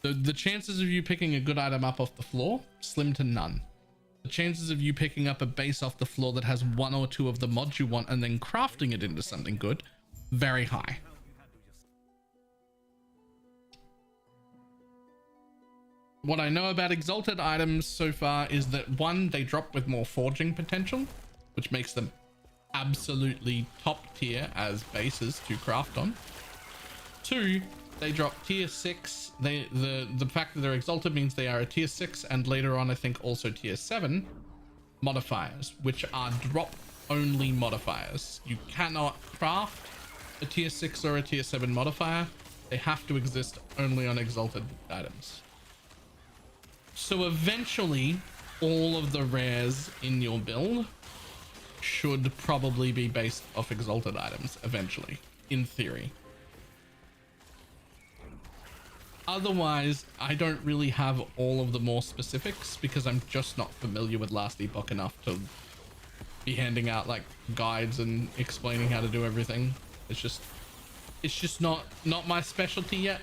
A: the chances of you picking a good item up off the floor, slim to none. The chances of you picking up a base off the floor that has one or two of the mods you want and then crafting it into something good, very high. What I know about exalted items so far is that one, they drop with more forging potential, which makes them absolutely top tier as bases to craft on. Two, they drop tier 6. The fact that they're exalted means they are a tier 6 and later on I think also tier 7 modifiers, which are drop only modifiers. You cannot craft a tier 6 or a tier 7 modifier. They have to exist only on exalted items. So eventually all of the rares in your build should probably be based off exalted items eventually, in theory. Otherwise, I don't really have all of the more specifics because I'm just not familiar with Last Epoch enough to be handing out like guides and explaining how to do everything. It's just not my specialty yet.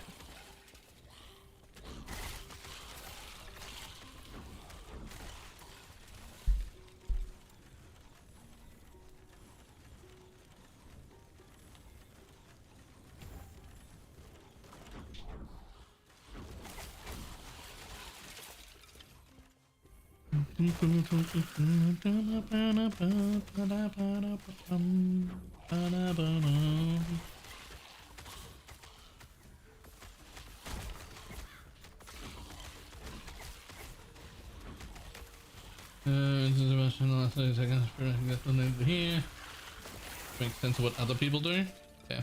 A: Here makes sense of what other people do. Yeah.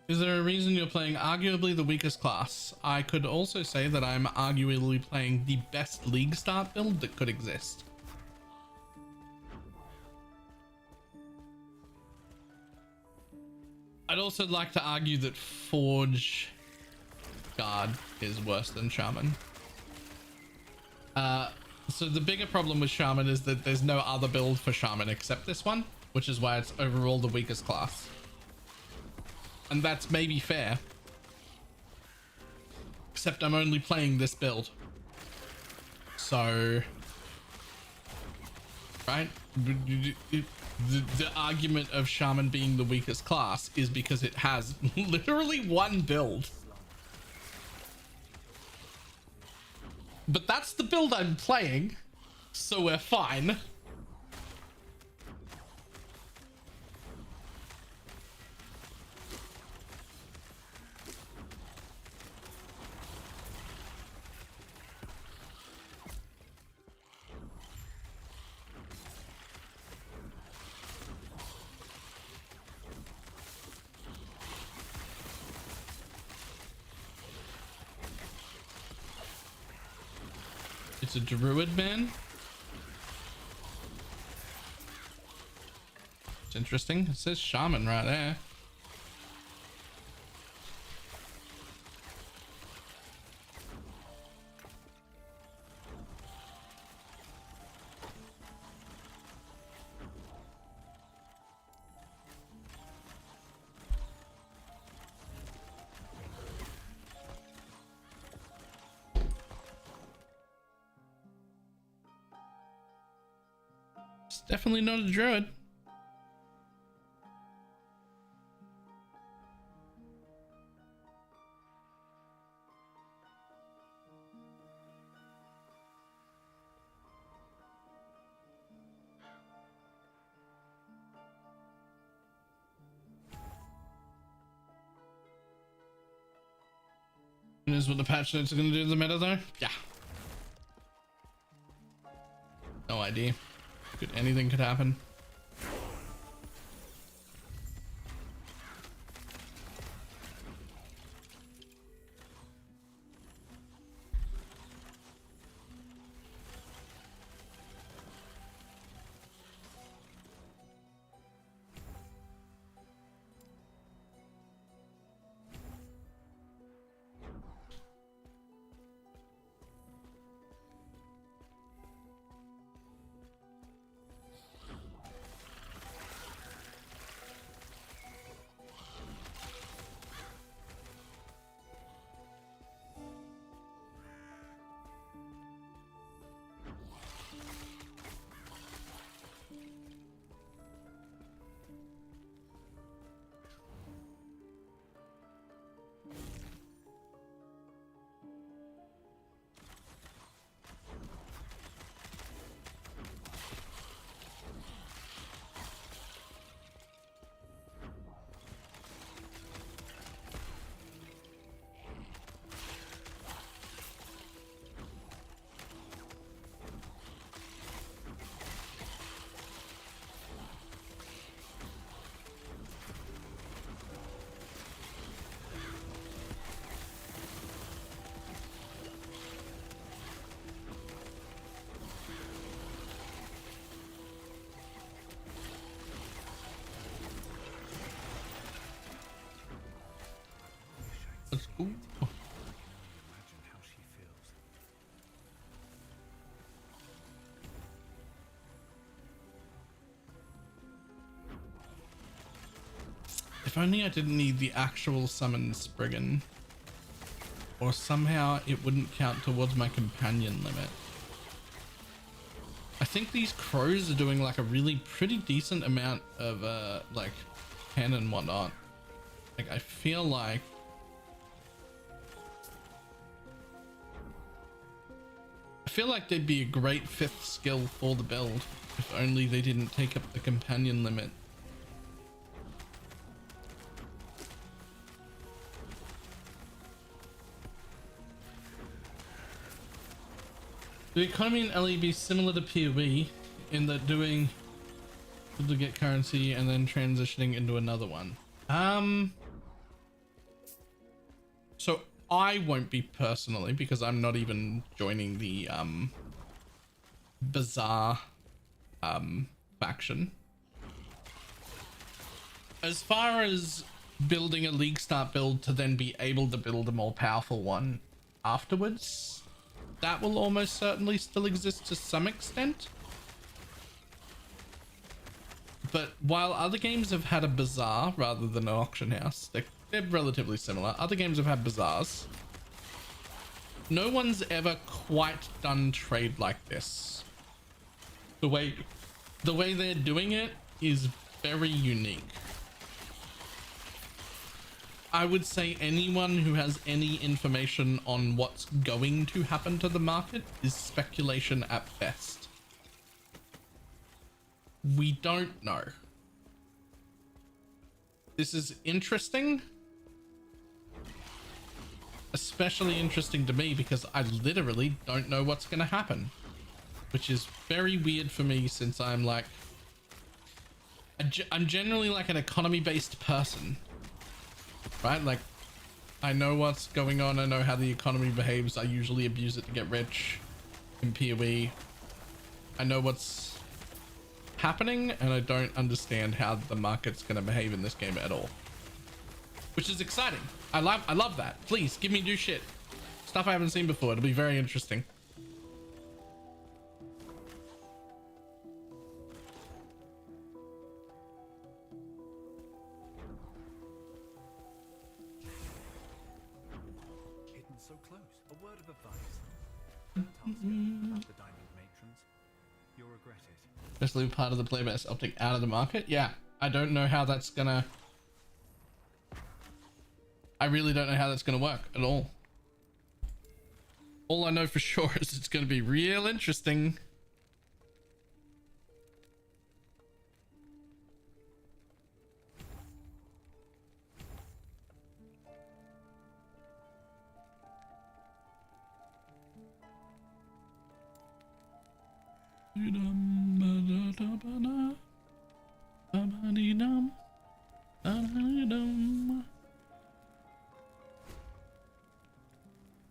A: Is there a reason you're playing arguably the weakest class? I could also say that I'm arguably playing the best league start build that could exist. I'd also like to argue that Forge Guard is worse than Shaman. So the bigger problem with Shaman is that there's no other build for Shaman except this one, which is why it's overall the weakest class. And that's maybe fair. Except I'm only playing this build. So... right? The argument of Shaman being the weakest class is because it has literally one build. But that's the build I'm playing, so we're fine. It's a druid, man. It's interesting. It says shaman right there. It's definitely not a druid. Is what the patch notes are going to do to the meta though? Yeah. No idea. Anything could happen. Let's go.
E: Imagine how she feels.
A: If only I didn't need the actual summon Spriggan. Or somehow it wouldn't count towards my companion limit. I think these crows are doing like a really pretty decent amount of like pen and whatnot. Like I feel like they'd be a great 5th skill for the build if only they didn't take up the companion limit. The economy in LEB is similar to PoE in that doing to get currency and then transitioning into another one. So I won't be personally because I'm not even joining the Bazaar faction. As far as building a league start build to then be able to build a more powerful one afterwards. That will almost certainly still exist to some extent. But while other games have had a bazaar rather than an auction house, they're relatively similar. Other games have had bazaars. No one's ever quite done trade like this. The way they're doing it is very unique. I would say anyone who has any information on what's going to happen to the market is speculation at best. We don't know. This is interesting. Especially interesting to me because I literally don't know what's going to happen. Which is very weird for me since I'm like... I'm generally like an economy-based person. Right? Like, I know what's going on. I know how the economy behaves. I usually abuse it to get rich in PoE. I know what's happening, and I don't understand how the market's going to behave in this game at all. Which is exciting. I love that. Please, give me new shit. Stuff I haven't seen before. It'll be very interesting.
H: So close. A word of advice. Don't ask about the diamond matrons. You'll regret it.
A: Especially part of the playbase opting out of the market. Yeah, I don't know how that's gonna... I really don't know how that's gonna work at all. All I know for sure is it's gonna be real interesting.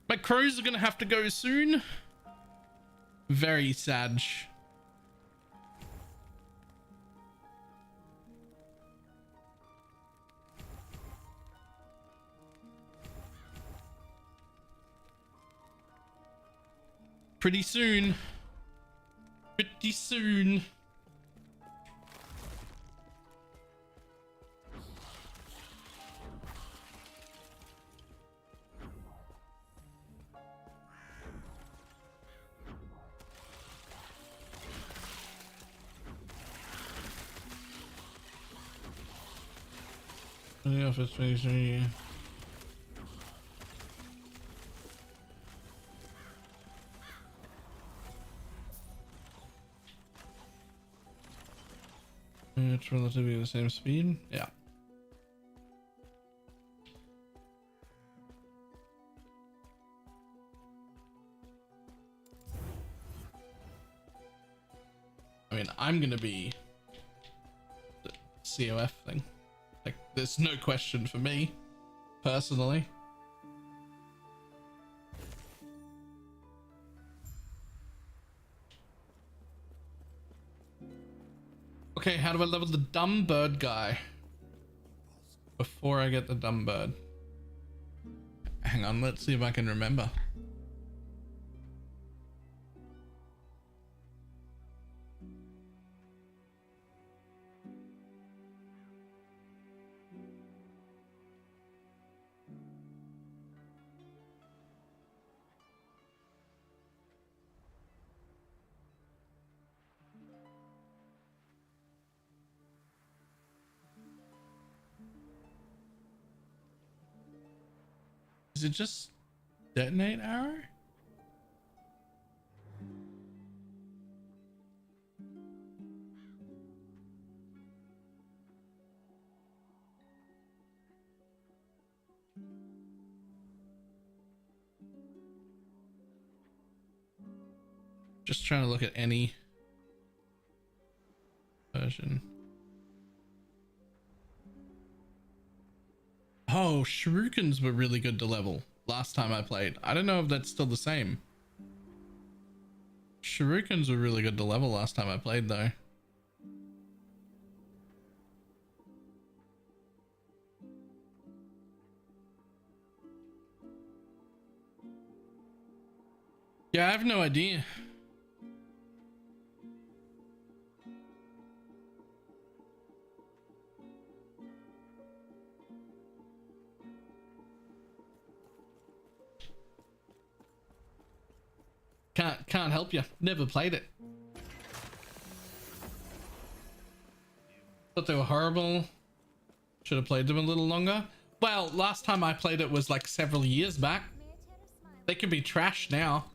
A: My crows are gonna have to go soon. Very sad. Pretty soon. Pretty soon. The office space here. It's relatively the same speed. Yeah. I mean, I'm gonna be the COF thing. Like, there's no question for me, personally. Okay, how do I level the dumb bird guy before I get the dumb bird? Hang on, let's see if I can remember. Is it just detonate arrow? Just trying to look at any version. Oh, shurikens were really good to level last time I played. I don't know if that's still the same. Shurikens were really good to level last time I played though. Yeah, I have no idea. Can't help you. Never played it. Thought they were horrible. Should have played them a little longer. Well, last time I played it was like several years back. They could be trash now.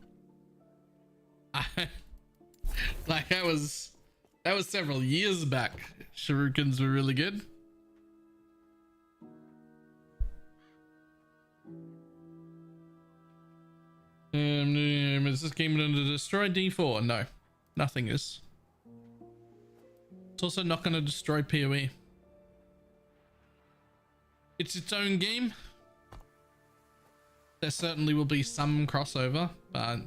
A: Like that was several years back. Shurikens were really good. Is this game going to destroy D4? No, nothing is. It's also not going to destroy PoE. It's its own game. There certainly will be some crossover, but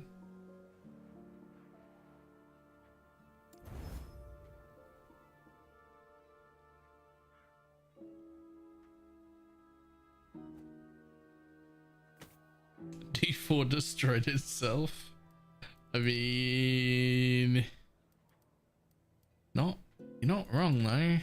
A: D4 destroyed itself. I mean, you're not wrong though.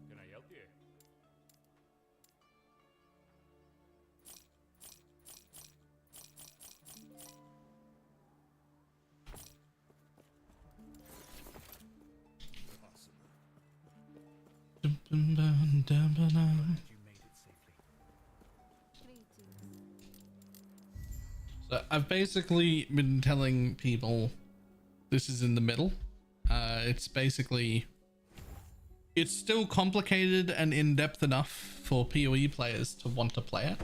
H: Can I help you? You made it safely.
A: So I've basically been telling people this is in the middle. It's basically, it's still complicated and in-depth enough for PoE players to want to play it,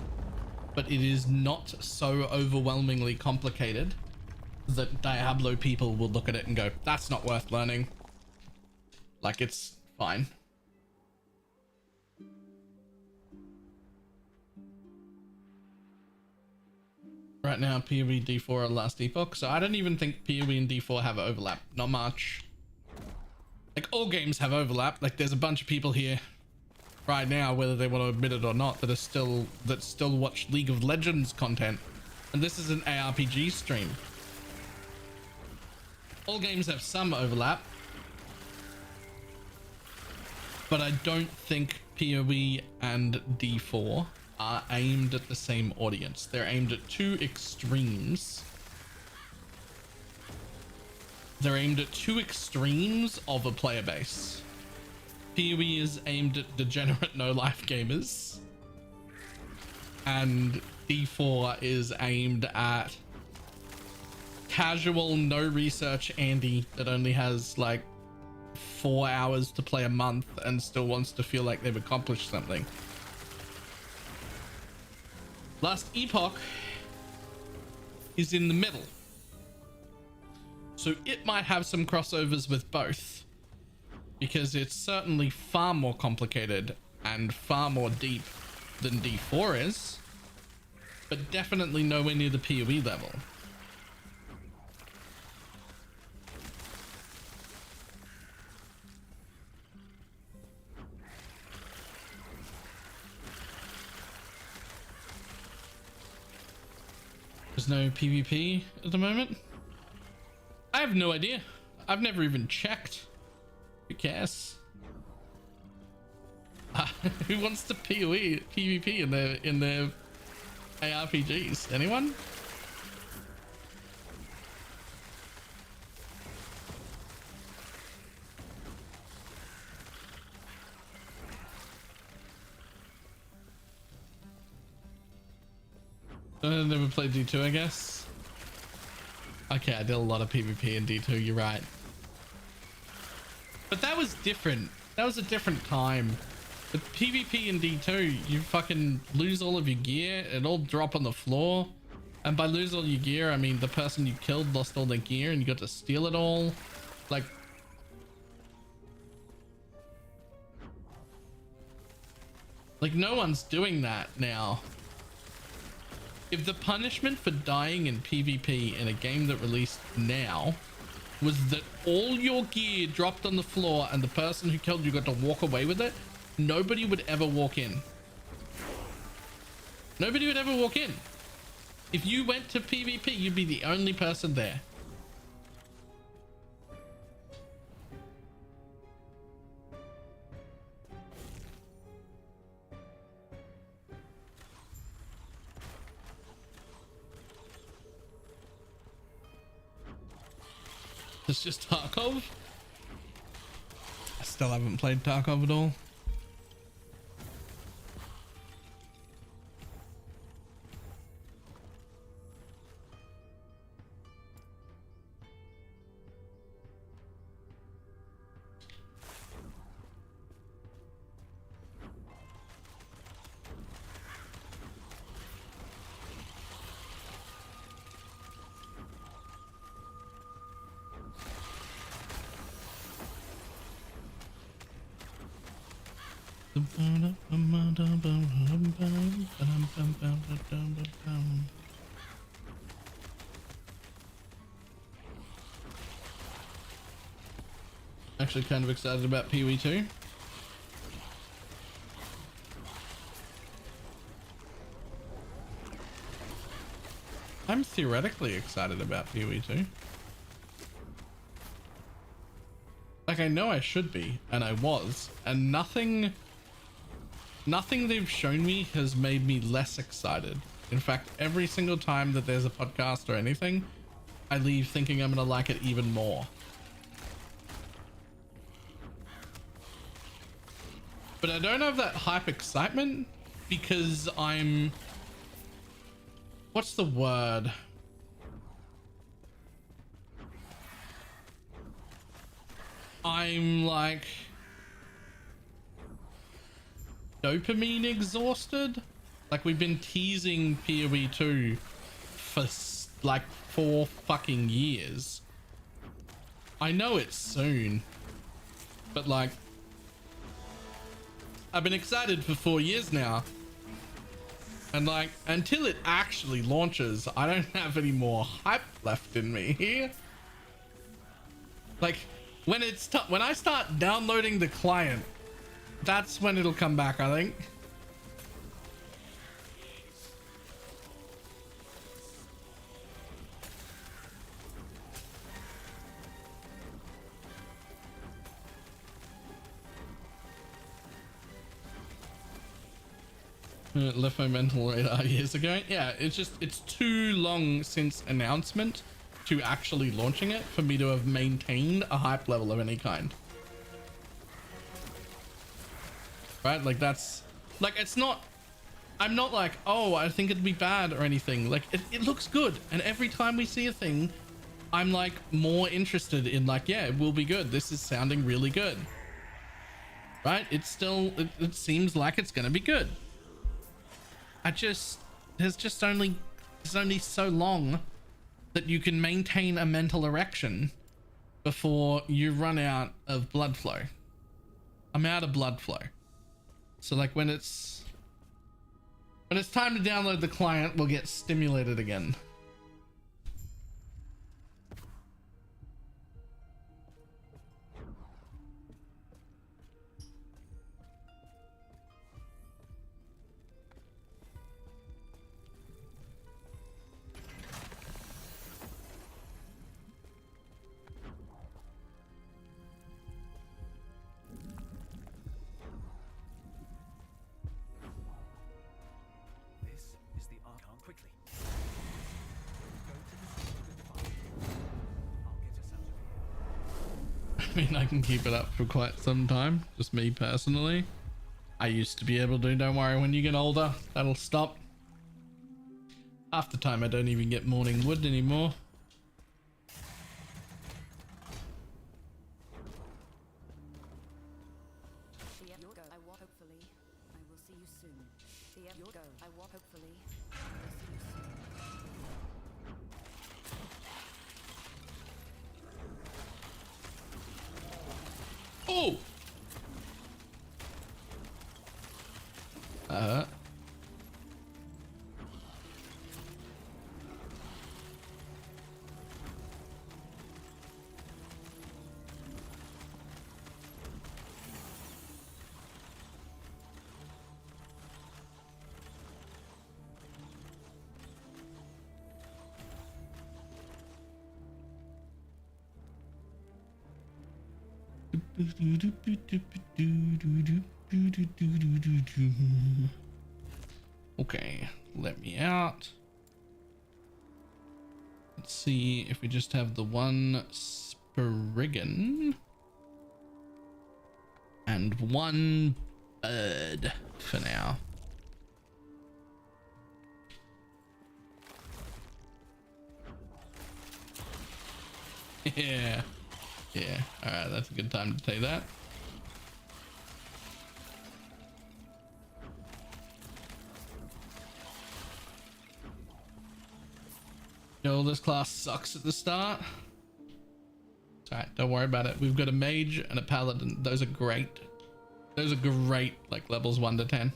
A: but it is not so overwhelmingly complicated that Diablo people will look at it and go, that's not worth learning. Like, it's fine. Right now, PoE D4 are last epoch, so I don't even think PoE and D4 have overlap. Not much. Like, all games have overlap. Like, there's a bunch of people here right now, whether they want to admit it or not, that still watch League of Legends content, and this is an ARPG stream. All games have some overlap, but I don't think PoE and D4 are aimed at the same audience. They're aimed at two extremes. They're aimed at two extremes of a player base. PoE is aimed at degenerate no-life gamers, and D4 is aimed at casual, no research Andy that only has like 4 hours to play a month and still wants to feel like they've accomplished something. Last epoch is in the middle, so it might have some crossovers with both, because it's certainly far more complicated and far more deep than D4 is, but definitely nowhere near the PoE level. There's no PvP at the moment. I have no idea. I've never even checked. Who cares? Who wants to PvP in their ARPGs? Anyone? Never played D2, I guess. Okay, I did a lot of PvP in D2, you're right. But that was different. That was a different time. The PvP in D2, you fucking lose all of your gear, it all drop on the floor. And by lose all your gear, I mean the person you killed lost all their gear and you got to steal it all. Like no one's doing that now. If the punishment for dying in PvP in a game that released now was that all your gear dropped on the floor and the person who killed you got to walk away with it, nobody would ever walk in. Nobody would ever walk in. If you went to PvP, you'd be the only person there. It's just Tarkov. I still haven't played Tarkov at all. Actually kind of excited about PoE 2. I'm theoretically excited about PoE 2. Like I know I should be, and I was, and nothing they've shown me has made me less excited. In fact, every single time that there's a podcast or anything, I leave thinking I'm gonna like it even more. But I don't have that hype excitement because I'm... What's the word? I'm like... dopamine exhausted? Like we've been teasing PoE 2 for like 4 fucking years. I know it's soon, but like... I've been excited for 4 years now. And like, until it actually launches, I don't have any more hype left in me. Like, when I start downloading the client, that's when it'll come back, I think. Left my mental radar years ago. Yeah, it's too long since announcement to actually launching it for me to have maintained a hype level of any kind. Right? Like that's like, it's not, I'm not like, oh, I think it'd be bad or anything. Like it looks good. And every time we see a thing, I'm like more interested in like, yeah, it will be good. This is sounding really good. Right? It's still, it seems like it's going to be good. There's only so long that you can maintain a mental erection before you run out of blood flow. I'm out of blood flow. So like when it's time to download the client, we'll get stimulated again. I mean, I can keep it up for quite some time, just me personally. I used to be able to, don't worry, when you get older, that'll stop. Half the time I don't even get morning wood anymore. Oh! Okay, let me out. Let's see if we just have the one Spriggan and one bird for now. Yeah. Yeah. Alright, that's a good time to take that. Yo, this class sucks at the start. It's alright, don't worry about it. We've got a mage and a paladin. Those are great. Those are great, like levels 1 to 10.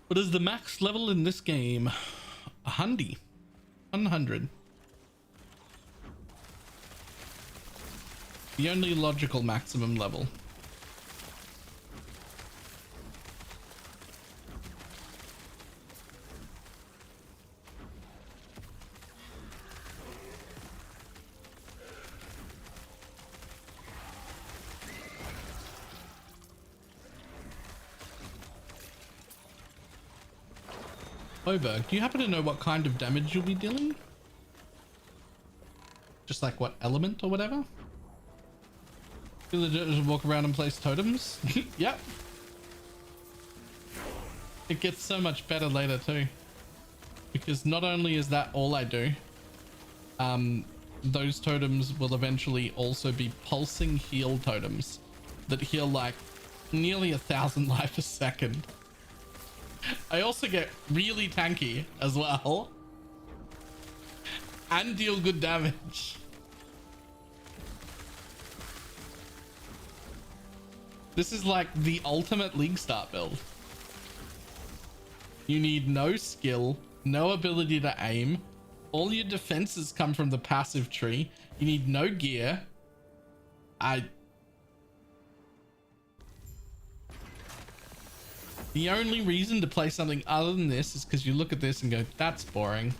A: What is the max level in this game? 100. 100. The only logical maximum level. Oberg, do you happen to know what kind of damage you'll be dealing? Just like what element or whatever? You legit just walk around and place totems? Yep. It gets so much better later too. Because not only is that all I do, those totems will eventually also be pulsing heal totems that heal like nearly 1,000 life a second. I also get really tanky as well and deal good damage. This is like the ultimate league start build. You need no skill, no ability to aim. All your defenses come from the passive tree. You need no gear. The only reason to play something other than this is because you look at this and go, that's boring. You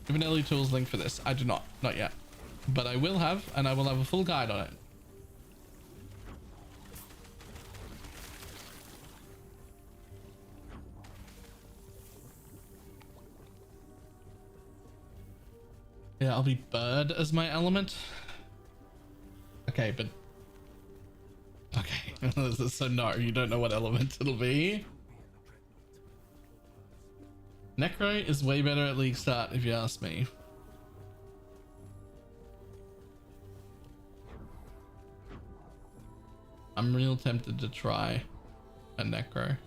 A: have an early tools link for this. I do not yet, but I will have, and I will have a full guide on it. Yeah, I'll be bird as my element. Okay, but okay. So no, you don't know what element it'll be. Necro is way better at league start if you ask me. I'm real tempted to try a Necro.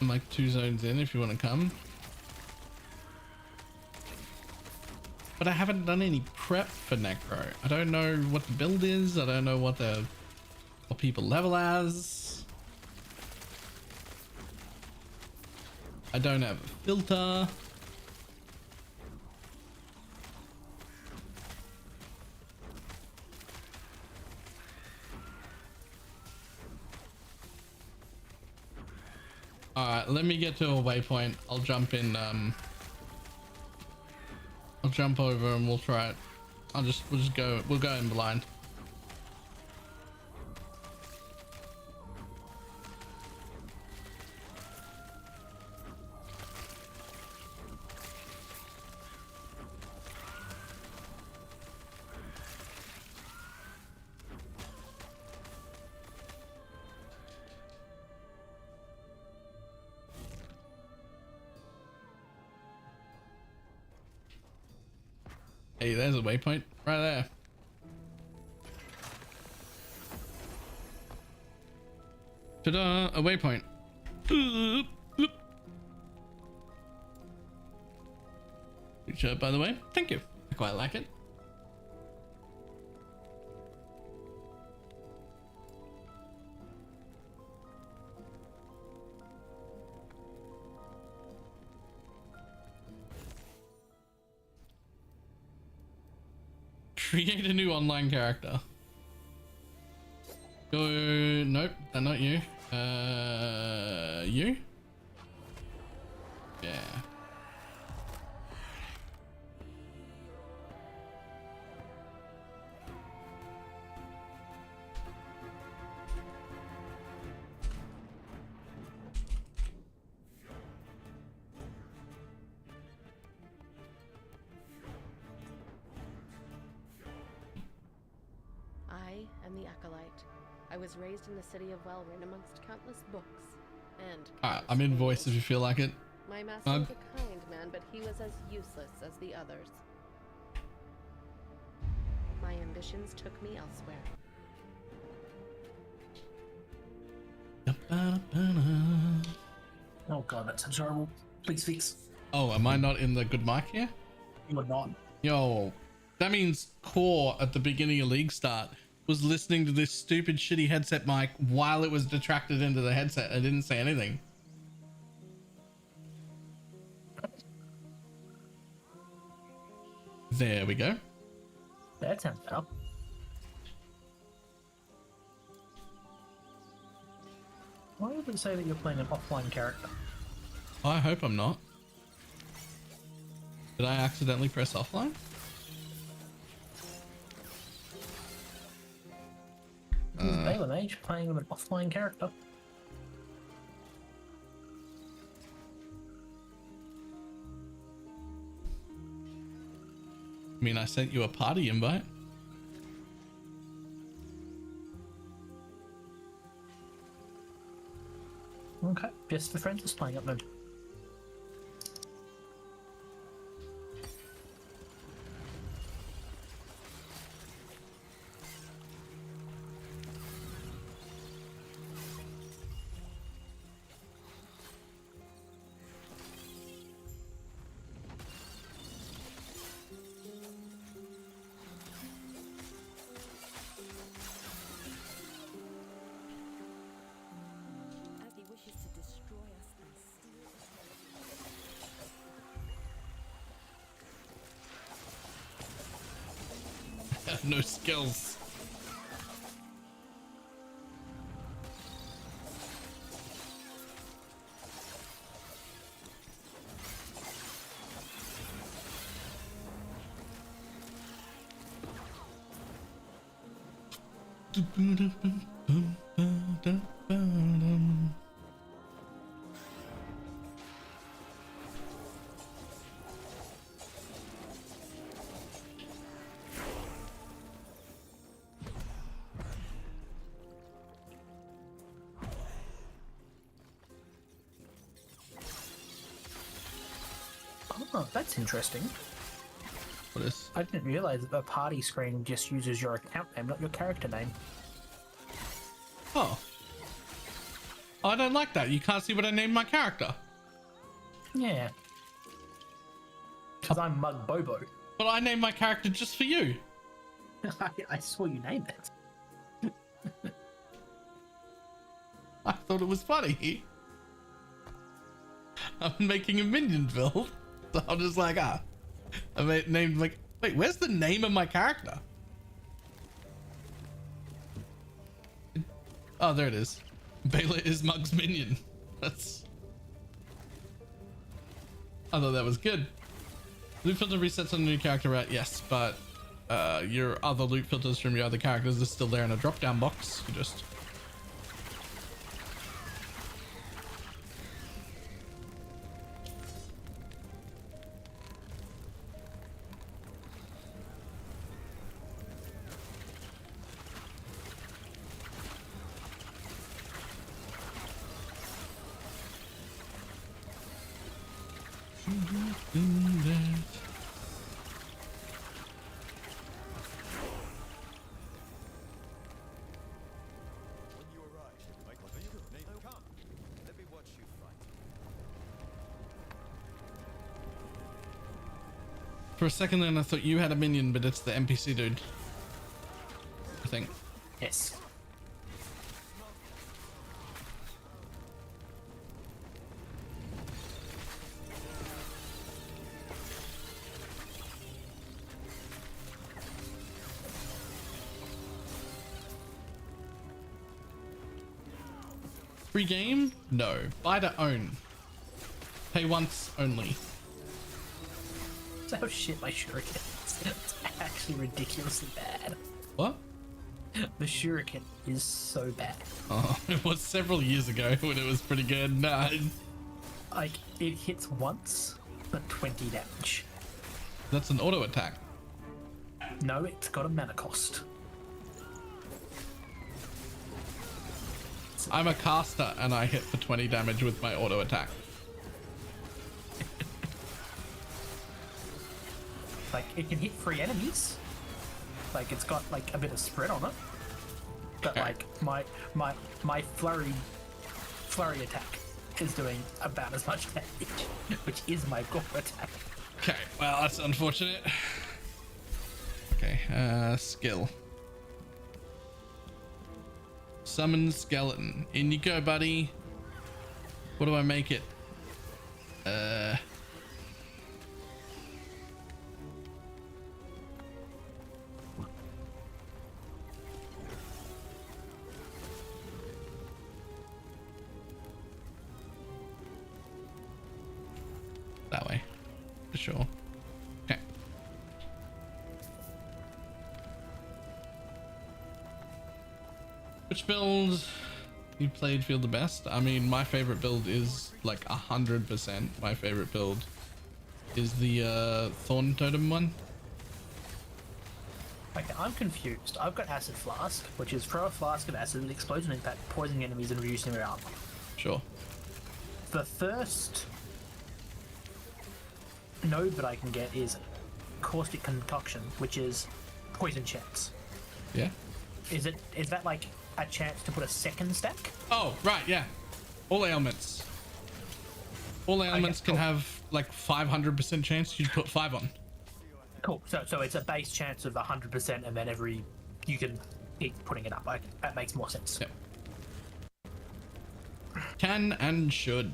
A: I'm like 2 zones in if you want to come. But I haven't done any prep for Necro. I don't know what the build is. I don't know what people level as. I don't have a filter. All right, let me get to a waypoint. I'll jump in. I'll jump over and we'll try it. We'll just go. We'll go in blind. Hey, there's a waypoint right there. Ta-da! A waypoint. Good shirt, by the way. Thank you. I quite like it. Create a new online character. Go. Nope, they're not you. You? Yeah.
I: I am the Acolyte. I was raised in the city of Wellrin amongst countless books and
A: I'm in voice if you feel like it.
I: My master was a kind man, but he was as useless as the others. My ambitions took me elsewhere.
J: Oh god, that sounds horrible. Please fix.
A: Oh, am I not in the good mic here?
J: You are not.
A: Yo, that means Core at the beginning of League Start was listening to this stupid shitty headset mic while it was detracted into the headset. I didn't say anything. There we go.
J: That sounds better. Why would it say that you're playing an offline character?
A: I hope I'm not. Did I accidentally press offline?
J: This is BalorMage playing with an offline character.
A: I mean, I sent you a party invite.
J: Okay, just for friends is playing up then.
F: As he wishes to destroy us and steal us.
A: No skills.
J: Oh, that's interesting.
A: What is?
J: I didn't realize that the party screen just uses your account name, not your character name.
A: Oh. Oh, I don't like that. You can't see what I named my character.
J: Yeah. Because I'm Mug Bobo.
A: But I named my character just for you.
J: I saw you name it.
A: I thought it was funny. I'm making a minion build. So I'm just like, I named like, wait, where's the name of my character? Oh, there it is. Baylor is Mug's minion. That's I thought that was good. Loot filter resets on a new character, right? Yes, but your other loot filters from your other characters are still there in a drop down box. You just for a second then I thought you had a minion, but it's the NPC dude, I think.
J: Yes.
A: Free game? No. Buy to own. Pay once only.
J: That's how shit my shuriken is. It's actually ridiculously bad.
A: What?
J: The shuriken is so bad.
A: Oh, it was several years ago when it was pretty good. Nah.
J: Like, it hits once for 20 damage.
A: That's an auto attack.
J: No, it's got a mana cost.
A: I'm a caster and I hit for 20 damage with my auto attack.
J: Like, it can hit 3 enemies. Like, it's got like a bit of spread on it. But like my flurry attack is doing about as much damage, which is my core attack.
A: Okay, well that's unfortunate. Okay, skill. Summon skeleton. In you go, buddy. What do I make it? That way, for sure. Okay. Which build you played feel the best? I mean, my favorite build is like 100%. My favorite build is the Thorn Totem one.
J: Okay, I'm confused. I've got Acid Flask, which is throw a flask of acid with explosion impact, poisoning enemies and reducing their armor.
A: Sure.
J: The first node that I can get is Caustic Concoction, which is poison chance.
A: Yeah.
J: Is that like a chance to put a second stack?
A: Oh, right, yeah. All ailments. All ailments can
J: cool.
A: have like 500% chance you put 5 on.
J: Cool. So it's a base chance of 100%, and then you can keep putting it up. Okay, that makes more sense.
A: Yep. Can and should.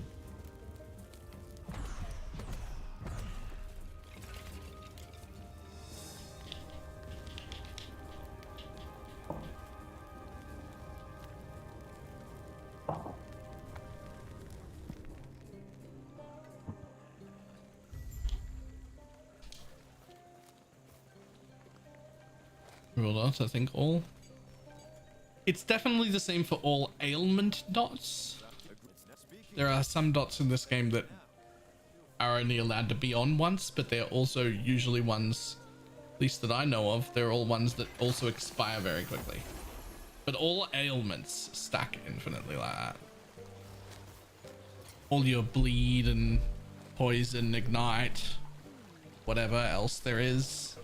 A: Dots, I think all. It's definitely the same for all ailment dots. There are some dots in this game that are only allowed to be on once, but they're also usually ones, at least that I know of, they're all ones that also expire very quickly. But all ailments stack infinitely like that. All your bleed and poison, ignite, whatever else there is.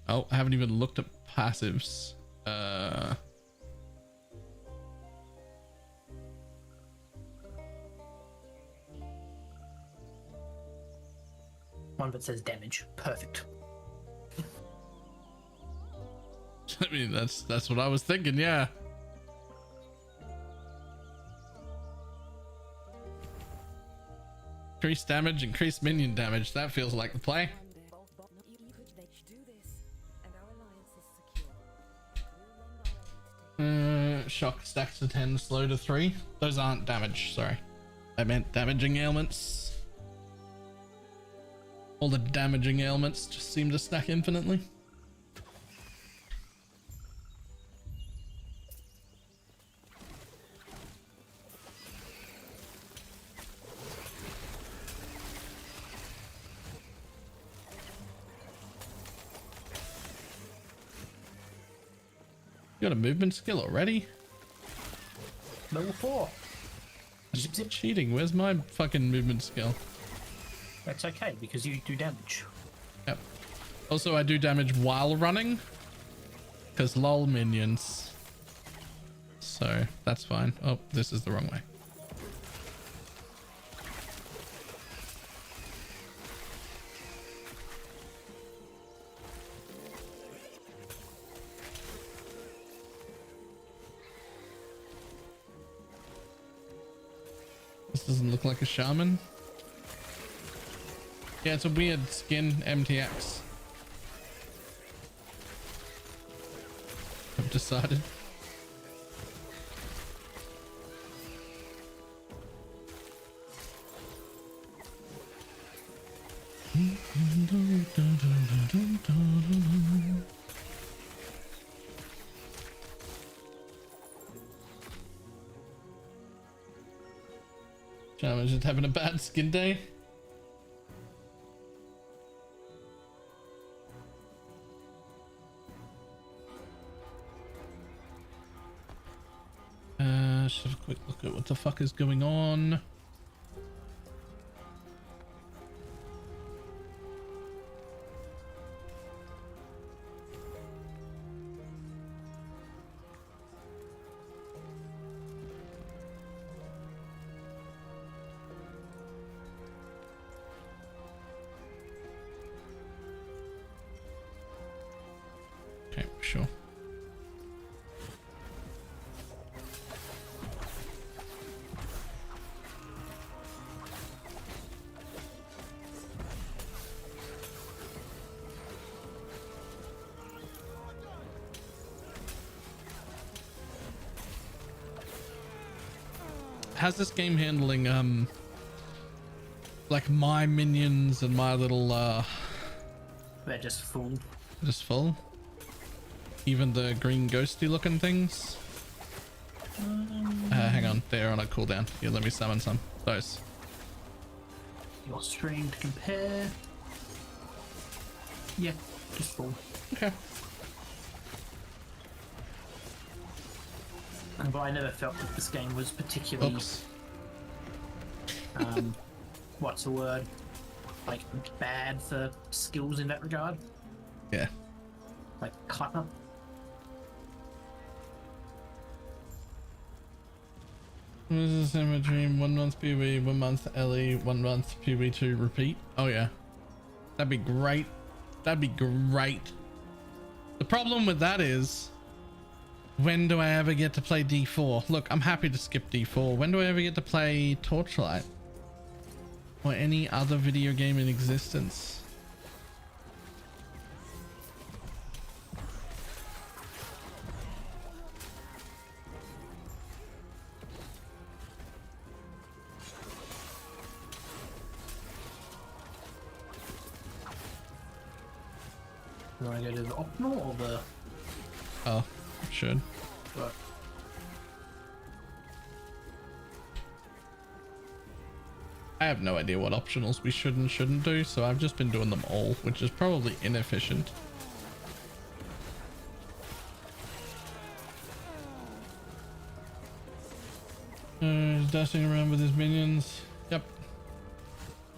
A: Oh, I haven't even looked at passives.
J: One that says damage. Perfect.
A: I mean, that's what I was thinking, yeah. Increased damage, increased minion damage. That feels like the play. Shock stacks to 10, slow to 3. Those aren't damage, sorry. I meant damaging ailments. All the damaging ailments just seem to stack infinitely. You got a movement skill already?
J: Level 4. Zip, zip.
A: Cheating. Where's my fucking movement skill?
J: That's okay because you do damage.
A: Yep. Also, I do damage while running. Because lol minions. So, that's fine. Oh, this is the wrong way. This doesn't look like a shaman. Yeah, it's a weird skin, MTX. I've decided. Shaman's just having a bad skin day. Just have a quick look at what the fuck is going on. Okay, sure. How's this game handling like my minions and my little
J: They're just full.
A: just full? Even the green ghosty looking things? Hang on, they're on a cooldown. Here, let me summon some. Those.
J: Your stream to compare. Yeah, just full.
A: Okay.
J: But I never felt that this game was particularly
A: Oops.
J: what's the word? Like bad for skills in that regard.
A: Yeah.
J: Like clever.
A: This is the same dream. 1 month PB, 1 month LE, 1 month PB2 repeat. Oh yeah. That'd be great. That'd be great. The problem with that is, when do I ever get to play D4? Look, I'm happy to skip D4. When do I ever get to play Torchlight? Or any other video game in existence?
J: You want to go to the optional or the?
A: Oh, should.
J: Right.
A: I have no idea what optionals we should and shouldn't do, so I've just been doing them all, which is probably inefficient. Dashing around with his minions. Yep.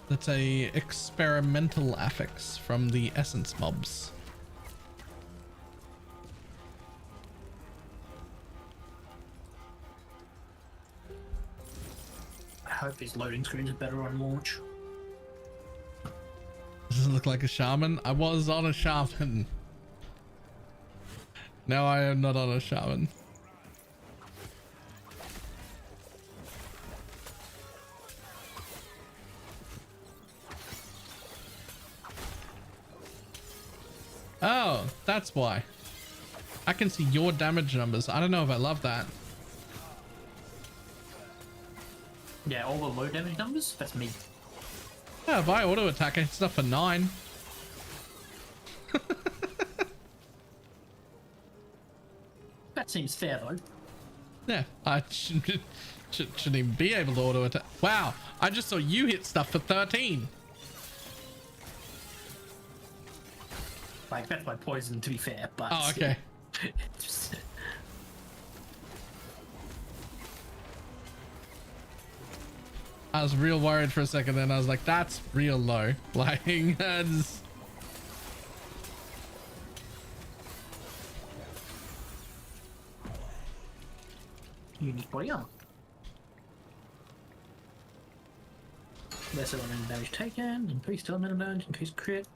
A: That's a experimental affix from the essence mobs.
J: I hope these loading screens are better on launch.
A: Doesn't look like a shaman. I was on a shaman. Now I am not on a shaman. Oh, that's why. I can see your damage numbers. I don't know if I love that.
J: Yeah, all the low damage numbers, that's me.
A: Yeah, if I auto attack, I hit stuff for 9.
J: That seems fair though.
A: Yeah, I shouldn't even be able to auto attack. Wow, I just saw you hit stuff for 13.
J: Like, that's my poison, to be fair, but...
A: Oh, okay.
J: Just...
A: I was real worried for a second, then I was like, that's real low. Like, that's...
J: Unique body armor. Less elemental damage taken, increased elemental damage, increased crit,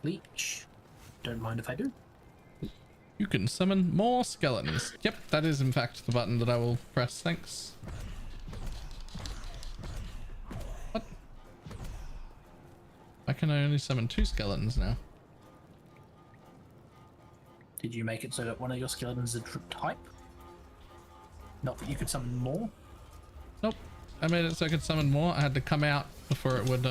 J: leech. Don't mind if I do.
A: You can summon more skeletons. Yep, that is in fact the button that I will press. Thanks. What? Why can I only summon 2 skeletons now?
J: Did you make it so that one of your skeletons is a type? Not that you could summon more?
A: Nope. I made it so I could summon more. I had to come out before it would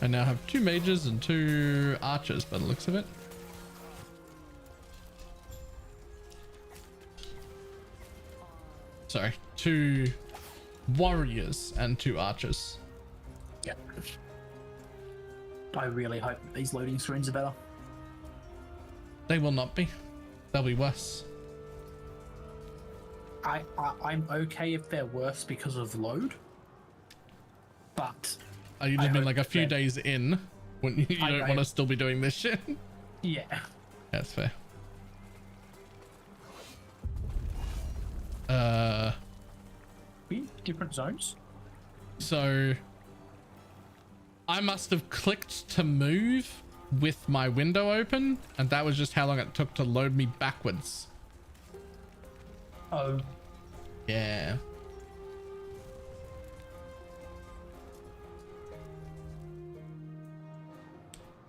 A: I now have 2 mages and 2 archers by the looks of it. Sorry, 2 warriors and 2 archers.
J: Yeah. I really hope these loading screens are better.
A: They will not be. They'll be worse.
J: I'm okay if they're worse because of load, but
A: You just mean like a few days in when you don't want to still be doing this shit?
J: Yeah.
A: That's fair.
J: Different zones?
A: So I must have clicked to move with my window open, and that was just how long it took to load me backwards.
J: Oh.
A: Yeah.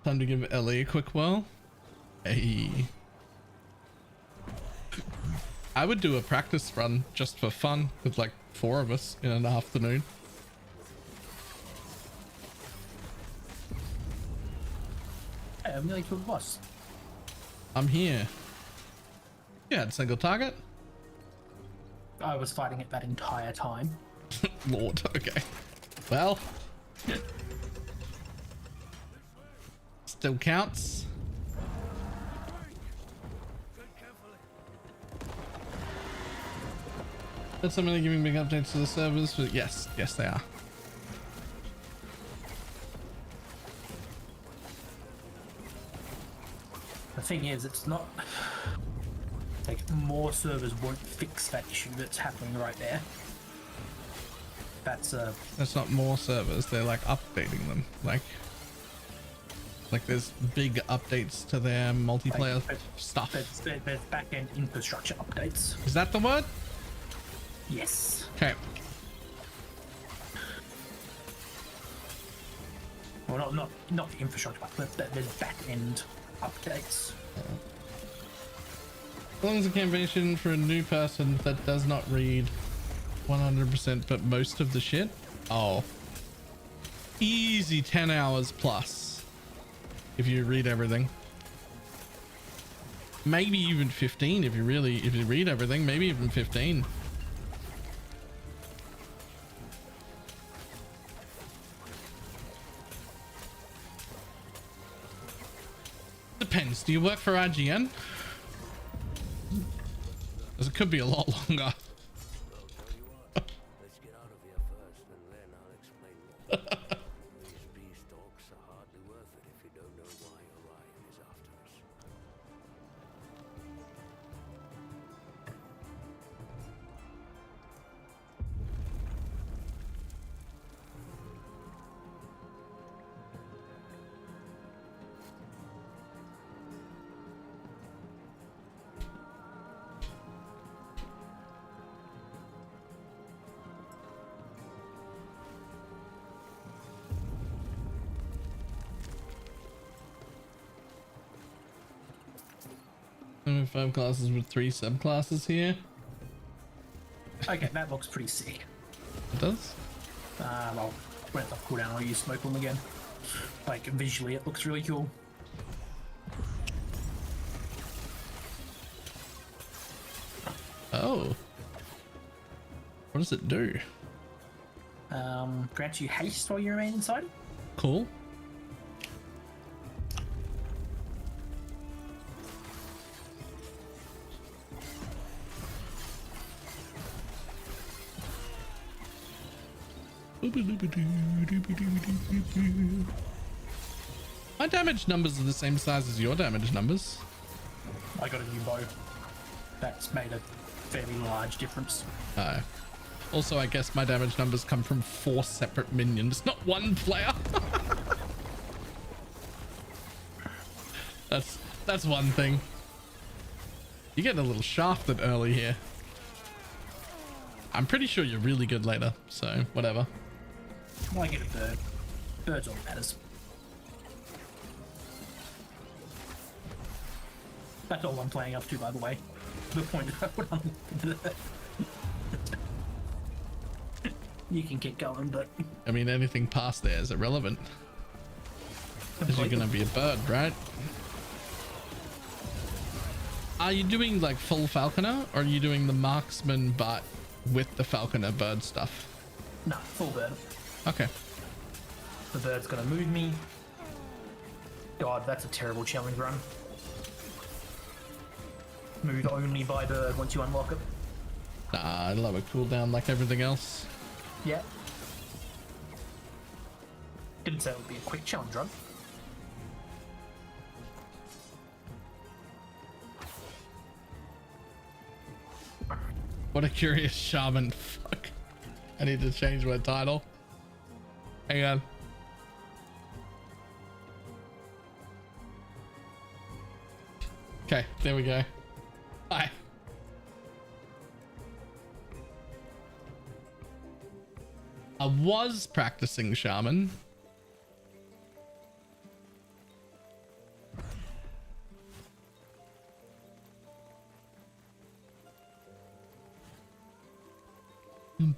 A: Time to give Ellie a quick whirl. Hey. I would do a practice run just for fun with like 4 of us in an afternoon.
J: Hey, I'm nearly killed the boss.
A: I'm here. You had single target?
J: I was fighting it that entire time.
A: Lord, okay. Well. Still counts. That's somebody giving big updates to the servers, but yes, they are.
J: The thing is, it's not like more servers won't fix that issue that's happening right there. That's
A: not more servers, they're like updating them. Like there's big updates to their multiplayer stuff.
J: There's back-end infrastructure updates.
A: Is that the word?
J: Yes.
A: Okay.
J: Well, not the infrastructure, but there's back-end updates.
A: As long as a campaign for a new person that does not read 100% but most of the shit. Oh. Easy 10 hours plus. If you read everything. Maybe even 15 if you read everything, maybe even 15. Depends. Do you work for IGN? Because it could be a lot longer.
E: Let's get out of here first, and then I'll explain more. These beastalks are hardly worth it if you don't know why Orion is after us.
A: 5 classes with 3 subclasses here.
J: Okay, that looks pretty sick.
A: It does?
J: Well, when it's off cooldown, I'll use Smoke Bomb again. Like, visually, it looks really cool.
A: Oh. What does it do?
J: Grants you haste while you remain inside.
A: Cool. My damage numbers are the same size as your damage numbers.
J: I got a new bow. That's made a fairly large difference.
A: Also, I guess my damage numbers come from 4 separate minions, not one player. That's one thing. You get a little shafted early here. I'm pretty sure you're really good later, so whatever.
J: Well, I get a bird. Bird's all that matters. That's all I'm playing up to, by the way. The point I put on. You can keep going, but
A: I mean, anything past there is irrelevant. Because you're gonna be a bird, right? Are you doing like full falconer, or are you doing the marksman but with the falconer bird stuff?
J: no, full bird.
A: Okay.
J: The bird's gonna move me. God, that's a terrible challenge run. Move only by bird once you unlock it.
A: Nah, I'll have a cooldown like everything else.
J: Yeah. Didn't say it would be a quick challenge run.
A: What a curious shaman. Fuck. I need to change my title. Hang on. Okay, there we go. Hi. I was practicing shaman.
E: I'm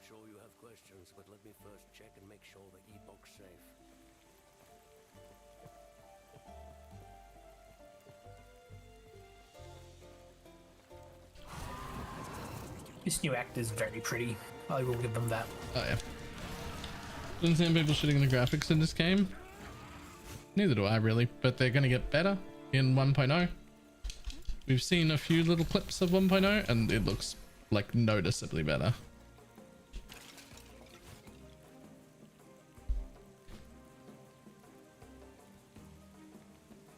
E: sure you have questions, but let me first check and make sure the e-book's safe.
J: This new act is very pretty. I will give them that.
A: Oh yeah. Doesn't seem people shitting the graphics in this game. Neither do I really, but they're gonna get better in 1.0. We've seen a few little clips of 1.0 and it looks like noticeably better.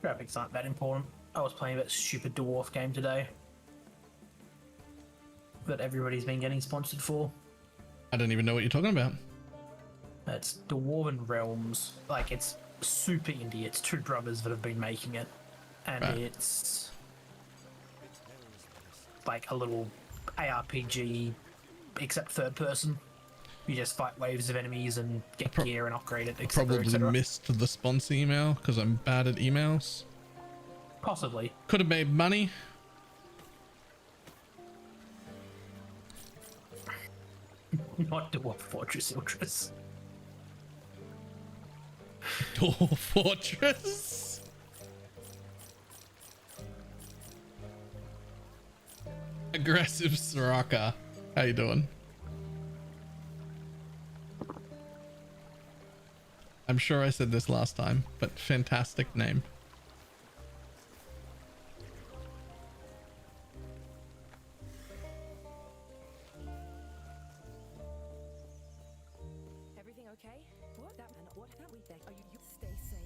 J: Graphics aren't that important. I was playing that stupid dwarf game today that everybody's been getting sponsored for.
A: I don't even know what you're talking about.
J: It's Dwarven Realms. Like, it's super indie. It's 2 brothers that have been making it. And
A: Right.
J: it's like a little ARPG, except third person. You just fight waves of enemies and get gear and upgrade it, etc.
A: Probably missed the sponsor email because I'm bad at emails.
J: Possibly.
A: Could have made money.
J: Not Dwarf Fortress Ultras.
A: Dwarf Fortress. Aggressive Soraka. How you doing? I'm sure I said this last time, but fantastic name.
F: Everything okay? What? That man, what? That we beg. Are you stay safe,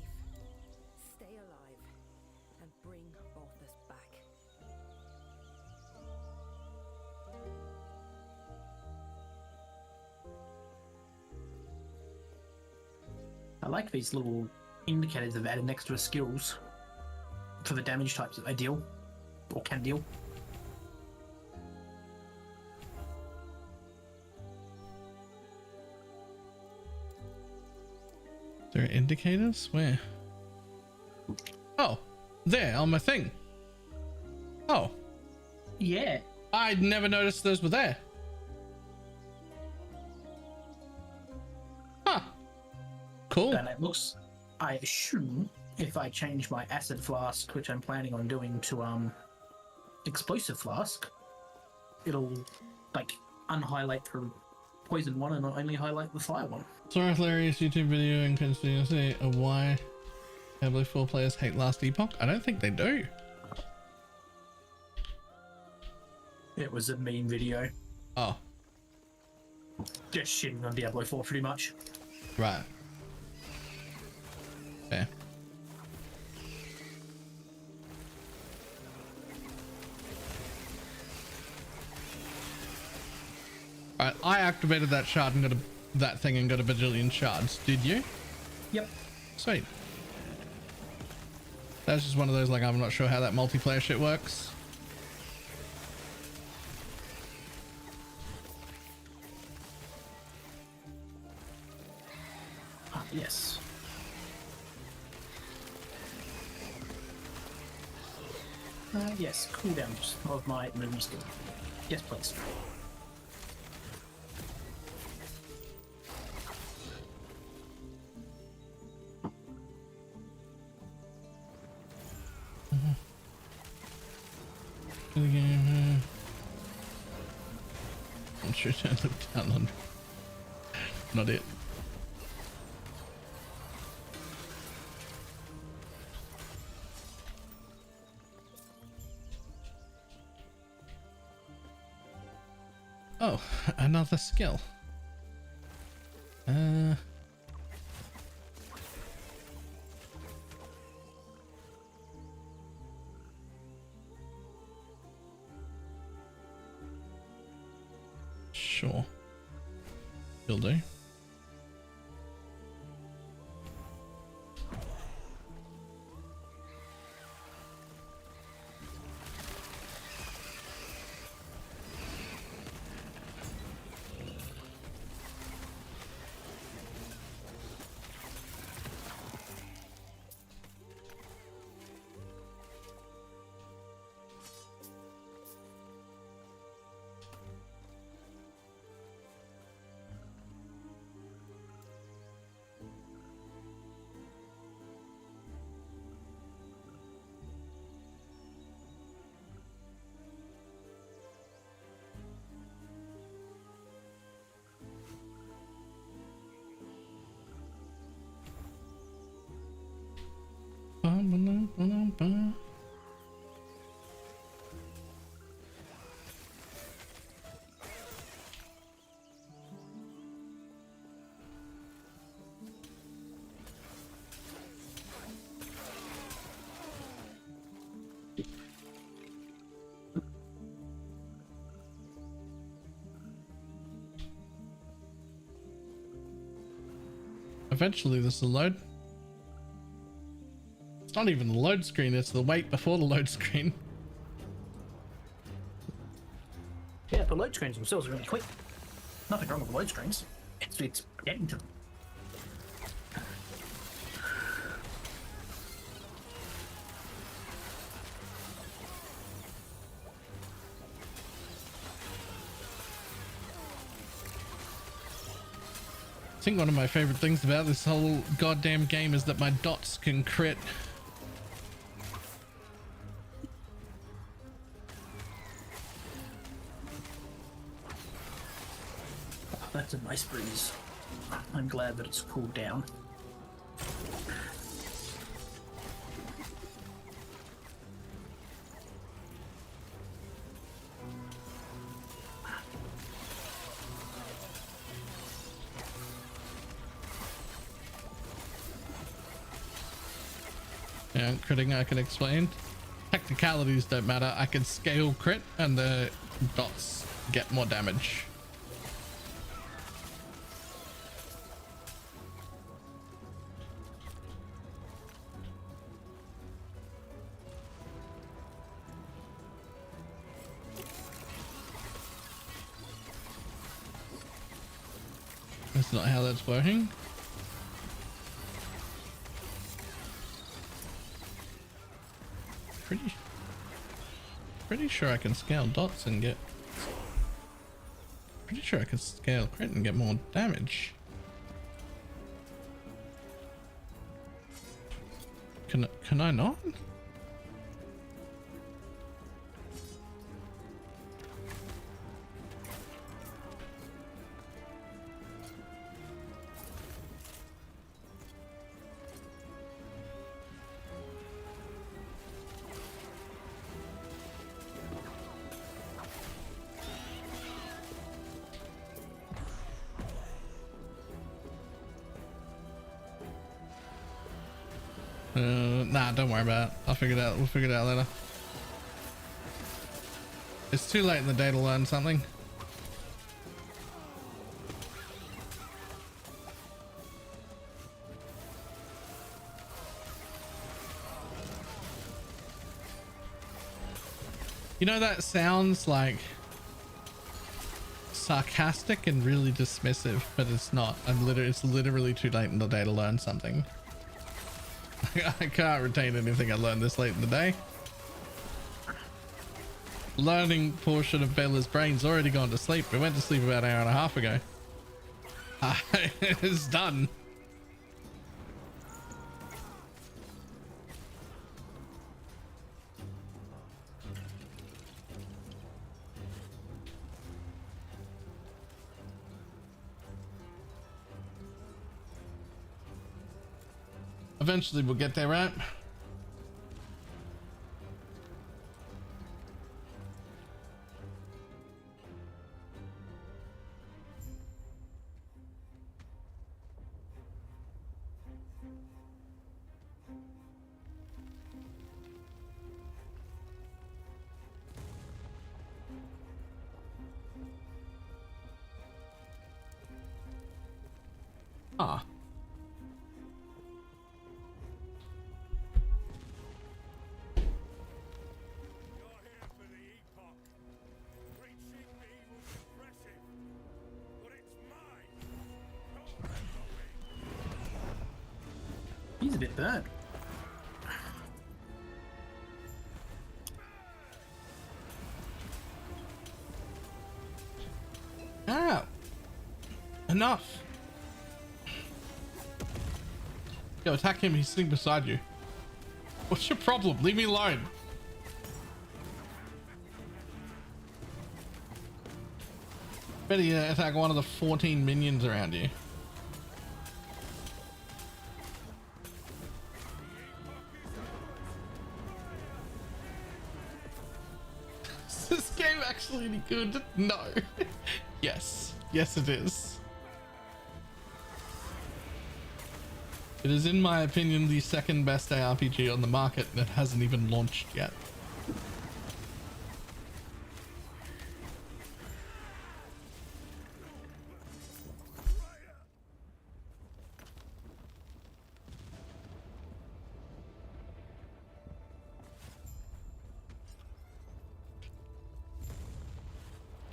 F: stay alive, and bring Balthus back.
J: I like these little indicators they've added next to the skills for the damage types that they deal or can deal.
A: There are indicators? Where? Oh, there on my thing. Oh,
J: Yeah.
A: I'd never noticed those were there. Huh. Cool.
J: And it looks, I assume, if I change my acid flask, which I'm planning on doing, to explosive flask, it'll like unhighlight for poison one and not only highlight the fire one.
A: Saw a hilarious YouTube video and conspiracy of why Diablo 4 players hate Last Epoch. I don't think they do.
J: It was a meme video,
A: Oh,
J: just shitting on Diablo 4 pretty much.
A: right. Fair. Alright, I activated that shard and got that thing and got a bajillion shards. Did you?
J: Yep.
A: Sweet. That's just one of those, like, I'm not sure how that multiplayer shit works.
J: Ah, yes. Yes, cooldowns of my movement skill. Yes, please.
A: I'm sure I look down on. Not it. Oh, another skill. Sure. Will do. Eventually this will load. It's not even the load screen, it's the wait before the load screen.
J: Yeah, the load screens themselves are really quick. Nothing wrong with the load screens. It's getting to them.
A: I think one of my favorite things about this whole goddamn game is that my dots can crit.
J: That's a nice breeze. I'm glad that it's cooled down.
A: Yeah, critting I can explain. Technicalities don't matter. I can scale crit and the dots get more damage. That's not how that's working. Pretty sure I can scale dots and get. Pretty sure I can scale crit and get more damage. Can I not? Nah, don't worry about it. I'll figure it out. We'll figure it out later. It's too late in the day to learn something. You know, that sounds like sarcastic and really dismissive, but it's not. It's literally too late in the day to learn something. I can't retain anything I learned this late in the day. Learning portion of Bella's brain's already gone to sleep. We went to sleep about an hour and a half ago. It's done. Eventually we'll get there, right? Ah.
J: He's a bit burnt.
A: Ah. Enough. Yo, attack him. He's sitting beside you. What's your problem? Leave me alone. Better attack one of the 14 minions around you. Is this game actually any good? No. Yes. Yes, it is. It is, in my opinion, the second best ARPG on the market that hasn't even launched yet.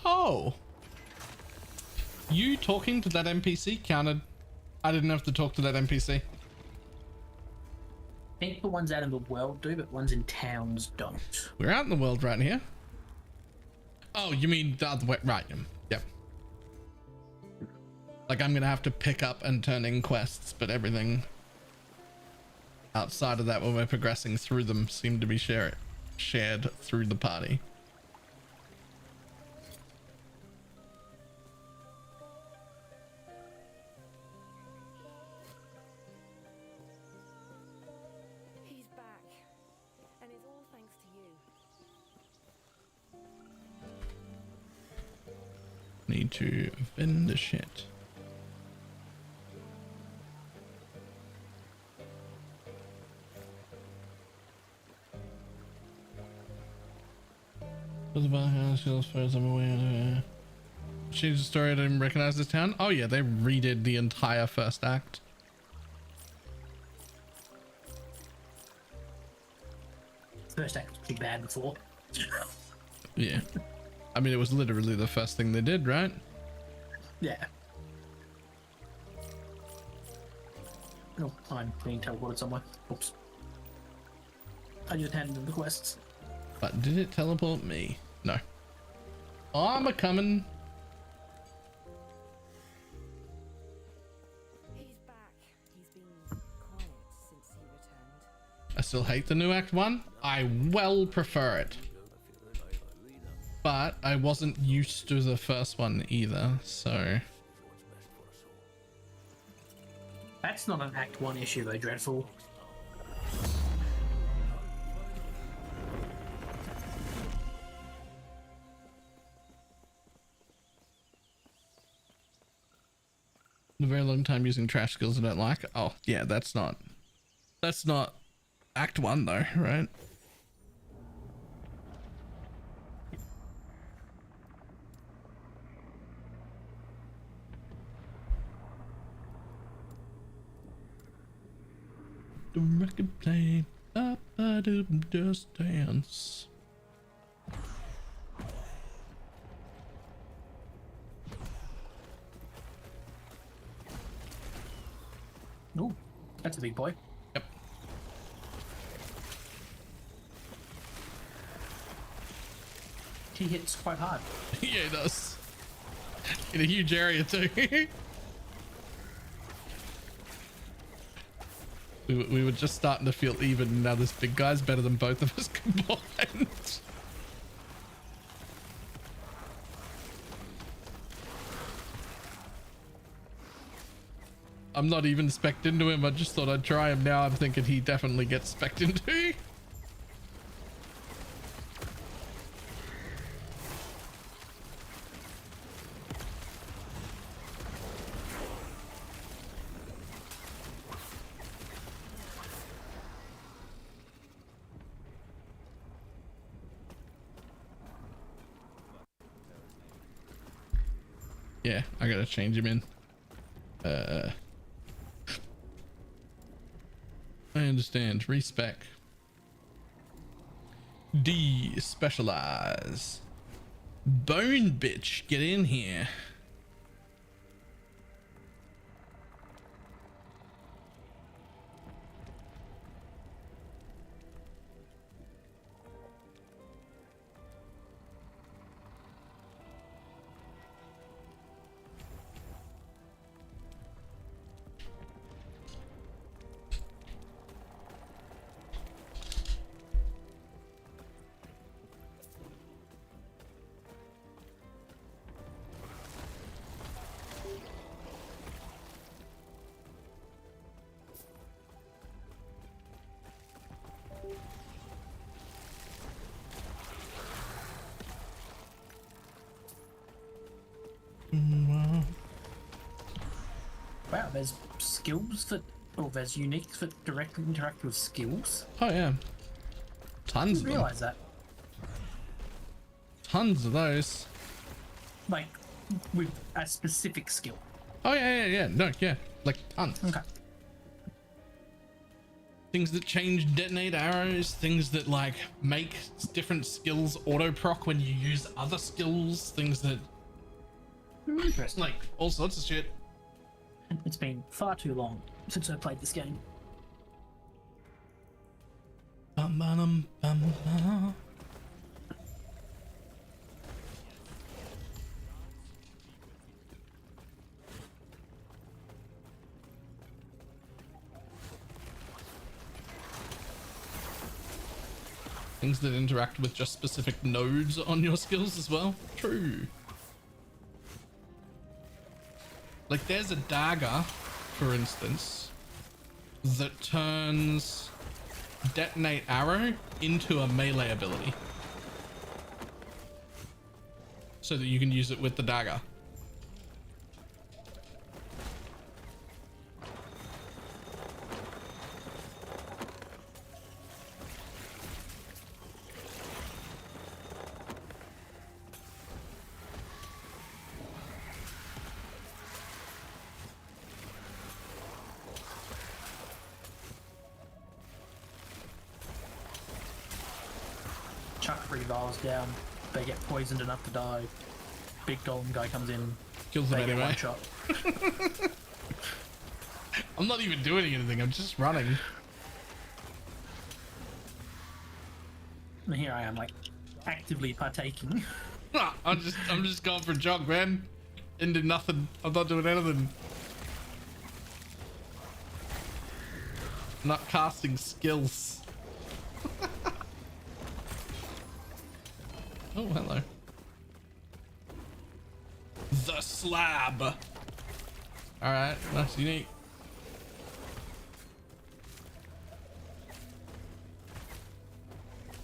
A: Oh. You talking to that NPC counted. I didn't have to talk to that NPC.
J: I think the ones out in the world do, but ones in towns don't.
A: We're out in the world right here. Oh, you mean the other way? Right. Yep. Like, I'm gonna have to pick up and turn in quests, but everything outside of that, when we're progressing through them, seem to be shared through the party.
F: He's back, and it's all thanks to you.
A: Need to vend the shit. Was about how as far as I'm aware. Change the story. I didn't recognize this town. Oh yeah, they redid the entire first act.
J: First act was pretty bad before.
A: Yeah. I mean, it was literally the first thing they did, right?
J: Yeah. Oh, I'm being teleported somewhere. Oops. I just handed them the quests.
A: But did it teleport me? No. I'm a coming.
F: He's back. He's been quiet since he returned.
A: I still hate the new Act 1. I well prefer it. But I wasn't used to the first one either, so...
J: That's not an Act 1 issue though, Dreadful.
A: A very long time using trash skills I don't like. Oh, yeah, that's not Act 1 though, right? The record play, up, just dance.
J: Ooh, that's a big boy.
A: Yep.
J: He hits quite hard.
A: Yeah, he does. In a huge area too. we were just starting to feel even, and now this big guy's better than both of us combined. I'm not even spec'd into him. I just thought I'd try him. Now I'm thinking he definitely gets spec'd into. Yeah, I gotta change him in. I understand. Respec. D. Specialize. Bone bitch, get in here.
J: Wow, there's skills that, or there's uniques that directly interact with skills.
A: Oh yeah. Tons of
J: I didn't
A: them.
J: realize that.
A: Tons of those.
J: Like, with a specific skill.
A: Oh yeah. No, yeah. Like tons.
J: Okay.
A: Things that change detonate arrows, things that like make different skills auto proc when you use other skills, things that
J: Interesting.
A: like all sorts of shit.
J: It's been far too long since I played this game.
A: Bum, ba-dum, bum, ba. Things that interact with just specific nodes on your skills as well. True. Like there's a dagger, for instance, that turns detonate arrow into a melee ability. So that you can use it with the dagger.
J: Chuck 3 vials down, they get poisoned enough to die. Big golem guy comes in,
A: Kills them
J: they get
A: anyway.
J: one shot.
A: I'm not even doing anything, I'm just running.
J: And here I am, like, actively partaking.
A: I'm just going for a jog, man. Into nothing. I'm not doing anything. Not casting skills. Oh, hello. The slab. All right, that's unique.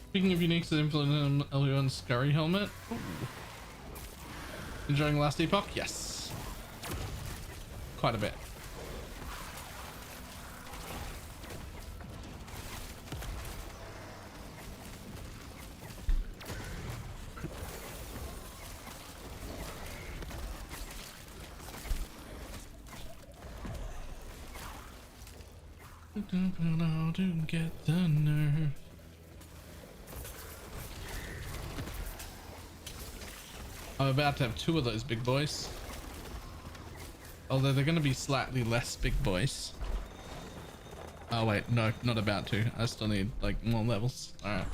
A: Speaking of uniques that influence Elion's scurry helmet. Ooh. Enjoying last epoch? Yes. Quite a bit. To get the nerve. I'm about to have two of those big boys. Although they're going to be slightly less big boys. Oh wait, no, not about to. I still need like more levels. All right.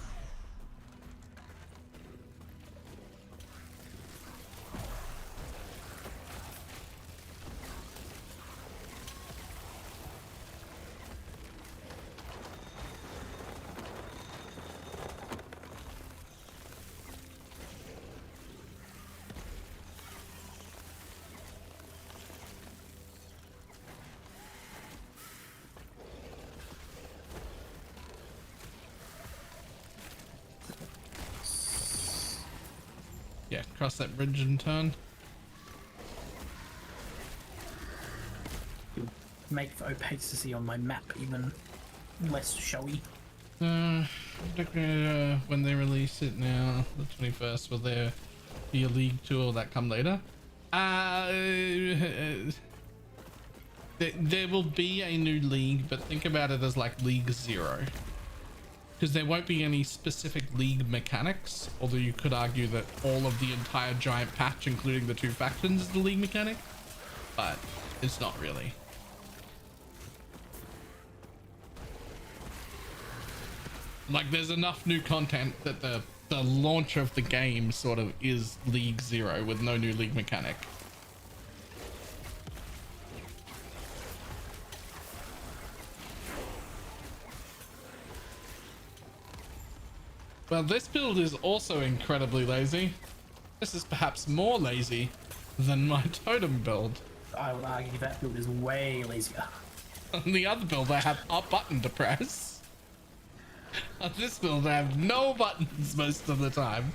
A: Yeah, cross that bridge and turn.
J: Make the opacity on my map even less showy.
A: When they release it now, the 21st, will there be a league 2 or that come later? There will be a new league, but think about it as like League 0. Because there won't be any specific league mechanics, although you could argue that all of the entire giant patch, including the 2 factions, is the league mechanic, but it's not really. Like, there's enough new content that the launch of the game sort of is League 0 with no new league mechanic. Well, this build is also incredibly lazy. This is perhaps more lazy than my totem build.
J: I would argue that build is way lazier.
A: On the other build, I have a button to press. On this build, I have no buttons most of the time.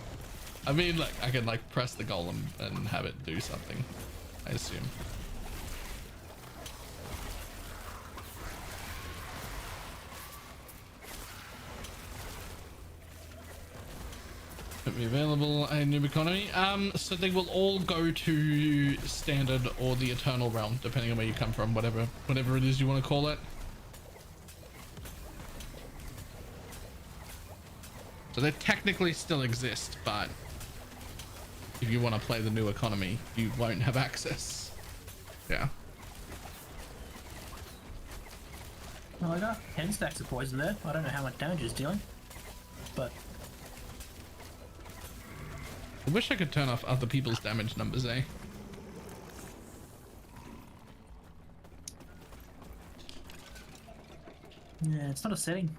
A: I mean, like, I can, like, press the golem and have it do something, I assume. Be available a new economy. So they will all go to standard or the eternal realm, depending on where you come from, whatever it is you want to call it. So they technically still exist, but if you want to play the new economy, you won't have access. Yeah.
J: Well, I got 10 stacks of poison there. I don't know how much damage it's dealing, but
A: I wish I could turn off other people's damage numbers, eh?
J: yeah, it's not a setting.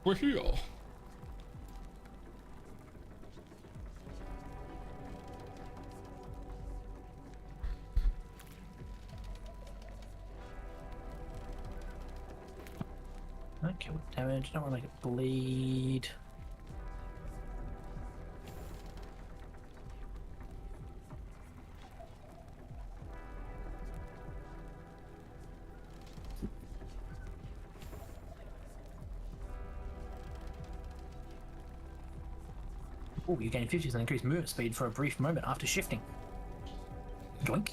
A: We're here.
J: Okay, with damage, don't want to make it bleed. Oh, you gain 50% increased movement speed for a brief moment after shifting. Doink.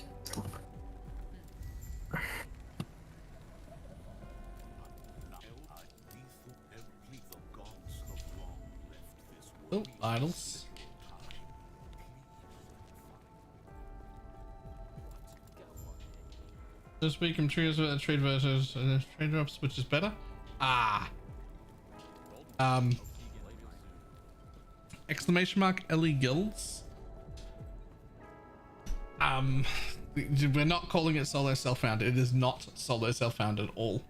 A: Oh, idols. This week I'm curious about the trade versus trade drops, which is better. Exclamation mark Ellie Guilds. We're not calling it solo self-found. It is not solo self-found at all.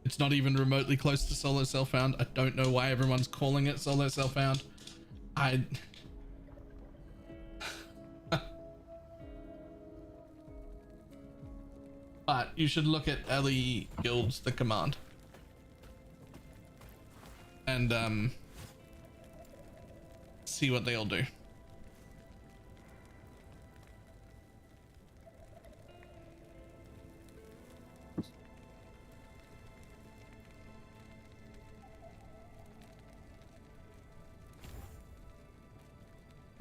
A: It's not even remotely close to solo self-found. I don't know why everyone's calling it solo self-found. But you should look at Ellie Guilds, the command. And see what they all do.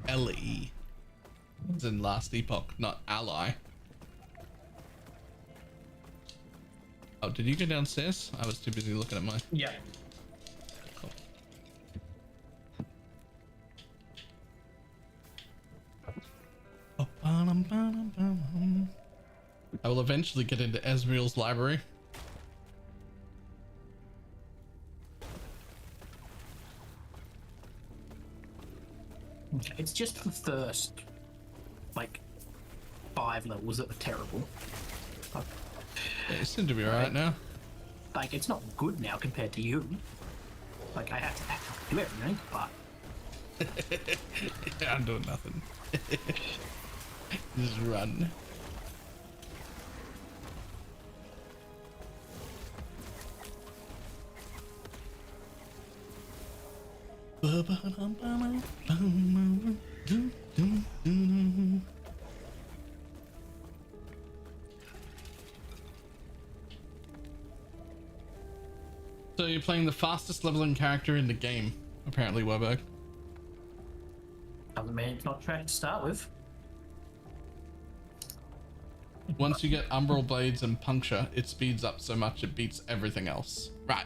A: Ellie is in last epoch, not ally. Oh, did you go downstairs? I was too busy looking at mine.
J: Yeah.
A: Cool. I will eventually get into Ezreal's library.
J: Okay, it's just the first, like, 5 levels that are terrible.
A: Yeah, you seem to be alright now.
J: Like, it's not good now compared to you. Like, I have to do everything, but...
A: Yeah, I'm doing nothing. Just run. So you're playing the fastest leveling character in the game, apparently, Werberg.
J: Doesn't mean it's not trash to start with.
A: Once you get Umbral Blades and Puncture, it speeds up so much it beats everything else. Right.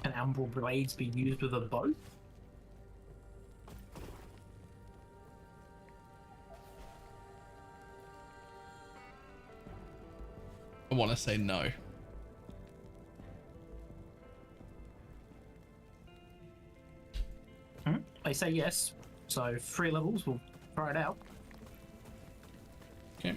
J: Can Umbral Blades be used with a bow?
A: I want to say no.
J: They say yes, so 3 levels, we'll try it out.
A: Okay.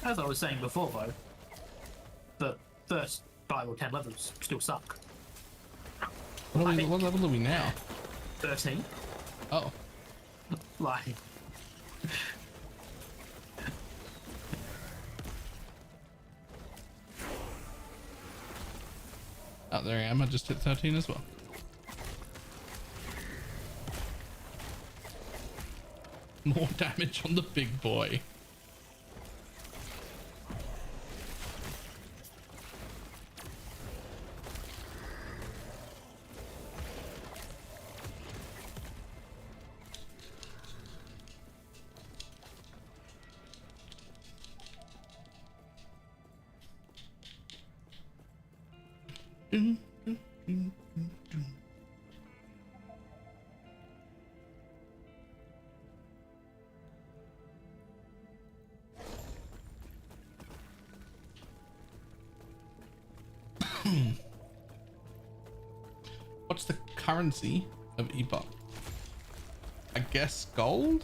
J: As I was saying before, though, the first 5 or 10 levels still suck.
A: What level are we now?
J: 13.
A: Oh.
J: Like...
A: Oh, there I am. I just hit 13 as well. More damage on the big boy. What's the currency of Epoch? I guess gold?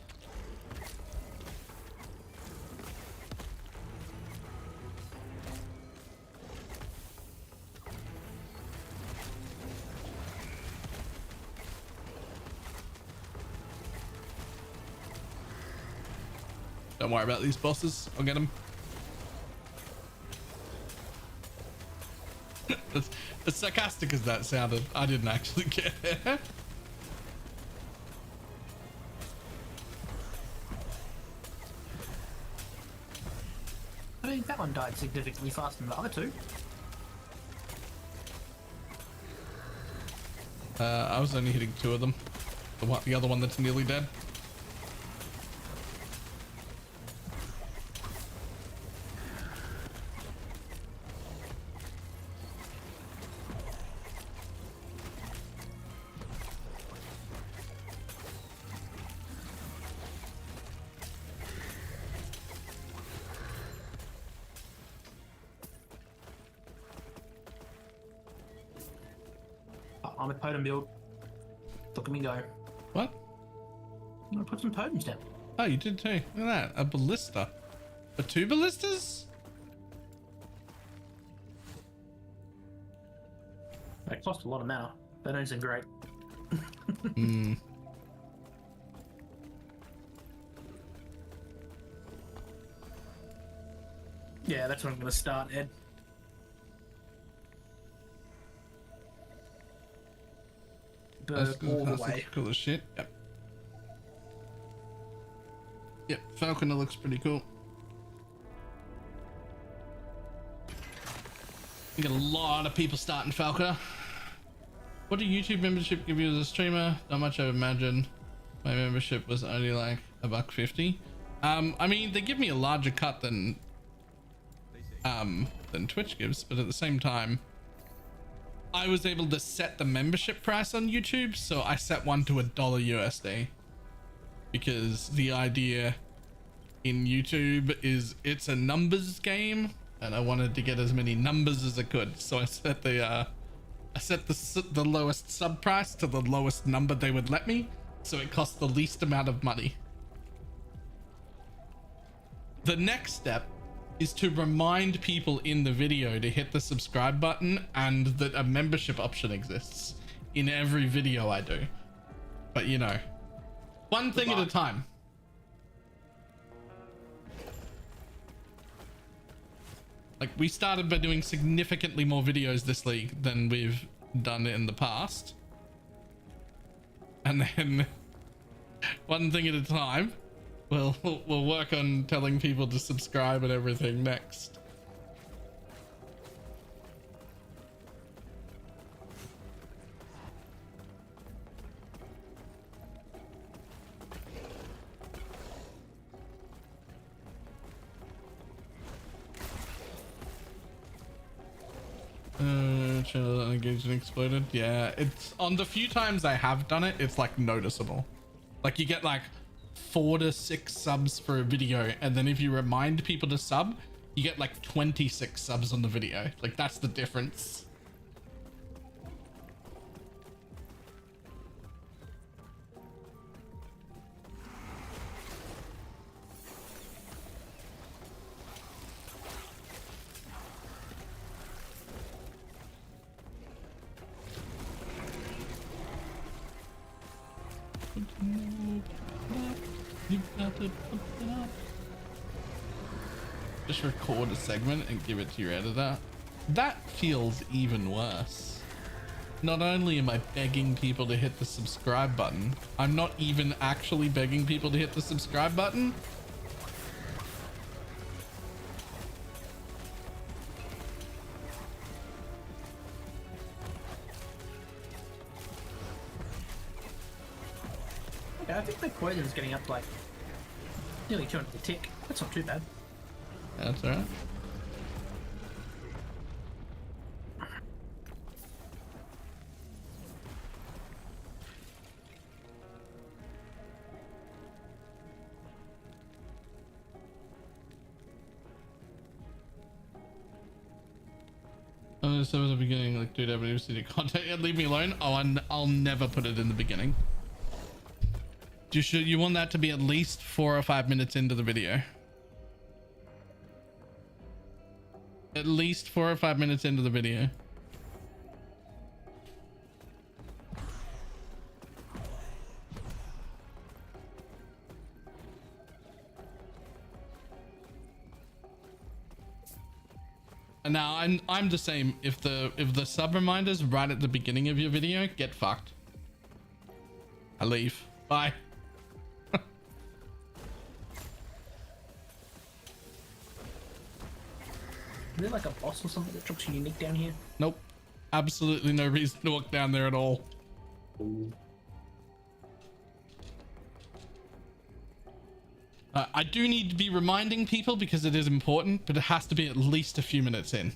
A: Don't worry about these bosses. I'll get them. As sarcastic as that sounded, I didn't actually care.
J: I mean, that one died significantly faster than the other two.
A: I was only hitting 2 of them. The other one that's nearly dead.
J: I'm a totem build. Look at me go.
A: What?
J: I'm gonna put some totems down.
A: Oh, you did too. Look at that. A ballista. For 2 ballistas?
J: They cost a lot of mana. They don't seem great.
A: Hmm.
J: Yeah, that's what I'm gonna start, Ed.
A: That's
J: All the way.
A: cool as shit. Yep. Yep, Falconer looks pretty cool. You get a lot of people starting Falconer. What do YouTube membership give you as a streamer? Not much, I would imagine. My membership was only like $1.50. I mean, they give me a larger cut than Twitch gives, but at the same time, I was able to set the membership price on YouTube, so I set one to $1 USD, because the idea in YouTube is it's a numbers game, and I wanted to get as many numbers as I could. So I set the lowest sub price to the lowest number they would let me, so it cost the least amount of money. The next step is to remind people in the video to hit the subscribe button and that a membership option exists in every video I do. But you know, one thing at a time. Like, we started by doing significantly more videos this league than we've done in the past. And then one thing at a time. We'll work on telling people to subscribe and everything next. Channel engaged and exploded. Yeah, it's on the few times I have done it, it's like noticeable. Like, you get like 4 to 6 subs for a video, and then if you remind people to sub, you get like 26 subs on the video. Like, that's the difference. Just record a segment and give it to your editor. That feels even worse. Not only am I begging people to hit the subscribe button, I'm not even actually begging people to hit the subscribe button.
J: Okay, I think my poison's getting up to like nearly 200 a tick. That's not too bad.
A: That's all right. So at the beginning, like, dude, everybody was seeing content. Yeah, leave me alone. Oh, and I'll never put it in the beginning. You want that to be at least 4 or 5 minutes into the video. At least 4 or 5 minutes into the video. And now I'm the same. If the sub reminders right at the beginning of your video, get fucked. I leave. Bye.
J: there like a boss or something that drops you unique down here?
A: Nope. Absolutely no reason to walk down there at all. I do need to be reminding people because it is important, but it has to be at least a few minutes in.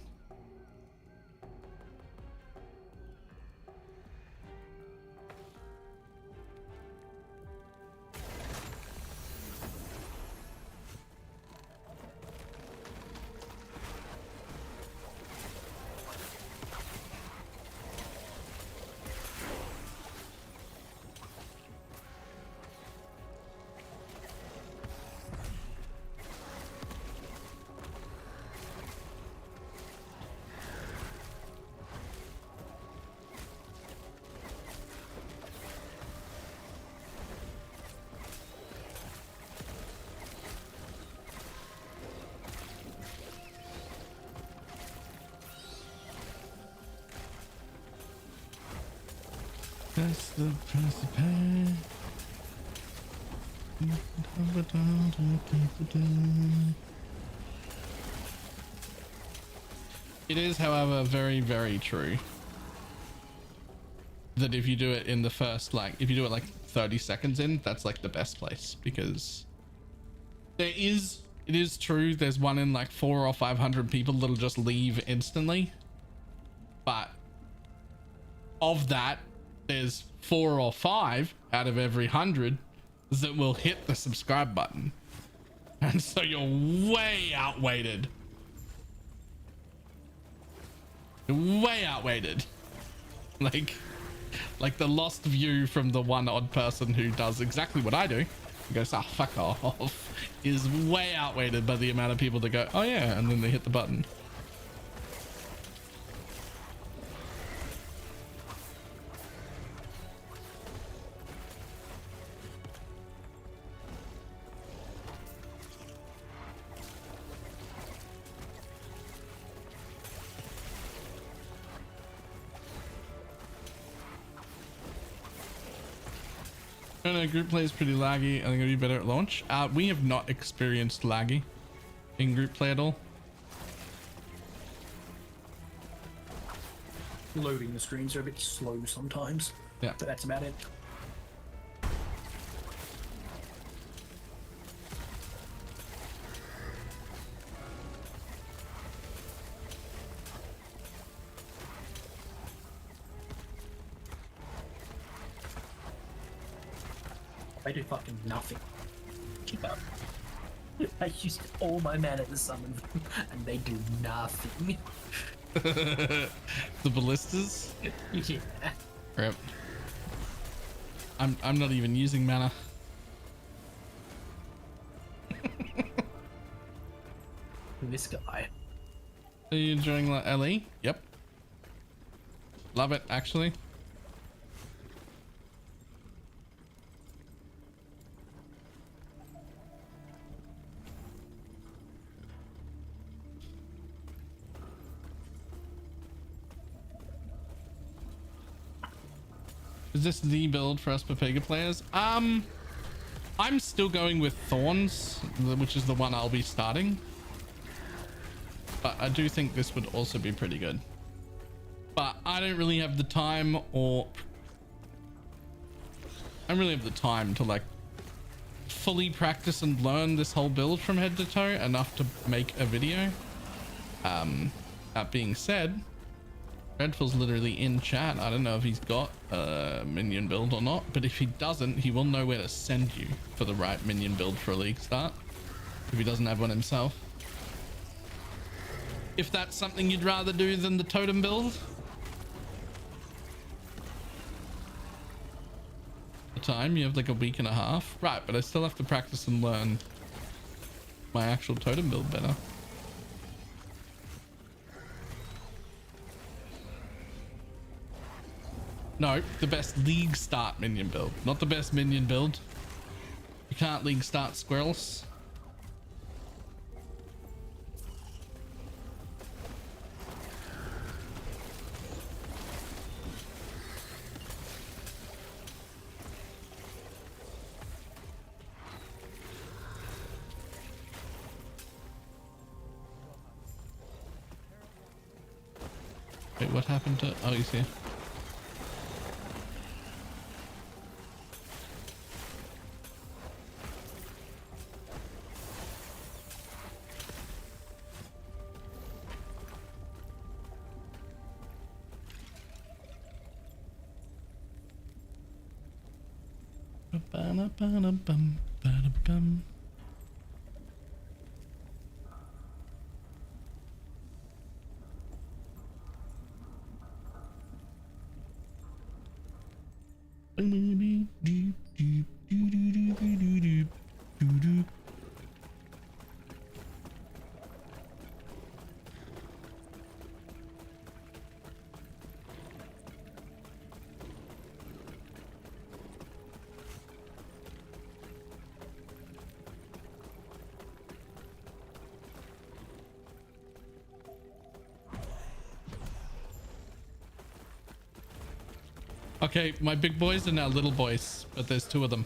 A: That's the price to pay. It is, however, very, very true that if you do it in the first, like, if you do it like 30 seconds in, that's like the best place, because it is true. There's one in like 400 or 500 people that'll just leave instantly. But of that, there's 4 or 5 out of every 100 that will hit the subscribe button. And so you're way outweighted. You're way outweighted. Like the lost view from the one odd person who does exactly what I do, who goes, oh, fuck off, is way outweighted by the amount of people that go, oh yeah, and then they hit the button. I don't know, group play is pretty laggy. I think it'll be better at launch. We have not experienced laggy in group play at all.
J: Loading the screens are a bit slow sometimes.
A: Yeah.
J: But that's about it. I do fucking nothing. Keep up. I used all my mana to summon them, and they do nothing.
A: The ballistas?
J: Yeah.
A: Rip. I'm not even using mana.
J: This guy.
A: Are you enjoying LE? Yep. Love it, actually. Is this the build for us Papega players? I'm still going with Thorns, which is the one I'll be starting. But I do think this would also be pretty good. But I don't really have the time, or I don't really have the time to like fully practice and learn this whole build from head to toe enough to make a video. That being said, Redfall's literally in chat. I don't know if he's got a minion build or not, but if he doesn't, he will know where to send you for the right minion build for a league start if he doesn't have one himself. If that's something you'd rather do than the totem build. The time, you have like a week and a half. Right, but I still have to practice and learn my actual totem build better. No, the best league start minion build, not the best minion build. You can't league start squirrels. Wait, what happened to... Oh, he's here. Ba-da-ba-da-bum, ba-da-bum. Okay, my big boys are now little boys, but there's two of them.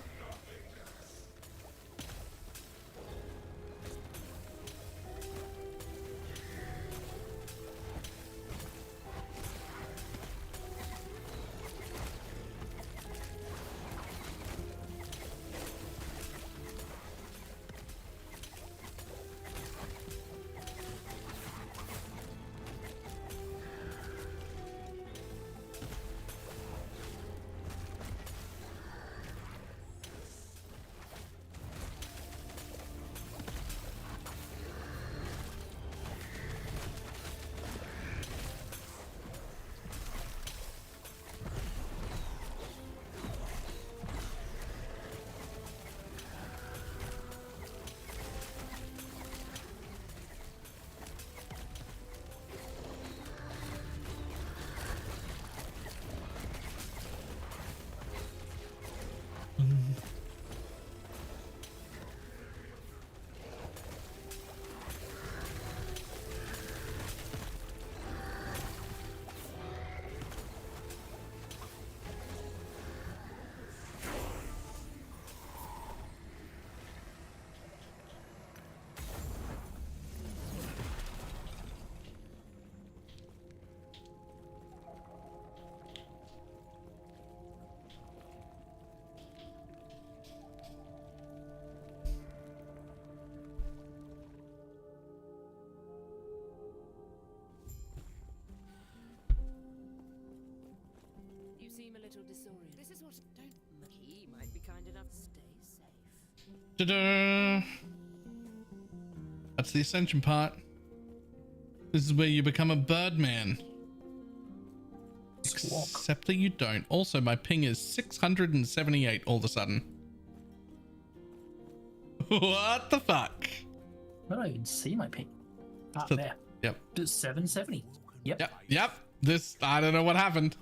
F: You seem a little disoriented. This is what don't. He might be kind enough to stay safe.
A: Ta-da! That's the ascension part. This is where you become a birdman.
J: Squawk.
A: Except that you don't. Also, my ping is 678 all of a sudden. What the fuck?
J: I don't even see my ping. Ah,
A: So-
J: there.
A: Yep.
J: It's 770. Yep.
A: Yep. This, I don't know what happened.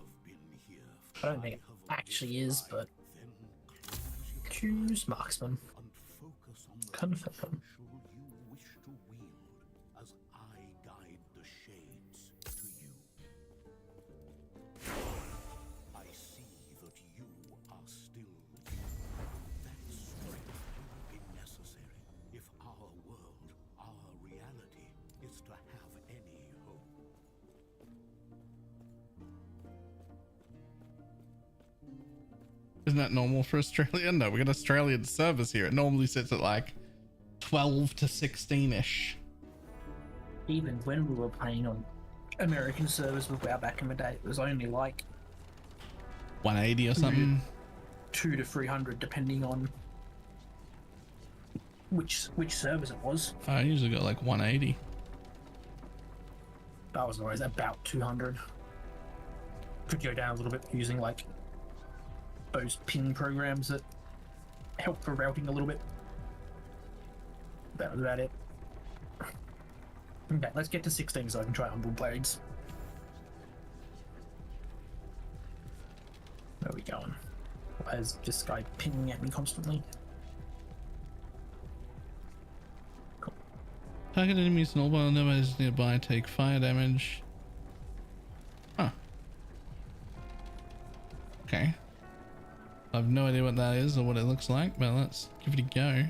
J: I don't think it actually is, but choose marksman. Confirm.
E: You wish to wield as I guide the shades to you. I see that you are still you. That strength will be necessary if our world, our reality, is to have any hope.
A: Isn't that normal for Australia? No, we got Australian servers here. It normally sits at like 12 to 16-ish.
J: Even when we were playing on American servers with WoW back in the day, it was only like
A: 180 or something.
J: 200 to 300 depending on which servers it was.
A: I usually got like 180.
J: That was always about 200. Could go down a little bit using like those ping programs that help for routing a little bit. That was about it. Okay, let's get to 16 so I can try Humble Blades. Where are we going? Why is this guy pinging at me constantly? Cool.
A: Target enemies and all while enemies nearby take fire damage. Huh. Okay. I have no idea what that is or what it looks like, but let's give it a go.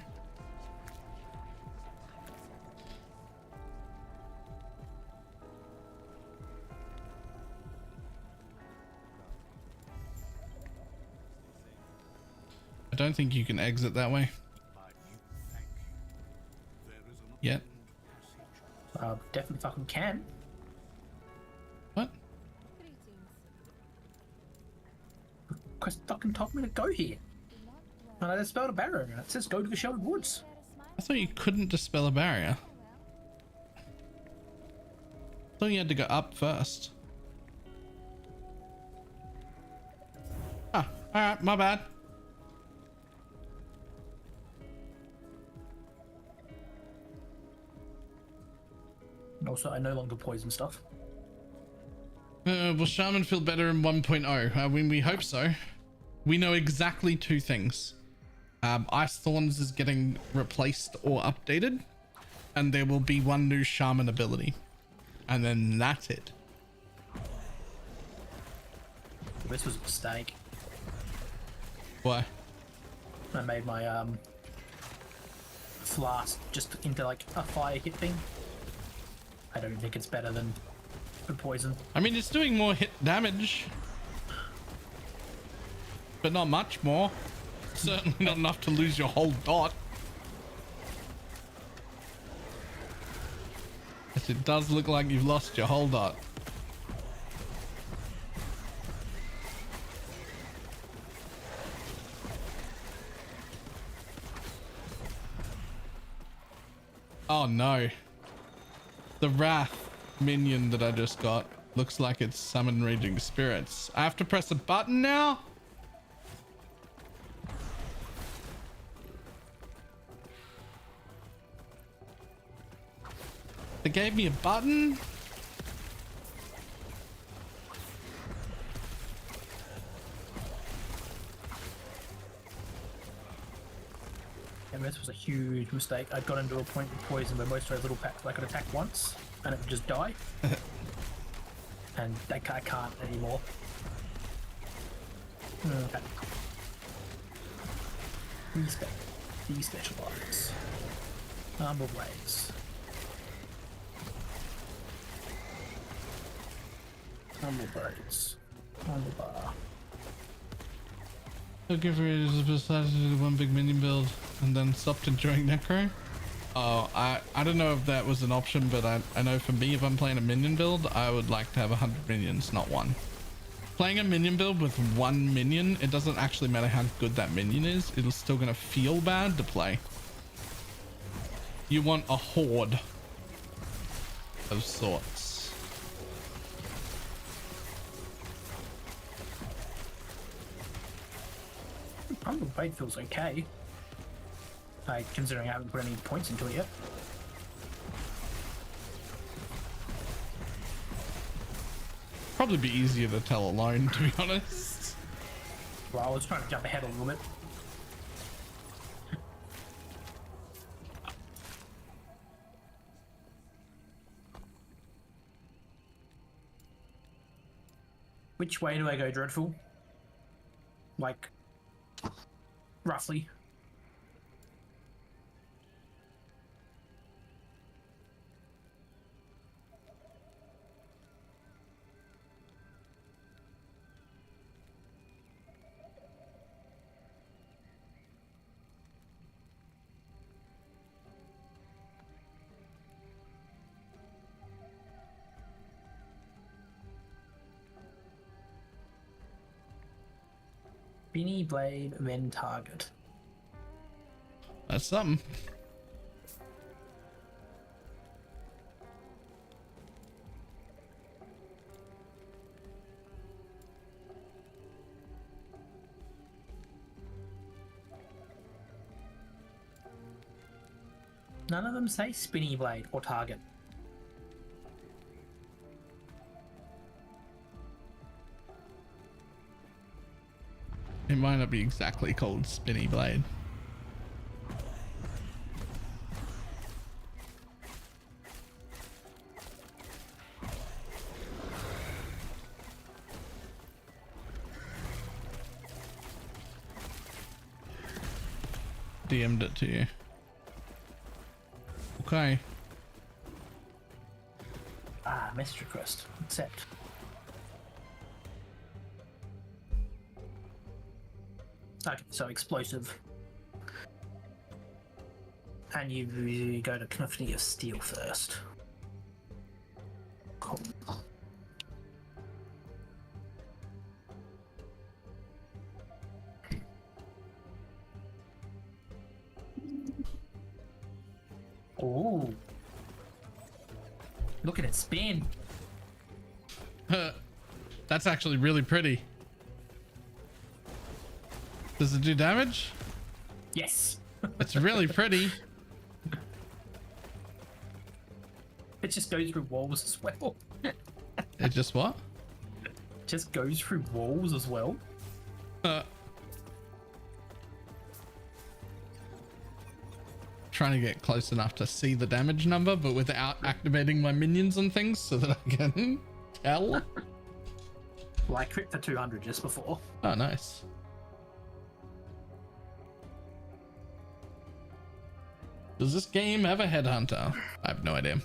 A: don't think you can exit that way
E: But you thank you. There is an
A: yet.
E: old passage.
J: Definitely fucking can.
A: What?
J: Chris fucking told me to go here. And I dispelled a barrier and it says go to the sheltered woods.
A: I thought you couldn't dispel a barrier. I thought you had to go up first. Ah, alright, my bad.
J: And also, I no longer poison stuff.
A: Will Shaman feel better in 1.0? We hope so. We know exactly two things. Ice Thorns is getting replaced or updated, and there will be one new Shaman ability. And then that's it.
J: This was a mistake.
A: Why?
J: I made my flask just into like a fire hit thing. I don't think it's better than the poison.
A: I mean, it's doing more hit damage, but not much more. Certainly not enough to lose your whole dot. Yes, it does look like you've lost your whole dot. Oh no. The Wrath minion that I just got looks like it's summoned raging spirits. I have to press a button now? They gave me a button?
J: And this was a huge mistake. I'd got into a point with poison where most of those little packs I could attack once and it would just die. And I can't anymore. Okay. Despecialize. Number blades. Number blades. Number bar.
A: Looking for it is decided to do one big minion build and then stopped enjoying Necro. Oh, I don't know if that was an option, but I know for me, if I'm playing a minion build, I would like to have 100 minions, not one. Playing a minion build with one minion, it doesn't actually matter how good that minion is. It's still gonna feel bad to play. You want a horde of sorts.
J: Humble Blade feels okay. Considering I haven't put any points into it yet.
A: Probably be easier to tell alone, to be honest.
J: Well, I was trying to jump ahead a little bit. Which way do I go, Dreadful? Like, roughly. Spinny blade, then target.
A: That's something.
J: None of them say spinny blade or target.
A: It might not be exactly called Spinny Blade. DM'd it to you. Okay.
J: Ah, message request. Accept. Okay, so explosive. And you go to Cacophony of Steel first. Cool. Ooh. Look at it spin.
A: That's actually really pretty. Does it do damage?
J: Yes.
A: It's really pretty.
J: It just goes through walls as well.
A: It just what?
J: Just goes through walls as well.
A: Trying to get close enough to see the damage number, but without activating my minions and things so that I can tell.
J: Well, I crit for 200 just before.
A: Oh, nice. Does this game have a headhunter? I have no idea.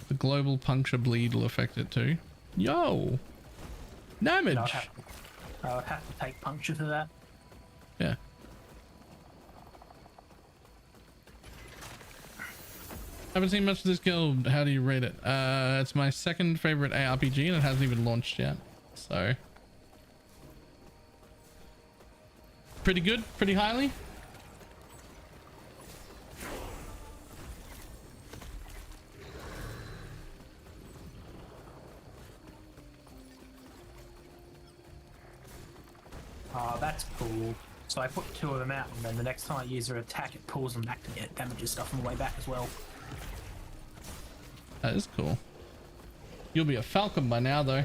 A: The global puncture bleed will affect it too. Yo! Damage!
J: I would have to take puncture for that.
A: Yeah. Haven't seen much of this guild. How do you rate it? It's my second favorite ARPG and it hasn't even launched yet. So. Pretty good? Pretty highly?
J: Oh, that's cool. So I put 2 of them out, and then the next time I use their attack, it pulls them back to me. It damages stuff on the way back as well.
A: That is cool. You'll be a falcon by now, though.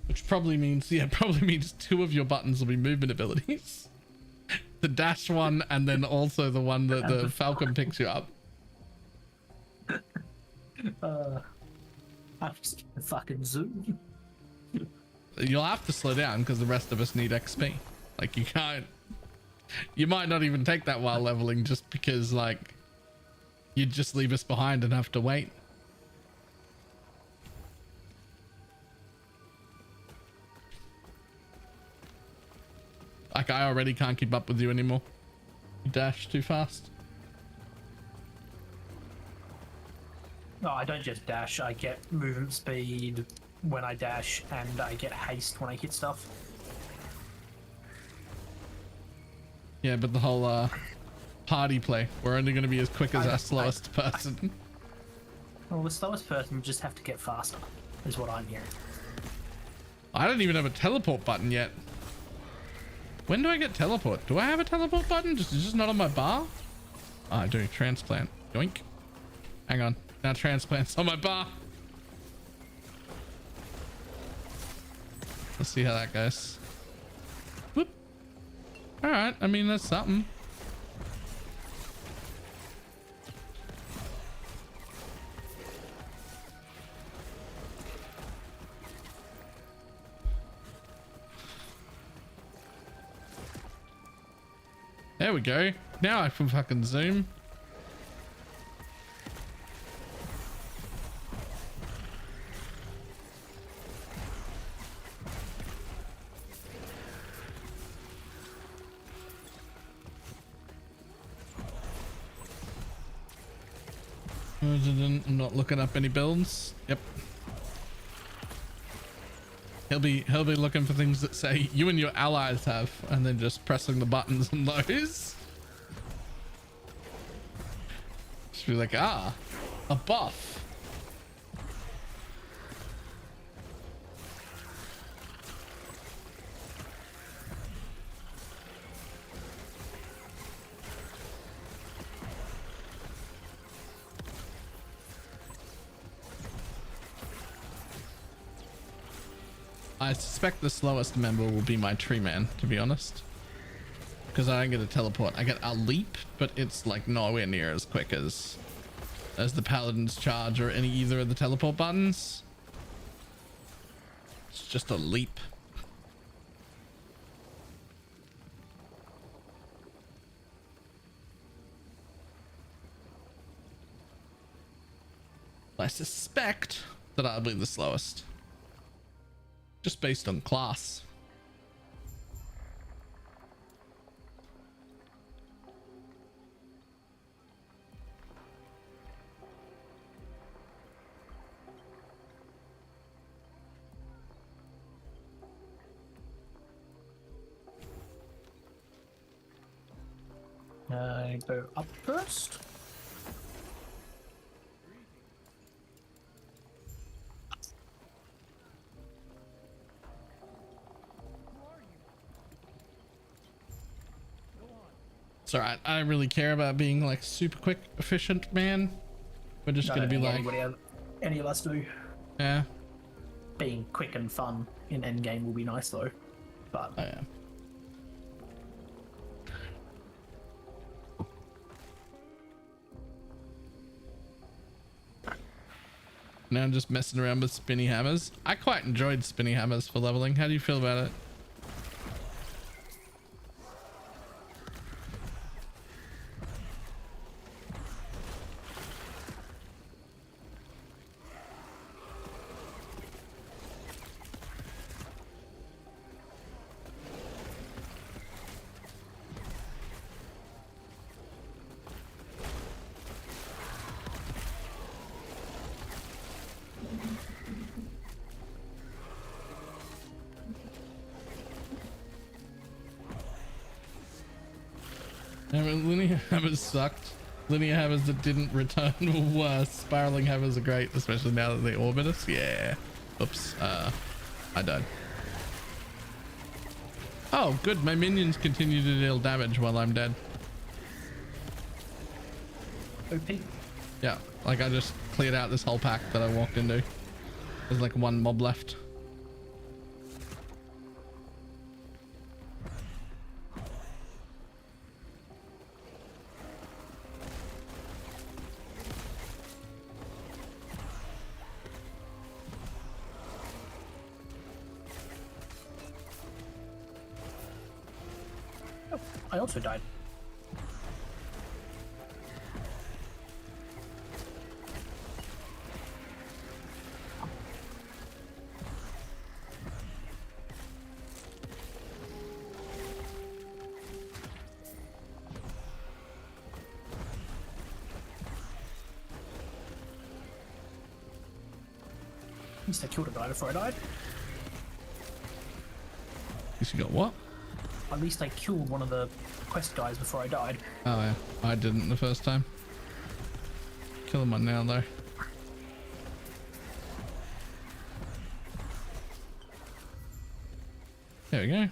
A: Which probably means, yeah, probably means 2 of your buttons will be movement abilities. The dash one, and then also the one that the falcon picks you up.
J: I'm just gonna fucking zoom.
A: You'll have to slow down because the rest of us need XP. Like, you can't... You might not even take that while leveling just because, like, you'd just leave us behind and have to wait. Like, I already can't keep up with you anymore. You dash too fast.
J: No, I don't just dash. I get movement speed when I dash, and I get haste when I hit stuff.
A: Yeah, but the whole party play, we're only going to be as quick as our slowest person.
J: Well, the slowest person would just have to get faster, is what I'm hearing.
A: I don't even have a teleport button yet. When do I get teleport? Do I have a teleport button? It's just not on my bar? Oh, I do. Transplant. Yoink. Hang on. Now transplant's on my bar. Let's see how that goes. Whoop. All right. I mean, that's something. There we go. Now I can fucking zoom. I'm not looking up any builds. Yep. He'll be looking for things that say you and your allies have, and then just pressing the buttons on those. Just be like, ah, a buff. I suspect the slowest member will be my tree man, to be honest. Because I don't get a teleport. I get a leap, but it's like nowhere near as quick as the paladin's charge or either of the teleport buttons. It's just a leap. I suspect that I'll be the slowest. Just based on class.
J: Go up first.
A: It's alright. I don't really care about being like super quick, efficient, man. We're just gonna be like,
J: Any of us do.
A: yeah.
J: Being quick and fun in endgame will be nice though. But
A: Oh, yeah. Now I'm just messing around with spinny hammers. I quite enjoyed spinny hammers for leveling. How do you feel about it? I mean, linear hammers sucked. Linear hammers that didn't return were worse. Spiraling hammers are great, especially now that they orbit us. Yeah. Oops. I died. Oh, good. My minions continue to deal damage while I'm dead.
J: OP.
A: Yeah. Like I just cleared out this whole pack that I walked into. There's like one mob left.
J: I also died. At least I killed a guy before I died.
A: You got what?
J: At least I killed one of the quest guys before I died.
A: Oh yeah, I didn't the first time. Kill him on now though. There we go.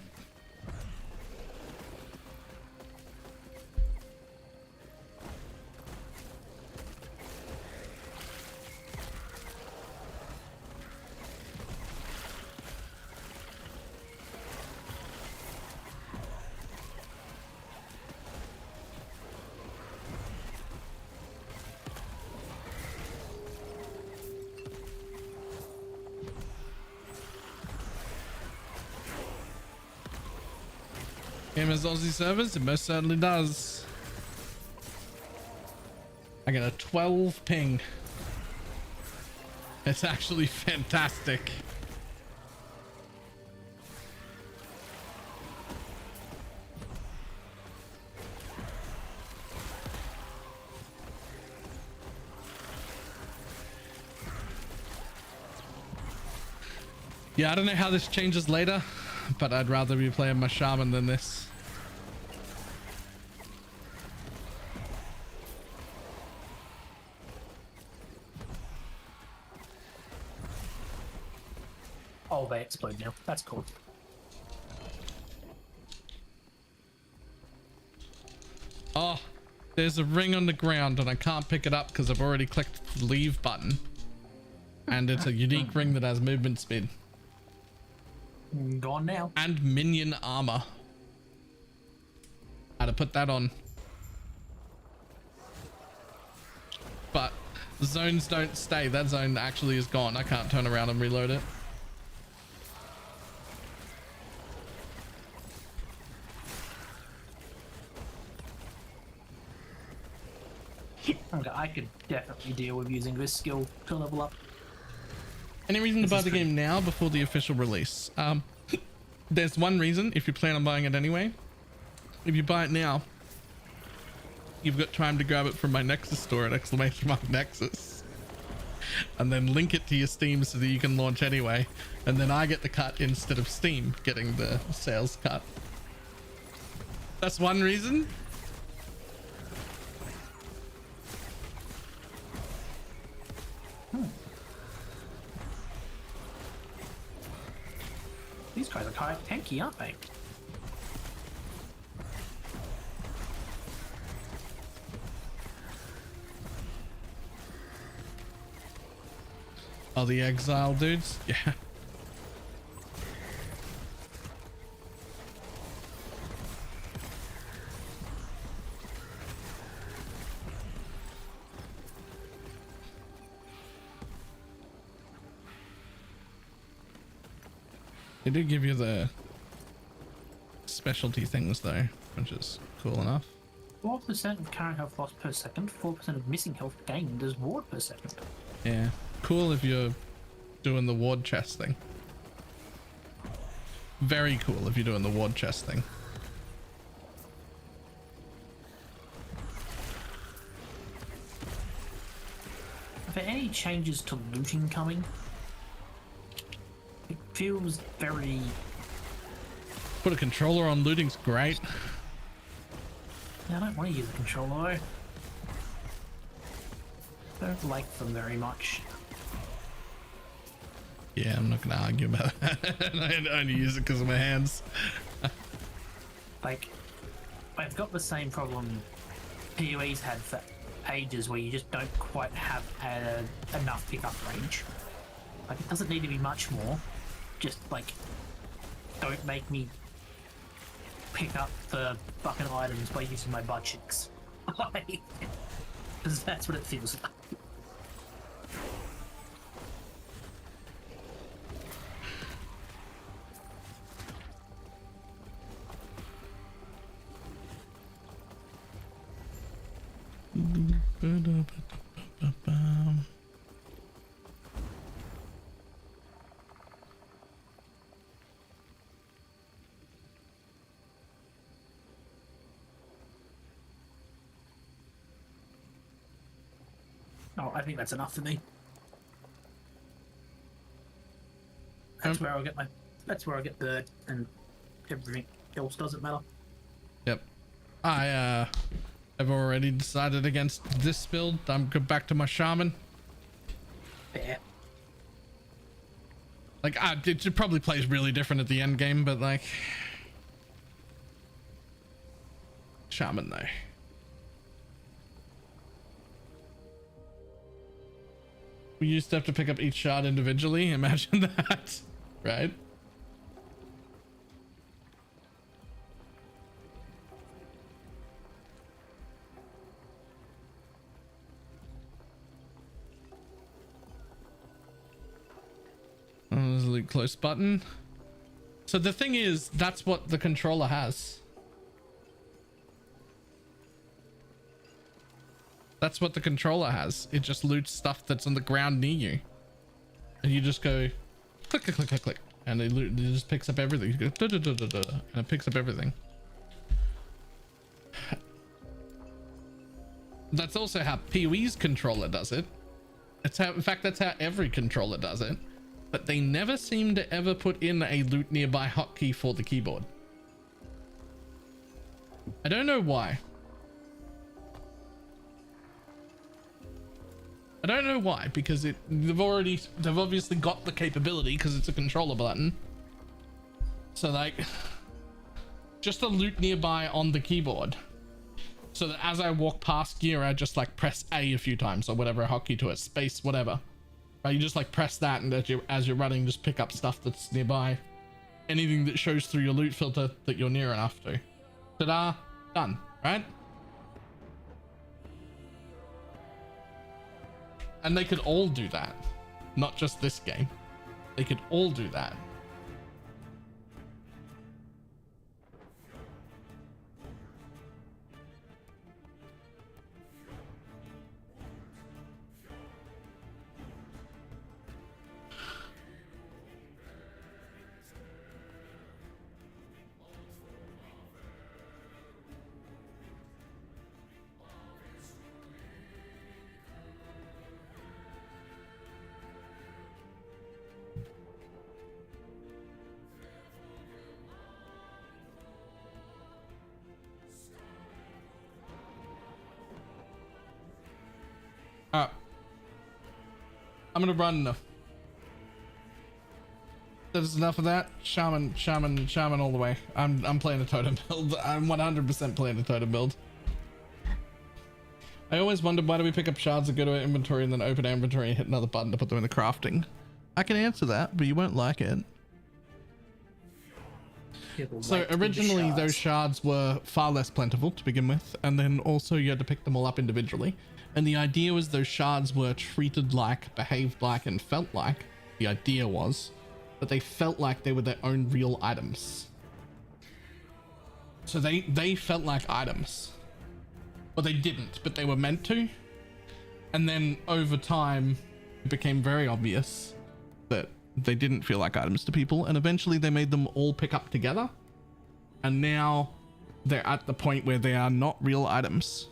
A: Game has Aussie servers? It most certainly does. I got a 12 ping. It's actually fantastic. Yeah, I don't know how this changes later, but I'd rather be playing my shaman than this.
J: Oh, they explode now. That's cool.
A: Oh, there's a ring on the ground and I can't pick it up because I've already clicked the leave button. And it's a unique ring that has movement speed.
J: Gone now.
A: And minion armor. Had to put that on. But the zones don't stay. That zone actually is gone. I can't turn around and reload it.
J: Okay, I could definitely deal with using this skill to level up.
A: Any reason to
J: This
A: buy
J: is
A: the
J: pretty-
A: game now before the official release? There's one reason if you plan on buying it anyway. If you buy it now, you've got time to grab it from my Nexus store at exclamation mark Nexus. And then link it to your Steam so that you can launch anyway. And then I get the cut instead of Steam getting the sales cut. That's one reason.
J: These guys are quite tanky, aren't they?
A: Oh, the exile dudes? Yeah. They do give you the specialty things though, which is cool enough.
J: 4% of current health loss per second, 4% of missing health gained as ward per second.
A: Yeah, cool if you're doing the ward chest thing. Very cool if you're doing the ward chest thing.
J: Are there any changes to looting coming? It feels very...
A: Put a controller on looting's great.
J: I don't want to use a controller though. I don't like them very much.
A: Yeah, I'm not gonna argue about that. I only use it because of my hands.
J: Like, I've got the same problem PoE's had for ages where you just don't quite have enough pickup range. Like, it doesn't need to be much more. Just, like, don't make me pick up the fucking items by using my butt cheeks. Because that's what it feels like. Oh, I think that's enough for me. That's where I get my. That's where I get bird, and everything else doesn't matter.
A: Yep. I have already decided against this build. I'm go back to my shaman.
J: Yeah.
A: Like, it probably plays really different at the end game, but like, shaman though. We used to have to pick up each shard individually. Imagine that, right? Oh, there's a loot close button. So the thing is, that's what the controller has. That's what the controller has. It just loots stuff that's on the ground near you. And you just go click, click, click, click, click. And it just picks up everything. You go da, da, da, da, da, and it picks up everything. That's also how PoE's controller does it. It's how, in fact, that's how every controller does it. But they never seem to ever put in a loot nearby hotkey for the keyboard. I don't know why. I don't know why, because they've obviously got the capability because it's a controller button. So like, just a loot nearby on the keyboard. So that as I walk past gear, I just like press A a few times or whatever, a hotkey to it, space, whatever. Right, you just like press that, and as you're running, just pick up stuff that's nearby. Anything that shows through your loot filter that you're near enough to. Ta-da, done, right? And they could all do that, not just this game. They could all do that. I'm gonna run. There's enough of that. Shaman all the way. I'm playing a totem build. I'm 100% playing a totem build. I always wondered, why do we pick up shards and go to our inventory and then open our inventory and hit another button to put them in the crafting? I can answer that, but you won't like it. So originally those shards were far less plentiful to begin with, and then also you had to pick them all up individually. And the idea was those shards were treated like, behaved like, and felt like. The idea was that they felt like they were their own real items. So they felt like items. Well, they didn't, but they were meant to. And then over time, it became very obvious that they didn't feel like items to people, and eventually they made them all pick up together. And now they're at the point where they are not real items.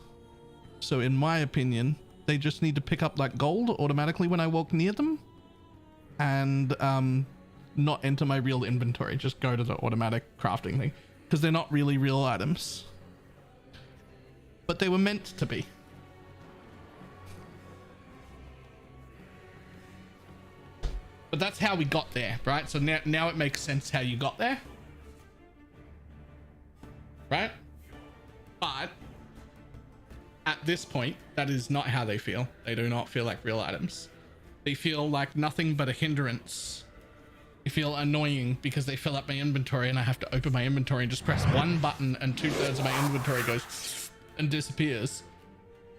A: So in my opinion, they just need to pick up like gold automatically when I walk near them, and not enter my real inventory. Just go to the automatic crafting thing, because they're not really real items. But they were meant to be. But that's how we got there, right? So now it makes sense how you got there. Right? But at this point, that is not how they feel. They do not feel like real items. They feel like nothing but a hindrance. They feel annoying because they fill up my inventory and I have to open my inventory and just press one button and 2/3 of my inventory goes and disappears.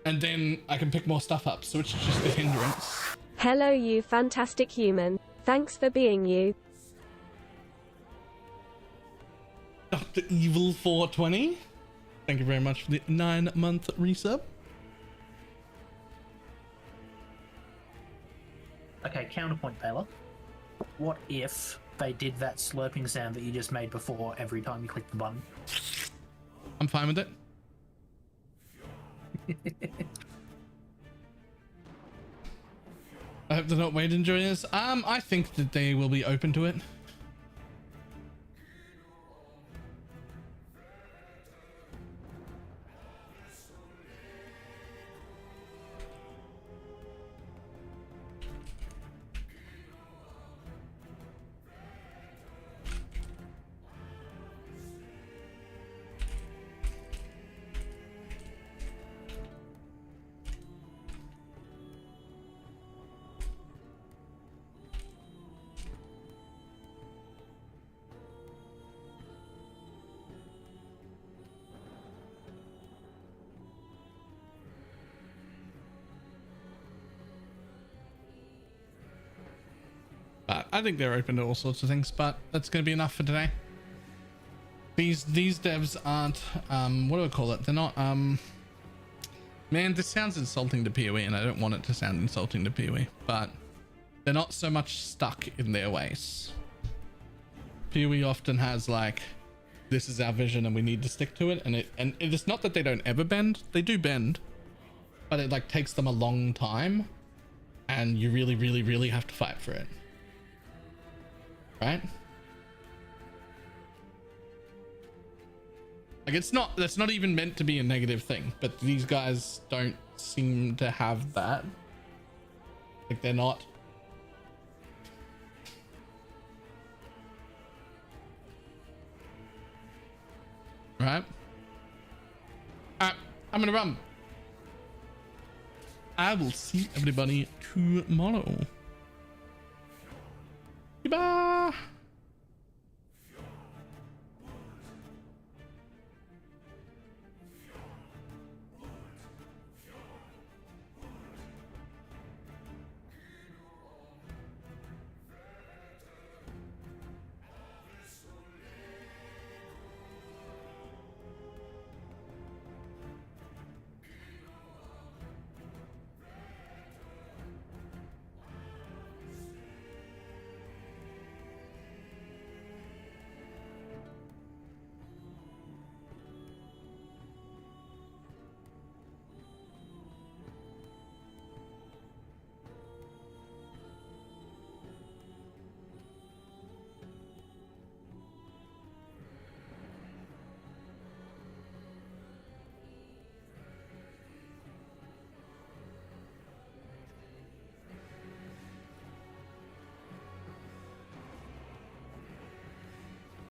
A: And then I can pick more stuff up. So it's just a hindrance.
C: Hello, you fantastic human. Thanks for being you.
A: Dr. Evil 420. Thank you very much for the 9-month resub.
J: Okay, counterpoint, Baylor. What if they did that slurping sound that you just made before every time you click the button?
A: I'm fine with it. I hope they're not waiting during this. I think that they will be open to it. But I think they're open to all sorts of things, but that's going to be enough for today. These devs aren't, what do I call it? They're not, man, this sounds insulting to PoE, and I don't want it to sound insulting to PoE, but they're not so much stuck in their ways. PoE often has like, this is our vision and we need to stick to it. And it's not that they don't ever bend, they do bend, but it like takes them a long time and you really, really, really have to fight for it. Right? Like that's not even meant to be a negative thing, but these guys don't seem to have that. Like they're not. Right? Alright, I'm gonna run. I will see everybody tomorrow.